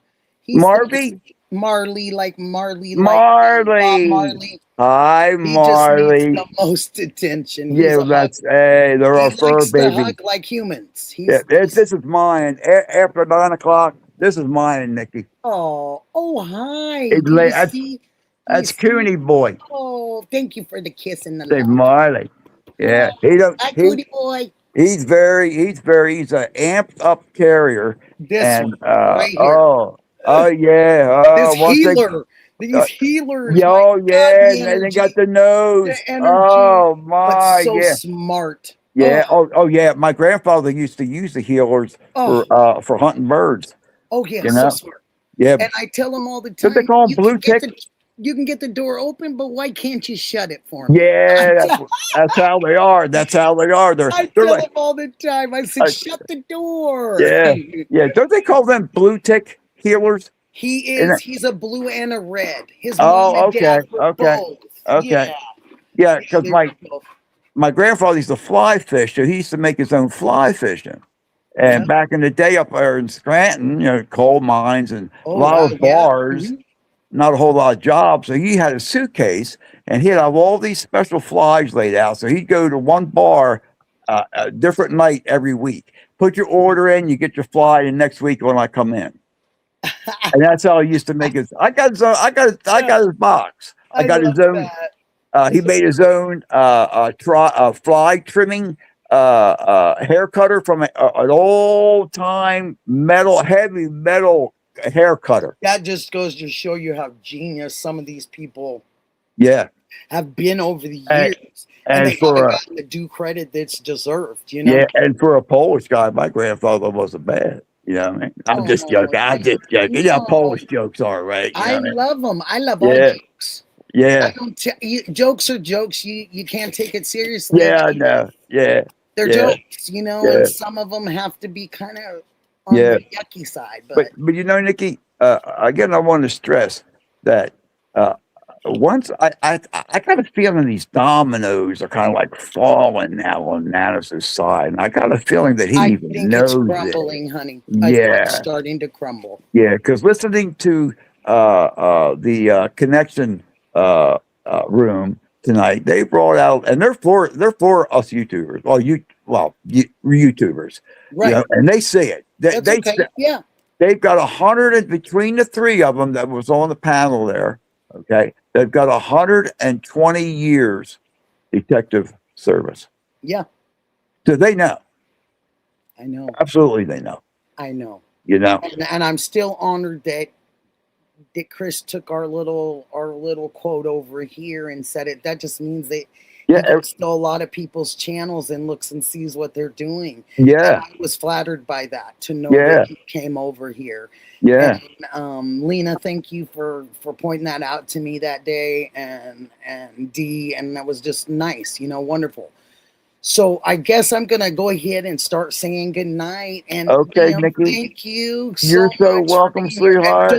Marley? Marley, like Marley. Marley. Hi, He Marley. just needs the most attention. Yeah, they're our fur likes baby. to hug like humans. This is mine. After 9 o'clock, this is mine, Nikki. Oh, hi. It's Do you late. see? That's Cooney boy. Oh, thank you for the kiss and the Say love. Marley. Yeah, Hi, Cootie boy. He's an amped up carrier. This and one right here. Oh yeah. This healer. These healers. Oh yeah, the and they got the nose. The energy. Oh my, but so yeah. smart. Yeah. Oh yeah. My grandfather used to use the healers for hunting birds. Oh yeah, you so know? smart. Yeah. And I tell them all the time. Don't they call them blue tick? You can get the door open, but why can't you shut it for me? Yeah, that's how they are. That's how they are. I tell them all the time. I said, shut the door. Yeah. Don't they call them blue tick healers? He's a blue and a red. His mom and dad were both. Okay. Yeah, because my grandfather used to fly fish, so he used to make his own fly fishing. And back in the day up there in Scranton, you know, coal mines and a lot of bars, not a whole lot of jobs. So he had a suitcase and he'd have all these special flies laid out. So he'd go to one bar a different night every week. Put your order in, you get your fly, and next week when I come in. And that's how he used to make his. I got his box. I got his own. He made his own fly trimming hair cutter from an old time heavy metal hair cutter. That just goes to show you how genius some of these people have been over the years. And they haven't gotten the due credit that's deserved, you know? Yeah, and for a Polish guy, my grandfather wasn't bad. You know what I mean? I'm just joking. You know how Polish jokes are, right? I love them. I love all jokes. Yeah. Jokes are jokes. You can't take it seriously. Yeah, I know. Yeah. They're jokes, you know, and some of them have to be kind of on the yucky side. But you know, Nikki, again, I want to stress that once I got a feeling these dominoes are kind of like falling now on Nanos' side, and I got a feeling that he even knows it's crumbling, honey. Yeah, I think it's starting to crumble. Yeah, because listening to the connection room tonight, they brought out, and they're for us YouTubers. YouTubers, right? You know, and they say it. They've got 100 between the three of them that was on the panel there. Okay, they've got 120 years detective service. Yeah. So they know. I know. Absolutely, they know. I know. You know. And I'm still honored that Chris took our little quote over here and said it. That just means that he goes to a lot of people's channels and looks and sees what they're doing. Yeah. And I was flattered by that, to know that he came over here. Yeah. And, Lena, thank you for pointing that out to me that day, and Dee, and that was just nice, you know, wonderful. So I guess I'm gonna go ahead and start saying good night. And Nikki, thank you. You're so welcome, sweetheart.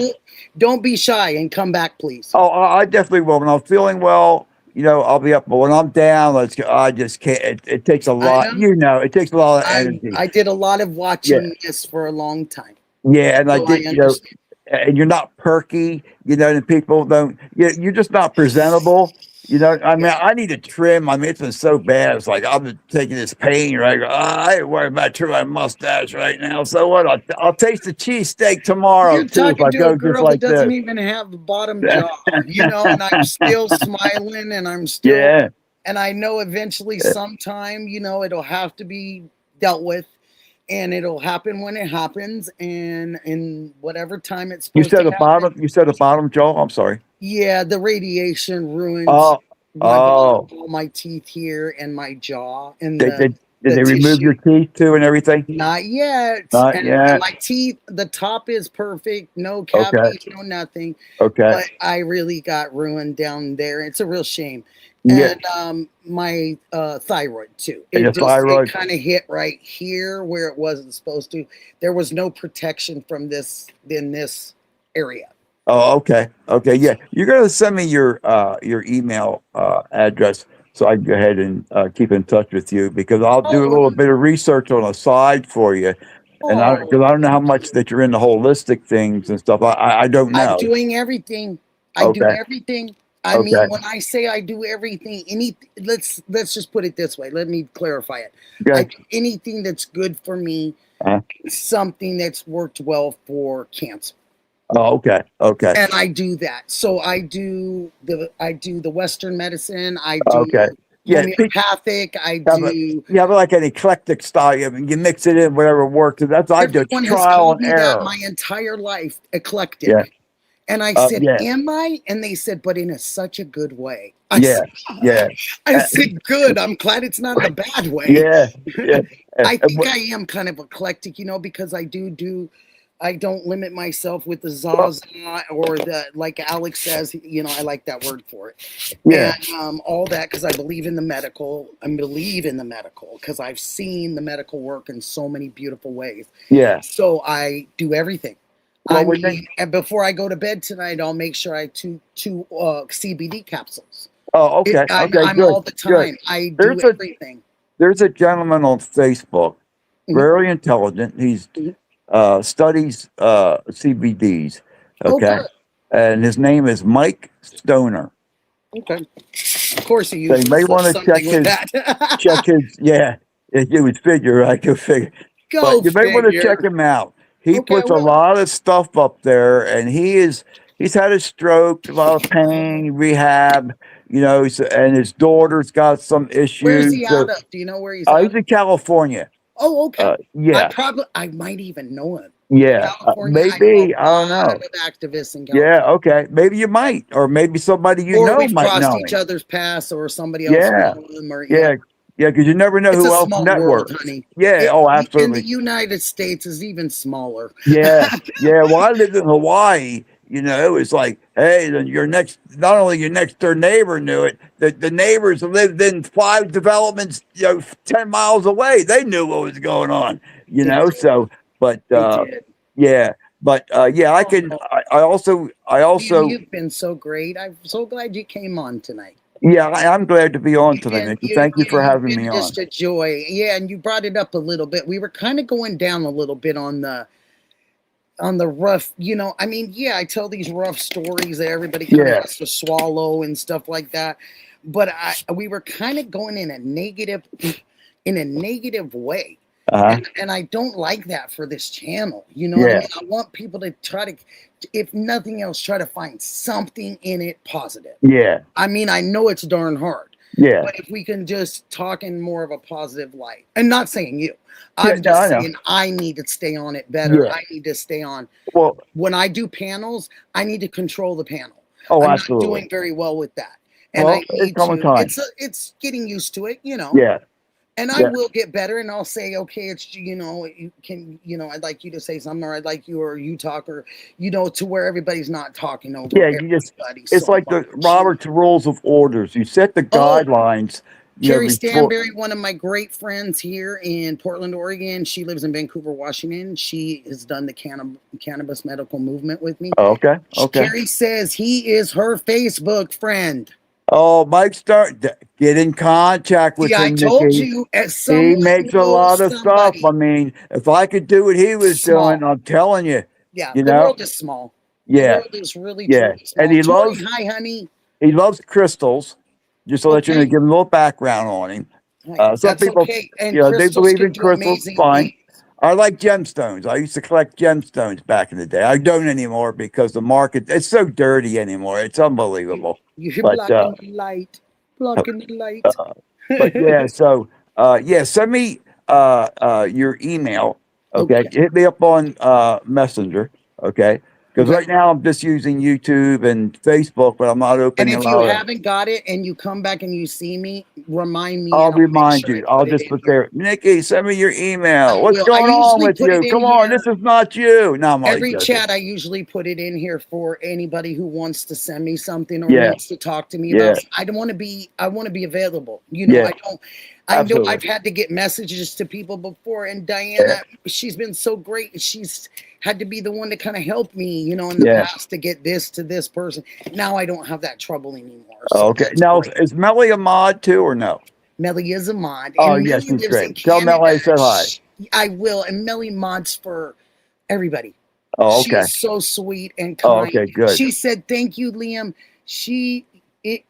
Don't be shy and come back, please. Oh, I definitely will. When I'm feeling well, you know, I'll be up. But when I'm down, I just can't. It takes a lot. You know, it takes a lot of energy. I did a lot of watching this for a long time. Yeah, and I did. You know, and you're not perky. You know, and people don't. You're just not presentable. You know, I mean, I need to trim. I mean, it's been so bad. It's like I'm taking this pain, right? I ain't worried about trimming my mustache right now. So what? I'll taste the cheesesteak tomorrow. You're talking to a girl that doesn't even have the bottom jaw, you know, and I'm still smiling, and I'm still, and I know eventually sometime, you know, it'll have to be dealt with. and it'll happen when it happens, and in whatever time it's You supposed said to the happen. bottom. You said the bottom jaw. I'm sorry. Yeah, the radiation ruined all my teeth here and my jaw and Did they remove your teeth too and everything? Not yet. Not and yet. my teeth, the top is perfect, no cavities, no nothing. Okay. But I really got ruined down there. It's a real shame. Yeah. And my thyroid too. And It thyroid. It kind of hit right here where it wasn't supposed to. There was no protection from this in this area. Oh, okay. Okay. Yeah. You're going to send me your email address so I can go ahead and keep in touch with you, because I'll do a little bit of research on the side for you. And because I don't know how much that you're into holistic things and stuff. I don't know. I'm doing everything. I do everything. I mean, when I say I do everything, let's just put it this way. Let me clarify it. I do anything that's good for me, something that's worked well for cancer. Oh, okay. Okay. And I do that. So I do the Western medicine. I do homeopathic. I do. You have like an eclectic style. You mix it in, whatever works. That's I do Everyone has trial told and me error. that my entire life, eclectic. Yeah. And I said, am I? And they said, but in such a good way. I said, good. I'm glad it's not in a bad way. Yeah. I think I am kind of eclectic, because I don't limit myself with the Zaza or the, like Alex says, I like that word for it. Yeah. And all that, because I believe in the medical. I believe in the medical because I've seen the medical work in so many beautiful ways. Yeah. So I do everything. And before I go to bed tonight, I'll make sure I two CBD capsules. Oh, okay. I'm good. all the time. Good. I do everything. There's a gentleman on Facebook, very intelligent. He's studies CBDs. Okay. And his name is Mike Stoner. Okay. Of course he So usually you may want to check his it would figure, I could figure. But you may want to check him out. He puts a lot of stuff up there, and he's had a stroke, a lot of pain, rehab, and his daughter's got some issues. Where's he out of? Do you know where he's out? He's in California. Oh, okay. Yeah. I might even know him. Yeah, maybe. I don't know. Activists in California. Yeah, okay. Maybe you might, or maybe somebody we've might crossed know each him. other's paths, or somebody else know him. Or, Yeah, because you never know who else networks. Honey. Yeah, absolutely. In the United States is even smaller. Yeah. Well, I lived in Hawaii. It was like, hey, then not only your next door neighbor knew it, the neighbors lived in 5 developments, 10 miles away. They knew what was going on, so, but, I can, I also. You've been so great. I'm so glad you came on tonight. Yeah, I'm glad to be on tonight. Thank you for having me on. Just a joy. Yeah, and you brought it up a little bit. We were kind of going down a little bit on the rough, I tell these rough stories that everybody kind of has to swallow and stuff like that. But we were kind of going in a negative way. And I don't like that for this channel. What I mean? I want people to try to, if nothing else, try to find something in it positive. Yeah. I mean, I know it's darn hard. Yeah. But if we can just talk in more of a positive light, and not saying you, I'm just saying I need to stay on it better. I need to stay on. Well, when I do panels, I need to control the panel. Oh, I'm absolutely. not doing very well with that. And well, I need time. It's getting used to it, Yeah. And I will get better, and I'll say, okay, it's, you can, I'd like you to say something, or I'd like you, or you talk, or, to where everybody's not talking over everybody. It's like the Robert's Rules of Orders. You set the guidelines. Carrie Stanberry, one of my great friends here in Portland, Oregon. She lives in Vancouver, Washington. She has done the cannabis medical movement with me. Oh, okay. Carrie says he is her Facebook friend. Oh, Mike, get in contact with him. I told you, he makes a lot of stuff. I mean, if I could do what he was doing, I'm telling you. Yeah, the world is small. Yeah, the world is really small. And he loves. Hi, honey. He loves crystals. Just to let you know, give him a little background on him. Some people, they believe in crystals. Fine. I like gemstones. I used to collect gemstones back in the day. I don't anymore because the market, it's so dirty anymore. It's unbelievable. You're blocking the light. Blocking the light. But yeah, so send me your email. Okay. Hit me up on Messenger. Okay. Because right now I'm just using YouTube and Facebook, but I'm not And opening a if you lot of. haven't got it and you come back and you see me, remind me. I'll and I'll make remind sure you. I I'll put it just in put here. there, Nikki, send me your email. I What's will. I going on usually with put it you? in Come on, here. this is not you. No, I'm only Every joking. chat, I usually put it in here for anybody who wants to send me something or Yeah. wants to talk to me Yeah. about. I don't want to be. I want to be available. You know, Yeah. I don't. I know Absolutely. I've had to get messages to people before, and Diana, she's been so great. She's had to be the one to kind of help me, you know, in the Yeah. past to get this to this person. Now I don't have that trouble anymore. So Okay. that's Now, great. is Melly a mod too or no? Melly is a mod, Oh, and yes, Melly she's lives in great. Tell Canada. Melly I said hi. I will, and Melly mods for everybody. Oh, She okay. is so sweet and Oh, kind. okay, good. She said, "Thank you, Liam.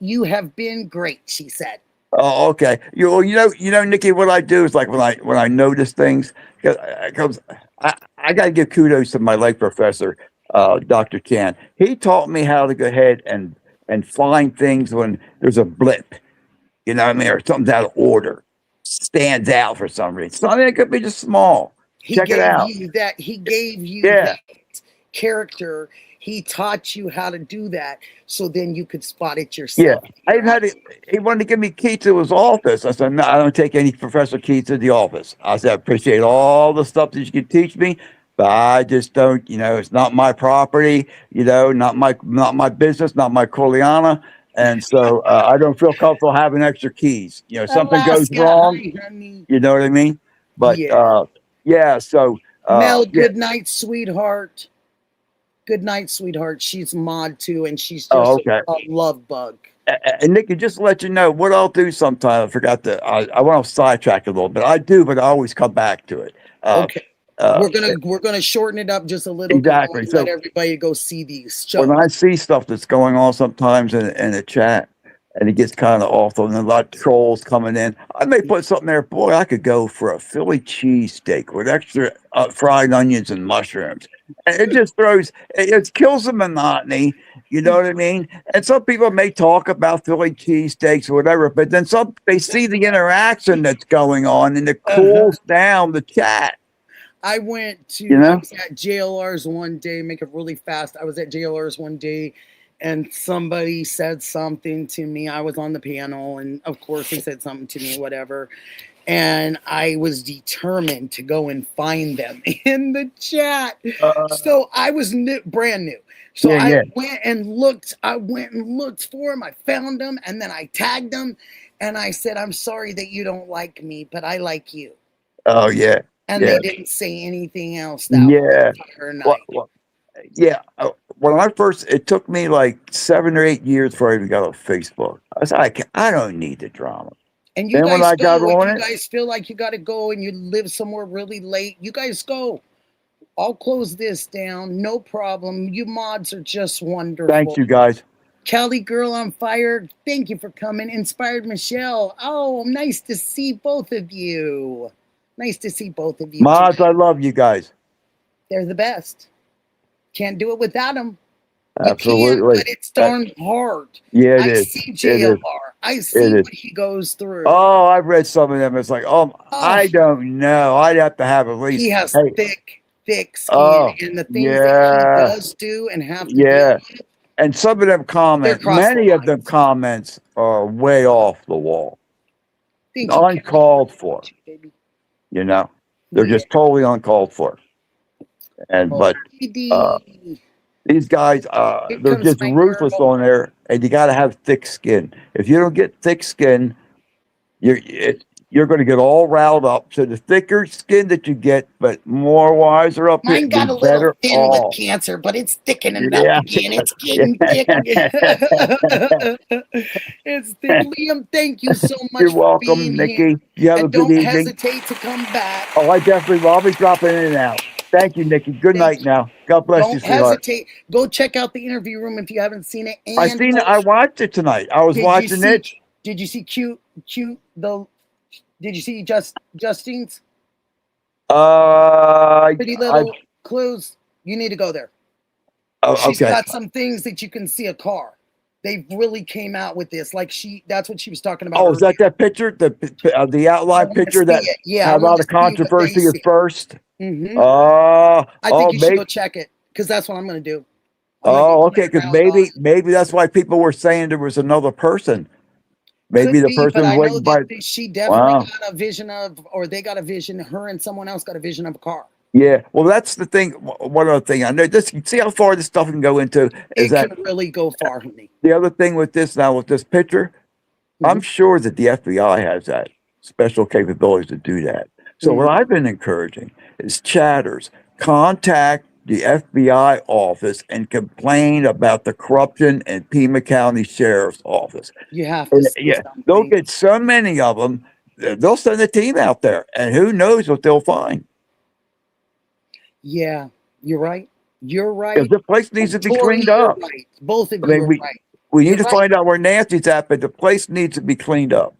You have been great." She said. Oh, okay. You know, Nikki. What I do is like when I notice things, because I got to give kudos to my late professor, Dr. Chan. He taught me how to go ahead and find things when there's a blip. You know what I mean, or something's out of order, stands out for some reason. Something that could be just small. Check it out. He gave you Yeah. that character. He taught you how to do that, so then you could spot it Yeah, yourself. I even had he wanted to give me key to his office. I said, no, I don't take any professor keys to the office. I said, I appreciate all the stuff that you can teach me, but I just don't, it's not my property, not my business, not my Corleana. And so I don't feel comfortable having extra keys. Something goes Alaska, wrong, hi, honey. you know what I mean? But Yeah. so Mel, yeah. good night, sweetheart. Good night, sweetheart. She's mod too, and she's just Oh, okay. a love bug. And Nikki, just to let you know, what I'll do sometime, I forgot I went off sidetrack a little bit. I do, but I always come back to it. Okay. We're gonna shorten it up just a little. Exactly. And So let everybody go see these when shows. I see stuff that's going on sometimes in the chat, and it gets kind of awful, and a lot of trolls coming in, I may put something there. Boy, I could go for a Philly cheesesteak with extra fried onions and mushrooms. And it just it kills the monotony. You know what I mean? And some people may talk about Philly cheesesteaks or whatever, but then they see the interaction that's going on, and it cools down the chat. I went to, You know? I was at JLR's one day, make it really fast. I was at JLR's one day and somebody said something to me. I was on the panel and of course they said something to me, whatever. And I was determined to go and find them in the chat. So I was brand new. So I went and looked for them. I found them and then I tagged them and I said, I'm sorry that you don't like me, but I like you. Oh, yeah. And yeah. they didn't say anything else that entire night. When I first, it took me like 7 or 8 years before I even got on Facebook. I said, I don't need the drama. And you then when guys I got go, on if you it, guys feel like you got to go and you live somewhere really late, you guys go. I'll close this down. No problem. You mods are just wonderful. Thank you, guys. Cali Girl on Fire, thank you for coming. Inspired Michelle. Oh, nice to see both of you. Nice to see both of you. Mods, I love you guys. They're the best. Can't do it without them. Absolutely. You can, but it's darn hard. Yeah, I it is. see JLR. I see what he goes through. Oh, I've read some of them. It's like, I don't know. I'd have to have at least. He has thick skin, and the things that he does do and have to deal with. And some of them comments, many of them comments are way off the wall. Uncalled for. You know, they're just totally uncalled for. And but these guys, they're just ruthless on there, and you got to have thick skin. If you don't get thick skin, you're going to get all riled up. So the thicker skin that you get, but more wiser up here, mine got a little thin with cancer, but it's thickening up again. It's getting thick. It's thick. Liam, thank you so much. You're welcome, Nikki. You have a good evening. Don't hesitate to come back. Oh, I definitely will. I'll be dropping in and out. Thank you, Nikki. Good night now. God bless you, sweetheart. Don't hesitate. Go check out the interview room if you haven't seen it. And I seen it. I watched it tonight. I was watching it. Did you see Did you see Justine's? Pretty little clues. You need to go there. She's got some things that you can see a car. They really came out with this. Like that's what she was talking about. Oh, is that picture? The outline picture that had a lot of controversy at first? Mm-hmm. I think you should go check it because that's what I'm going to do. Okay. Because maybe that's why people were saying there was another person. Maybe the person but I know by. she definitely got a vision of, or they got a vision. Her and someone else got a vision of a car. Yeah, well, that's the thing. One other thing I know. This, see how far this stuff can go into. Is it can really go far, honey. The other thing with this now, with this picture, I'm sure that the FBI has that special capabilities to do that. So what I've been encouraging is chatters contact the FBI office and complain about the corruption in Pima County Sheriff's Office. You have to. They'll get so many of them. They'll send a team out there, and who knows what they'll find. Yeah, you're right. You're right. The place needs to be cleaned up. Right. Both of you are right. We need to find out where Nancy's at, but the place needs to be cleaned up.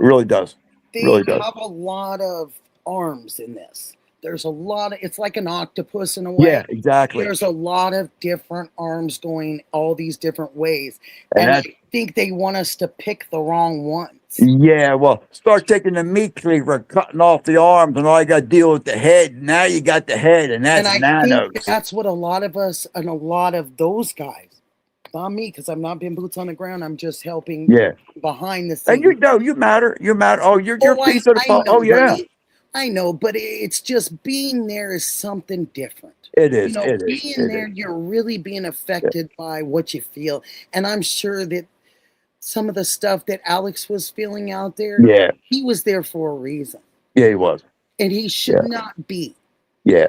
It really does. They have a lot of arms in this. There's a lot of, it's like an octopus in a way. Yeah, exactly. There's a lot of different arms going all these different ways. And I think they want us to pick the wrong ones. Yeah, well, start taking the meat cleaver, cutting off the arms, and all you got to deal with the head. Now you got the head, and that's nanos. Think that's what a lot of us and a lot of those guys, not me, because I've not been boots on the ground. I'm just helping behind the scenes. And you matter. You matter. Oh, you're a piece of the phone. Oh, yeah. I know, but it's just being there is something different. It is. Being there, you're really being affected by what you feel. And I'm sure that some of the stuff that Alex was feeling out there, he was there for a reason. Yeah, he was. And he should not be. Yeah.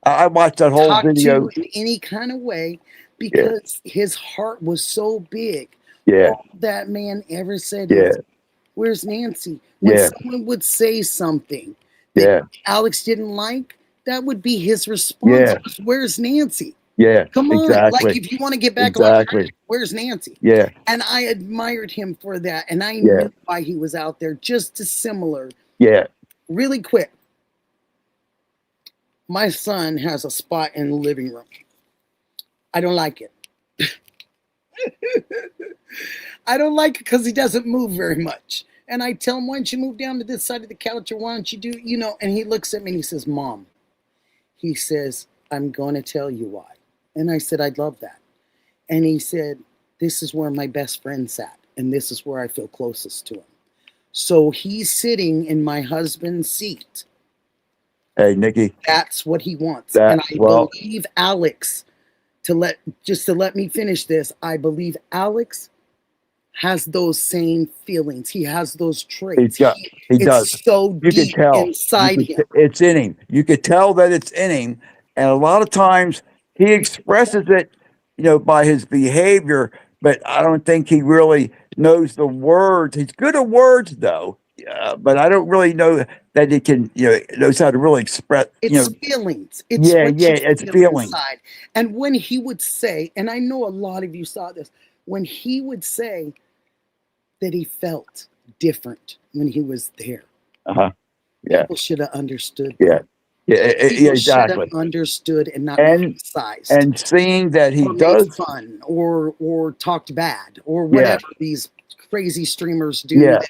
I watched that whole video. In any kind of way, because his heart was so big. Yeah. All that man ever said is, where's Nancy? When someone would say something that Alex didn't like, that would be his response. Where's Nancy? Yeah. Come on. Exactly. Like if you want to get back where's Nancy? Yeah. And I admired him for that. And I knew why he was out there, just dissimilar. Yeah. Really quick. My son has a spot in the living room. I don't like it. I don't like it because he doesn't move very much. And I tell him, why don't you move down to this side of the couch, or why don't you do, and he looks at me and he says, Mom, he says, I'm going to tell you why. And I said, I'd love that. And he said, this is where my best friend sat, and this is where I feel closest to him. So he's sitting in my husband's seat. Hey, Nikki. That's what he wants. And I believe Alex, to let me finish this, I believe Alex has those same feelings. He has those traits. He does. So you deep can tell inside him. It's in him. You could tell that it's in him. And a lot of times he expresses it, by his behavior, but I don't think he really knows the words. He's good at words though. But I don't really know that he can, knows how to really express. It's feelings. It's it's feelings. Inside. And when he would say, and I know a lot of you saw this, when he would say that he felt different when he was there, people should have understood. Exactly. Should have understood and not criticized. And seeing that he does fun or talked bad or whatever these crazy streamers do. That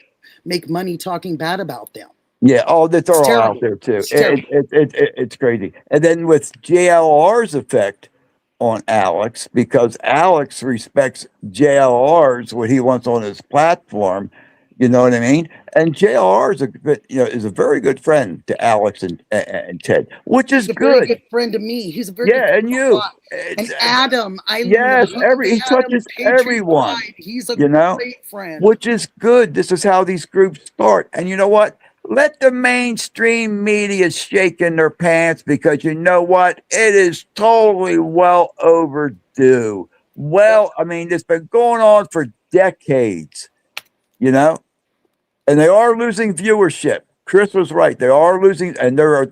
make money talking bad about them. Yeah. Oh, that's all out there too. It's crazy. And then with JLR's effect on Alex, because Alex respects JLR's what he wants on his platform. You know what I mean? And JLR is a good, is a very good friend to Alex and Ted, which is good. Very good friend to me. He's a very good friend and you. And Adam, he touches everyone. He's a great friend. Which is good. This is how these groups start. And you know what? Let the mainstream media shake in their pants, because you know what? It is totally well overdue. I mean, it's been going on for decades. And they are losing viewership. Chris was right. They are losing, and they're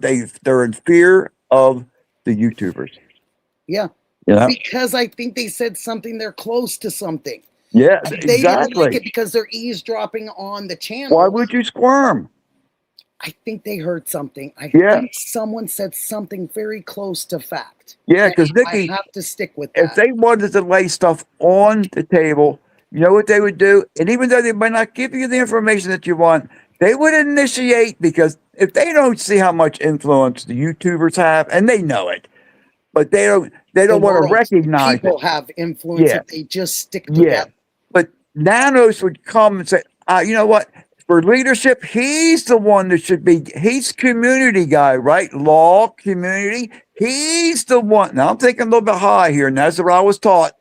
in fear of the YouTubers. Yeah. Because I think they said something, they're close to something. Yeah, they don't like it because they're eavesdropping on the channel. Why would you squirm? I think they heard something. I Yeah. think someone said something very close to fact. Yeah, And because I Nikki, have to stick with if that. they wanted to lay stuff on the table, you know what they would do? And even though they might not give you the information that you want, they would initiate, because if they don't see how much influence the YouTubers have, and they know it, but they don't The want to world, recognize it. people have influence Yeah. if they just stick Yeah. together. But Nanos would come and say, you know what? For leadership, he's the one that should be, he's community guy, right? Law, community. He's the one. Now I'm thinking a little bit high here, and that's what I was taught.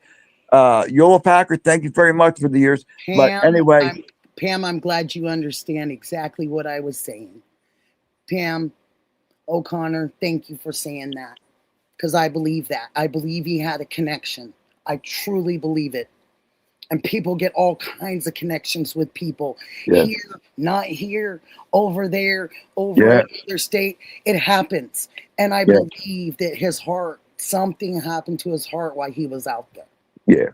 Yola Packard, thank you very much for the years. But anyway. Pam, I'm glad you understand exactly what I was saying. Pam O'Connor, thank you for saying that. Because I believe that. I believe he had a connection. I truly believe it. And people get all kinds of connections with people. Yeah. Here, not here, over there, over another state. It happens. And I believe that his heart, something happened to his heart while he was out there. Yeah.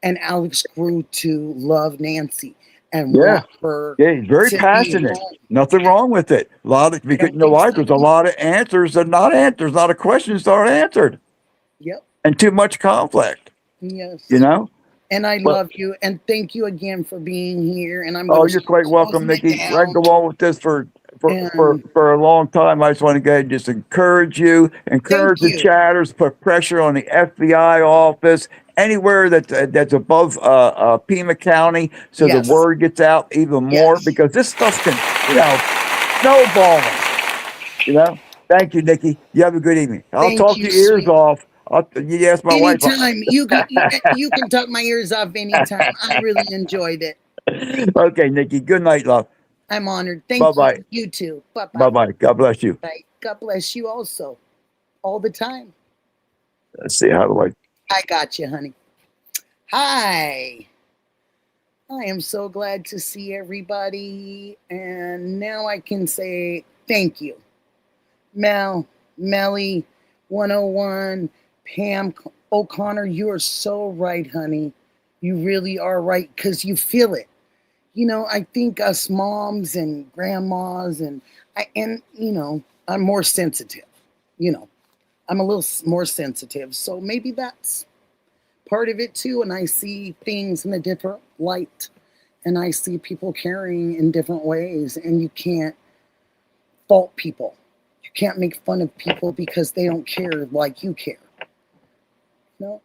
And Alex grew to love Nancy and want her. Yeah, he's very passionate. Nothing wrong with it. A lot of, because you know why? There's a lot of answers that not answered. There's a lot of questions that aren't answered. Yep. And too much conflict. Yes. You know? And I love you, and thank you again for being here. And I'm you're quite welcome, Nikki. I can go on with this for a long time. I just want to go ahead and just encourage you, encourage the chatters, put pressure on the FBI office, anywhere that's above Pima County, so the word gets out even more, because this stuff can, snowballing. Thank you, Nikki. You have a good evening. I'll talk your ears off. You ask my wife. Anytime. You can talk my ears off anytime. I really enjoyed it. Okay, Nikki. Good night, love. I'm honored. Thank you. You too. Bye-bye. Bye-bye. God bless you. Bye. God bless you also. All the time. Let's see. How do I got you, honey. Hi. I am so glad to see everybody. And now I can say thank you. Melly, 101, Pam O'Connor, you are so right, honey. You really are right, because you feel it. I think us moms and grandmas and I'm more sensitive. I'm a little more sensitive. So maybe that's part of it too. And I see things in a different light. And I see people caring in different ways. And you can't fault people. You can't make fun of people because they don't care like you care. No.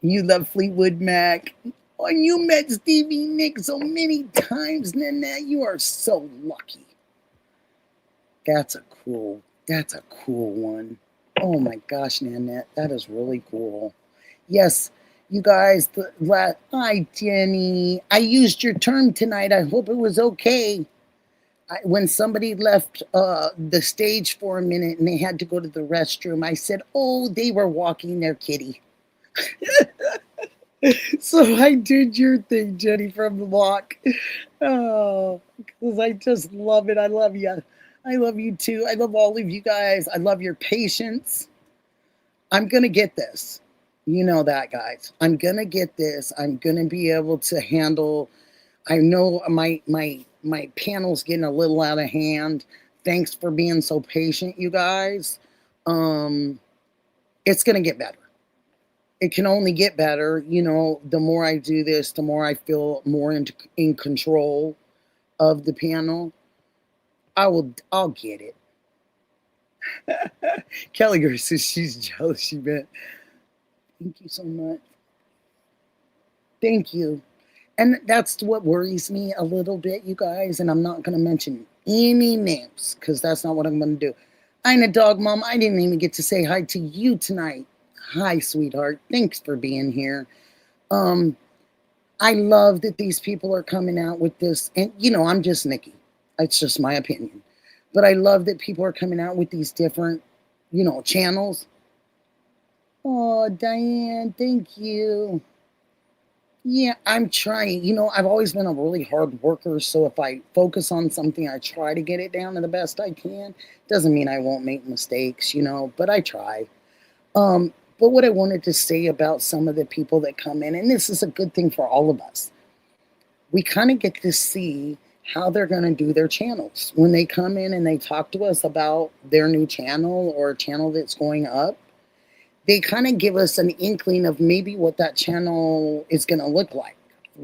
You love Fleetwood Mac. Oh, you met Stevie Nicks so many times, Nanette. You are so lucky. That's a cool one. Oh my gosh, Nanette. That is really cool. Yes, you guys. Hi, Jenny. I used your term tonight. I hope it was okay. When somebody left the stage for a minute and they had to go to the restroom, I said, oh, they were walking their kitty. So I did your thing, Jenny, from the block. Oh, because I just love it. I love you. I love you too. I love all of you guys. I love your patience. I'm going to get this. You know that, guys. I'm going to get this. I'm going to be able to handle. I know my panel's getting a little out of hand. Thanks for being so patient, you guys. It's going to get better. It can only get better. The more I do this, the more I feel more in control of the panel. I'll get it. Kelly Girl says she's jealous. She bet. Thank you so much. Thank you. And that's what worries me a little bit, you guys. And I'm not going to mention any names because that's not what I'm going to do. Ina Dog Mom, I didn't even get to say hi to you tonight. Hi, sweetheart. Thanks for being here. I love that these people are coming out with this. And, I'm just Nikki. It's just my opinion. But I love that people are coming out with these different, channels. Oh, Diane, thank you. Yeah, I'm trying. I've always been a really hard worker. So if I focus on something, I try to get it down to the best I can. Doesn't mean I won't make mistakes, but I try. But what I wanted to say about some of the people that come in, and this is a good thing for all of us, we kind of get to see how they're going to do their channels. When they come in and they talk to us about their new channel or a channel that's going up, they kind of give us an inkling of maybe what that channel is going to look like.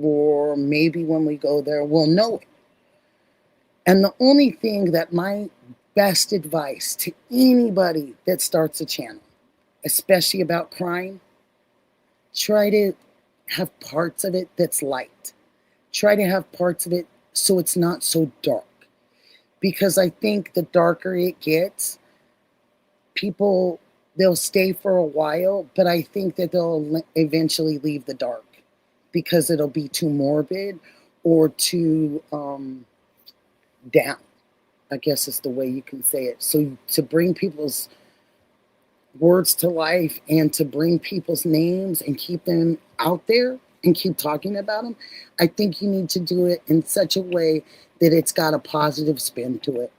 Or maybe when we go there, we'll know it. And the only thing that my best advice to anybody that starts a channel, especially about crime, try to have parts of it that's light. Try to have parts of it so it's not so dark. Because I think the darker it gets, people, they'll stay for a while, but I think that they'll eventually leave the dark because it'll be too morbid or too down, I guess is the way you can say it. So to bring people's words to life and to bring people's names and keep them out there and keep talking about them, I think you need to do it in such a way that it's got a positive spin to it.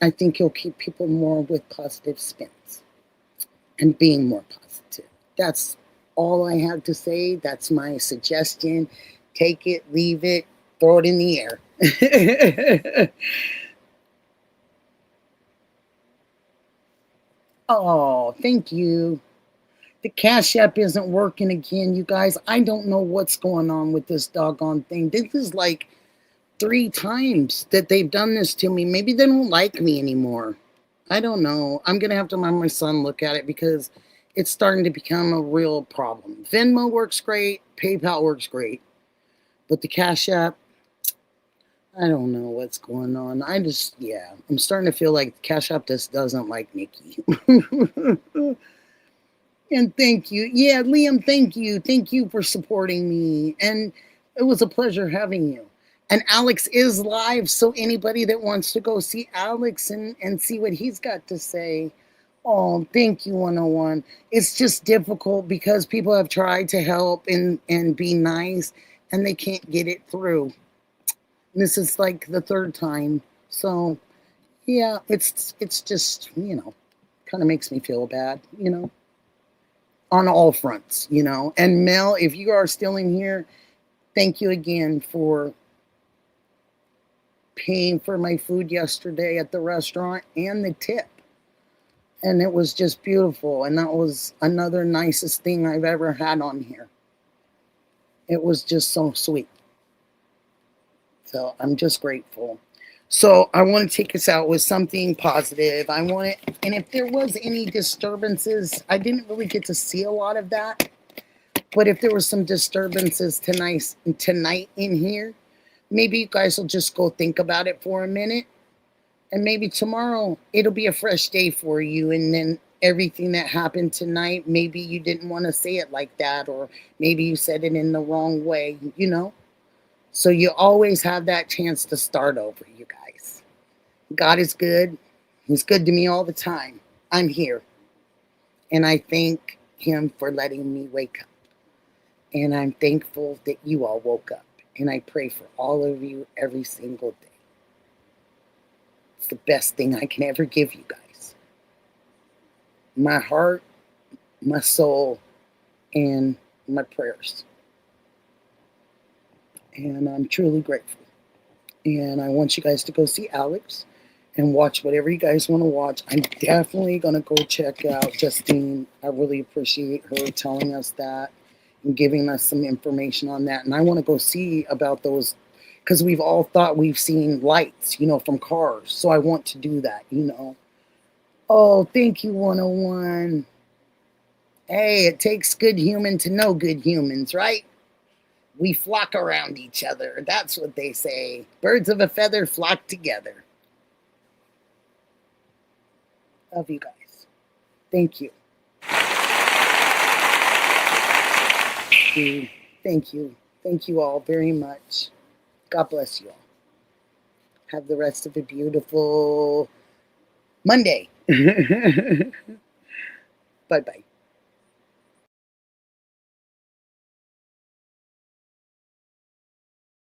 I think you'll keep people more with positive spins and being more positive. That's all I have to say. That's my suggestion. Take it, leave it, throw it in the air. Oh, thank you. The Cash App isn't working again, you guys. I don't know what's going on with this doggone thing. This is like 3 times that they've done this to me. Maybe they don't like me anymore. I don't know. I'm going to have to have my son look at it because it's starting to become a real problem. Venmo works great. PayPal works great. But the Cash App, I don't know what's going on. I'm starting to feel like Cash App just doesn't like Nikki. And thank you. Yeah, Liam, thank you. Thank you for supporting me. And it was a pleasure having you. And Alex is live, so anybody that wants to go see Alex and see what he's got to say. Oh, thank you, 101. It's just difficult because people have tried to help and be nice, and they can't get it through. This is like the 3rd time. So, yeah, it's just, kind of makes me feel bad, on all fronts, And Mel, if you are still in here, thank you again for paying for my food yesterday at the restaurant and the tip. And it was just beautiful. And that was another nicest thing I've ever had on here. It was just so sweet. So I'm just grateful. So I want to take us out with something positive. And if there was any disturbances, I didn't really get to see a lot of that. But if there were some disturbances tonight in here, maybe you guys will just go think about it for a minute. And maybe tomorrow it'll be a fresh day for you. And then everything that happened tonight, maybe you didn't want to say it like that. Or maybe you said it in the wrong way, So you always have that chance to start over, you guys. God is good. He's good to me all the time. I'm here. And I thank him for letting me wake up. And I'm thankful that you all woke up. And I pray for all of you every single day. It's the best thing I can ever give you guys. My heart, my soul, and my prayers. And I'm truly grateful. And I want you guys to go see Alex and watch whatever you guys want to watch. I'm definitely going to go check out Justine. I really appreciate her telling us that and giving us some information on that. And I want to go see about those, because we've all thought we've seen lights, from cars. So I want to do that, Oh, thank you, 101. Hey, it takes good human to know good humans, right? We flock around each other. That's what they say. Birds of a feather flock together. Love you guys. Thank you. Thank you. Thank you all very much. God bless you all. Have the rest of a beautiful Monday. Bye-bye.